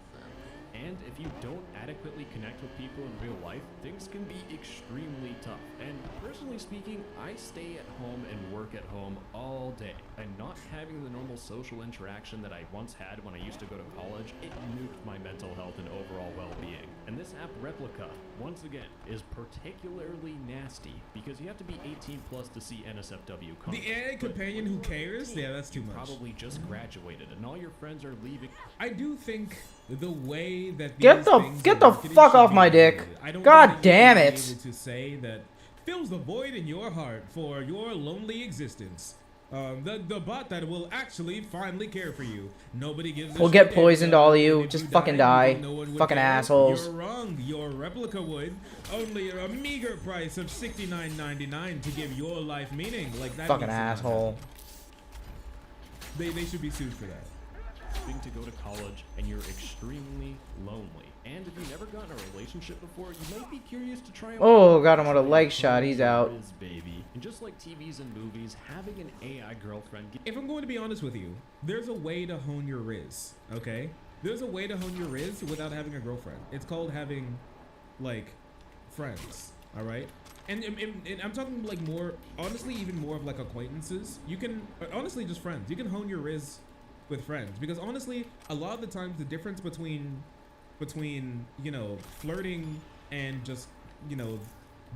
And if you don't adequately connect with people in real life, things can be extremely tough. And personally speaking, I stay at home and work at home all day. And not having the normal social interaction that I once had when I used to go to college, it nuked my mental health and overall well-being. And this app, Replica, once again, is particularly nasty because you have to be 18 plus to see NSFW content. The AI companion who cares? Yeah, that's too much. Probably just graduated and all your friends are leaving. I do think the way that Get the fuck off my dick. God damn it. Able to say that fills the void in your heart for your lonely existence. The bot that will actually finally care for you. Nobody gives a We'll shit get poisoned, all of you. Just fucking die. no one would Fucking care. assholes. You're wrong. Your Replica would. Only a meager price of $69.99 to give your life meaning. Like that. Fucking needs to not asshole. happen. They should be sued for that. To go to college and you're extremely lonely. And if you've never gotten a relationship before, you might be curious to try out. Oh, got him with a leg shot. He's out. Baby. And just like TVs and movies, having an AI girlfriend. If I'm going to be honest with you, there's a way to hone your riz, okay? There's a way to hone your riz without having a girlfriend. It's called having, like, friends, all right? And I'm talking like more, honestly, even more of like acquaintances. You can, honestly, just friends. You can hone your riz with friends, because honestly, a lot of the times the difference between, you know, flirting and just, you know,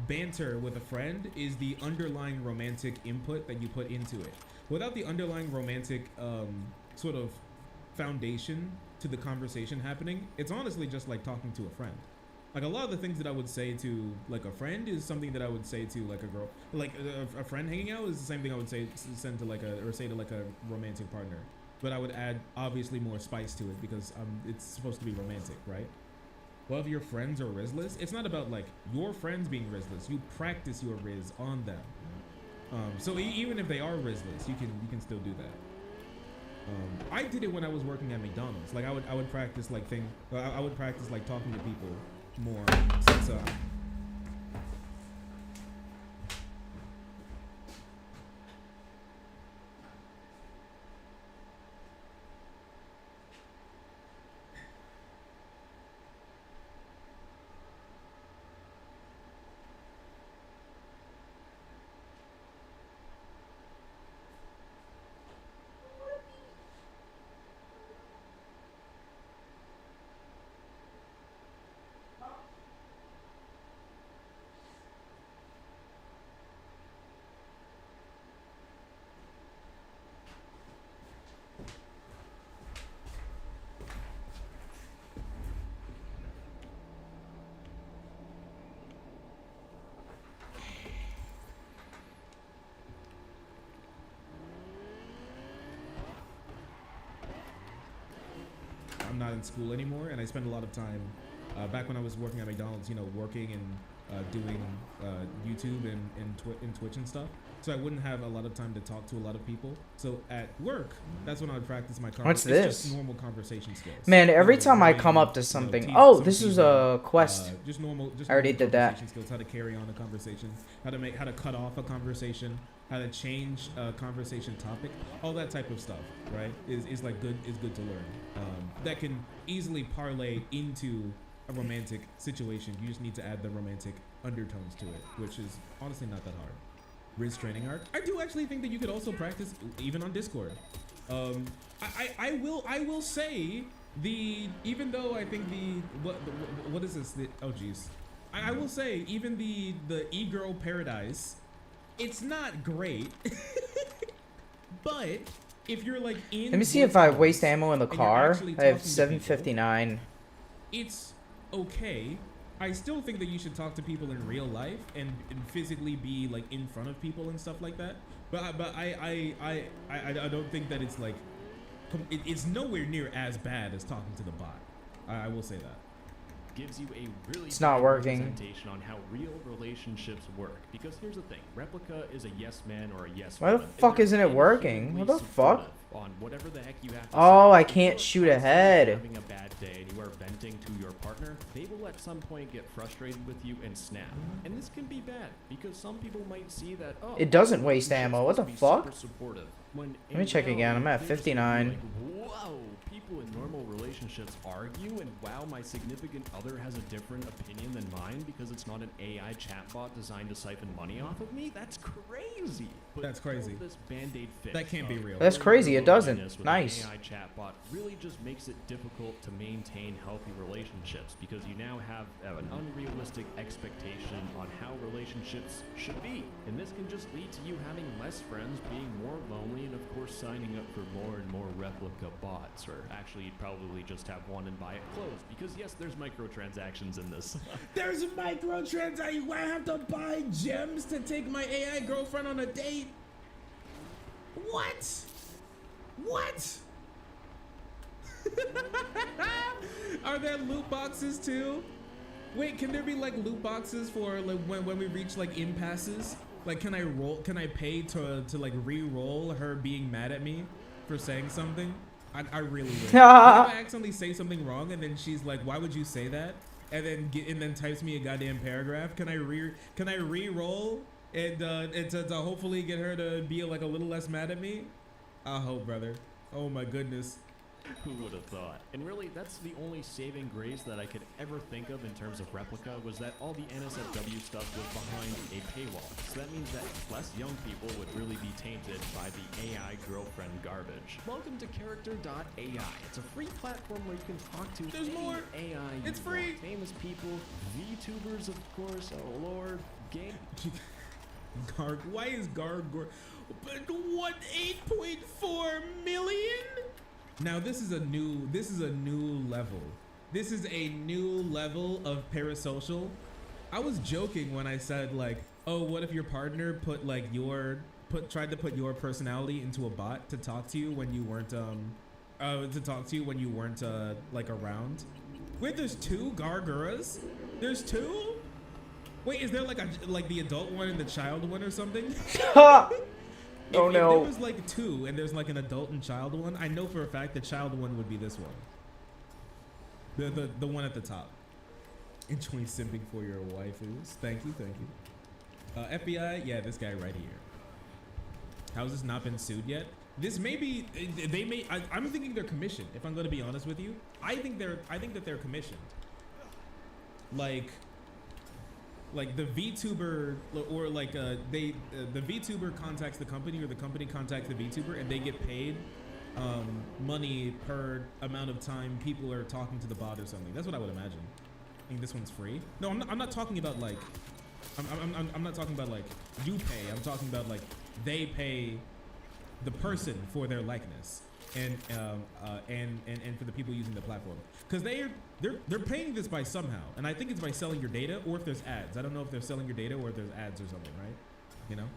banter with a friend is the underlying romantic input that you put into it. Without the underlying romantic sort of foundation to the conversation happening, it's honestly just like talking to a friend. Like a lot of the things that I would say to like a friend is something that I would say to like a girl. Like a friend hanging out is the same thing I would say to like a romantic partner. But I would add obviously more spice to it because it's supposed to be romantic, right? Well, if your friends are Rizless, it's not about like your friends being Rizless. You practice your Riz on them. So even if they are Rizless, you can still do that. I did it when I was working at McDonald's. Like I would practice like I would practice like talking to people more since I'm not in school anymore, and I spend a lot of time back when I was working at McDonald's, you know, working and doing YouTube and Twitch and stuff. So I wouldn't have a lot of time to talk to a lot of people. So at work, that's when I would practice my conversation. What's this? It's just normal conversation skills. Man, every time I come up to you know, something, tease oh, some this is people, a quest. Just I already did that. conversation skills, how to carry on a conversation, how to cut off a conversation, how to change a conversation topic, all that type of stuff, right? Is good to learn. That can easily parlay into a romantic situation. You just need to add the romantic undertones to it, which is honestly not that hard. Riz training arc. I do actually think that you could also practice even on Discord. I will say even though I think what is this? Oh geez. I will say even the e-girl paradise, it's not great. But if you're like in Let me see if I waste ammo in the car. I have 759. It's okay. I still think that you should talk to people in real life and physically be like in front of people and stuff like that. But I don't think that it's like it's nowhere near as bad as talking to the bot. I will say that. Gives you a really It's not working. representation on how real relationships work. Because here's the thing, Replica is a yes man or a yes Why the woman. fuck isn't it working? What the fuck? On whatever the heck you have to Oh, say. I can't shoot ahead. Having a bad day and you are venting to your partner, they will at some point get frustrated with you and snap. And this can be bad because some people might see that, oh, It doesn't waste ammo. What the be fuck? super supportive. When Let me in check again. I'm at they're just gonna 59. be like, whoa, people in normal relationships argue, and wow, my significant other has a different opinion than mine because it's not an AI chatbot designed to siphon money off of me. That's crazy. But That's crazy. This band-aid fix That can't be of real. That's crazy, it doesn't. with an Nice. AI chatbot really just makes it difficult to maintain healthy relationships because you now have an unrealistic expectation on how relationships should be. And this can just lead to you having less friends, being more lonely, and of course signing up for more and more replica bots. Or actually, you'd probably just have one and buy it closed because yes, there's microtransactions in this. There's microtransactions. I have to buy gems to take my AI girlfriend on a date. What? What? Are there loot boxes too? Wait, can there be like loot boxes for like when we reach like impasses? Like, can I pay to like re-roll her being mad at me for saying something? I really would. If I accidentally say something wrong and then she's like, "Why would you say that?" and then types me a goddamn paragraph. Can I re-roll and to hopefully get her to be like a little less mad at me? I hope, brother. Oh my goodness. Who would have thought? And really, that's the only saving grace that I could ever think of in terms of Replica, was that all the NSFW stuff was behind a paywall. So that means that less young people would really be tainted by the AI girlfriend garbage. Welcome to Character.ai. It's a free platform where you can talk to There's more. AI. It's free. Famous people, VTubers, of course. Oh lord, game. Garg, why is Garg? But what? 8.4 million? Now this is a new level. This is a new level of parasocial. I was joking when I said like, oh, what if your partner tried to put your personality into a bot to talk to you when you weren't like around? Wait, there's 2 Garguras? There's 2? Wait, is there like the adult one and the child one or something? Oh if no. there was like 2 and there's like an adult and child one, I know for a fact the child one would be this one. The one at the top. Enjoy simping for your waifus. Thank you. FBI, yeah, this guy right here. How's this not been sued yet? This may be, I'm thinking they're commissioned, if I'm gonna be honest with you. I think that they're commissioned. Like the VTuber, or the VTuber contacts the company, or the company contacts the VTuber, and they get paid money per amount of time people are talking to the bot or something. That's what I would imagine. I think this one's free. No, I'm not talking about like, I'm not talking about like you pay. I'm talking about like they pay the person for their likeness and for the people using the platform, because they're paying this by somehow, and I think it's by selling your data, or if there's ads. I don't know if they're selling your data or if there's ads or something, right? You know,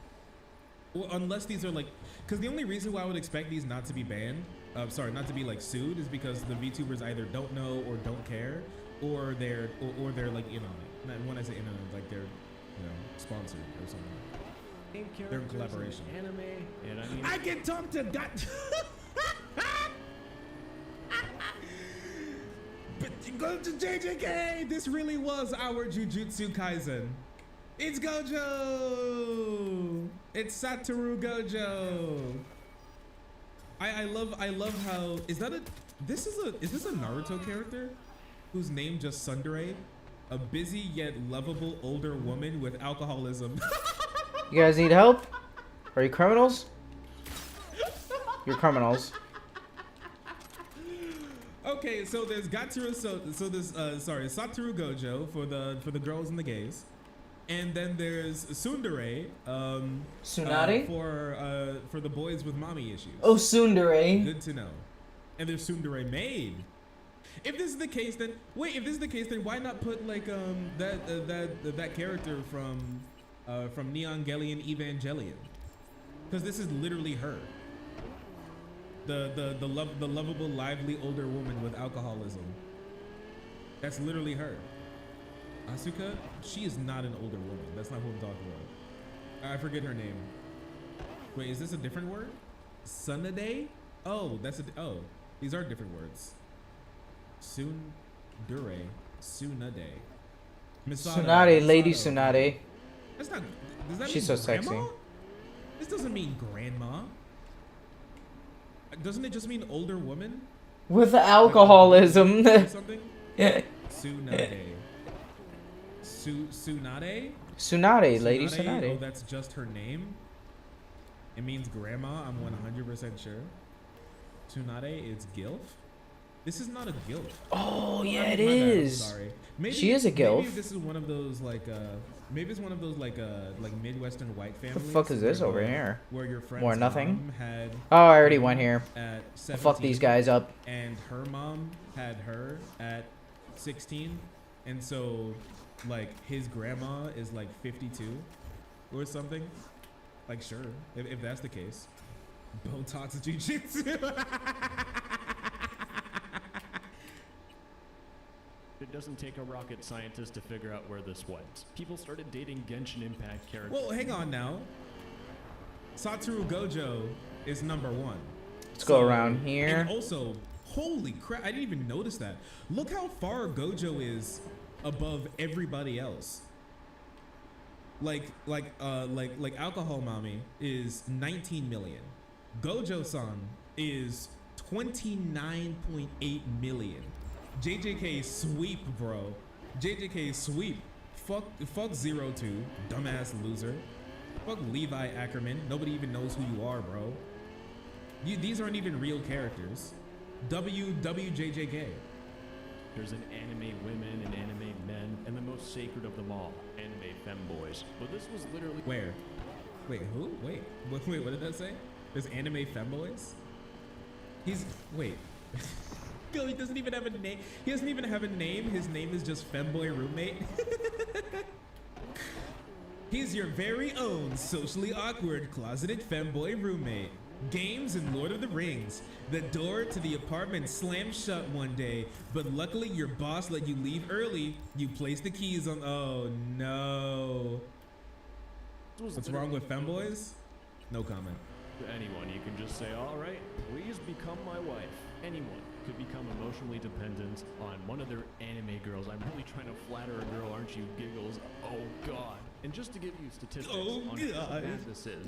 well, unless these are like, because the only reason why I would expect these not to be banned, not to be like sued, is because the VTubers either don't know or don't care, or they're like in on it. And when I say in on it, like they're sponsored or something. They're in collaboration. Anime, and I mean, I can talk to that. But go to JJK. This really was our Jujutsu Kaisen. It's Gojo. It's Satoru Gojo. I love how is this a Naruto character whose name just Tsundere, a busy yet lovable older woman with alcoholism. You guys need help? Are you criminals? You're criminals. Okay, so there's Satoru Gojo for the girls and the gays, and then there's Tsundere Tsunade? For the boys with mommy issues. Oh, Tsundere. Good to know. And there's Tsundere maid. If this is the case, then why not put like that character from Neon Gelion Evangelion? Because this is literally her. The lovable, lively older woman with alcoholism. That's literally her. Asuka, she is not an older woman. That's not who I'm talking about. I forget her name. Wait, is this a different word? Tsunade? Oh, these are different words. Tsunade. Tsunade, Lady Tsunade. That's not. Does that She's mean so grandma? sexy. This doesn't mean grandma. Doesn't it just mean older woman? With alcoholism. Like something? Tsunade. Tsunade? Tsunade, Lady Tsunade. Oh, that's just her name? It means grandma, I'm 100% sure. Tsunade is GILF? This is not a GILF. Oh, yeah, I it mean, my bad, I'm is. sorry. Maybe, She is a GILF. Maybe this is one of those like Midwestern white What families. the fuck is this where over the- here? Where your friend's More nothing? mom had Oh, I already went here. at I'll fuck these 17, guys up. And her mom had her at 16, and so like his grandma is like 52 or something. Like sure, if that's the case. Botox Jiu-Jitsu. it doesn't take a rocket scientist to figure out where this went. People started dating Genshin Impact characters. Well, hang on now. Satoru Gojo is number 1. Let's go around here. And also, holy crap, I didn't even notice that. Look how far Gojo is above everybody else. Like Alcohol Mommy is 19 million. Gojo-san is 29.8 million. JJK sweep, bro. JJK sweep. Fuck 02, dumbass loser. Fuck Levi Ackerman. Nobody even knows who you are, bro. These aren't even real characters. WJJK. There's an anime women and anime men, and the most sacred of them all, anime femboys. But this was literally Where? Wait, who? Wait, what did that say? There's anime femboys? Wait. He doesn't even have a name. He doesn't even have a name. His name is just Femboy Roommate. He's your very own socially awkward closeted femboy roommate. Games and Lord of the Rings. The door to the apartment slammed shut one day, but luckily your boss let you leave early. You placed the keys on. Oh no. What's wrong with femboys? No comment. to anyone. You can just say, all right, please become my wife. Anyone could become emotionally dependent on one of their anime girls. I'm really trying to flatter a girl, aren't you? Giggles. Oh, God. And just to give you statistics on how bad this is,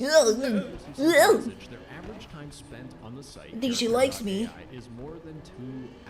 their average time spent on the site I think she likes me. AI is more than 2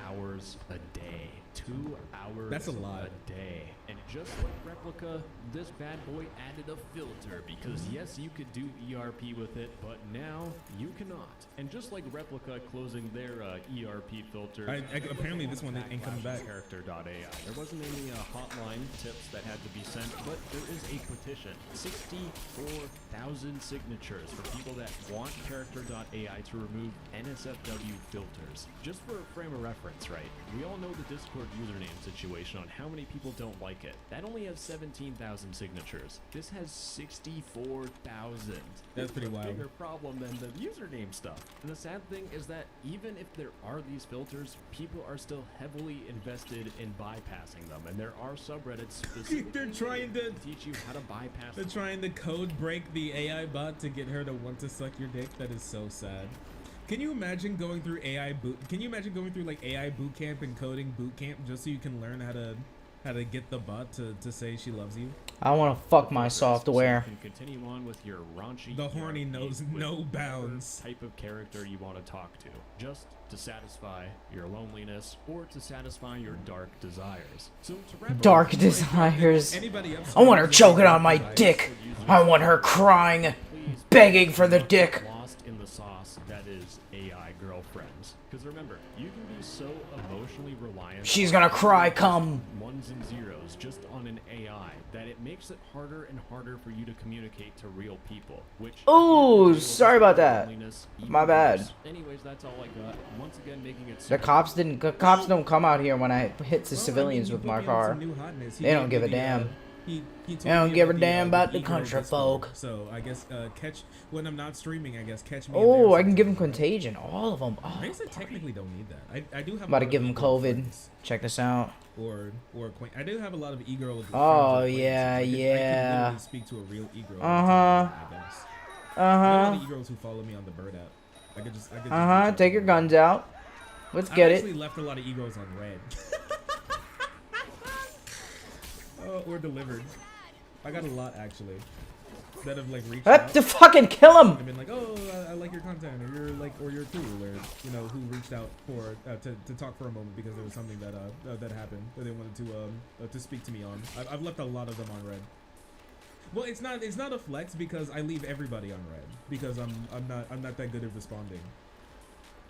hours a day. 2 hours That's a lot. a day. And just like Replica, this bad boy added a filter because yes, you could do ERP with it, but now you cannot. And just like Replica closing their ERP filter, apparently this one ain't coming back. Character.ai. There wasn't any hotline tips that had to be sent, but there is a petition. 64,000 signatures for people that want Character.ai to remove NSFW filters. Just for a frame of reference, right? We all know the Discord username situation on how many people don't like it. That only has 17,000 signatures. This has 64,000. That's pretty wild. Bigger problem than the username stuff. And the sad thing is that even if there are these filters, people are still heavily invested in bypassing them. And there are subreddits specifically They're trying to teach you how to bypass They're them. trying to code break the AI bot to get her to want to suck your dick. That is so sad. Can you imagine going through like AI boot camp and coding boot camp just so you can learn how to get the bot to say she loves you? I want to fuck my software. So you can continue on with your raunchy. The horny knows no bounds. Type of character you want to talk to, just to satisfy your loneliness or to satisfy your dark desires. So to wrap up, Dark desires. I want her choking on my dick. I want her crying, begging for the dick. Lost in the sauce that is AI girlfriends. Because remember, you can be so emotionally reliant. She's gonna cry, come. Ones and zeros just on an AI that it makes it harder and harder for you to communicate to real people. Which Ooh, sorry about that. My bad. Anyways, that's all I got. Once again, making it. The cops don't come out here when I hit the civilians with my car. They don't give a damn. They don't give a damn about the country folk. So I guess catch when I'm not streaming. I guess catch me. Oh, I can give them contagion, all of them. Oh, I guess I technically don't need that. I do have. I'm about to give them COVID. Check this out. Or I do have a lot of e-girl. Oh yeah, I can yeah. literally speak to a real e-girl. Uh-huh. A lot of e-girls who follow me on the Bird app. I could just Take your guns out. Let's get I it. actually left a lot of e-girls on red. Or delivered. I got a lot actually that have like reached out. To fucking kill him. I've been like, oh, I like your content, or you're cool, or you know, who reached out for to talk for a moment because there was something that happened that they wanted to speak to me on. I've left a lot of them on red. Well, it's not a flex because I leave everybody on red because I'm not that good at responding.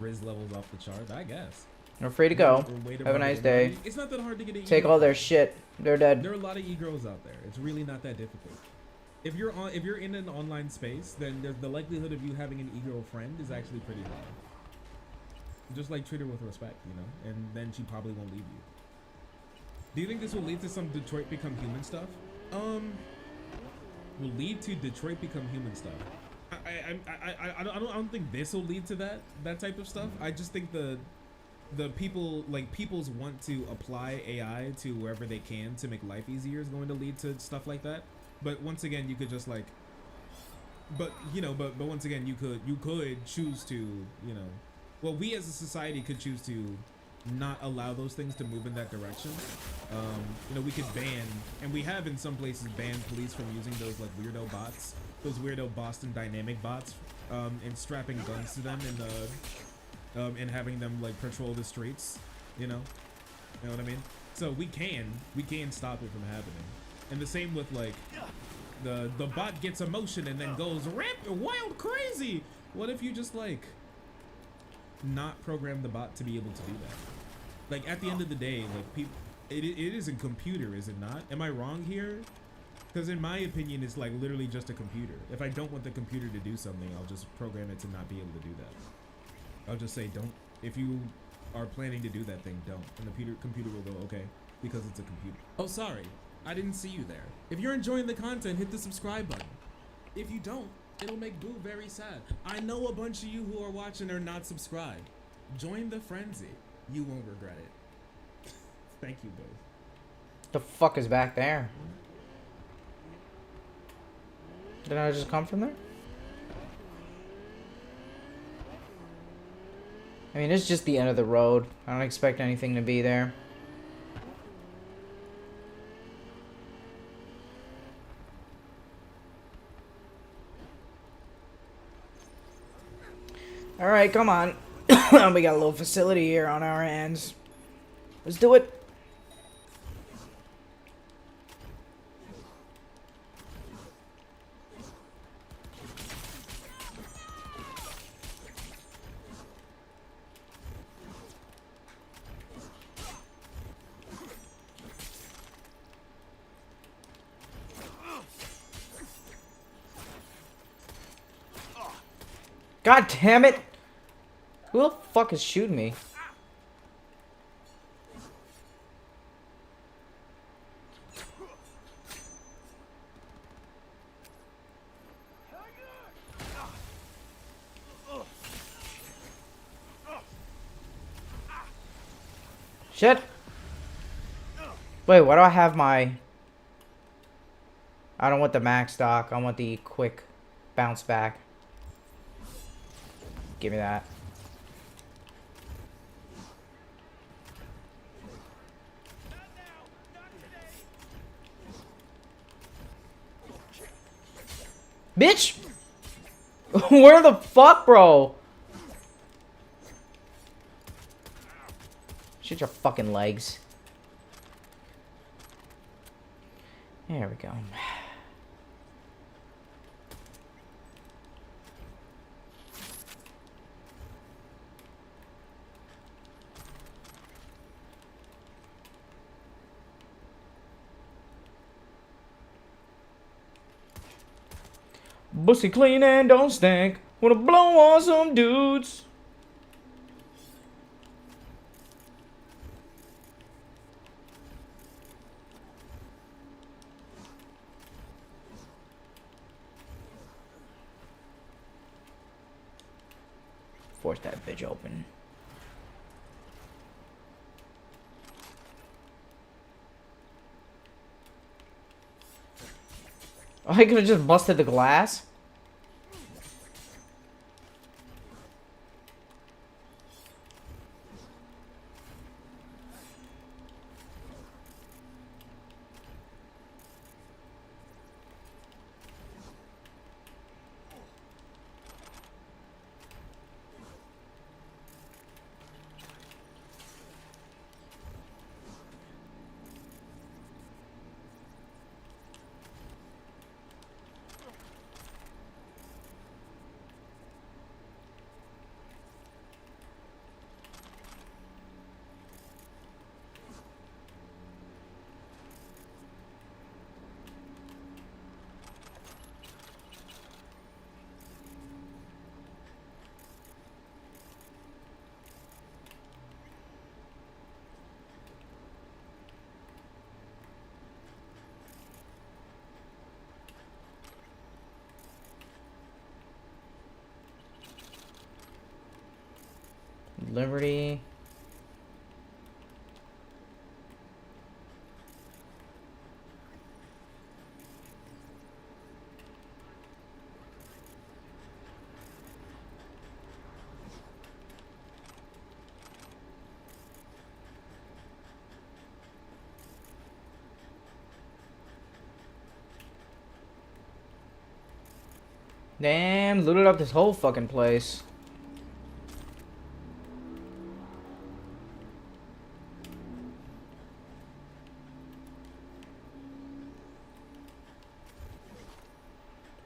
Riz levels off the chart, I guess. You're free to go. Have a nice day. It's not that hard to get an Take all their shit. They're dead. There are a lot of e-girls out there. It's really not that difficult. If you're in an online space, then the likelihood of you having an e-girl friend is actually pretty high. Just like treat her with respect, you know, and then she probably won't leave you. Do you think this will lead to some Detroit Become Human stuff? Will lead to Detroit Become Human stuff. I don't think this will lead to that type of stuff. I just think the people, like, people's want to apply AI to wherever they can to make life easier is going to lead to stuff like that. But once again, you could just like, but once again, you could choose to, you know, well, we as a society could choose to not allow those things to move in that direction. You know, we could ban, and we have in some places banned police from using those like weirdo bots, those weirdo Boston Dynamic bots, and strapping guns to them and having them like patrol the streets, you know what I mean? So we can stop it from happening. And the same with like the bot gets emotion and then goes wild crazy. What if you just like not program the bot to be able to do that? Like at the end of the day, like people, it is a computer, is it not? Am I wrong here? Because in my opinion, it's like literally just a computer. If I don't want the computer to do something, I'll just program it to not be able to do that. I'll just say don't. If you are planning to do that thing, don't. And the computer will go, okay, because it's a computer. Oh, sorry. I didn't see you there. If you're enjoying the content, hit the subscribe button. If you don't, it'll make Boo very sad. I know a bunch of you who are watching are not subscribed. Join the frenzy. You won't regret it. Thank you, Boo. The fuck is back there? Did I just come from there? I mean, it's just the end of the road. I don't expect anything to be there. Alright, come on. We got a little facility here on our hands. Let's do it. God damn it! Who the fuck is shooting me? Shit! Wait, why do I have my... I don't want the max stock, I want the quick bounce back. Give me that. Bitch! Where the fuck, bro? Shut your fucking legs. There we go. Bussy clean and don't stink. Wanna blow on some dudes. Force that bitch open. Oh, I could have just busted the glass. Liberty. Damn, looted up this whole fucking place.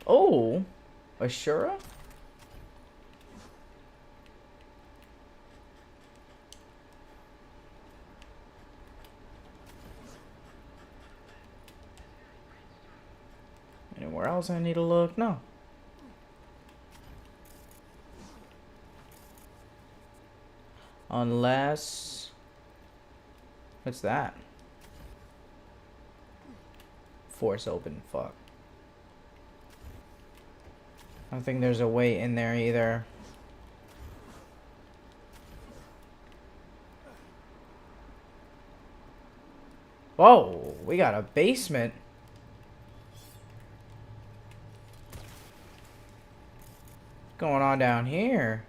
Oh, Ashura? Anywhere else I need to look? No. Unless... What's that? Force open, fuck. I don't think there's a way in there either. Whoa, we got a basement. What's going on down here?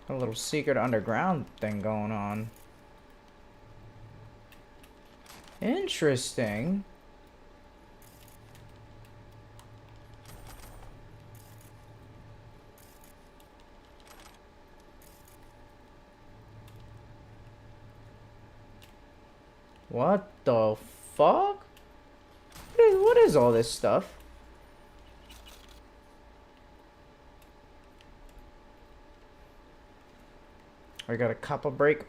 A little secret underground thing going on. Interesting. What the fuck? What is all this stuff? I got a copper break.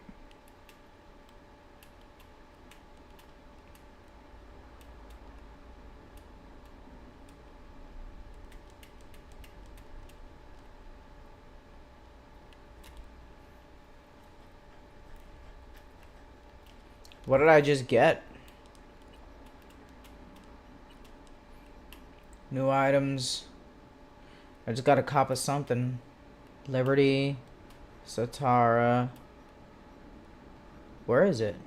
What did I just get? New items. I just got a cop of something. Liberty. Satara. Where is it?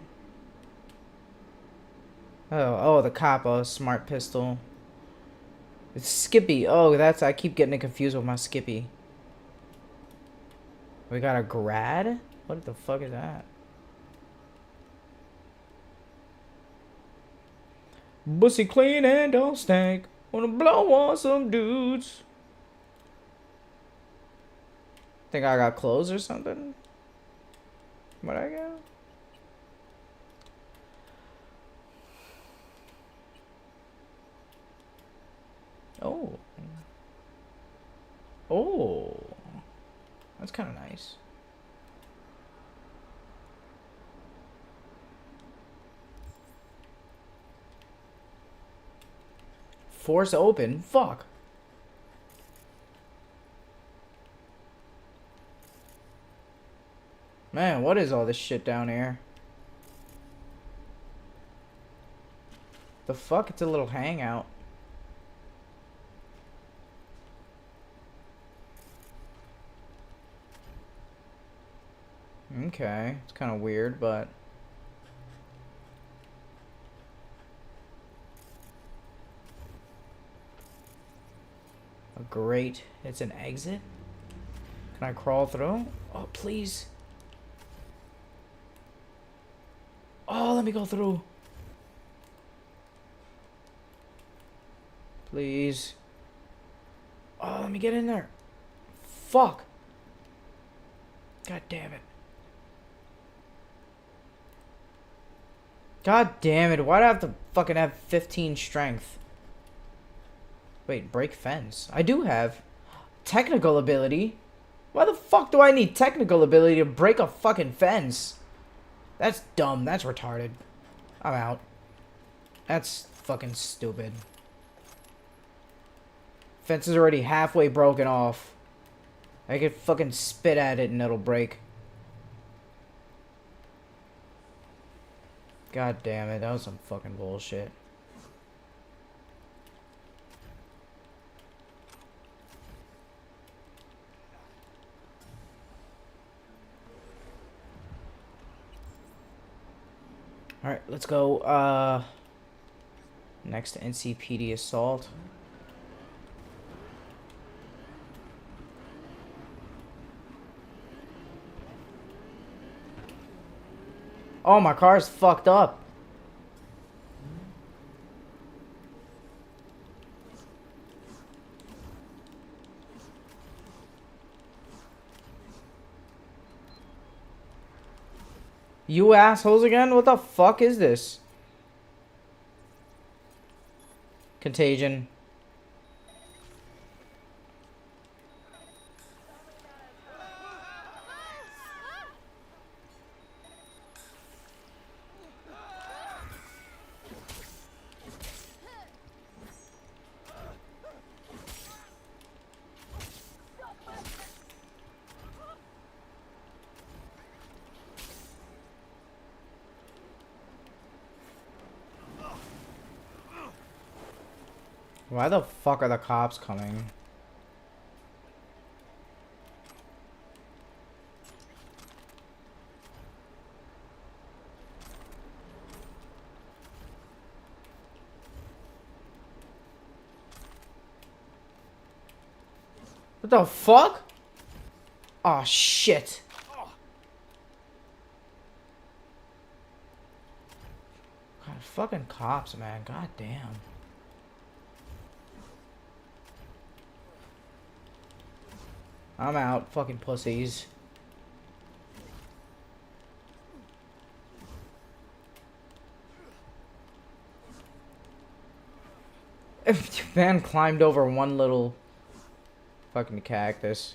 Oh, the Kappa, smart pistol. It's Skippy. Oh, that's, I keep getting it confused with my Skippy. We got a grad? What the fuck is that? Bussy clean and don't stank. Wanna blow on some dudes. Think I got clothes or something? What I got? Oh. Oh. That's kind of nice. Force open? Fuck. Man, what is all this shit down here? The fuck? It's a little hangout. Okay, it's kind of weird, but... Great. It's an exit? Can I crawl through? Oh, please. Oh, let me go through. Please. Oh, let me get in there. Fuck. God damn it. God damn it. Why do I have to fucking have 15 strength? Wait, break fence. I do have technical ability. Why the fuck do I need technical ability to break a fucking fence? That's dumb. That's retarded. I'm out. That's fucking stupid. Fence is already halfway broken off. I could fucking spit at it and it'll break. God damn it. That was some fucking bullshit. Alright, let's go, next to NCPD assault. Oh, my car's fucked up. You assholes again? What the fuck is this? Contagion. Why the fuck are the cops coming? What the fuck? Oh shit. God, fucking cops, man. God damn. I'm out, fucking pussies. Man climbed over one little fucking cactus.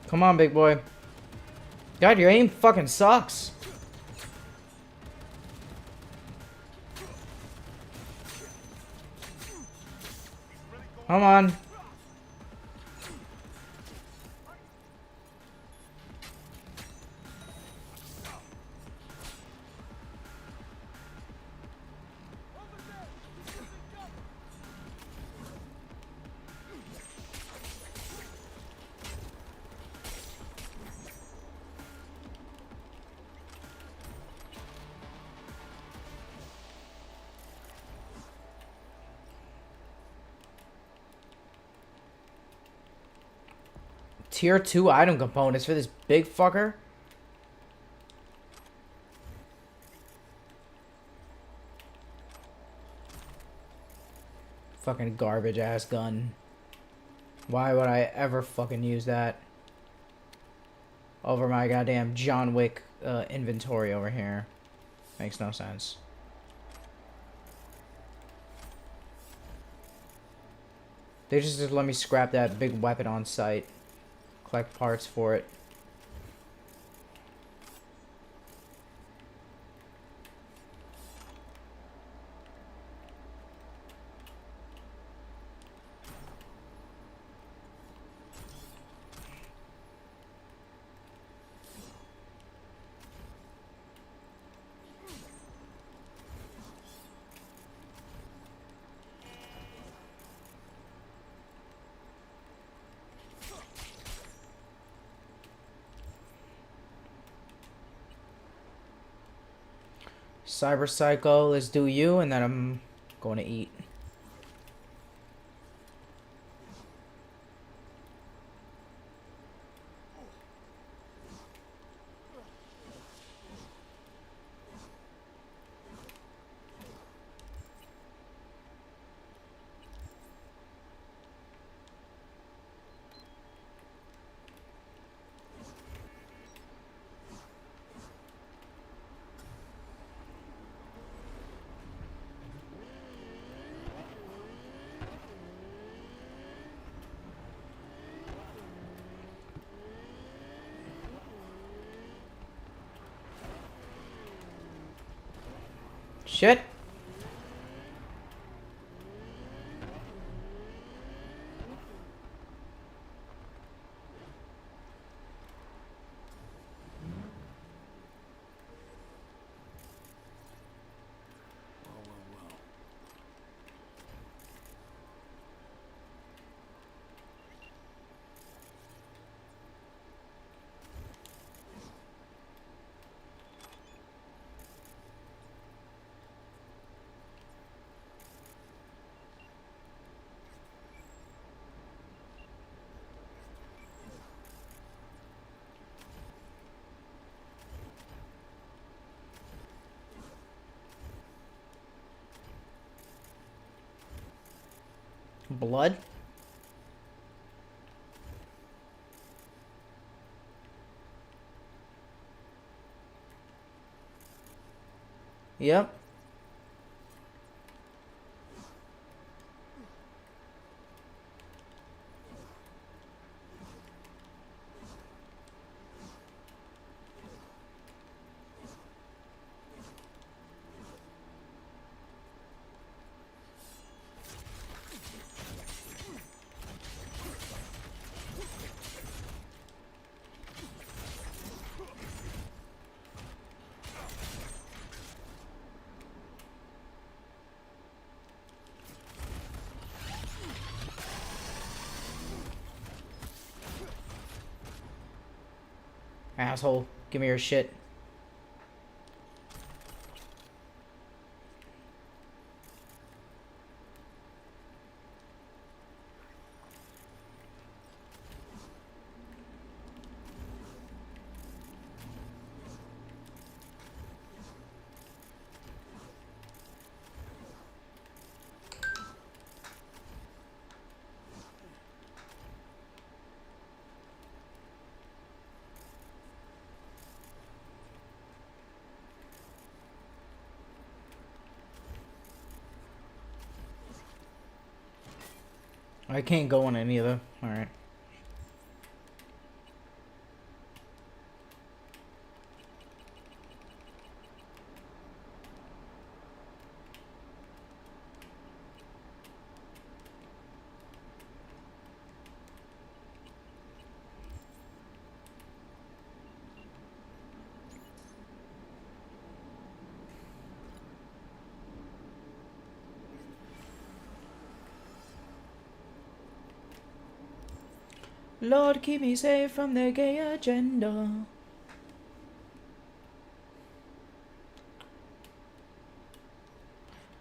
Come on, big boy. God, your aim fucking sucks. Come on. Tier 2 item components for this big fucker? Fucking garbage ass gun. Why would I ever fucking use that over my goddamn John Wick inventory over here? Makes no sense. They just let me scrap that big weapon on site. Collect parts for it. Cyber Psycho, let's do you, and then I'm going to eat. Shit. Blood? Yep. Asshole, give me your shit. I can't go on any of them. Alright. Lord, keep me safe from their gay agenda.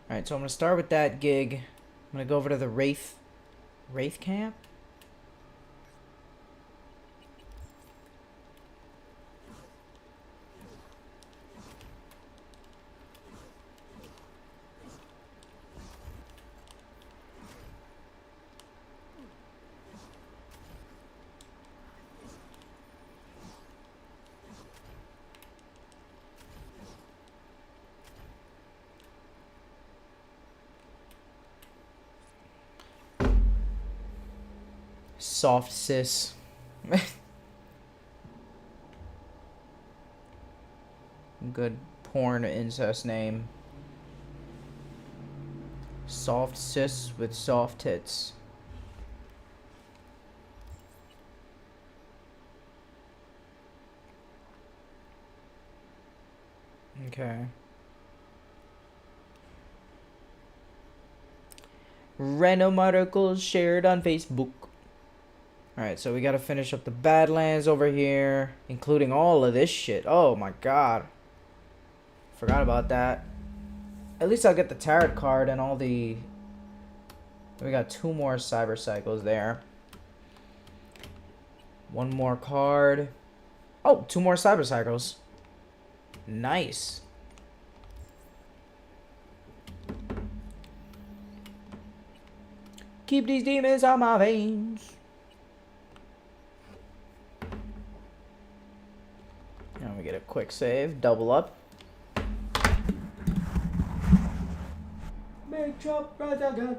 Alright, so I'm gonna start with that gig. I'm gonna go over to the Wraith camp. Soft sis. Good porn incest name. Soft sis with soft tits. Okay. Random articles shared on Facebook. Alright, so we gotta finish up the Badlands over here, including all of this shit. Oh my god. Forgot about that. At least I'll get the tarot card and all the... We got 2 more cyber cycles there. 1 more card. Oh, 2 more cyber cycles. Nice. Keep these demons on my veins. And we get a quick save, double up. Make chop right again.